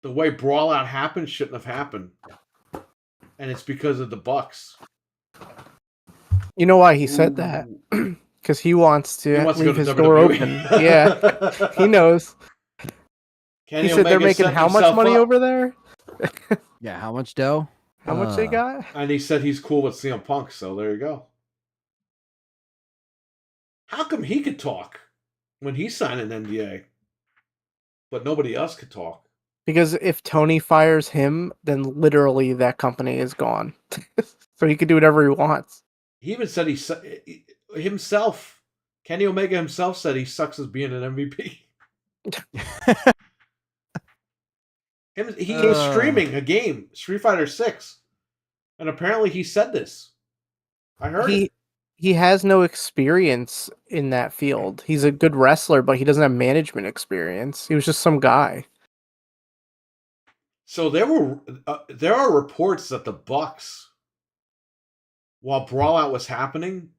the way Brawlout happened shouldn't have happened. And it's because of the Bucks. You know why he said that? Ooh. Because he wants to He wants to leave go to his door WWE. open. Yeah, he knows. Kenny He said they're Omega making set how much himself money up, over there? Yeah, how much dough? How much they got? and he said he's cool with CM Punk, so there you go. How come he could talk when he signed an NDA, but nobody else could talk? Because if Tony fires him, then literally that company is gone. So he could do whatever he wants. He even said himself, Kenny Omega himself said he sucks as being an MVP. He was streaming a game, Street Fighter 6, and apparently he said this. I heard it. He has no experience in that field. He's a good wrestler, but he doesn't have management experience. He was just some guy. So there are reports that the Bucks, while Brawlout was happening,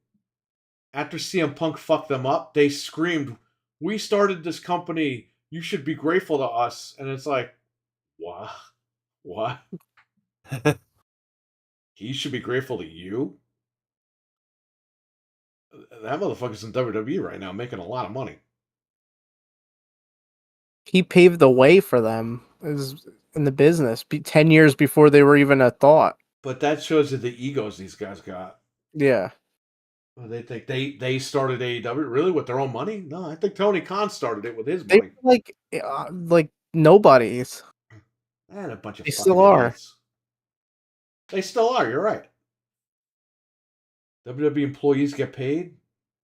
after CM Punk fucked them up, they screamed, "We started this company. You should be grateful to us." And it's like, what? What? He should be grateful to you? That motherfucker's in WWE right now, making a lot of money. He paved the way for them in the business 10 years before they were even a thought. But that shows you the egos these guys got. Yeah. They think they started AEW really with their own money? No, I think Tony Khan started it with his They money. were like nobodies. And a bunch of They fucking still are. idiots. They still are, you're right. WWE employees get paid?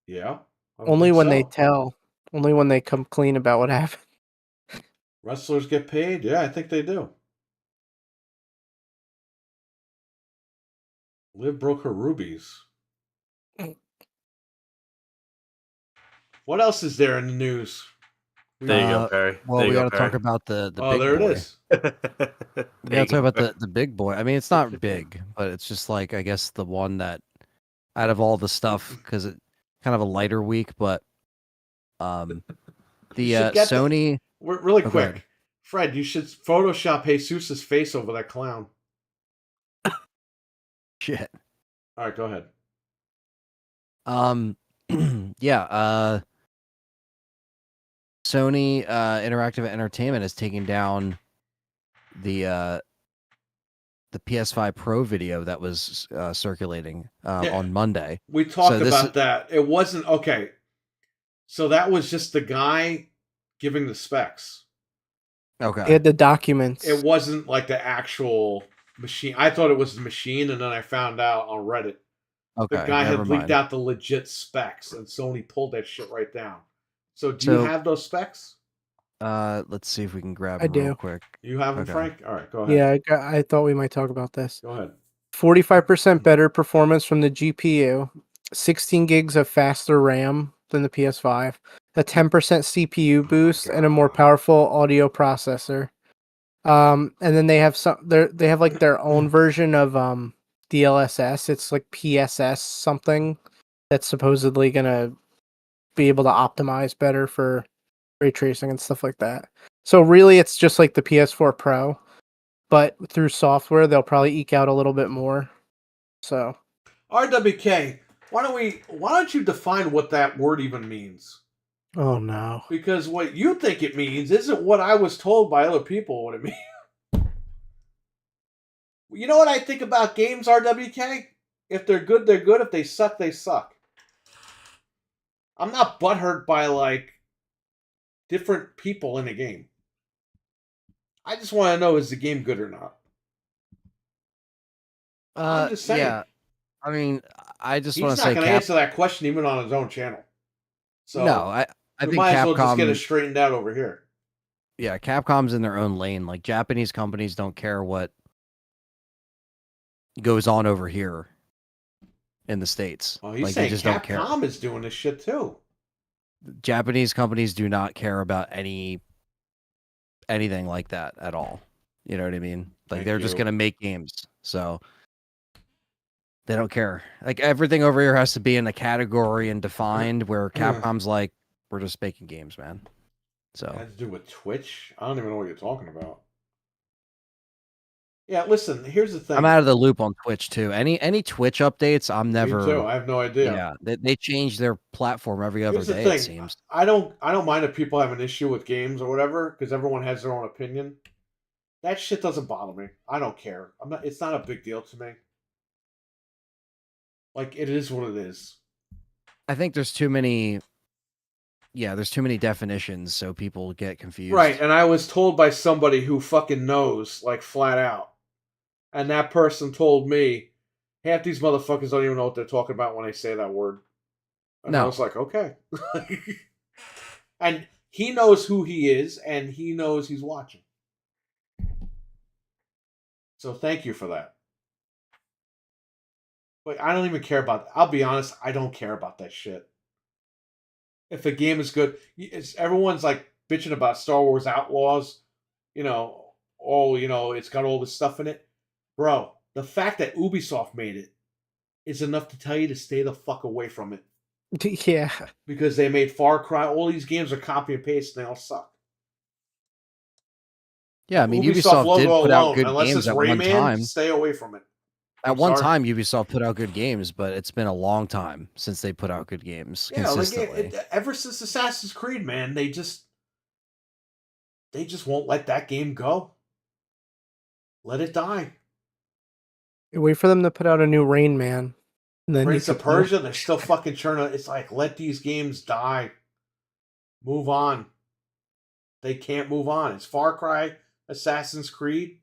Yeah. Only when they tell. Only when they come clean about what happened. Wrestlers get paid? Yeah, I think they do. Liv broke her rubies. What else is there in the news? There you go, Perry. Well, we got to talk about the big there boy. it is. We got to talk about the big boy. I mean, it's not big, but it's just like, I guess, the one that, out of all the stuff, because it kind of a lighter week, but the Sony... Really quick. Fred, you should Photoshop Jesus' face over that clown. Shit. All right, go ahead. Yeah, Sony Interactive Entertainment is taking down the PS5 Pro video that was circulating on Monday. We talked about that. It wasn't okay. So that was just the guy giving the specs. Okay. He had the documents. It wasn't like the actual machine. I thought it was the machine, and then I found out on Reddit. Okay. The guy had leaked out the legit specs, and Sony pulled that shit right down. So do you have those specs? Let's see if we can grab them real quick. You have them, Frank? All right, go ahead. Yeah, I thought we might talk about this. Go ahead. 45% better performance from the GPU, 16 gigs of faster RAM than the PS5, a 10% CPU boost, and a more powerful audio processor. And then they have they have like their own version of DLSS. It's like PSS something that's supposedly gonna be able to optimize better for ray tracing and stuff like that. So really, it's just like the PS4 Pro, but through software, they'll probably eke out a little bit more. So, RWK, why don't you define what that word even means? Oh no! Because what you think it means isn't what I was told by other people what it means. You know what I think about games, RWK? If they're good, they're good. If they suck, they suck. I'm not butthurt by like different people in a game. I just want to know, is the game good or not? I'm just saying. Yeah. I mean, I just want to say he's not going to answer that question even on his own channel. So no, I think might as well just Capcom get it straightened out over here. Yeah, Capcom's in their own lane. Like, Japanese companies don't care what goes on over here in the States. Oh, he's like, saying they just don't care. Capcom is doing this shit too. Japanese companies do not care about anything like that at all. You know what I mean? Like they're just gonna make games, so they don't care. Like everything over here has to be in a category and defined. Where Capcom's like, we're just making games, man. So it had to do with Twitch. I don't even know what you're talking about. Yeah, listen. Here's the thing. I'm out of the loop on Twitch too. Any Twitch updates, I'm never. Me too. I have no idea. Yeah, they change their platform every other day. It seems. I don't mind if people have an issue with games or whatever, because everyone has their own opinion. That shit doesn't bother me. I don't care. I'm not. It's not a big deal to me. Like, it is what it is. I think there's too many. Yeah, there's too many definitions, so people get confused. Right, and I was told by somebody who fucking knows, like, flat out. And that person told me, half these motherfuckers don't even know what they're talking about when they say that word. And I was like, okay. And he knows who he is, and he knows he's watching. So thank you for that. But I don't even care about. I'll be honest, I don't care about that shit. If a game is good, everyone's like bitching about Star Wars Outlaws. You know, it's got all this stuff in it, bro. The fact that Ubisoft made it is enough to tell you to stay the fuck away from it. Yeah, because they made Far Cry. All these games are copy and paste, and they all suck. Yeah, I mean, Ubisoft did put out good games at one time. Stay away from it. At one time, Ubisoft put out good games, but it's been a long time since they put out good games consistently. Ever since Assassin's Creed, man, they just won't let that game go. Let it die. Wait for them to put out a new Rain Man. And then Prince of Persia, they're still fucking churning. It's like, let these games die. Move on. They can't move on. It's Far Cry, Assassin's Creed,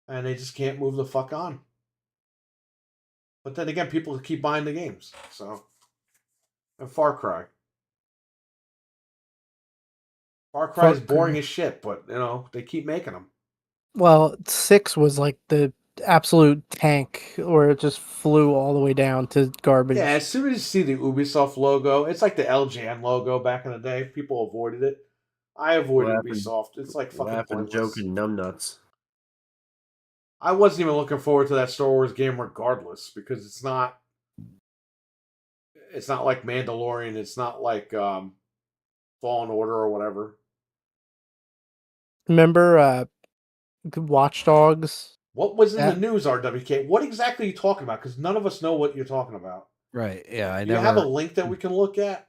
and they just can't move the fuck on. But then again, people keep buying the games. So, and Far Cry. Far Cry is boring as shit, but, they keep making them. Well, 6 was like the absolute tank, where it just flew all the way down to garbage. Yeah, as soon as you see the Ubisoft logo, it's like the LJN logo back in the day. People avoided it. I avoided Ubisoft. It's like fucking pointless. Joking numbnuts. I wasn't even looking forward to that Star Wars game regardless, because it's not like Mandalorian, it's not like Fallen Order or whatever. Remember Watch Dogs? What was in the news, RWK? What exactly are you talking about? Because none of us know what you're talking about. Right, yeah. Do you have a link that we can look at?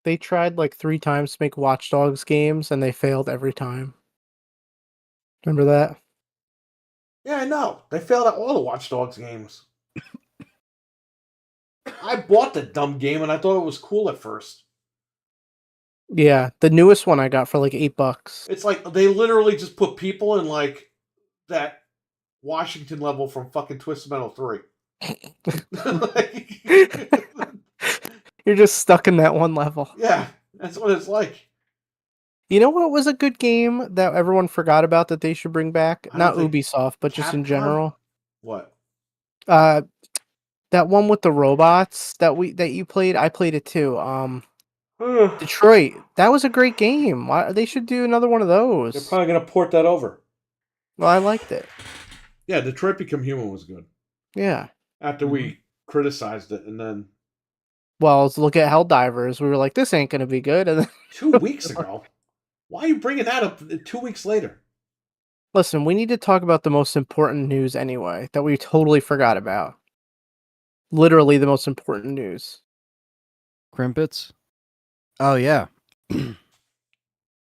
They tried like 3 times to make Watch Dogs games, and they failed every time. Remember that? Yeah, I know. They failed at all the Watch Dogs games. I bought the dumb game, and I thought it was cool at first. Yeah, the newest one I got for like $8. It's like they literally just put people in like that Washington level from fucking Twisted Metal 3. You're just stuck in that one level. Yeah, that's what it's like. You know what was a good game that everyone forgot about that they should bring back? Not Ubisoft, but just in general. What? That one with the robots that you played. I played it too. Detroit. That was a great game. They should do another one of those. They're probably gonna port that over. Well, I liked it. Yeah, Detroit Become Human was good. Yeah. After we criticized it, and then. Well, let's look at Helldivers. We were like, this ain't gonna be good. And then 2 weeks ago. Why are you bringing that up 2 weeks later? Listen, we need to talk about the most important news anyway that we totally forgot about. Literally the most important news. Crimpets? Oh, yeah.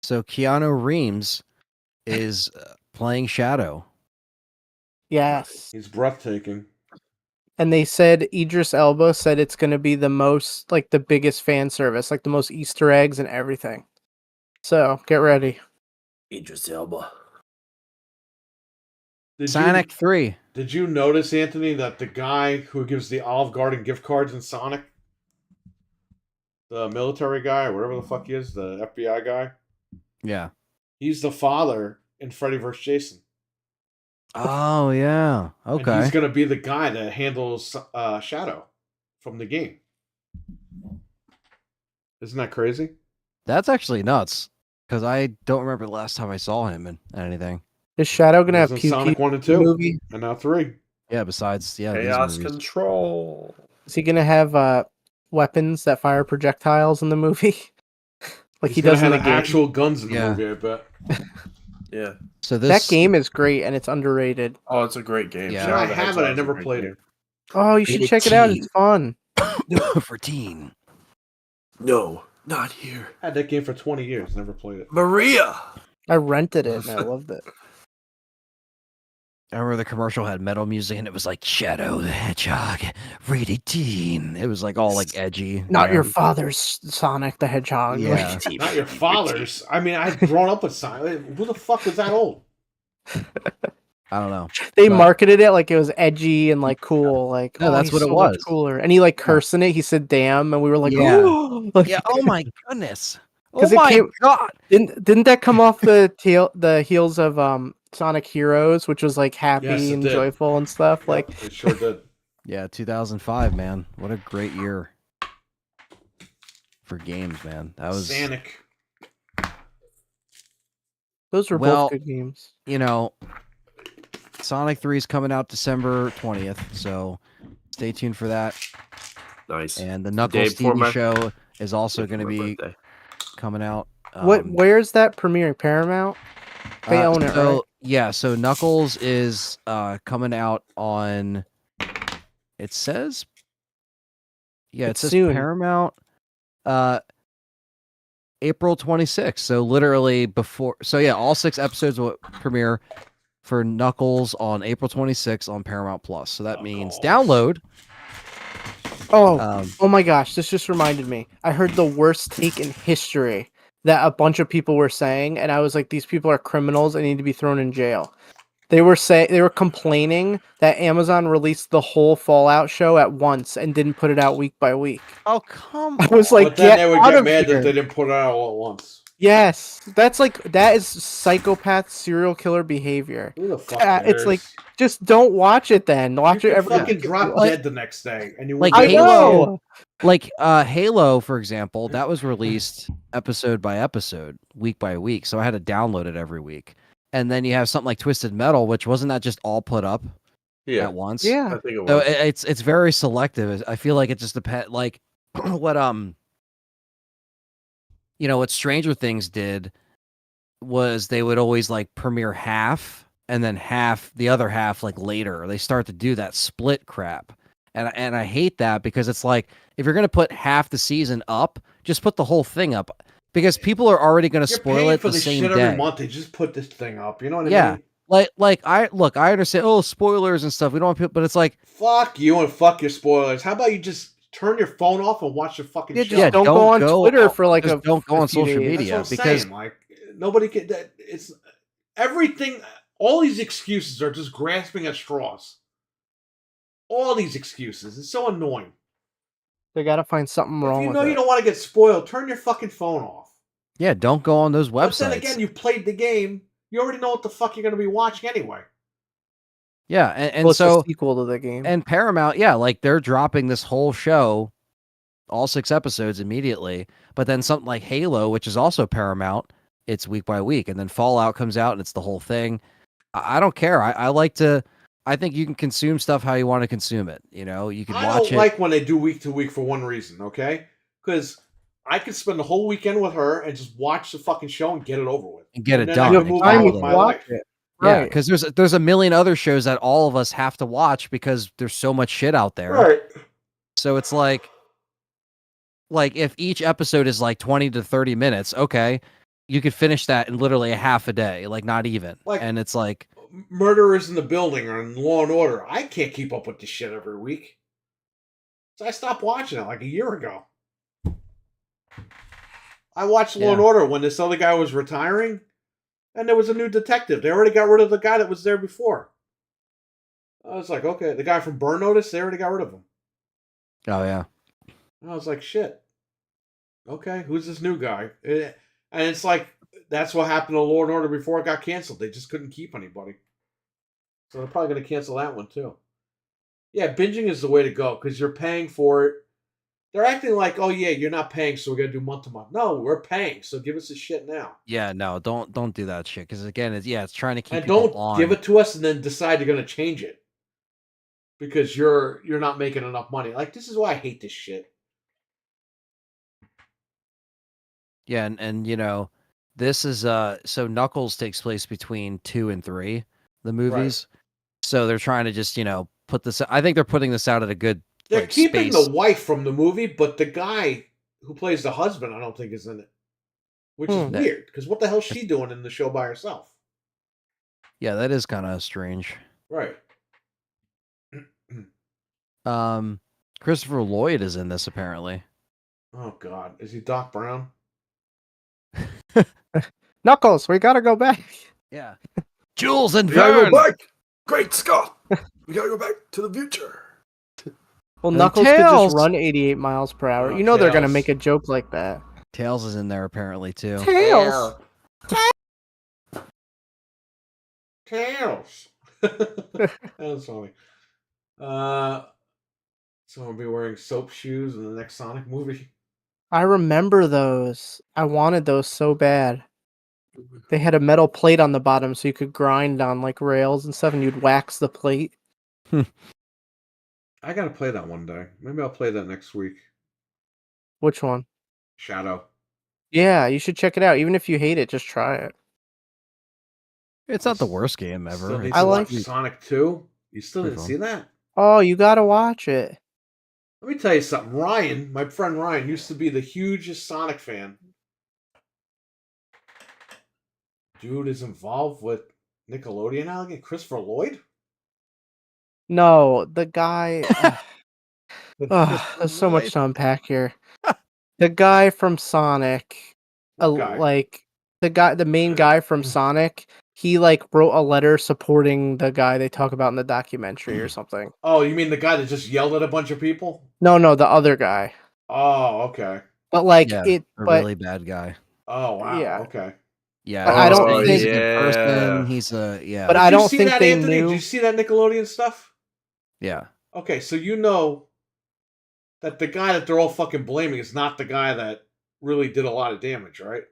So Keanu Reeves is playing Shadow. Yes. He's breathtaking. And they said, Idris Elba said it's going to be the most, like the biggest fan service, like the most Easter eggs and everything. So, get ready. Idris Elba. Sonic 3. Did you notice, Anthony, that the guy who gives the Olive Garden gift cards in Sonic, the military guy, or whatever the fuck he is, the FBI guy? Yeah. He's the father in Freddy vs. Jason. Oh, yeah. Okay. And he's going to be the guy that handles Shadow from the game. Isn't that crazy? That's actually nuts. Because I don't remember the last time I saw him in anything. Is Shadow gonna have in Pew Sonic Pew 1 and 2, movie? and now 3. Yeah, besides these Chaos movies. Control. Is he gonna have weapons that fire projectiles in the movie? Like he He's gonna does in have the game? actual guns in the Yeah. movie, I bet. Yeah. So this That game is great and it's underrated. Oh, it's a great game. Yeah. You know, I Shadow the have it. I Hedgehog's a never great played game. it. Oh, you should check it out. It's fun. for teen. No, not here. I had that game for 20 years. Never played it. Maria. I rented it and I loved it. I remember the commercial had metal music and it was like Shadow the Hedgehog, rated teen. It was like all like edgy. Not you your know? father's Sonic the Hedgehog. Yeah. Not your father's. I mean, I'd grown up with Sonic. Who the fuck was that old? I don't know. They But- marketed it like it was edgy and like cool. Like, No, oh, that's he's what it so much was. cooler. And he like cursed in it. He said "damn," and we were like, Yeah. oh, like, Yeah. Oh my goodness. 'Cause Oh it my came- god. Didn't that come off the heels of Sonic Heroes, which was like happy Yes, it and did. joyful and stuff? Like, Yep, it sure did. Yeah, 2005, man. What a great year for games, man. That was Sanic. those were Well, both good games. you know, Sonic 3 is coming out December 20th, so stay tuned for that. Nice. And the day Knuckles before TV my- show is also Day going to before my be birthday. coming out. Where's that premiering? Paramount? They own it, so, right? Yeah, so Knuckles is coming out on. It says. Yeah, It's it says soon. Paramount. April 26th. So literally before. So yeah, all 6 episodes will premiere for Knuckles on April 26th on Paramount Plus. So that means download. Oh, oh my gosh! This just reminded me. I heard the worst take in history that a bunch of people were saying, and I was like, "These people are criminals and need to be thrown in jail." They were complaining that Amazon released the whole Fallout show at once and didn't put it out week by week. Oh come I was like, But then they would out get of mad here. that they didn't put it out all at once. Yes, that is psychopath serial killer behavior. Who the fuck It's like, cares? just don't watch it then. Watch You it could every fucking drop Like- dead the next day, and you like won't I be able to see it. know. Like Halo, for example, that was released episode by episode, week by week. So I had to download it every week. And then you have something like Twisted Metal, which wasn't that just all put up Yeah. at once? I Yeah. think it So was. it's very selective. I feel like it just depends. Like what what Stranger Things did was they would always like premiere half and then the other half like later. They start to do that split crap. And I hate that because it's like if you're gonna put half the season up, just put the whole thing up because people are already gonna You're spoil paying it for the this same shit day. every month. They just put this thing up. You know what I Yeah. mean? I understand. Oh, spoilers and stuff. We don't want people, but it's like Fuck you and fuck your spoilers. How about you just turn your phone off and watch the fucking Yeah, show? just don't go on Twitter for like just don't go a on few social days. That's media what I'm because saying. Like nobody can. It's everything. All these excuses are just grasping at straws. All these excuses. It's so annoying. They gotta find something If wrong you with know it. you don't want to get spoiled, turn your fucking phone off. yeah, don't go on those But websites. then again, you played the game. You already know what the fuck you're going to be watching anyway. Yeah, and Well, it's so a sequel to the game. and Paramount, yeah, like they're dropping this whole show, all 6 episodes immediately. But then something like Halo, which is also Paramount, it's week by week, and then Fallout comes out and it's the whole thing. I don't care. I like to. I think you can consume stuff how you want to consume it. You know, you can I watch don't it. like when they do week to week for one reason, okay? Because I could spend the whole weekend with her and just watch the fucking show and get it over with. And get it then done. I You can have move time on to with my watch life. it. Yeah, Right. because there's a million other shows that all of us have to watch because there's so much shit out there. Right. So it's like if each episode is like 20 to 30 minutes, okay, you could finish that in literally a half a day, like not even. Like- and it's like, Murderers in the Building or in Law and Order. I can't keep up with this shit every week. So I stopped watching it like a year ago. I watched Law and Yeah. Order when this other guy was retiring, and there was a new detective. They already got rid of the guy that was there before. I was like, okay, the guy from Burn Notice, they already got rid of him. oh yeah. And I was like, shit. Okay, who's this new guy? And it's like, that's what happened to Law and Order before it got canceled. They just couldn't keep anybody. So they're probably going to cancel that one too. Yeah, binging is the way to go because you're paying for it. They're acting like, oh yeah, you're not paying, so we're gonna do month to month. No, we're paying, so give us the shit now. Yeah, no, don't do that shit. Because again, it's trying to keep And people don't on. give it to us and then decide you're gonna change it because you're not making enough money. Like, this is why I hate this shit. Yeah, and you know, this is so Knuckles takes place between 2 and 3, the movies. Right. So they're trying to just, put this. I think they're putting this out at a good. They're like, keeping space. the wife from the movie, but the guy who plays the husband, I don't think is in it, which is weird because what the hell's she doing in the show by herself? Yeah, that is kind of strange. Right. Christopher Lloyd is in this apparently. Oh God, is he Doc Brown? Knuckles, we gotta go back. Yeah. Jules and we gotta Vern. go back. Great Scott. We gotta go back to the future. Well, And Knuckles Tails. could just run 88 miles per hour. You know they're gonna make a joke like that. Tails is in there apparently too. Tails. Tails. That's funny. Someone will be wearing soap shoes in the next Sonic movie. I remember those. I wanted those so bad. They had a metal plate on the bottom so you could grind on like rails and stuff and you'd wax the plate. I gotta play that one day. Maybe I'll play that next week. Which one? Shadow. Yeah, you should check it out. Even if you hate it, just try it. It's not the worst game ever. I like Sonic 2. You still didn't see that? Oh, you gotta watch it. Let me tell you something. Ryan, my friend Ryan, used to be the hugest Sonic fan. Dude is involved with Nickelodeon now again. Christopher Lloyd? No, the guy. There's so much to unpack here. The guy from Sonic, like the main guy from Sonic, he like wrote a letter supporting the guy they talk about in the documentary or something. Oh, you mean the guy that just yelled at a bunch of people? No, the other guy. Oh, okay. But like really bad guy. Oh wow. Yeah. Okay. Yeah, but I don't think he's a good person. He's a But I don't think they Anthony? knew. Did you see that Nickelodeon stuff? Yeah. Okay, so you know that the guy that they're all fucking blaming is not the guy that really did a lot of damage, right?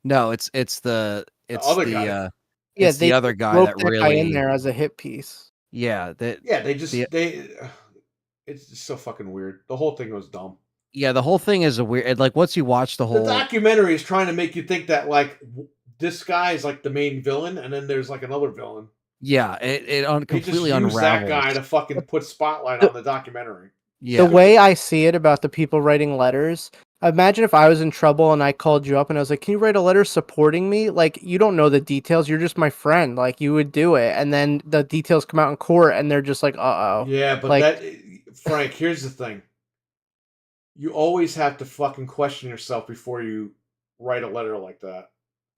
No, it's the other guy. It's the other guy that really guy in there as a hit piece. Yeah, it's just so fucking weird. The whole thing was dumb. Yeah, the whole thing is a weird. Like once you watch the documentary is trying to make you think that like this guy is like the main villain, and then there's like another villain. Yeah, it completely unravels. That guy to fucking put spotlight on the documentary. Yeah. The way I see it about the people writing letters, imagine if I was in trouble and I called you up and I was like, "Can you write a letter supporting me?" Like, you don't know the details. You're just my friend. Like, you would do it, and then the details come out in court, and they're just like, "Uh oh." Yeah, but like, Frank, here's the thing. You always have to fucking question yourself before you write a letter like that.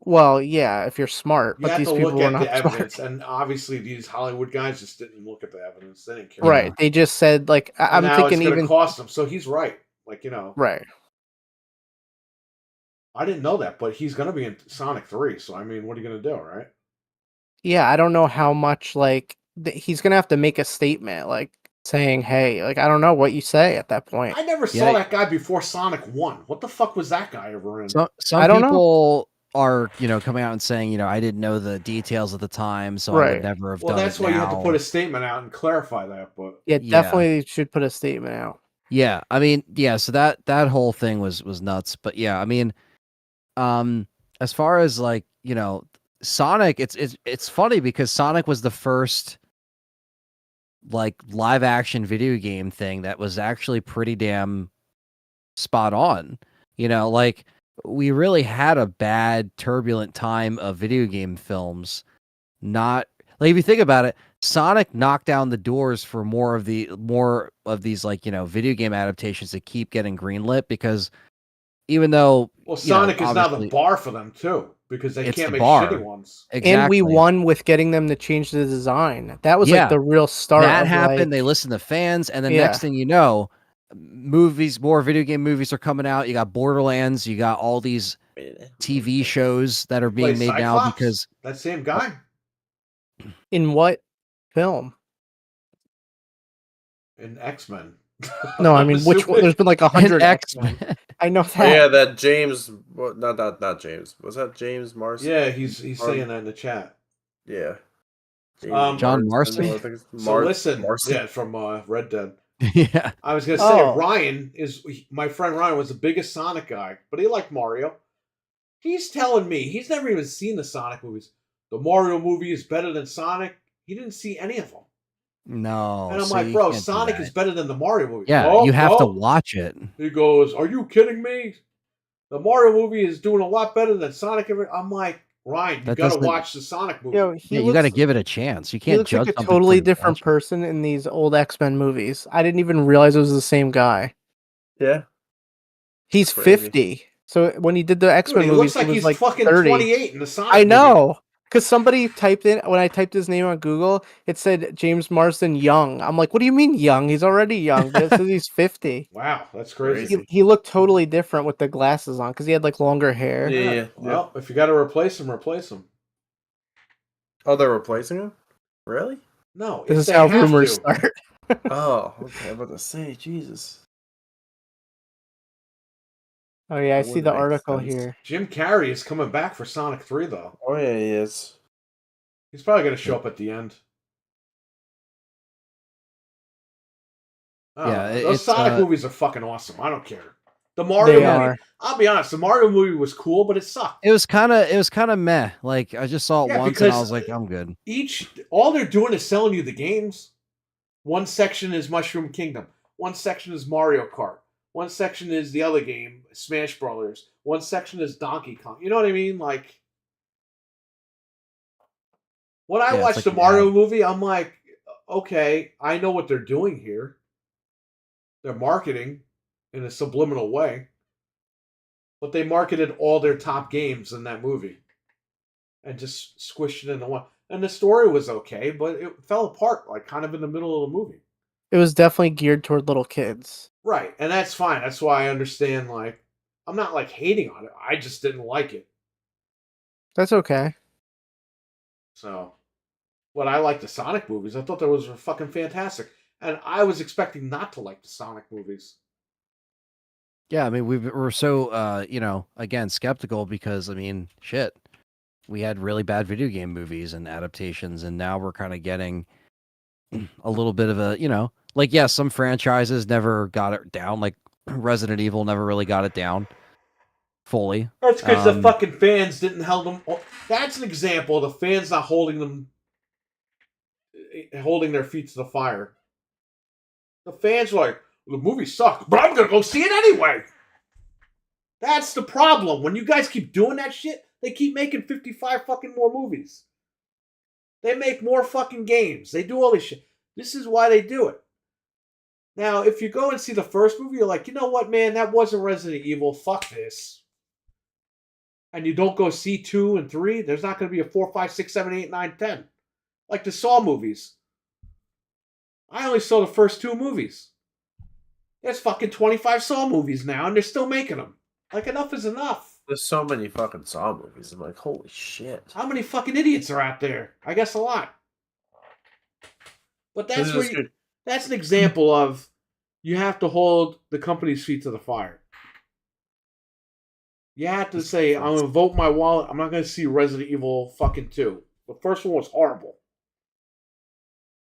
Well, yeah, if you're smart, you but have these to people look at not the evidence, smart. And obviously these Hollywood guys just didn't look at the evidence. They didn't care. Right? They just said like, "I'm thinking it's even cost them." So he's right. Like right. I didn't know that, but he's gonna be in Sonic 3. So I mean, what are you gonna do, right? Yeah, I don't know how much like he's gonna have to make a statement, like saying, "Hey, like I don't know what you say at that point." I never saw that guy before Sonic 1. What the fuck was that guy ever in? Some people are, coming out and saying, I didn't know the details at the time, so I would never have done it. Well, that's why you have to put a statement out and clarify that. But definitely should put a statement out. Yeah, I mean, so that whole thing was nuts. But yeah, I mean, as far as like, Sonic, it's funny because Sonic was the first like live action video game thing that was actually pretty damn spot on. Like we really had a bad turbulent time of video game films. Not like if you think about it, Sonic knocked down the doors for more of these like, video game adaptations that keep getting greenlit because even though Sonic is now the bar for them too. Because they can't make shitty ones. Exactly. And we won with getting them to change the design. That was like the real start. That happened. They listened to fans, and then next thing you know, more video game movies are coming out. You got Borderlands. You got all these TV shows that are being made now because that same guy. In what film? In X-Men. No, I mean which one? There's been like 100 X-Men. X-Men. I know that. Oh, yeah, that James. Not James. Was that James Marsden? Yeah, he's saying that in the chat. Yeah. John Marston? I think it's So listen, Marston. yeah, from Red Dead. Yeah. I was gonna say Ryan my friend Ryan was the biggest Sonic guy, but he liked Mario. He's telling me he's never even seen the Sonic movies. The Mario movie is better than Sonic. He didn't see any of them. No. And I'm see, like, you bro, can't do Sonic that. is better than the Mario movie. Yeah, "Oh, you have to no." watch it. He goes, "Are you kidding me? The Mario movie is doing a lot better than Sonic." I'm like, Ryan, you That gotta doesn't- watch the Sonic movie. Yo, Yeah, you got to give it a chance. You He can't looks judge like a something totally before you different watch it. person in these old X-Men movies. I didn't even realize it was the same guy. Yeah. He's Crazy. 50. So when he did the X-Men Dude, he movies, looks like he was he's like fucking 30. 28 in the Sonic I movie. know. Because somebody typed in, when I typed his name on Google, it said James Marsden young. I'm like, what do you mean young? He's already young, but it says he's 50. Wow, that's crazy. Crazy. He looked totally different with the glasses on because he had like longer hair. Yeah. Well, if you got to replace him, replace him. Oh, they're replacing him? Really? No, This if is they how have rumors to. start. Oh, okay. I'm about to say, Jesus. Oh yeah, I That see would the make article sense. here. Jim Carrey is coming back for Sonic 3, though. Oh, yeah, he is. He's probably going to show up at the end. Yeah, those it's, Sonic movies are fucking awesome. I don't care. The Mario They movie, are. I'll be honest, the Mario movie was cool, but it sucked. It was kind of meh. Like I just saw it Yeah, once and I because was like, I'm good. all they're doing is selling you the games. One section is Mushroom Kingdom. One section is Mario Kart. One section is the other game, Smash Brothers. One section is Donkey Kong. You know what I mean? Like, when I Yeah, it's watch like the an Mario ad. movie, I'm like, okay, I know what they're doing here. They're marketing in a subliminal way. But they marketed all their top games in that movie and just squished it into one. And the story was okay, but it fell apart, like kind of in the middle of the movie. It was definitely geared toward little kids. Right, and that's fine. That's why I understand. Like, I'm not like hating on it. I just didn't like it. That's okay. So, but I like the Sonic movies. I thought those were fucking fantastic, and I was expecting not to like the Sonic movies. Yeah, I mean we're so again skeptical because I mean shit. We had really bad video game movies and adaptations, and now we're kind of getting a little bit of a, like, yeah, some franchises never got it down. Like Resident Evil never really got it down fully. That's because the fucking fans didn't hold them. That's an example of the fans not holding their feet to the fire. The fans were like, the movie sucked, but I'm gonna go see it anyway. That's the problem. When you guys keep doing that shit, they keep making 55 fucking more movies. They make more fucking games. They do all this shit. This is why they do it. Now, if you go and see the first movie, you're like, you know what, man, that wasn't Resident Evil. Fuck this. And you don't go see 2 and 3, there's not going to be a 4, 5, 6, 7, 8, 9, 10. Like the Saw movies. I only saw the first 2 movies. There's fucking 25 Saw movies now, and they're still making them. Like, enough is enough. There's so many fucking Saw movies. I'm like, holy shit. How many fucking idiots are out there? I guess a lot. But that's that's an example of you have to hold the company's feet to the fire. You have to say, I'm going to vote my wallet. I'm not going to see Resident Evil fucking 2. The first one was horrible.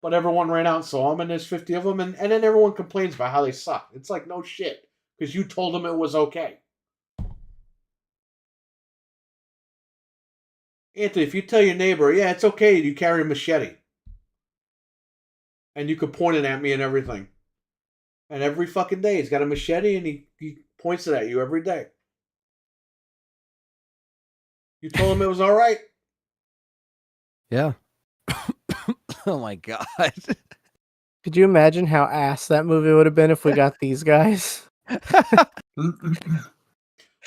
But everyone ran out and saw them, and there's 50 of them, and then everyone complains about how they suck. It's like, no shit. Because you told them it was okay. Anthony, if you tell your neighbor, yeah, it's okay, you carry a machete. And you could point it at me and everything. And every fucking day, he's got a machete, and he points it at you every day. You told him it was all right? Yeah. Oh my god. Could you imagine how ass that movie would have been if we got these guys?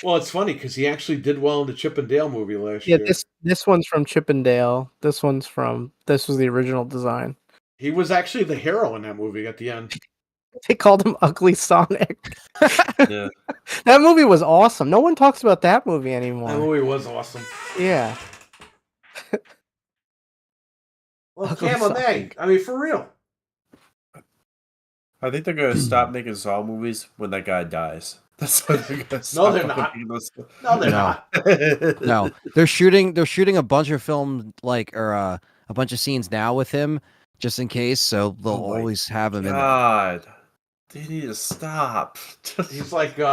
Well, it's funny because he actually did well in the Chip and Dale movie last Yeah, year. this one's from Chip and Dale. This was the original design. He was actually the hero in that movie at the end. They called him Ugly Sonic. Yeah. That movie was awesome. No one talks about that movie anymore. That movie was awesome. Yeah. Well, Ugly Cam, I mean, for real. I think they're gonna stop making Saw movies when that guy dies. That's when they're gonna No, stop. they're not. making those- No, they're No. not. No, they're shooting a bunch of film a bunch of scenes now with him just in case, so they'll Oh my always have him in there. God, they need to stop. He's like They're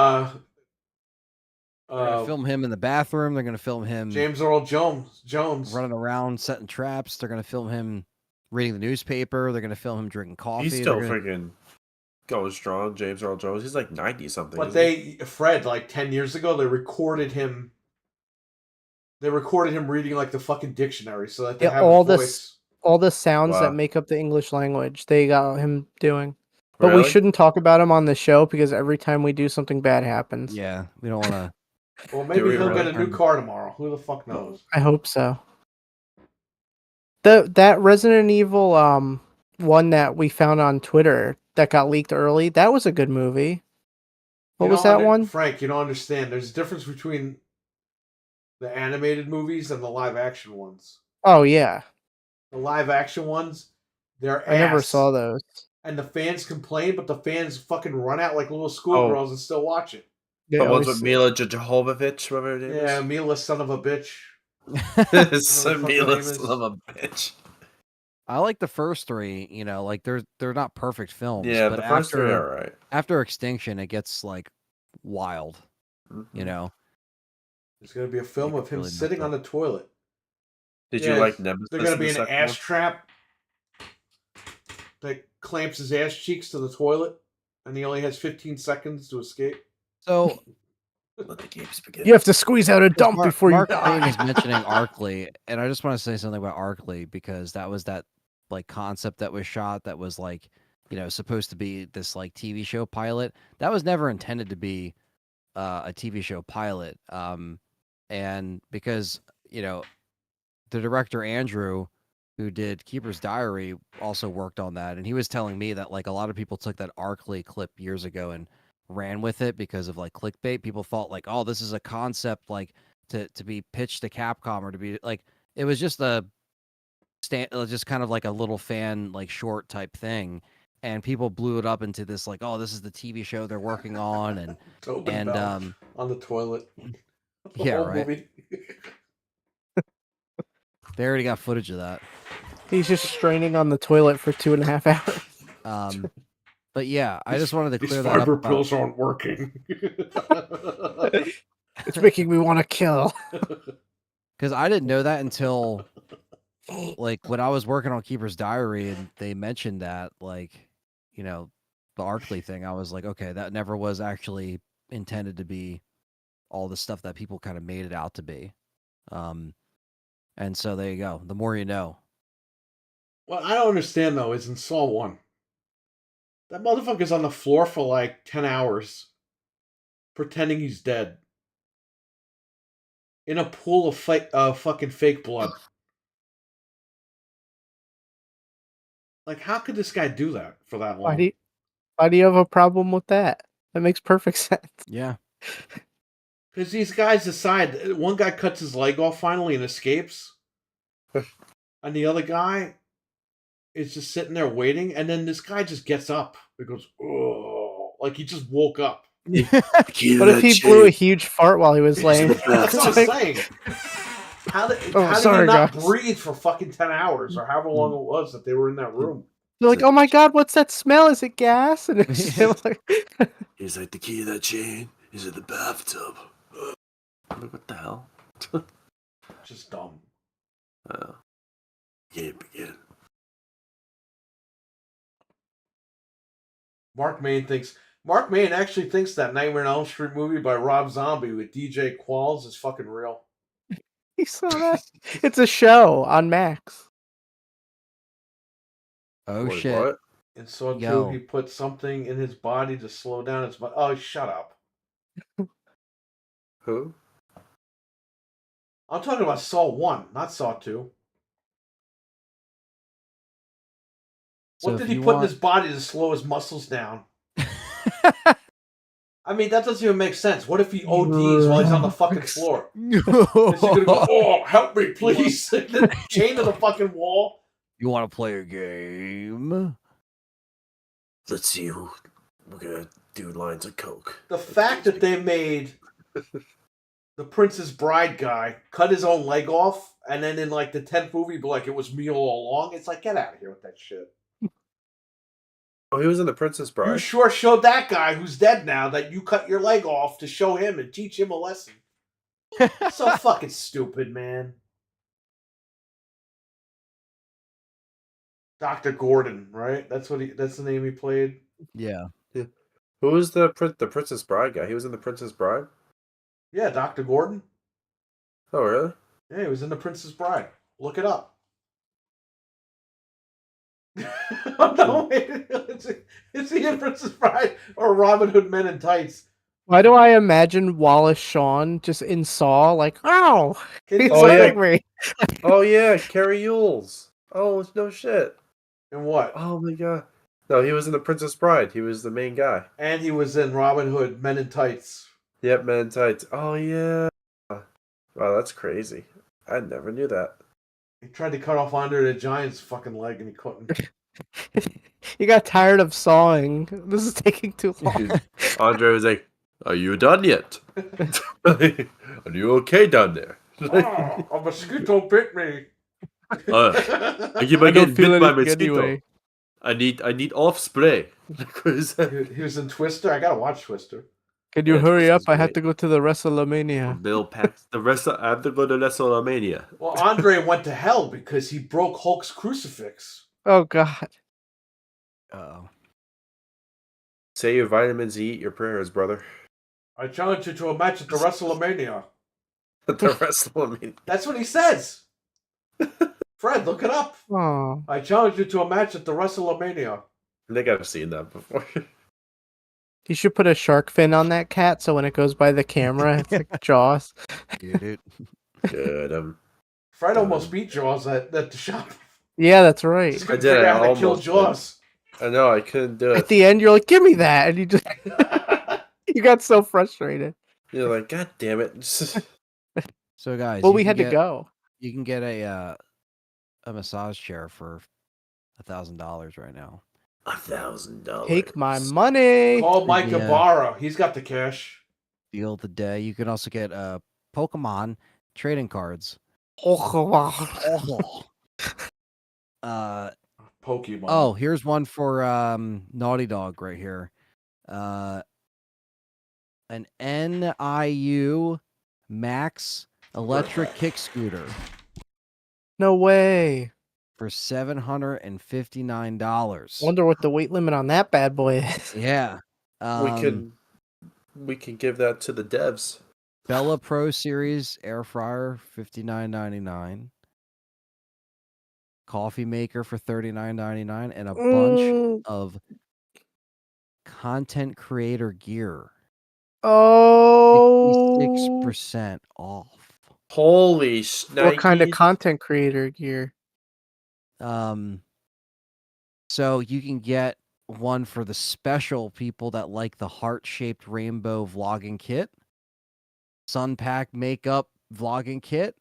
gonna film him in the bathroom. They're gonna film him James Earl Jones running around setting traps. They're gonna film him reading the newspaper. They're gonna film him drinking coffee. He's still freaking going strong, James Earl Jones. He's like 90 something. But Fred, like 10 years ago, they recorded him. They recorded him reading like the fucking dictionary, so that they have all a voice. all the sounds Wow. that make up the English language, they got him doing. But we Really? shouldn't talk about him on the show because every time we do something bad happens. Yeah, we don't want to. Well, maybe we he'll really? get a new car tomorrow. Who the fuck knows? I hope so. That Resident Evil one that we found on Twitter that got leaked early, that was a good movie. What was that one? Frank, you don't understand. There's a difference between the animated movies and the live action ones. Oh yeah. The live action ones, they're ass. I never saw those. And the fans complain, but the fans fucking run out like little schoolgirls and still watch it. They The ones always- with Mila Jovovich, whatever it is. Yeah, Mila, son of a bitch. Mila, son of a bitch. I like the first three. You know, like they're not perfect films. Yeah, but the first three are right. After Extinction, it gets like wild. Mm-hmm. You know. There's going to be a film of him really sitting on the toilet. Did you like Nemesis? There's going to be in the an second ass one? trap that clamps his ass cheeks to the toilet, and he only has 15 seconds to escape. So Let the games begin. You have to squeeze out a dump before you Mark die. is mentioning Arkley, and I just want to say something about Arkley because that was that like concept that was shot that was like, you know, supposed to be this like TV show pilot. That was never intended to be a TV show pilot. And because, you know, the director Andrew, who did Keeper's Diary, also worked on that, and he was telling me that like a lot of people took that Arkley clip years ago and ran with it because of like clickbait. People thought like, oh, this is a concept like to be pitched to Capcom or to be like, it was just just kind of like a little fan like short type thing, and people blew it up into this like, oh, this is the TV show they're working on, and Tobin Bell on the toilet. The yeah, whole right. movie. They already got footage of that. He's just straining on the toilet for 2.5 hours. But yeah, I just wanted to These clear that up. fiber pills aren't working. It's making me want to kill. Because I didn't know that until like when I was working on Keeper's Diary and they mentioned that, like, you know, the Arkley thing. I was like, okay, that never was actually intended to be all the stuff that people kind of made it out to be. And so there you go. The more you know. What I don't understand though is in Saw 1. That motherfucker's on the floor for like 10 hours pretending he's dead. In a pool of fucking fake blood. Like, how could this guy do that for that long? Why do you have a problem with that? That makes perfect sense. Yeah. Because these guys decide, one guy cuts his leg off finally and escapes. And the other guy is just sitting there waiting. And then this guy just gets up. He goes, oh, like he just woke up. What if he blew a huge fart while he was laying? That's what I'm saying. How did he not breathe for fucking 10 hours or however long it was that they were in that room? They're like, oh my god, what's that smell? Is it gas? And it's like... He's like, the key to that chain is in the bathtub. Like, what the hell? Just dumb. Can't begin. Mark Main actually thinks that Nightmare on Elm Street movie by Rob Zombie with DJ Qualls is fucking real. You saw that? It's a show on Max. Oh, Wait, shit. what? In Saw 2, Yo. he put something in his body to slow down his body. Oh, shut up. Who? I'm talking about Saw 1, not Saw 2. So What did if he you put in want- his body to slow his muscles down? I mean, that doesn't even make sense. What if he ODs while he's on the fucking floor? Is he gonna go, oh, help me, please? Chain to the fucking wall? You want to play a game? Let's see who we're gonna do lines of coke. The fact that they made the Princess Bride guy cut his own leg off, and then in like the 10th movie, be like, it was me all along. It's like, get out of here with that shit. Oh, he was in The Princess Bride. You sure showed that guy who's dead now that you cut your leg off to show him and teach him a lesson. So fucking stupid, man. Dr. Gordon, right? That's the name he played. Yeah. Who was the Princess Bride guy? He was in The Princess Bride? Yeah, Dr. Gordon. Oh, really? Yeah, he was in The Princess Bride. Look it up. Oh, no, wait. Is he in Princess Bride or Robin Hood Men in Tights? Why do I imagine Wallace Shawn just in Saw, like, oh, he's Oh, yeah. me. Oh, yeah, Carrie Yules. Oh, no shit. And what? Oh, my God. No, he was in The Princess Bride. He was the main guy. And he was in Robin Hood Men in Tights. Yep, Men in Tights. Oh, yeah. Wow, that's crazy. I never knew that. He tried to cut off Andre the Giant's fucking leg and he couldn't. He got tired of sawing. This is taking too long. Andre was like, "Are you done yet? Are you okay down there?" Oh, a mosquito bit me. I keep I don't getting feel bit by anything mosquito. anyway. I need off spray. He was in Twister. I gotta watch Twister. Can you Yeah, hurry this up? is I have great. to go to the WrestleMania. Bill packs the rest. I have to go to WrestleMania. Well, Andre went to hell because he broke Hulk's crucifix. Oh God. Oh. Say your vitamins, eat your prayers, brother. I challenge you to a match at the WrestleMania. At the WrestleMania. That's what he says. Fred, look it up. Oh. I challenge you to a match at the WrestleMania. I think I've seen that before. You should put a shark fin on that cat so when it goes by the camera, it's like Jaws. Get it? Good. Fred almost beat Jaws at the shop. Yeah, that's right. Just couldn't I did, figure I out how to kill almost Jaws. I know I couldn't do At it. the end, you're like, "Give me that," and you just you got so frustrated. You're like, God damn it! So guys, Well, you we can had to get- go. You can get a massage chair for $1,000 right now. $1,000. Take my money. Call Mike Yeah. Ibarra. He's got the cash. Deal of the day. You can also get Pokemon trading cards. Oh, Pokemon. Oh, here's one for Naughty Dog right here. An NIU Max electric kick scooter no way. for $759. Wonder what the weight limit on that bad boy is. Yeah. We can give that to the devs. Bella Pro Series air fryer $59.99. Coffee maker for $39.99 and a bunch of content creator gear. Oh, 56% off. Holy shnikes. what kind of content creator gear? So you can get one for the special people that like the heart-shaped rainbow vlogging kit, Sun Pack makeup vlogging kit,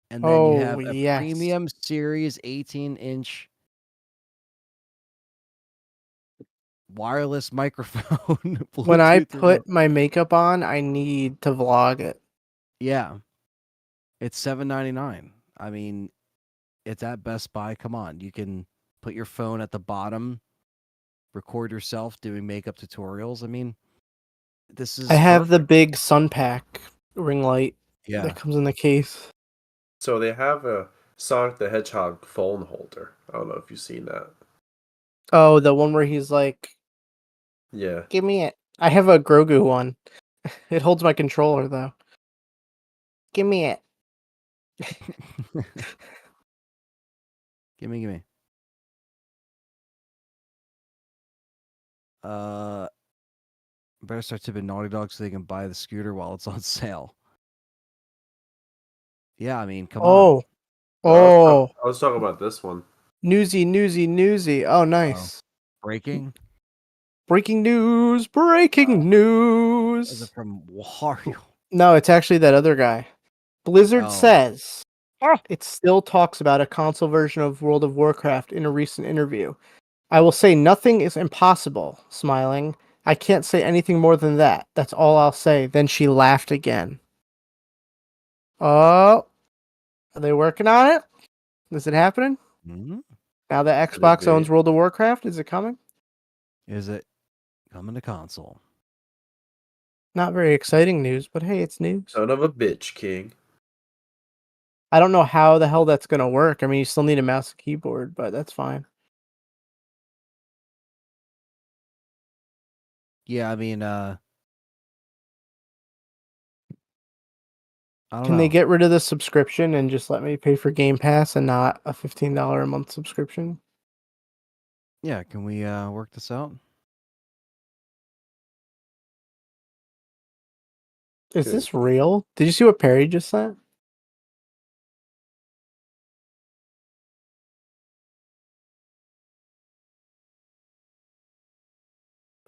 and then you have a yes. premium series 18-inch wireless microphone. When I Bluetooth put my makeup on, I need to vlog it. Yeah. It's $7.99. I mean, it's at Best Buy. Come on. You can put your phone at the bottom, record yourself doing makeup tutorials. I mean, this is I have the perfect. big Sun Pack ring light Yeah. that comes in the case. So they have a Sonic the Hedgehog phone holder. I don't know if you've seen that. Oh, the one where he's like, Yeah. "Give me it." I have a Grogu one. It holds my controller though. Give me it. Gimme. Better start tipping Naughty Dog so they can buy the scooter while it's on sale. Yeah, I mean, come on. Oh, I was talking about this one. newsy. Oh, nice. Breaking? Breaking news. Is News. it from Wario? No, it's actually that other guy. Blizzard Oh. says it still talks about a console version of World of Warcraft in a recent interview. I will say nothing is impossible, smiling. I can't say anything more than that. That's all I'll say. Then she laughed again. Oh, are they working on it? Is it happening? Mhm. Now that Xbox owns World of Warcraft, is it coming? Is it coming to console? Not very exciting news, but hey, it's news. Son of a bitch, King. I don't know how the hell that's going to work. I mean, you still need a mouse and keyboard, but that's fine. Yeah, I mean, I don't Can know. they get rid of the subscription and just let me pay for Game Pass and not a $15 a month subscription? Yeah, can we work this out? Is this real? Did you see what Perry just sent?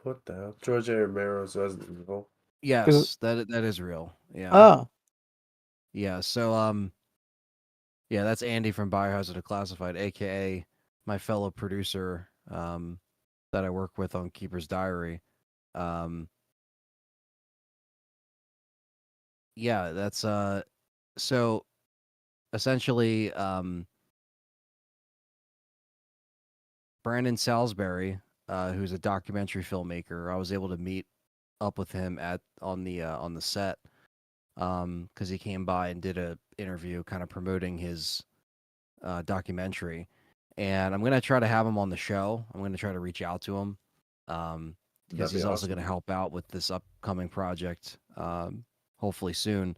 What the hell? George A. Romero's Resident Evil. Yes, that is real. Yeah. Oh, Yeah, so yeah, that's Andy from Biohazard Declassified, aka my fellow producer that I work with on Keeper's Diary. Yeah, that's so essentially Brandon Salisbury, who's a documentary filmmaker, I was able to meet up with him on the set because he came by and did a interview kind of promoting his documentary, and I'm gonna try to have him on the show. I'm gonna try to reach out to him because he's also gonna help out with this upcoming project, hopefully soon.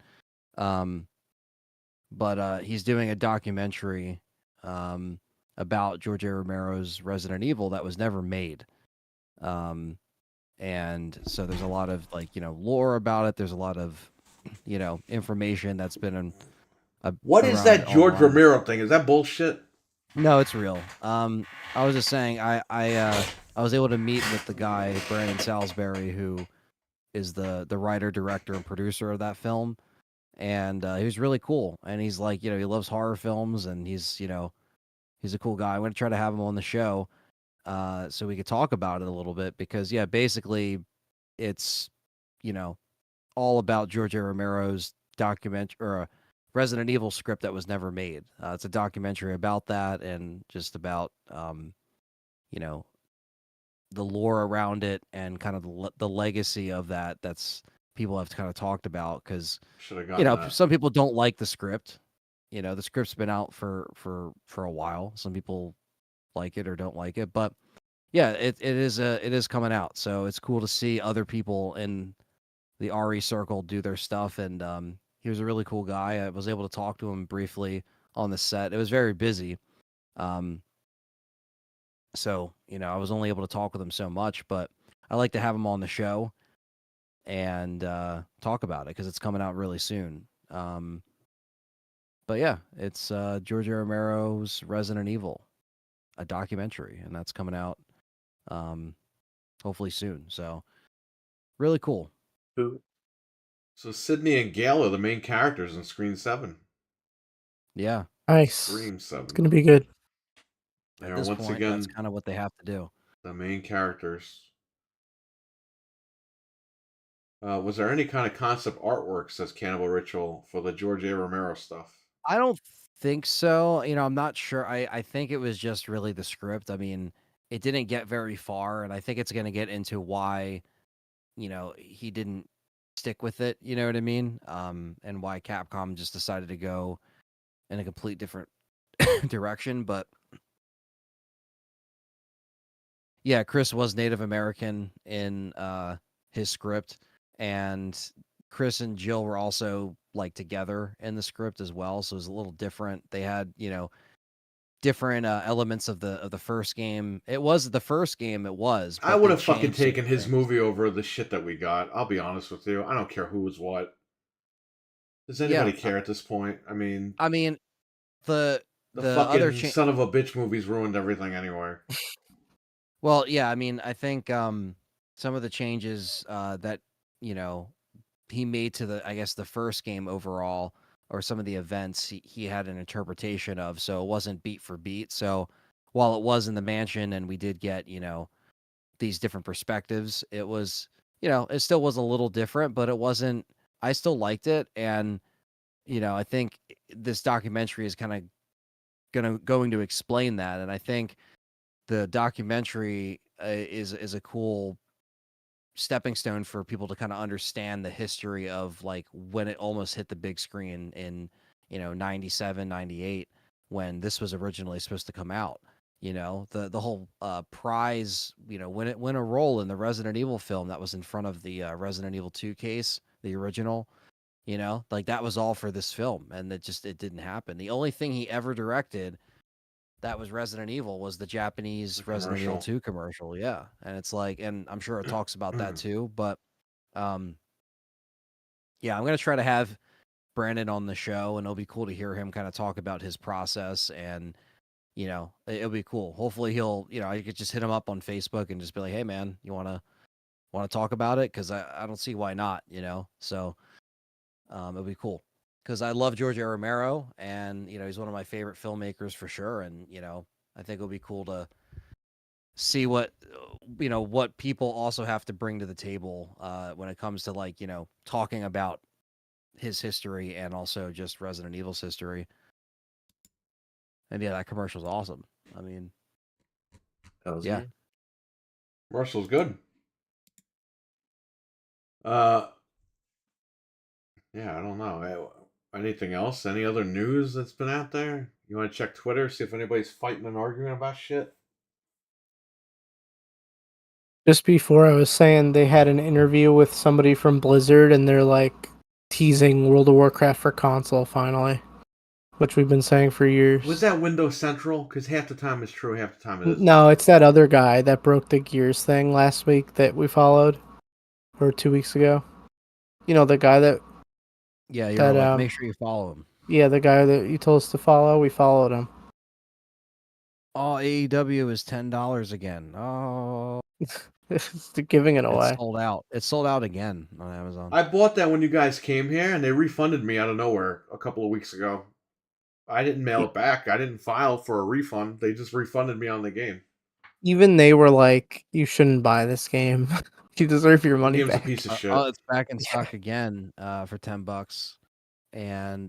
But he's doing a documentary about George A. Romero's Resident Evil that was never made. And so there's a lot of lore about it. There's a lot of information that's been what is that George online. Romero thing? Is that bullshit? No, it's real. I was just saying I was able to meet with the guy Brandon Salisbury, who is the writer, director, and producer of that film, and he was really cool. And he's like, he loves horror films, and he's a cool guy. I'm gonna try to have him on the show, so we could talk about it a little bit because basically, it's all about George A. Romero's document or a Resident Evil script that was never made. It's a documentary about that and just about you know the lore around it and kind of the legacy of that. That's people have kind of talked about because some people don't like the script. The script's been out for a while. Some people like it or don't like it, but yeah, it is coming out. So it's cool to see other people in the RE circle do their stuff, and he was a really cool guy. I was able to talk to him briefly on the set. It was very busy, so I was only able to talk with him so much, but I like to have him on the show and talk about it because it's coming out really soon. But yeah, it's George A. Romero's Resident Evil, a documentary, and that's coming out hopefully soon. So really cool. So Sydney and Gale are the main characters in Scream 7. Yeah. Nice. Scream 7. It's going to be good. At this point, again, that's kind of what they have to do. The main characters. Was there any kind of concept artwork, says Cannibal Ritual, for the George A. Romero stuff? I don't think so. I'm not sure. I think it was just really the script. I mean, it didn't get very far, and I think it's going to get into why, he didn't stick with it. You know what I mean? And why Capcom just decided to go in a complete different direction. But yeah, Chris was Native American in his script, and Chris and Jill were also together in the script as well, so it was a little different. They had different elements of the first game. It was the first game. It was. I would have fucking taken his movie over the shit that we got. I'll be honest with you. I don't care who was what. Does anybody care at this point? I mean, the fucking other son of a bitch movies ruined everything anyway. Well, yeah, I mean, I think some of the changes that he made to the first game overall, or some of the events he had an interpretation of, so it wasn't beat for beat. So while it was in the mansion and we did get, these different perspectives, it was, it still was a little different, but it wasn't, I still liked it. And, I think this documentary is kind of going to explain that. And I think the documentary is a cool stepping stone for people to kind of understand the history of like when it almost hit the big screen in 97, 98, when this was originally supposed to come out. The whole prize, when it won a role in the Resident Evil film that was in front of the Resident Evil 2 case, the original, like that was all for this film, and it didn't happen. The only thing he ever directed that was Resident Evil was the Japanese Resident Evil 2 commercial. Yeah. And it's like, and I'm sure it talks about that too, but yeah, I'm going to try to have Brandon on the show, and it'll be cool to hear him kind of talk about his process, and it'll be cool. Hopefully he'll, I could just hit him up on Facebook and just be like, "Hey man, you want to talk about it?" Cuz I don't see why not, So it'll be cool. Cuz I love George A. Romero, and he's one of my favorite filmmakers for sure, and I think it'll be cool to see what what people also have to bring to the table when it comes to like talking about his history and also just Resident Evil's history. And yeah, that commercial's awesome. I mean, yeah, commercial's good. Yeah, I don't know. Anything else? Any other news that's been out there? You want to check Twitter, see if anybody's fighting and arguing about shit? Just before, I was saying they had an interview with somebody from Blizzard, and they're like teasing World of Warcraft for console finally, which we've been saying for years. Was that Windows Central? Because half the time it's true, half the time it isn't. No, it's that other guy that broke the Gears thing last week that we followed, or 2 weeks ago. The guy that... Yeah, you're like, make sure you follow him. Yeah, the guy that you told us to follow, we followed him. Oh, AEW is $10 again. Oh. They're giving it away. It's sold out. It's sold out again on Amazon. I bought that when you guys came here, and they refunded me out of nowhere a couple of weeks ago. I didn't mail it back. I didn't file for a refund. They just refunded me on the game. Even they were like, you shouldn't buy this game. You deserve your money back. A piece of shit. Oh, it's back in stock again for $10,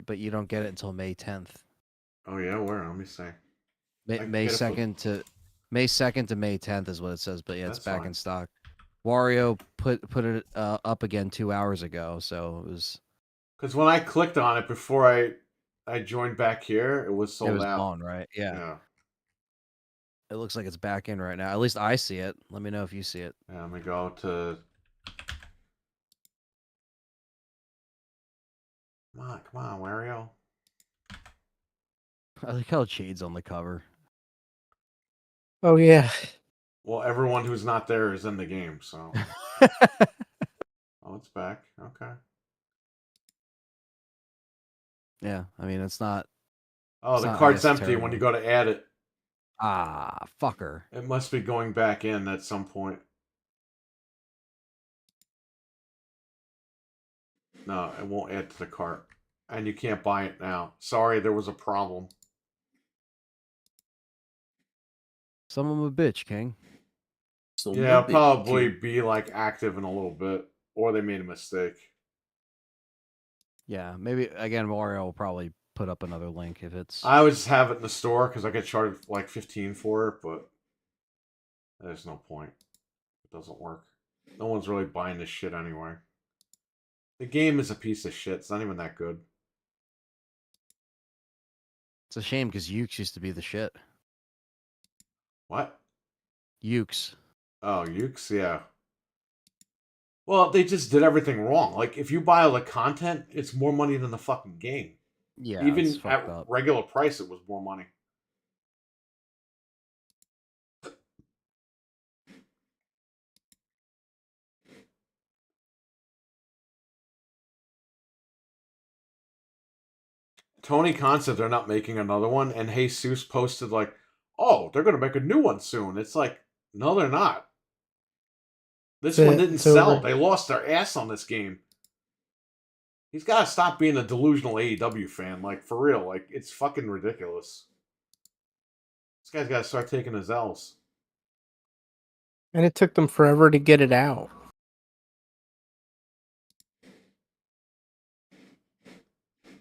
but you don't get it until May 10th. Oh yeah, where? Let me see. May 2nd to May 2nd to May 10th is what it says, but yeah, it's back in stock. Wario put it up again 2 hours ago, so it was. Because when I clicked on it before I joined back here, it was sold out. It was gone, right? Yeah. It looks like it's back in right now. At least I see it. Let me know if you see it. Yeah, let me go to... Come on, Wario. I like how Jade's on the cover. Oh, yeah. Well, everyone who's not there is in the game, so... Oh, it's back. Okay. Yeah, I mean, it's not... Oh, the card's empty when you go to add it. Ah, fucker. It must be going back in at some point. No, it won't add to the cart. And you can't buy it now. Sorry, there was a problem. Son of a bitch, King. Yeah, it'll probably be like active in a little bit. Or they made a mistake. Yeah, maybe, again, Mario will probably put up another link if it's... I always have it in the store because I get charged like $15 for it, but there's no point. It doesn't work. No one's really buying this shit anyway. The game is a piece of shit. It's not even that good. It's a shame because Ukes used to be the shit. What? Ukes. Oh, Ukes, yeah. Well, they just did everything wrong. Like, if you buy all the content, it's more money than the fucking game. Yeah, even at regular price, it was more money. Tony Khan said they're not making another one, and Jesus posted like, "Oh, they're going to make a new one soon." It's like, no, they're not. This one didn't sell. They lost their ass on this game. He's got to stop being a delusional AEW fan. Like, for real. Like, it's fucking ridiculous. This guy's got to start taking his L's. And it took them forever to get it out.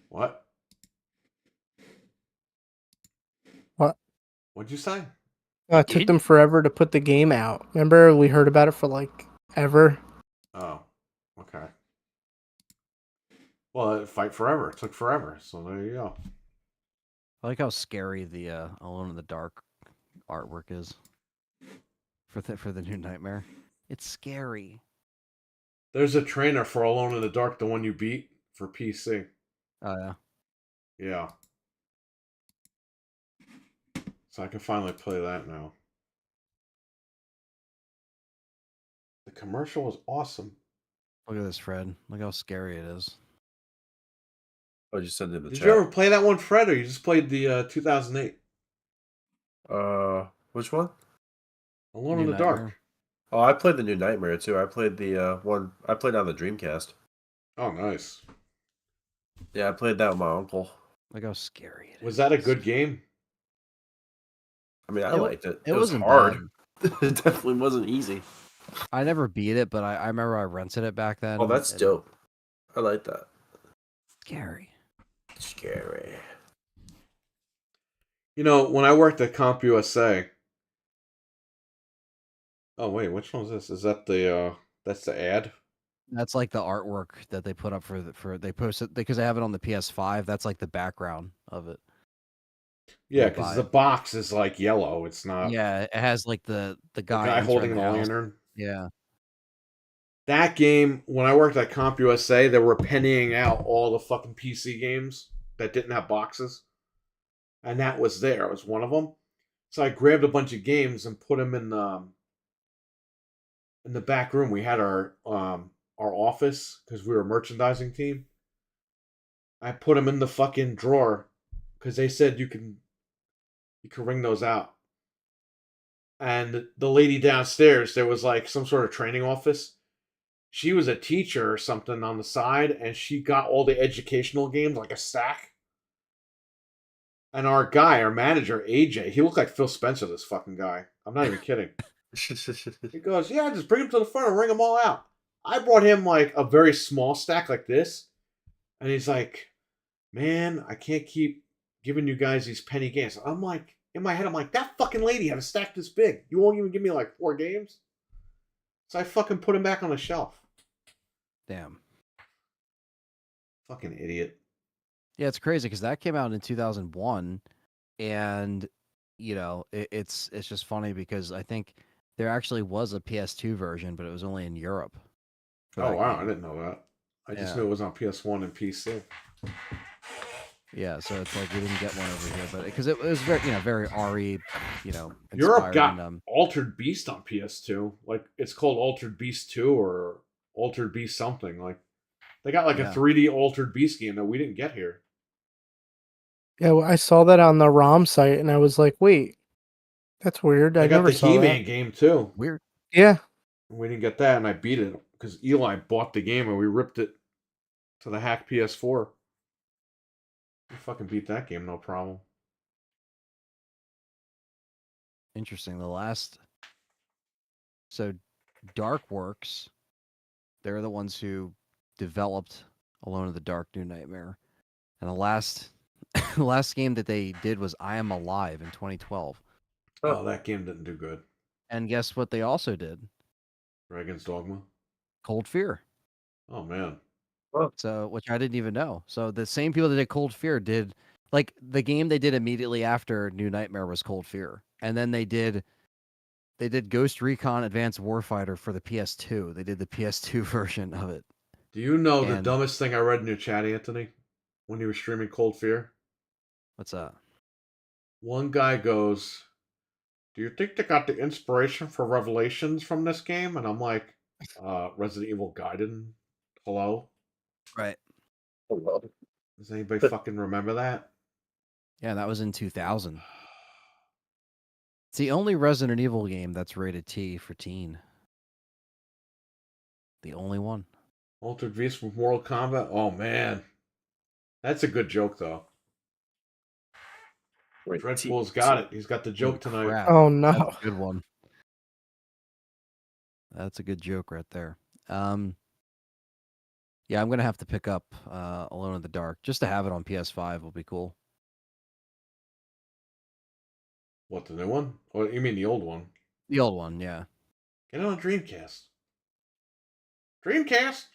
What? What? What'd you say? It took them forever to put the game out. Remember, we heard about it for like ever. Oh, okay. Well, Fight Forever. It took forever, so there you go. I like how scary the Alone in the Dark artwork is for the new Nightmare. It's scary. There's a trainer for Alone in the Dark, the one you beat for PC. Oh yeah. Yeah. So I can finally play that now. The commercial was awesome. Look at this, Fred. Look how scary it is. Oh, you send it in the Did chat. you ever play that one, Fred, or you just played the 2008? Which one? Alone New in the Nightmare. Dark. Oh, I played the New Nightmare too. I played the one. I played on the Dreamcast. Oh, nice. Yeah, I played that with my uncle. Look how scary it is. Was that a good game? I mean, I liked it. It was wasn't hard. It definitely wasn't easy. I never beat it, but I remember I rented it back then. Oh, that's dope. I like that. Scary. Scary. You know, when I worked at CompUSA. Oh wait, which one is this? Is that the that's the ad? That's like the artwork that they put up for they posted because they have it on the PS5. That's like the background of it. Yeah, because the box is like yellow. It's not. Yeah, it has like the guy holding the lantern. Yeah. That game, when I worked at CompUSA, they were pennying out all the fucking PC games that didn't have boxes. And that was there. It was one of them. So I grabbed a bunch of games and put them in the back room. We had our office because we were a merchandising team. I put them in the fucking drawer because they said you can ring those out. And the lady downstairs, there was like some sort of training office. She was a teacher or something on the side, and she got all the educational games, like a stack. And our manager, AJ, he looked like Phil Spencer, this fucking guy. I'm not even kidding. He goes, yeah, just bring him to the front and ring them all out. I brought him like a very small stack like this. And he's like, man, I can't keep giving you guys these penny games. I'm like, in my head, I'm like, that fucking lady had a stack this big. You won't even give me like 4 games? So I fucking put him back on the shelf. Damn. Fucking idiot. Yeah, it's crazy because that came out in 2001, and you know it's just funny because I think there actually was a PS2 version, but it was only in Europe. Oh wow, I didn't know that. I just knew it was on PS1 and PC. Yeah, so it's like we didn't get one over here, but because it was very very RE, Europe got and, Altered Beast on PS2. Like it's called Altered Beast 2 or Altered Beast something. Like they got like a 3D Altered Beast game that we didn't get here. Yeah, well, I saw that on the ROM site, and I was like, "Wait, that's weird." I got never the saw He-Man that. game too. Weird. Yeah, we didn't get that, and I beat it because Eli bought the game and we ripped it to the hack PS4. We fucking beat that game, no problem. Interesting. So Darkworks, they're the ones who developed Alone in the Dark New Nightmare. And the last game that they did was I Am Alive in 2012. Oh, that game didn't do good. And guess what they also did? Dragon's Dogma? Cold Fear. Oh, man. So, which I didn't even know. So the same people that did Cold Fear did, like, the game they did immediately after New Nightmare was Cold Fear. And then they did Ghost Recon Advanced Warfighter for the PS2. They did the PS2 version of it. Do you know the dumbest thing I read in your chat, Anthony? When you were streaming Cold Fear? What's that? One guy goes, do you think they got the inspiration for Revelations from this game? And I'm like, Resident Evil Gaiden? Hello? Right. Hello. Does anybody fucking remember that? Yeah, that was in 2000. It's the only Resident Evil game that's rated T for teen. The only one. Altered Beast from Mortal Kombat? Oh, man. That's a good joke, though. Dreadpool's got it. He's got the joke Holy tonight. crap. Oh no. That's a good one. That's a good joke right there. Yeah, I'm gonna have to pick up Alone in the Dark just to have it on PS5 will be cool. What, the new one? Or you mean the old one? The old one, yeah. Get it on Dreamcast. Dreamcast.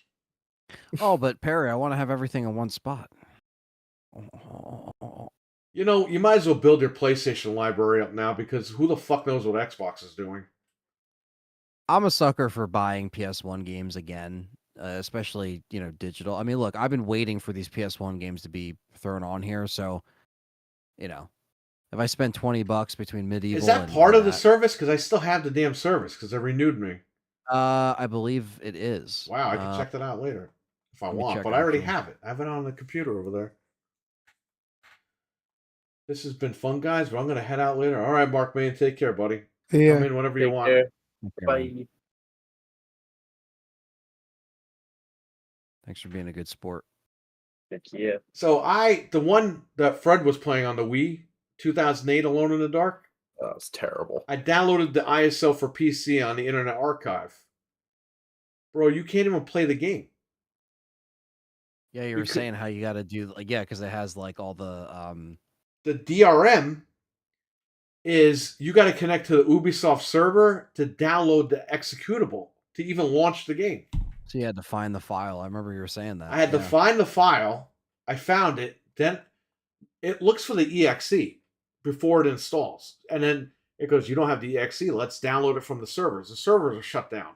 Oh, but Perry, I want to have everything in one spot. You know, you might as well build your PlayStation library up now because who the fuck knows what Xbox is doing? I'm a sucker for buying PS1 games again, especially, digital. I mean, look, I've been waiting for these PS1 games to be thrown on here, so, if I spend $20 between Medieval Is that and part of the service? Because I still have the damn service because they renewed me. I believe it is. Wow, I can check that out later if I want, check, but I already actually. have it. I have it on the computer over there. This has been fun, guys, but I'm going to head out later. All right, Mark, man, take care, buddy. Yeah. Come in whenever you want. Care. Okay, Bye. man. Thanks for being a good sport. Heck yeah. So the one that Fred was playing on the Wii, 2008 Alone in the Dark, That was terrible. I downloaded the ISO for PC on the Internet Archive. Bro, you can't even play the game. Yeah, you were saying how you got to do because it has all the The DRM is you got to connect to the Ubisoft server to download the executable to even launch the game. So you had to find the file. I remember you were saying that. I had to find the file. I found it. Then it looks for the EXE before it installs. And then it goes, you don't have the EXE. Let's download it from the servers. The servers are shut down.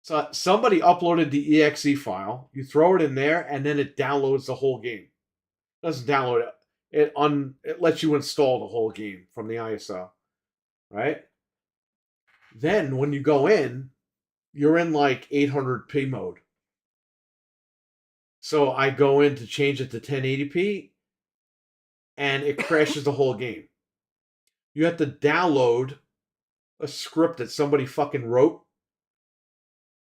So somebody uploaded the EXE file. You throw it in there, and then it downloads the whole game. It doesn't download it. It lets you install the whole game from the ISO. Right? Then when you go in, you're in 800p mode. So I go in to change it to 1080p, and it crashes the whole game. You have to download a script that somebody fucking wrote.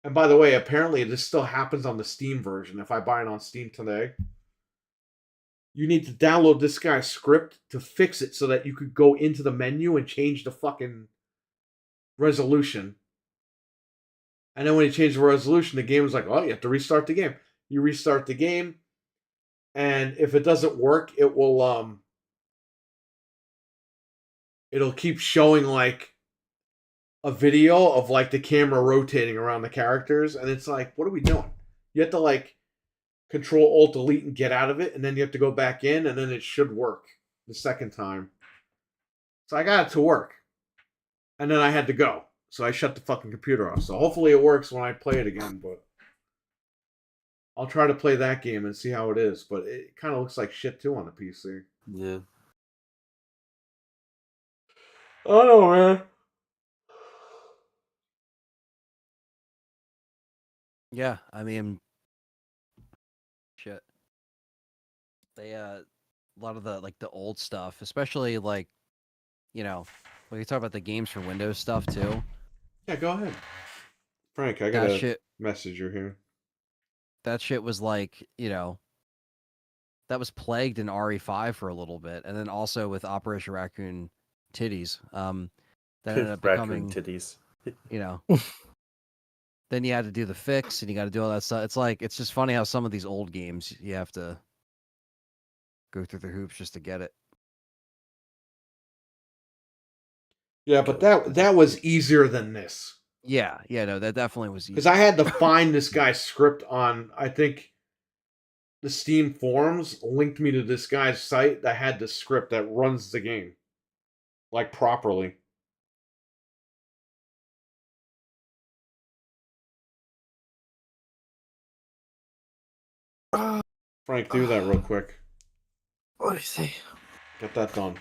And by the way, apparently this still happens on the Steam version. If I buy it on Steam today, you need to download this guy's script to fix it so that you could go into the menu and change the fucking resolution. And then when you change the resolution, the game is like, oh, you have to restart the game. You restart the game, and if it doesn't work, it will it'll keep showing a video of the camera rotating around the characters, and it's like, what are we doing? You have to Control Alt Delete and get out of it, and then you have to go back in, and then it should work the second time. So I got it to work, and then I had to go, so I shut the fucking computer off. So hopefully it works when I play it again, but I'll try to play that game and see how it is. But it kind of looks like shit too on the PC. Yeah. I don't know, man. Yeah, I mean, shit. They a lot of the old stuff, especially when you talk about the games for Windows stuff too. Yeah, go ahead, Frank. I got a message here. That shit was that was plagued in RE5 for a little bit, and then also with Operation Raccoon Titties. That ended up becoming titties. Then you had to do the fix, and you got to do all that stuff. It's just funny how some of these old games you have to go through the hoops just to get it. Yeah, but that was easier than this. Yeah, no, that definitely was easier. Because I had to find this guy's script on, I think, the Steam forums linked me to this guy's site that had the script that runs the game, properly. Frank, do that real quick. Let me see. Get that done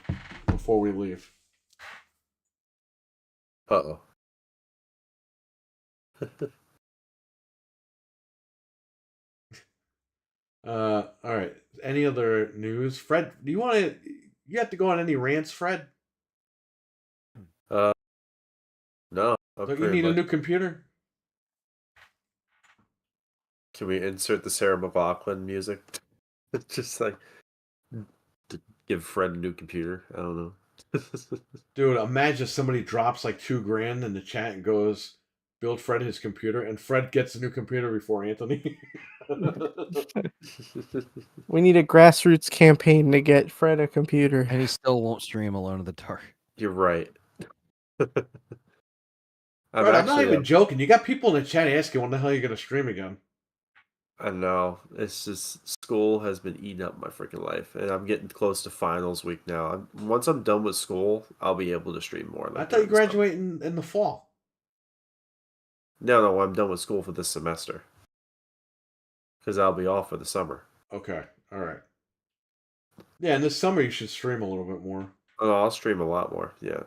before we leave. Uh-oh. All right. Any other news? Fred, do you want to... You have to go on any rants, Fred? No. Don't you need a new computer? Can we insert the Sarah McLachlan music? It's just give Fred a new computer. I don't know. Dude, imagine somebody drops like $2,000 in the chat and goes, "Build Fred his computer," and Fred gets a new computer before Anthony. We need a grassroots campaign to get Fred a computer. And he still won't stream Alone in the Dark. You're right. Fred, I'm not even joking. You got people in the chat asking when the hell you're gonna stream again. I know. It's just school has been eating up my freaking life, and I'm getting close to finals week now. Once I'm done with school, I'll be able to stream more. I thought you graduate in the fall. No, I'm done with school for this semester. Because I'll be off for the summer. Okay, all right. Yeah, in the summer you should stream a little bit more. Oh, I'll stream a lot more, yeah.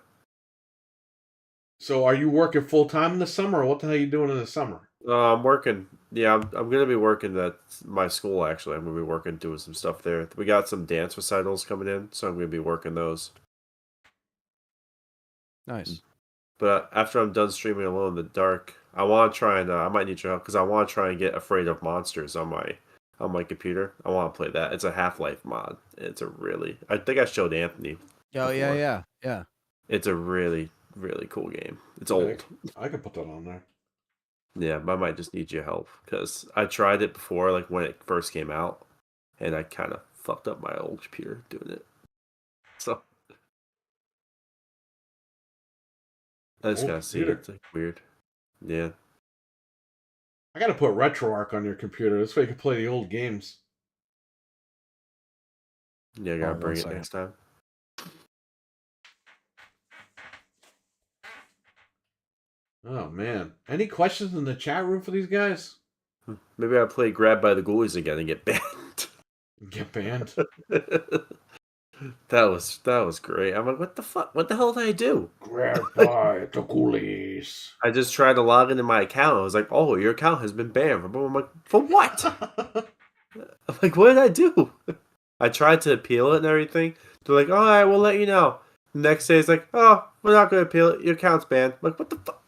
So are you working full-time in the summer, or what the hell are you doing in the summer? I'm working. Yeah, I'm going to be working at my school, actually. I'm going to be working, doing some stuff there. We got some dance recitals coming in, so I'm going to be working those. Nice. But after I'm done streaming Alone in the Dark, I want to try and I might need your help because I want to try and get Afraid of Monsters on my computer. I want to play that. It's a Half-Life mod. It's a really, I think I showed Anthony. Oh, yeah. It's a really, really cool game. It's old. I could put that on there. Yeah, but I might just need your help because I tried it before, like when it first came out, and I kind of fucked up my old computer doing it. So I just gotta see it. It's like weird. Yeah. I gotta put RetroArch on your computer. This way you can play the old games. Yeah, I gotta bring it next time. Oh man. Any questions in the chat room for these guys? Maybe I'll play Grab by the Ghoulies again and get banned. Get banned? That was great. I'm like, what the fuck? What the hell did I do? Grab by the Ghoulies. I just tried to log into my account. I was like, oh, your account has been banned. I'm like, for what? I'm like, what did I do? I tried to appeal it and everything. They're like, all right, we'll let you know. The next day, it's like, oh, we're not going to appeal it. Your account's banned. I'm like, what the fuck?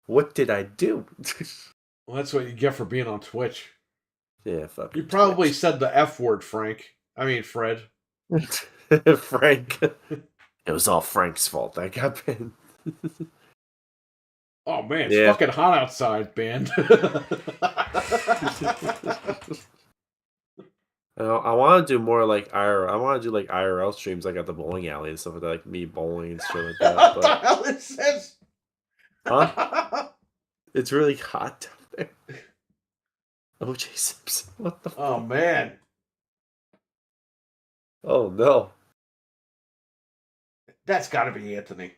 What did I do? Well, that's what you get for being on Twitch. Yeah, fuck. You probably said the F word, Frank. I mean, Fred. Frank. It was all Frank's fault. I got banned. Oh man, it's fucking hot outside, band. I want to do more like IRL. I want to do like IRL streams, like at the bowling alley and stuff like that, like me bowling and shit like that. What the hell is this? Huh? It's really hot down there. O.J. Simpson. What the fuck? Oh man. Oh no. That's got to be Anthony.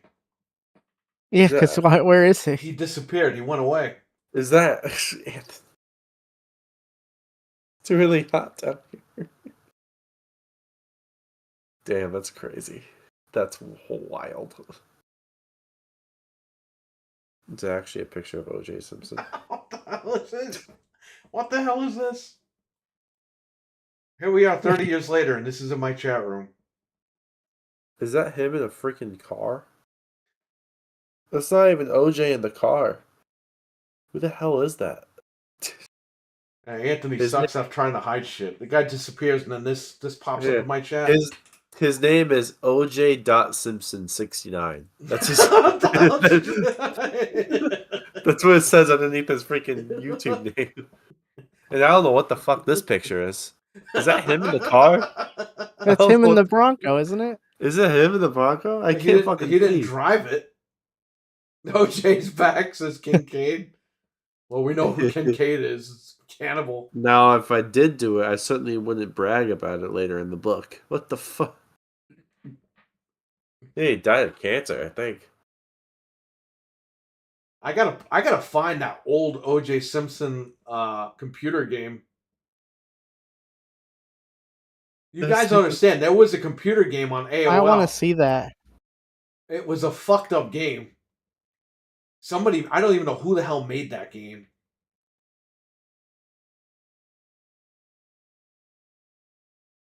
Yeah, because where is he? He disappeared. He went away. Is that Anthony? It's really hot down here. Damn, that's crazy. That's wild. It's actually a picture of O.J. Simpson. What the hell is this? What the hell is this? Here we are 30 years later, and this is in my chat room. Is that him in a freaking car? That's not even OJ in the car. Who the hell is that? Anthony sucks at trying to hide shit. The guy disappears, and then this pops up in my chat. His name is OJ.Simpson69. That's his. That's what it says underneath his freaking YouTube name. And I don't know what the fuck this picture is. Is that him in the car? That's him in the Bronco, isn't it? Is it him in the Bronco? I can't fucking see. He didn't drive it. OJ's back, says Kincaid. Well, we know who Kincaid is. It's Cannibal. Now, if I did do it, I certainly wouldn't brag about it later in the book. What the fuck? He died of cancer, I think. I gotta find that old O.J. Simpson computer game. You guys understand, there was a computer game on AOL. I want to see that. It was a fucked up game. Somebody, I don't even know who the hell made that game.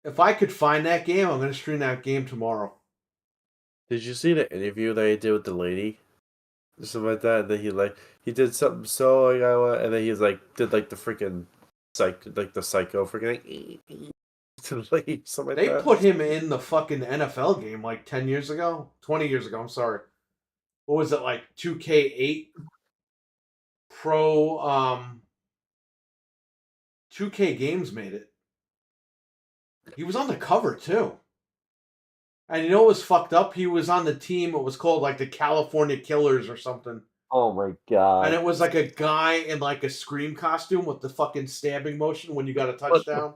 If I could find that game, I'm going to stream that game tomorrow. Did you see the interview that he did with the lady? Something like that. And then he did something and then he's like, did like the freaking psycho freaking like, to the league. Something They like that. put him in the fucking NFL game like 10 years ago, 20 years ago. I'm sorry. What was it, like 2K8 Pro? 2K Games made it. He was on the cover too. And you know what was fucked up? He was on the team. It was called like the California Killers or something. Oh my god! And it was like a guy in like a Scream costume with the fucking stabbing motion when you got a touchdown.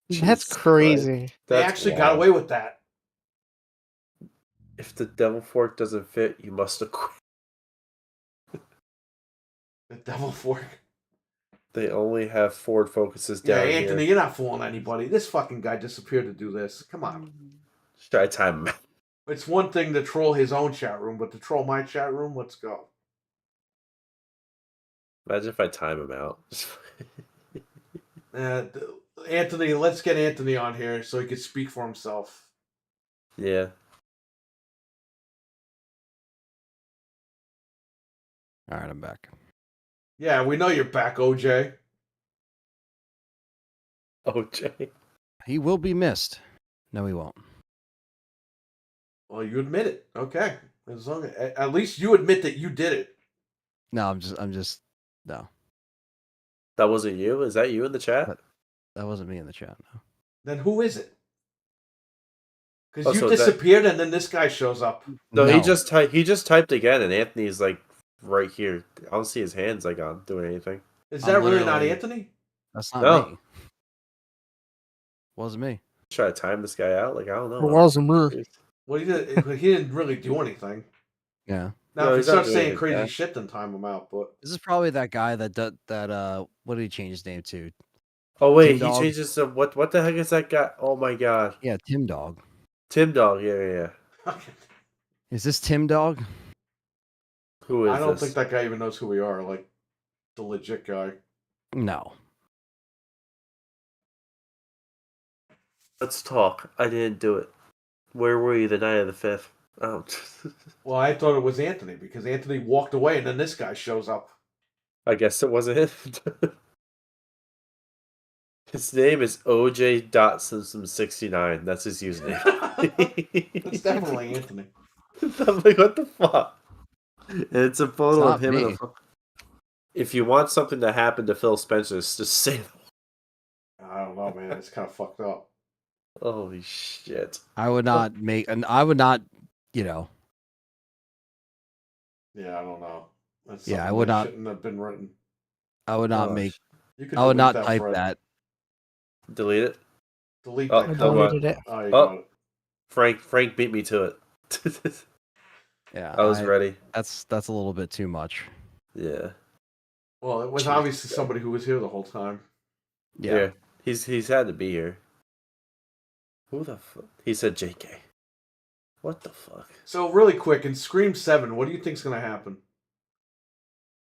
That's crazy. They actually got away with that. If the devil fork doesn't fit, you must have quit. The devil fork. They only have Ford Focuses down Yeah, Anthony, here. you're not fooling anybody. This fucking guy disappeared to do this. Come on. Should I time him? It's one thing to troll his own chat room, but to troll my chat room, let's go. Imagine if I time him out. Anthony, let's get Anthony on here so he can speak for himself. Yeah. All right, I'm back. Yeah, we know you're back, OJ. OJ. He will be missed. No, he won't. Well, you admit it. Okay. As long as, at least you admit that you did it. No, I'm just no. That wasn't you? Is that you in the chat? That wasn't me in the chat. No. Then who is it? Because you so disappeared and then this guy shows up. No, he just typed again, and Anthony's like right here. I don't see his hands like on doing anything. Is that really not Anthony? That's not me. Wasn't me. Try to time this guy out. Like I don't know. It wasn't me. Well, he didn't really do anything. Yeah. Now, No, if he he's not starts doing saying anything, crazy yeah. shit, then time him out. But This is probably that guy that what did he change his name to? Oh wait, Tim he Dog? changes to what? What the heck is that guy? Oh my god, Yeah, Tim Dog. Tim Dog. Yeah. Is this Tim Dog? Who is I don't this? think that guy even knows who we are. Like the legit guy. No. Let's talk. I didn't do it. Where were you the night of the 5th? Oh. Well, I thought it was Anthony because Anthony walked away and then this guy shows up. I guess it wasn't him. His name is OJ.Simpson69. That's his username. It's definitely Anthony. I'm like, what the fuck? And it's a photo It's of him. not In me. if you want something to happen to Phil Spencer, just say that. I don't know, man. It's kind of fucked up. Holy shit. I would not make and I would not, you know. Yeah, I don't know. That's Yeah, I something would that not- shouldn't have been written. I would not Oh, make You could I would delete not type Fred. that. Delete it. Delete Oh, I that. no, deleted it. Oh, you Oh. got it. Frank beat me to it. Yeah. I was ready. That's a little bit too much. Yeah. Well, it was Jesus obviously God. somebody who was here the whole time. Yeah. He's had to be here. Who the fuck? He said JK. What the fuck? So, really quick, in Scream 7, what do you think's going to happen?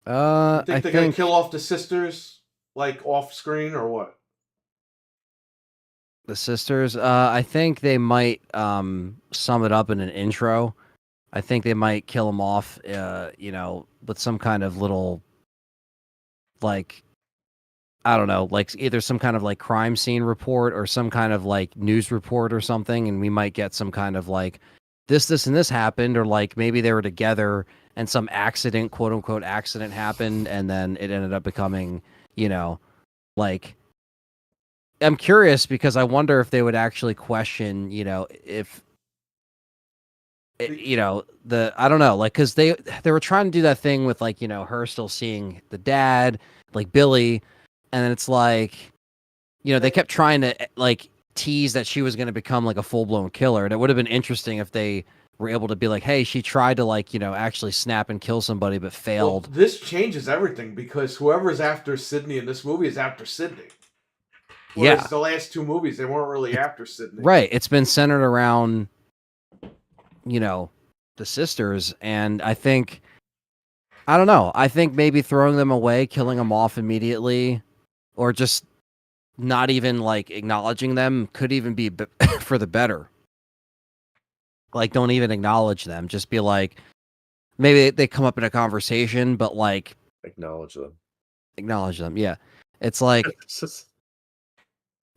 You I think they're going to kill off the sisters, like, off screen, or what? the sisters. I think they might sum it up in an intro. I think they might kill them off. You know, with some kind of little, like, I don't know, like either some kind of like crime scene report or some kind of like news report or something, and we might get some kind of like this, and this happened, or like maybe they were together and some accident, quote unquote, accident happened, and then it ended up becoming, you know, like. I'm curious because I wonder if they would actually question, you know, if you know I don't know, like because they were trying to do that thing with like, you know, her still seeing the dad, like Billy, and then it's like, you know, they kept trying to like tease that she was going to become like a full blown killer, and it would have been interesting if they were able to be like, hey, she tried to like, you know, actually snap and kill somebody but failed. Well, this changes everything because whoever's after Sydney in this movie is after Sydney. Whereas Yeah. the last two movies, they weren't really after Sydney. Right. It's been centered around, you know, the sisters. And I think, I don't know. I think maybe throwing them away, killing them off immediately, or just not even like acknowledging them could even be for the better. Like, don't even acknowledge them. Just be like, maybe they come up in a conversation, but like, Acknowledge them. acknowledge them. Yeah. It's like,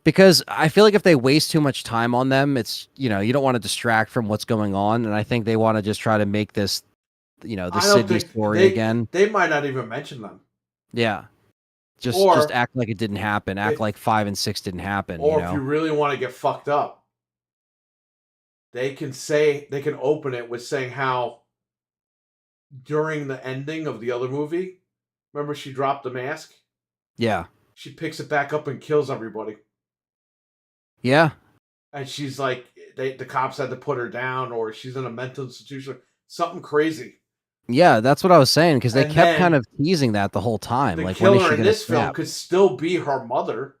Because I feel like if they waste too much time on them, it's, you don't want to distract from what's going on, and I think they want to just try to make this, the I don't Sydney think story again. they might not even mention them. Yeah. Just Or act like it didn't happen. Act like 5 and 6 didn't happen. Or if you really want to get fucked up, they can open it with saying how during the ending of the other movie, remember she dropped the mask? Yeah. She picks it back up and kills everybody. Yeah. And she's like, the cops had to put her down, or she's in a mental institution, something crazy. Yeah, that's what I was saying, because they kept kind of teasing that the whole time. The like, killer when is she in this snap? film could still be her mother,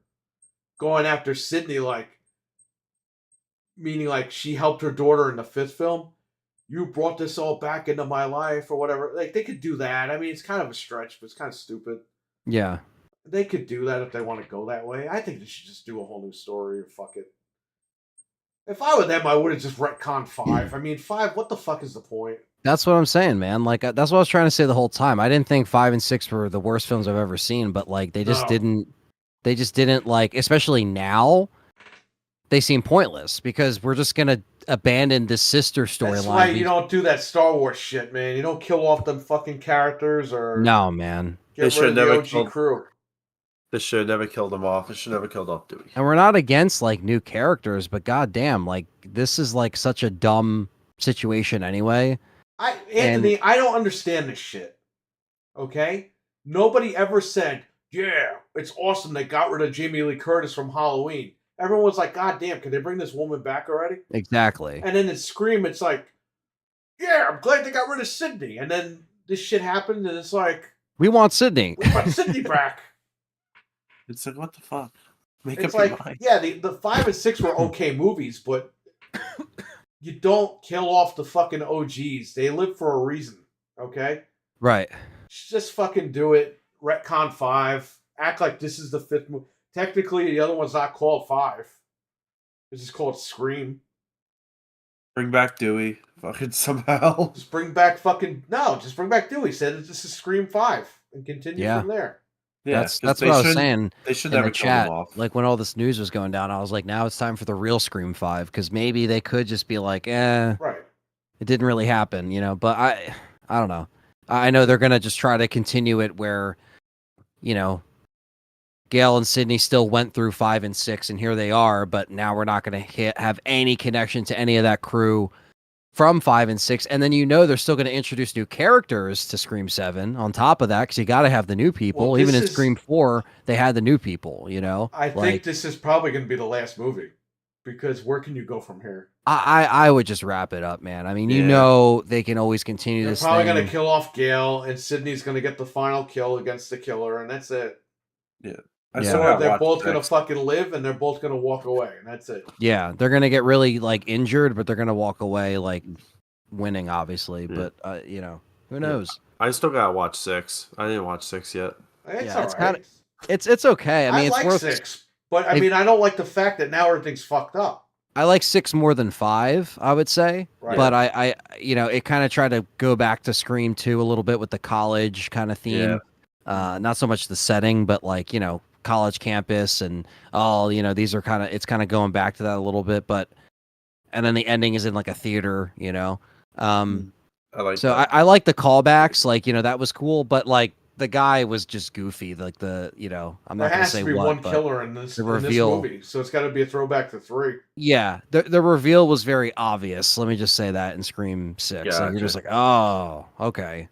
going after Sydney, meaning like she helped her daughter in the 5th film. You brought this all back into my life, or whatever. Like, they could do that. I mean, it's kind of a stretch, but it's kind of stupid. Yeah. They could do that if they want to go that way. I think they should just do a whole new story, or fuck it. If I were them, I would have just retconned 5. I mean, 5, what the fuck is the point? That's what I'm saying, man. Like, that's what I was trying to say the whole time. I didn't think 5 and 6 were the worst films I've ever seen, but like, they just didn't, like, especially now, they seem pointless because we're just gonna abandon this sister storyline. That's why you don't do that Star Wars shit, man. You don't kill off them fucking characters, or no, man. Get rid of the OG crew. They should have never killed him off. They should never killed off Dewey. And we're not against like new characters, but goddamn, like, this is like such a dumb situation anyway. Anthony, I don't understand this shit. Okay? Nobody ever said, yeah, it's awesome they got rid of Jamie Lee Curtis from Halloween. Everyone was like, God damn, can they bring this woman back already? Exactly. And then in Scream, it's like, yeah, I'm glad they got rid of Sydney. And then this shit happened, and it's like, we want Sydney. We want Sydney back. It's like, what the fuck? It's like, yeah, the 5 and 6 were okay movies, but you don't kill off the fucking OGs. They live for a reason, okay? Right. Just fucking do it. Retcon 5. Act like this is the 5th movie. Technically, the other one's not called 5. It's just called Scream. Bring back Dewey. Fucking somehow. Just bring back just bring back Dewey. Said this is Scream 5. And continue from there. Yeah, that's what I was saying. They should in never the chat. Kill him off. Like, when all this news was going down, I was like, now it's time for the real Scream 5, because maybe they could just be like, right, it didn't really happen, But I don't know. I know they're gonna just try to continue it where, Gail and Sydney still went through 5 and 6, and here they are. But now we're not gonna have any connection to any of that crew from 5 and 6, and then they're still going to introduce new characters to Scream 7 on top of that, because you got to have the new people. Even in Scream 4, they had the new people. I think this is probably going to be the last movie, because where can you go from here? I would just wrap it up, man. I mean, they can always continue this. They're probably going to kill off Gail, and Sydney's going to get the final kill against the killer, and that's it. Yeah. They're both going to fucking live, and they're both going to walk away, and that's it. Yeah, they're going to get really, like, injured, but they're going to walk away, like, winning, obviously. Yeah. But, who knows? I still got to watch 6. I didn't watch 6 yet. It's all right. It's okay. I mean, it's like worth 6, but, I mean, I don't like the fact that now everything's fucked up. I like 6 more than 5, I would say. Right. But I it kind of tried to go back to Scream 2 a little bit with the college kind of theme. Yeah. Not so much the setting, but, like, college campus and all, these are it's kind of going back to that a little bit, and then the ending is in like a theater, I like so that. I like the callbacks, like, that was cool, but like the guy was just goofy, like I'm not gonna say what. There has to be one killer in this movie, so it's got to be a throwback to 3. Yeah, the reveal was very obvious. Let me just say that in Scream 6, yeah, you're just like, oh, okay.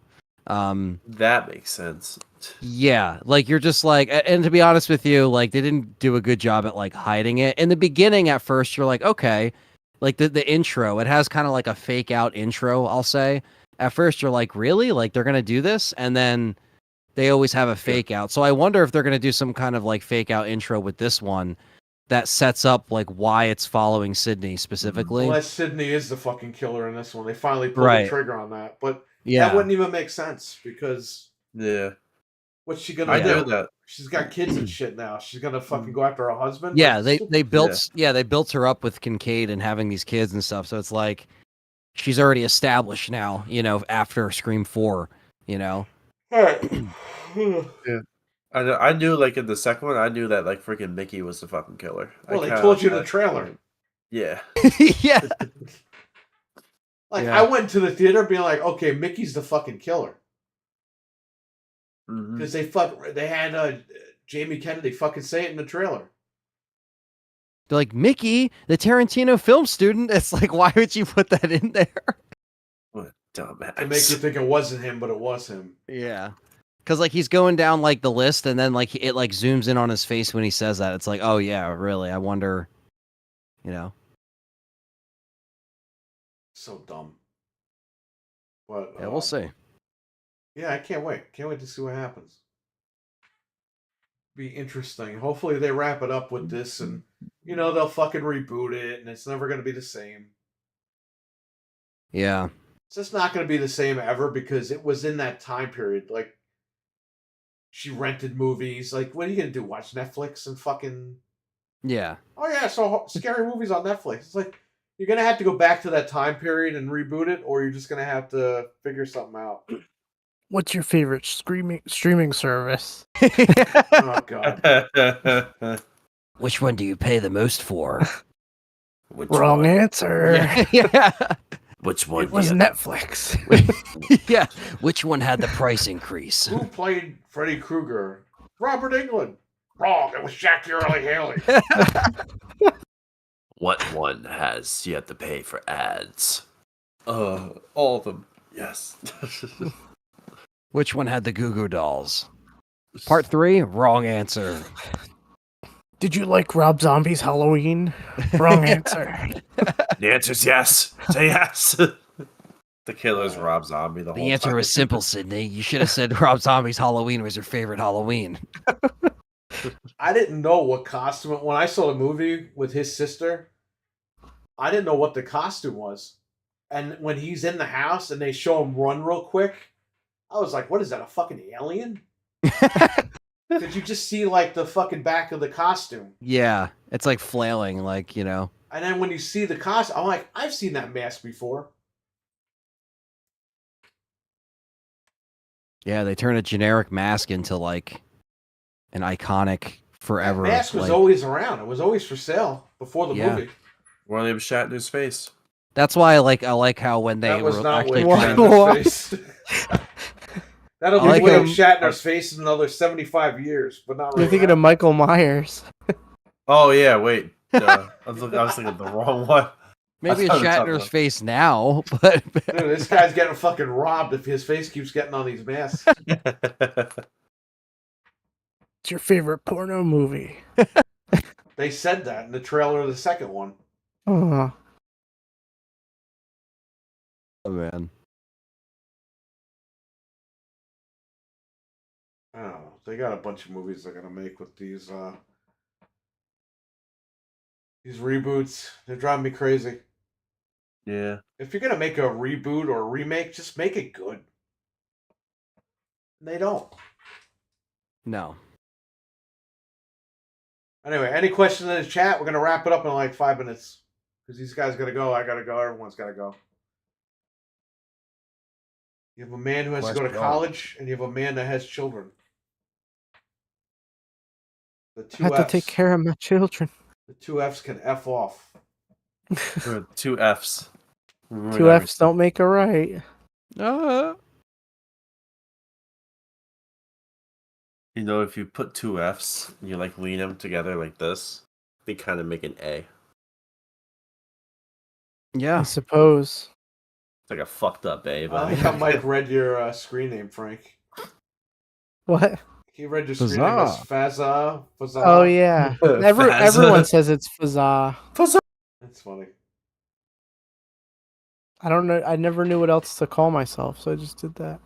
That makes sense. Yeah, like, you're just like, and to be honest with you, like, they didn't do a good job at like hiding it in the beginning. At first you're like, okay, like the intro, it has kind of like a fake out intro, I'll say. At first you're like, really, like, they're gonna do this? And then they always have a fake out, so I wonder if they're gonna do some kind of like fake out intro with this one that sets up like why it's following Sydney specifically. Unless Sydney is the fucking killer in this one, they finally pulled the trigger on that, but that wouldn't even make sense, because what's she gonna do? That. She's got kids and shit now. She's gonna fucking go after her husband. Yeah, they built her up with Kincaid and having these kids and stuff. So it's like she's already established now. After Scream 4. All right. Yeah. I knew, like, in the second one, I knew that, like, freaking Mickey was the fucking killer. Well, they told you in the trailer. Yeah. Yeah. Like, I went to the theater being like, okay, Mickey's the fucking killer. Because they had Jamie Kennedy fucking say it in the trailer. They're like, Mickey, the Tarantino film student. It's like, why would you put that in there? What dumbass. To make you think it wasn't him, but it was him. Yeah. Because, like, he's going down, like, the list, and then, like, it, like, zooms in on his face when he says that. It's like, oh, yeah, really? I wonder, you know? So dumb. But, Yeah, we'll see. Yeah, I can't wait. Can't wait to see what happens. Be interesting. Hopefully they wrap it up with this and, you know, they'll fucking reboot it and it's never going to be the same. Yeah. It's just not going to be the same ever because it was in that time period. Like, she rented movies. Like, what are you going to do? Watch Netflix and fucking... Yeah. Oh, yeah, so scary movies on Netflix. It's like, you're going to have to go back to that time period and reboot it, or you're just going to have to figure something out. What's your favorite streaming service? Oh, God. Which one do you pay the most for? Wrong answer. Yeah. Which one? It was Netflix. Yeah. Which one had the price increase? Who played Freddy Krueger? Robert Englund. Wrong. It was Jackie Earle Haley. What one has you have to pay for ads? All of them. Yes. Which one had the Goo Goo Dolls? Part 3, wrong answer. Did you like Rob Zombie's Halloween? Wrong answer. The answer's yes. Say yes. The killer's Rob Zombie the whole time. The answer was simple, Sydney. You should have said Rob Zombie's Halloween was your favorite Halloween. I didn't know what costume... When I saw the movie with his sister, I didn't know what the costume was. And when he's in the house and they show him run real quick, I was like, what is that, a fucking alien? Did you just see, like, the fucking back of the costume? Yeah, it's like flailing, like, you know. And then when you see the costume, I'm like, I've seen that mask before. Yeah, they turn a generic mask into, like, an iconic forever. That mask was like... always around. It was always for sale before the movie. William Shatner's face. That's why I like how when they that was were not actually William trying Shatner's face. That'll be like William him. Shatner's face in another 75 years, but not right You're thinking now. of Michael Myers. Oh yeah, wait. I was thinking of the wrong one. Maybe it's Shatner's face now, but Dude, this guy's getting fucking robbed if his face keeps getting on these masks. It's your favorite porno movie. They said that in the trailer of the second one. Oh, man. I don't know. They got a bunch of movies they're gonna make with these reboots. They're driving me crazy. Yeah. If you're gonna make a reboot or a remake, just make it good. They don't. No. Anyway, any questions in the chat? We're gonna wrap it up in like 5 minutes. Because these guys gotta go, I gotta go, everyone's gotta go. You have a man who has to go to college, and you have a man that has children. The two I have Fs. to take care of my children. The two Fs can F off. Two Fs. Two Fs don't make a right. You know, if you put two Fs, you like lean them together like this, they kind of make an A. Yeah. I suppose. It's like a fucked up A. I But think how Mike read your screen name, Frank. What? He read your screen name as Fazza. Oh yeah. Everyone says it's Fazza. That's funny. I don't know. I never knew what else to call myself, so I just did that.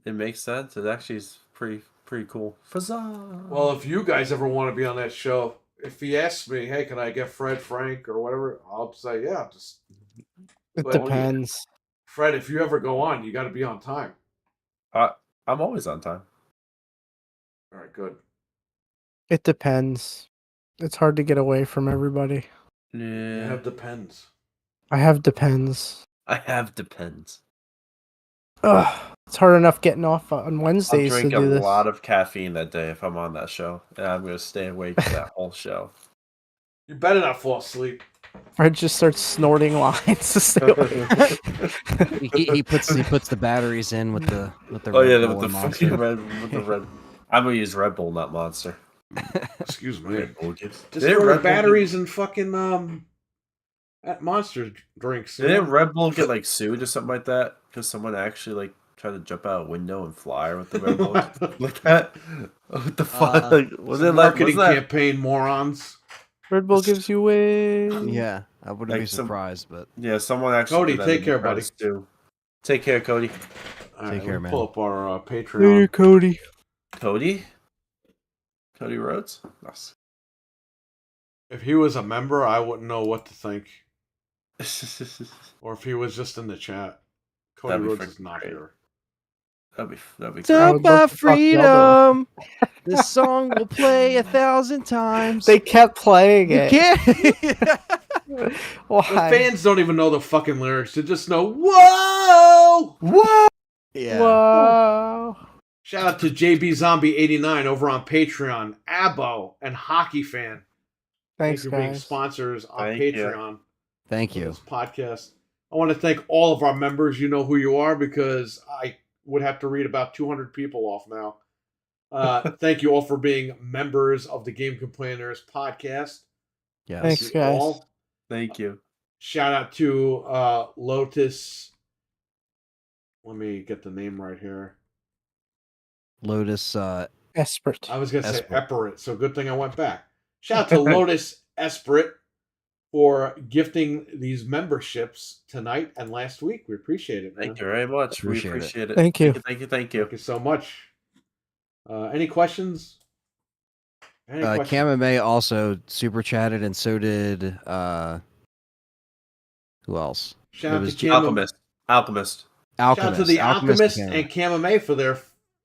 it makes sense. It actually is pretty cool. Fazza. Well, if you guys ever want to be on that show, if he asks me, hey, can I get Fred, Frank, or whatever, I'll say, yeah. Just. It But- depends. Fred, if you ever go on, you got to be on time. I'm always on time. All right, good. It depends. It's hard to get away from everybody. You Yeah. have depends. I have depends. I have depends. It's hard enough getting off on I'll Wednesdays to drink a do this. lot of caffeine that day if I'm on that show, and I'm gonna stay awake for that whole show. You better not fall asleep. Fred just starts snorting lines to stay awake. he puts the batteries in with the Oh Red yeah, Bull with and the Monster. fucking Red. I'm gonna use Red Bull, not Monster. Excuse me. Red Bull gives. Just order batteries and fucking at Monster drinks. Didn't Red Bull get like sued or something like that because someone actually like tried to jump out a window and fly with the Red Bull like that? What the fuck? Was it like marketing campaign, morons? Red Bull gives you wings. Yeah, I wouldn't be surprised, but yeah, someone actually. Cody, take care, buddy. Take care, Cody. Take care, man. Pull up our Patreon. Later, Cody. Cody Rhodes. Nice. If he was a member, I wouldn't know what to think. Or if he was just in the chat. Cody Rhodes is not here. That'd be Talk about freedom. This song will play 1,000 times. They kept playing it. Why? The fans don't even know the fucking lyrics. They just know, whoa! Whoa! Yeah. Whoa! Shout out to JB Zombie 89 over on Patreon, Abo, and Hockey Fan. Thanks, for guys. being sponsors on Patreon. Thank you. This podcast. I want to thank all of our members. You know who you are because I would have to read about 200 people off now. Thank you all for being members of the Game Complainers podcast. Yeah. Thanks, guys. All. Thank you. Shout out to Lotus. Let me get the name right here. Lotus Esprit. I was going to say Eperet, so good thing I went back. Shout out to Lotus Esprit for gifting these memberships tonight and last week. We appreciate it, man. Thank you very much. We appreciate it. Thank you. Thank you. Thank you so much. Any questions? Cam and May also super chatted, and so did who else? Shout out to Alchemist. Shout out to the Alchemist and Camame for their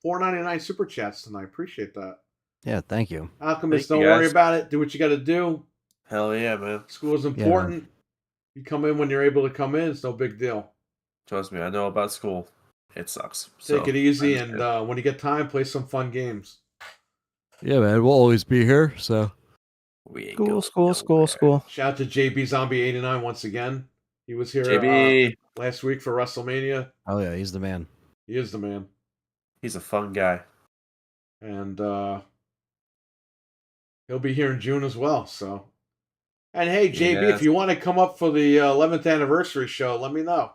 $4.99 super chats tonight. Appreciate that. Yeah, thank you. Alchemist, don't worry about it. Do what you got to do. Hell yeah, man. School is important. You come in when you're able to come in. It's no big deal. Trust me, I know about school. It sucks. Take it easy, and when you get time, play some fun games. Yeah, man. We'll always be here, so. School. Shout out to JB Zombie 89 once again. He was here last week for WrestleMania. Oh, yeah, he's the man. He is the man. He's a fun guy. And he'll be here in June as well, so. And hey, JB, if you want to come up for the 11th anniversary show, let me know.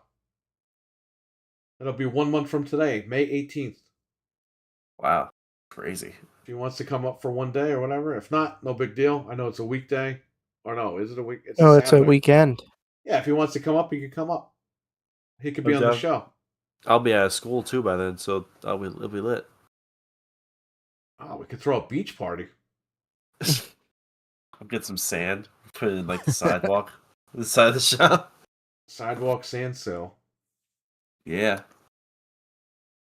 It'll be 1 month from today, May 18th. Wow. Crazy. If he wants to come up for one day or whatever. If not, no big deal. I know it's a weekday. Or no, is it a week? It's a weekend. Yeah, if he wants to come up, he can come up. He could be on the show. I'll be out of school too by then, so it'll be lit. Oh, we could throw a beach party. I'll get some sand, put it in like the sidewalk, the side of the shop. Sidewalk sand sale. Yeah.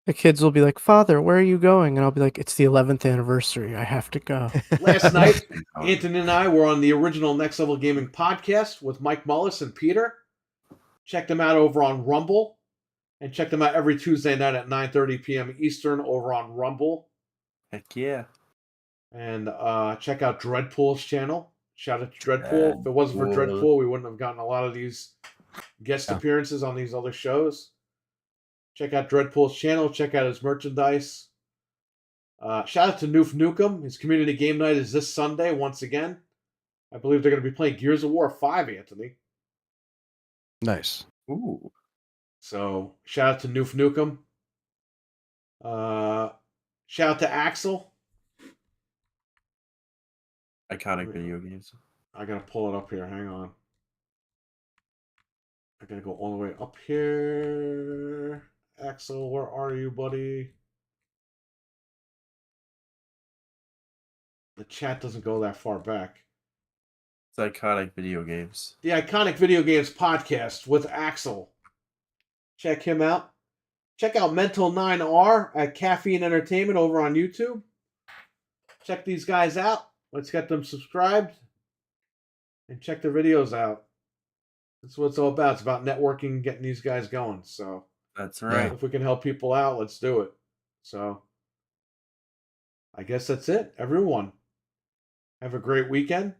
The kids will be like, "Father, where are you going?" And I'll be like, "It's the 11th anniversary. I have to go." Last night, Anthony and I were on the original Next Level Gaming podcast with Mike Mullis and Peter. Check them out over on Rumble. And check them out every Tuesday night at 9:30 p.m. Eastern over on Rumble. Heck yeah. And check out Dreadpool's channel. Shout out to Dreadpool. If it wasn't for Dreadpool, we wouldn't have gotten a lot of these guest appearances on these other shows. Check out Dreadpool's channel. Check out his merchandise. Shout out to Noof Nukem. His community game night is this Sunday once again. I believe they're going to be playing Gears of War 5, Anthony. Nice. Ooh. So, shout out to Noof Nukem. Shout out to Axel. Iconic video games. I got to pull it up here. Hang on. I got to go all the way up here. Axel, where are you, buddy? The chat doesn't go that far back. It's Iconic Video Games. The Iconic Video Games podcast with Axel. Check him out. Check out Mental 9R at Caffeine Entertainment over on YouTube. Check these guys out. Let's get them subscribed. And check their videos out. That's what it's all about. It's about networking and getting these guys going. So, That's right. If we can help people out, let's do it. So, I guess that's it. Everyone, have a great weekend.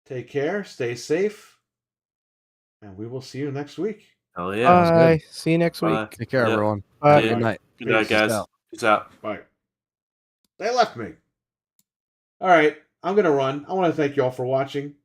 Take care. Stay safe. And we will see you next week. Hell yeah. Bye. See you next week. Take care, everyone. Bye. Good night. Good night, guys. Peace out. Bye. They left me. All right. I'm going to run. I want to thank you all for watching.